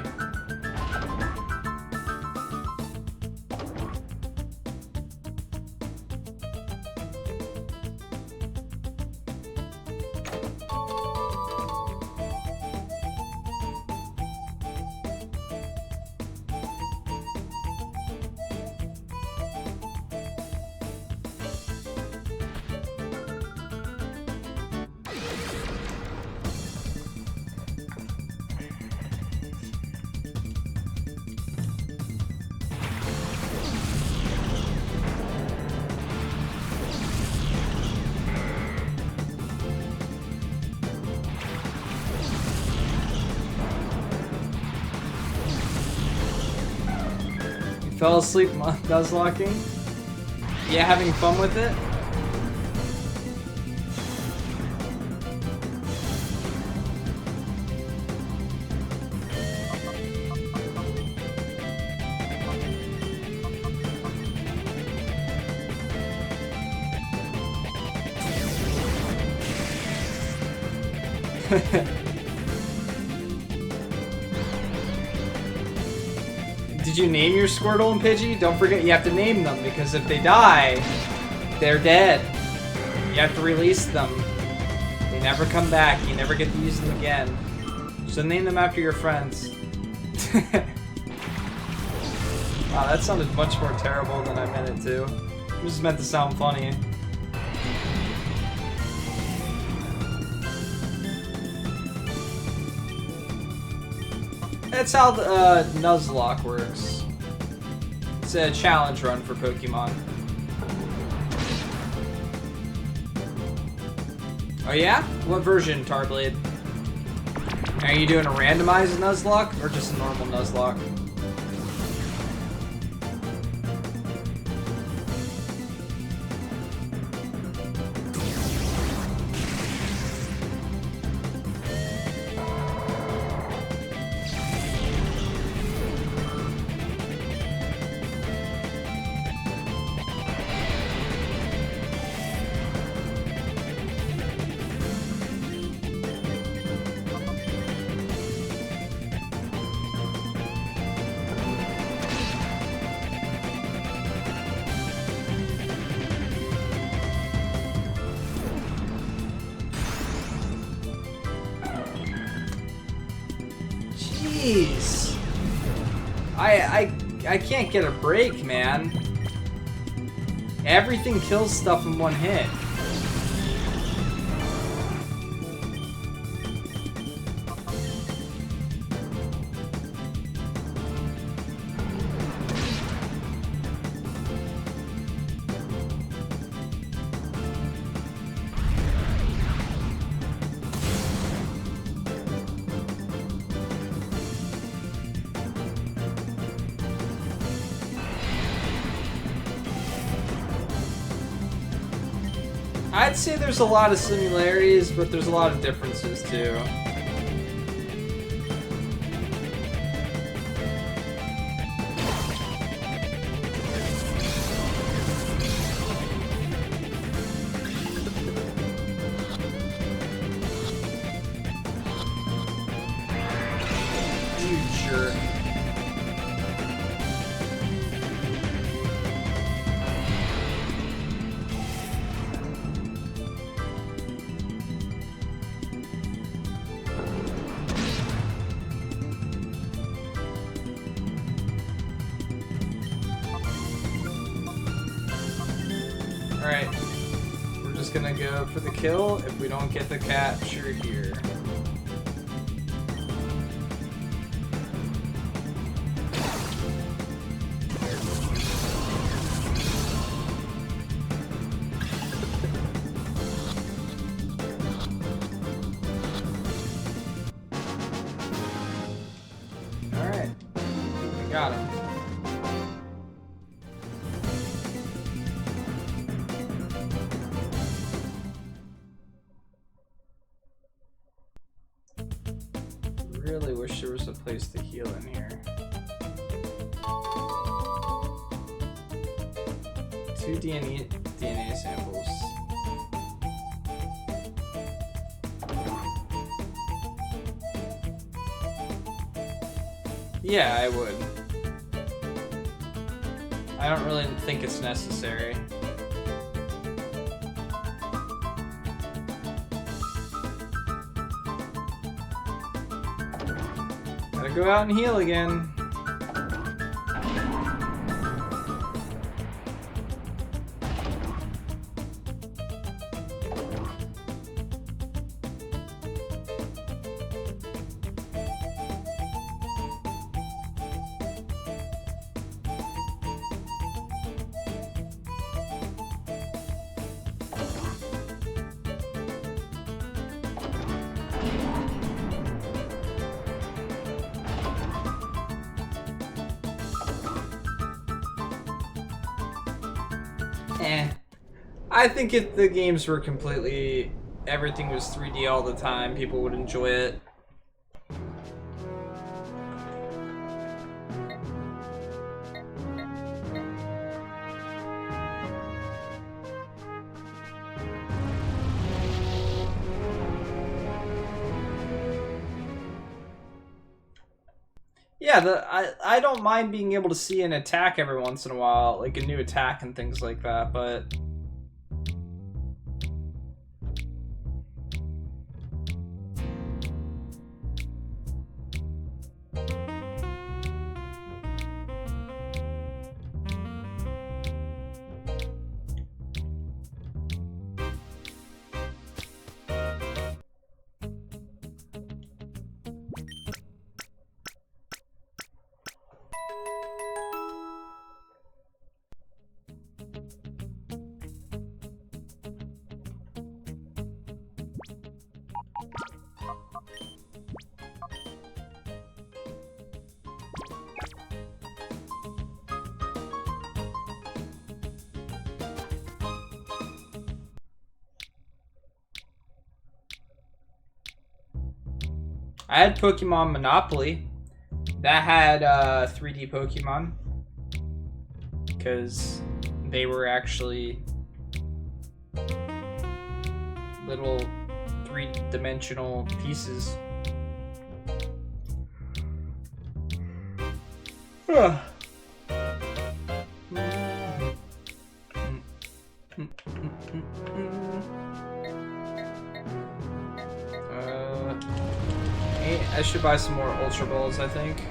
Fell asleep nuzlocking? Yeah, having fun with it? Did you name your Squirtle and Pidgey? Don't forget you have to name them, because if they die, they're dead. You have to release them. They never come back. You never get to use them again. So name them after your friends. Wow, that sounded much more terrible than I meant it to. It was meant to sound funny. That's how the Nuzlocke works. It's a challenge run for Pokemon. Oh yeah? What version, Tarblade? Are you doing a randomized Nuzlocke or just a normal Nuzlocke? Jeez. I can't get a break, man. Everything kills stuff in one hit. I'd say there's a lot of similarities, but there's a lot of differences too. You jerk. Alright, we're just gonna go for the kill if we don't get the capture here. Alright, we got him. Really wish there was a place to heal in here. 2 DNA samples. Yeah, I would. I don't really think it's necessary. Gotta go out and heal again. I think if the games were completely, everything was 3D all the time, people would enjoy it. Yeah, I don't mind being able to see an attack every once in a while, like a new attack and things like that, but... I had Pokemon Monopoly. That had 3D Pokemon. Because they were actually little three-dimensional pieces. I should buy some more Ultra Balls, I think.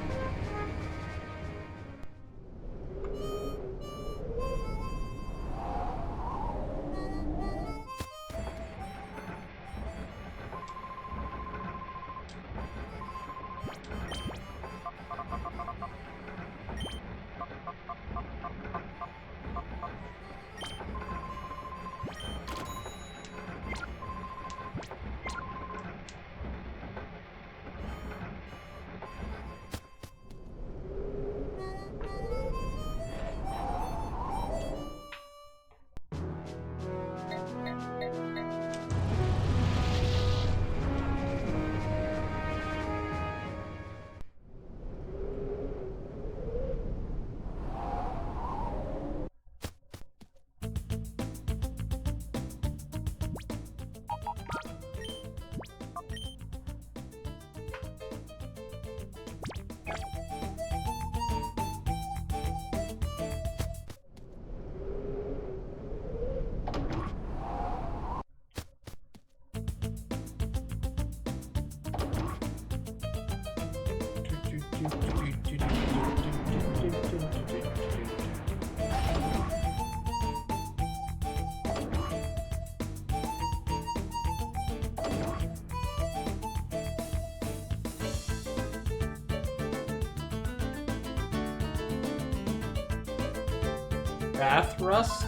Bath rust?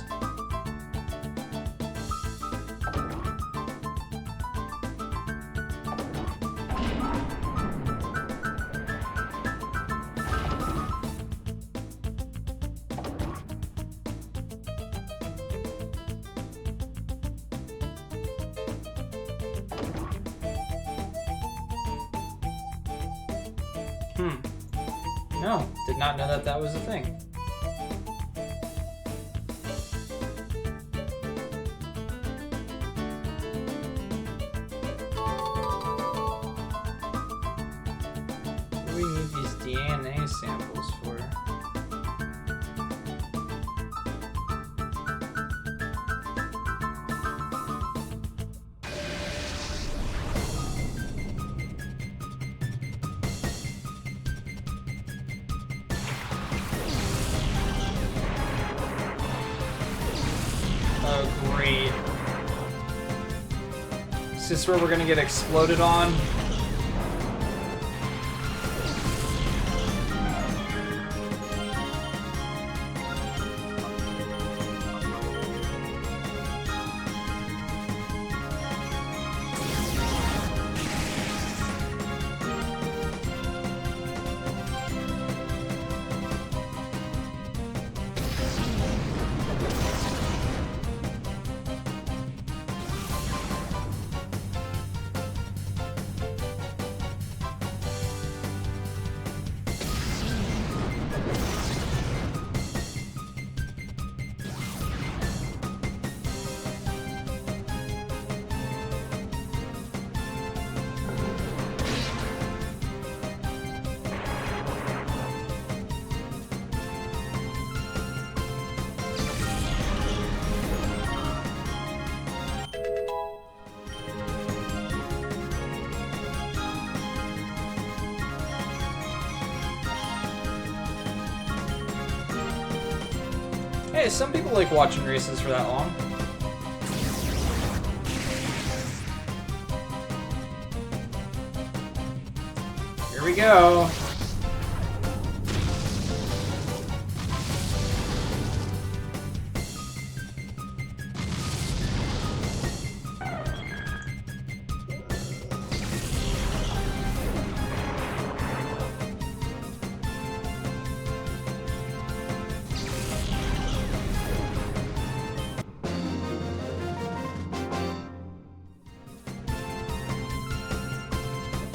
No, did not know that that was a thing. We need these DNA samples for? Oh, great. Is this where we're gonna get exploded on? Hey, some people like watching races for that long. Here we go.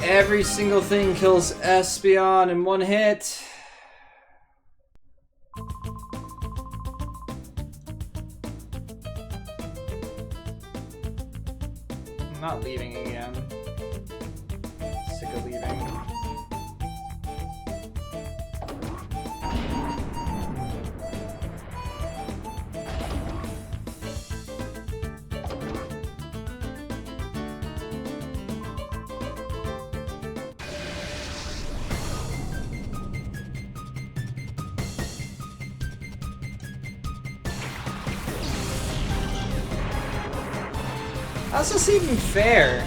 Every single thing kills Espeon in one hit. I'm not leaving again. Sick of leaving. How's this even fair?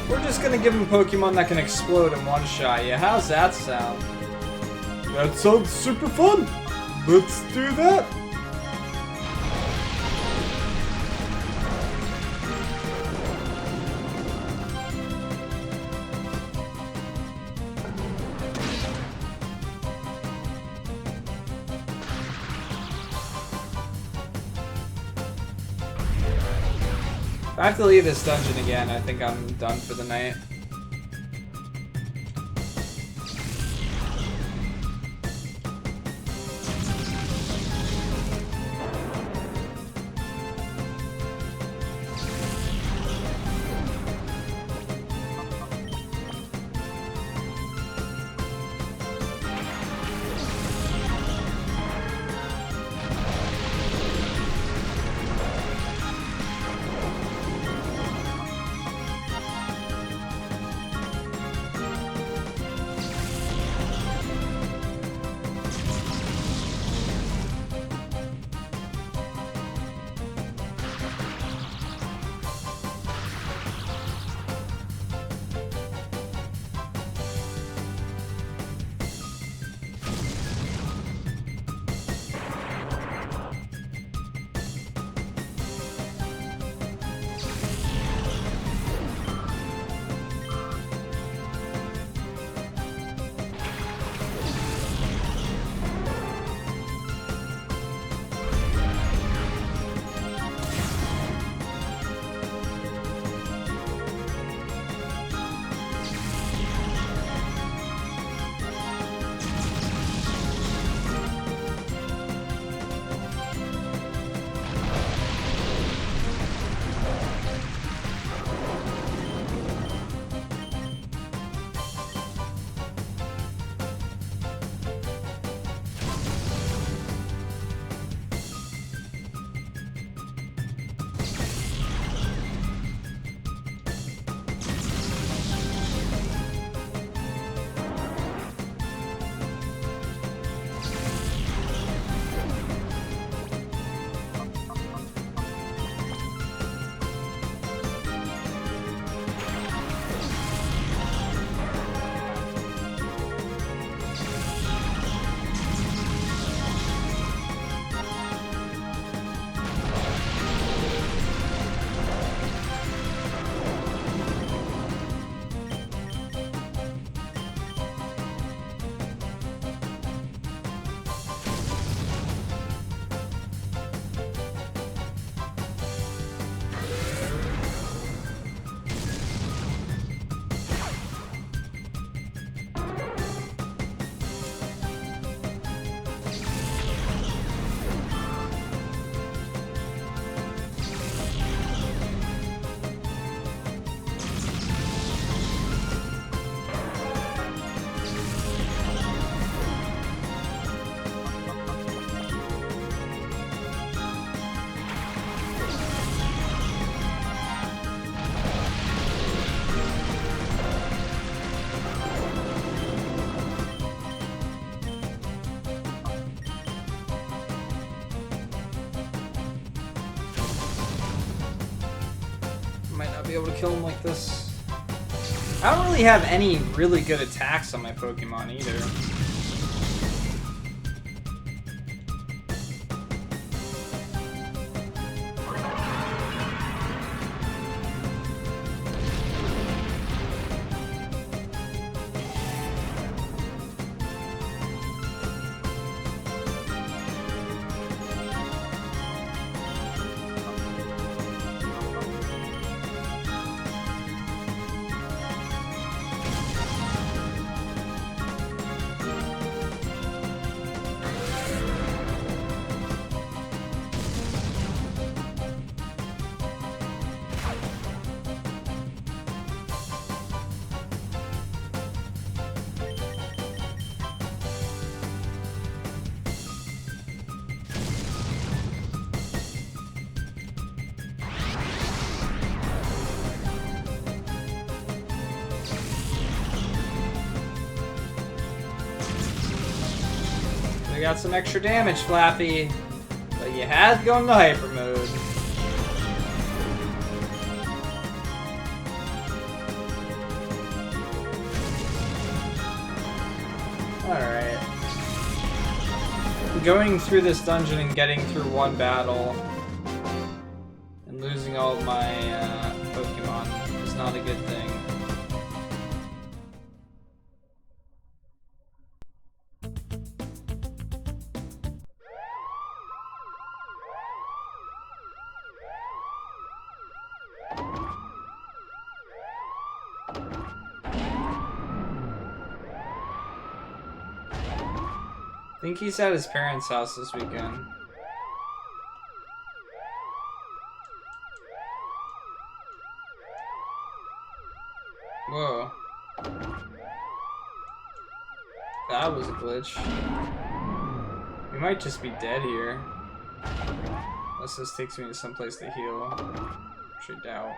We're just gonna give him Pokemon that can explode in one shot. Yeah, how's that sound? That sounds super fun! Let's do that! If I have to leave this dungeon again, I think I'm done for the night. be able to kill him like this. I don't really have any really good attacks on my Pokemon either. We got some extra damage, Flappy, but you had to go into hyper mode. Alright. Going through this dungeon and getting through one battle and losing all of my Pokemon is not a good thing. I think he's at his parents' house this weekend. Whoa. That was a glitch. We might just be dead here. Unless this takes me to someplace to heal. Which I doubt.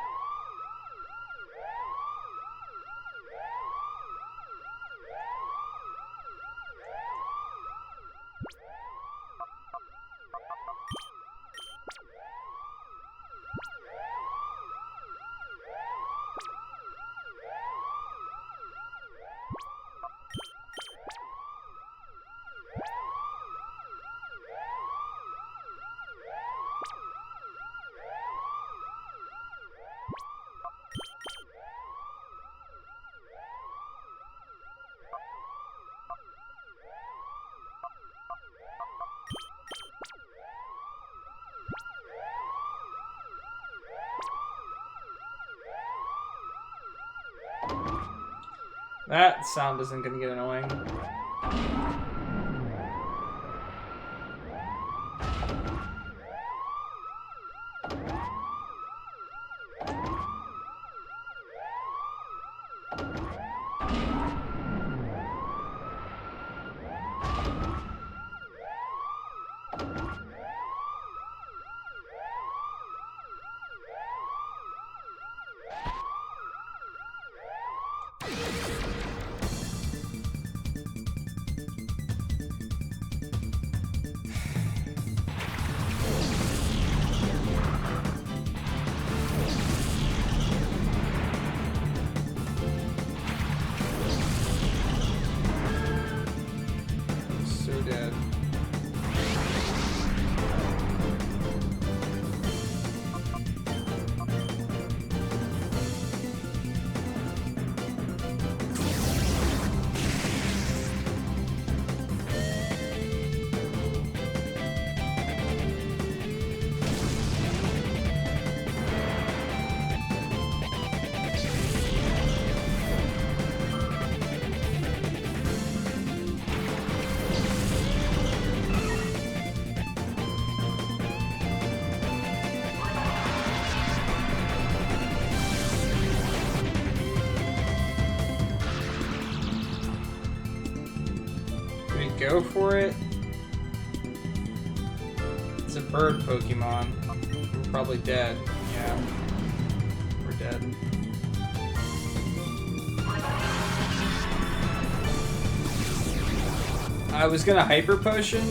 That sound isn't gonna get annoying. Go for it. It's a bird Pokemon. We're probably dead. Yeah. We're dead. I was gonna Hyper Potion,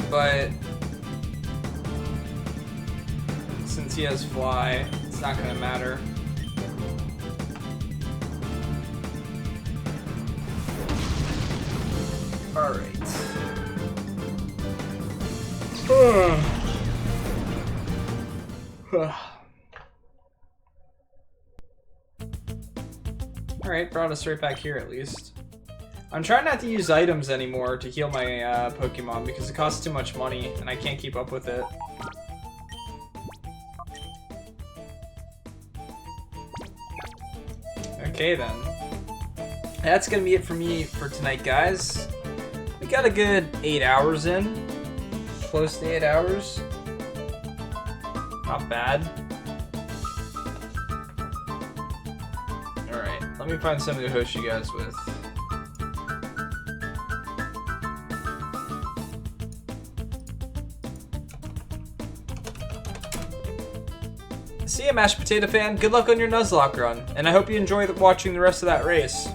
but since he has Fly, it's not gonna matter. Alright. Alright, brought us right back here at least. I'm trying not to use items anymore to heal my Pokemon because it costs too much money and I can't keep up with it. Okay then. That's gonna be it for me for tonight, guys. We got a good 8 hours in. Close to 8 hours. Not bad. Alright, let me find something to host you guys with. See ya, Mashed Potato fan. Good luck on your Nuzlocke run, and I hope you enjoy watching the rest of that race.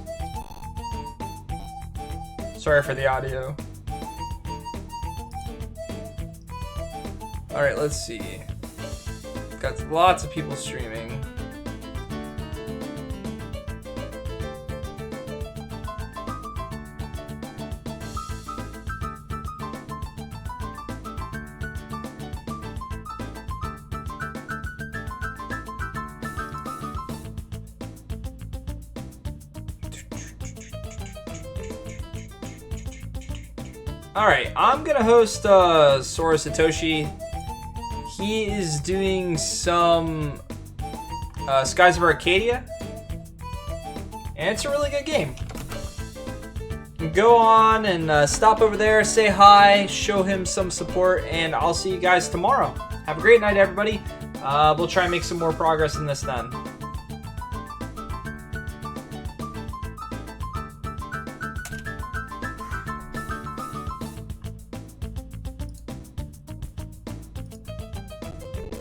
Sorry for the audio. Alright, let's see. Got lots of people streaming. Alright, I'm gonna host Sora Satoshi. He is doing some Skies of Arcadia, and it's a really good game. Go on and stop over there, say hi, show him some support, and I'll see you guys tomorrow. Have a great night, everybody. We'll try and make some more progress in this then.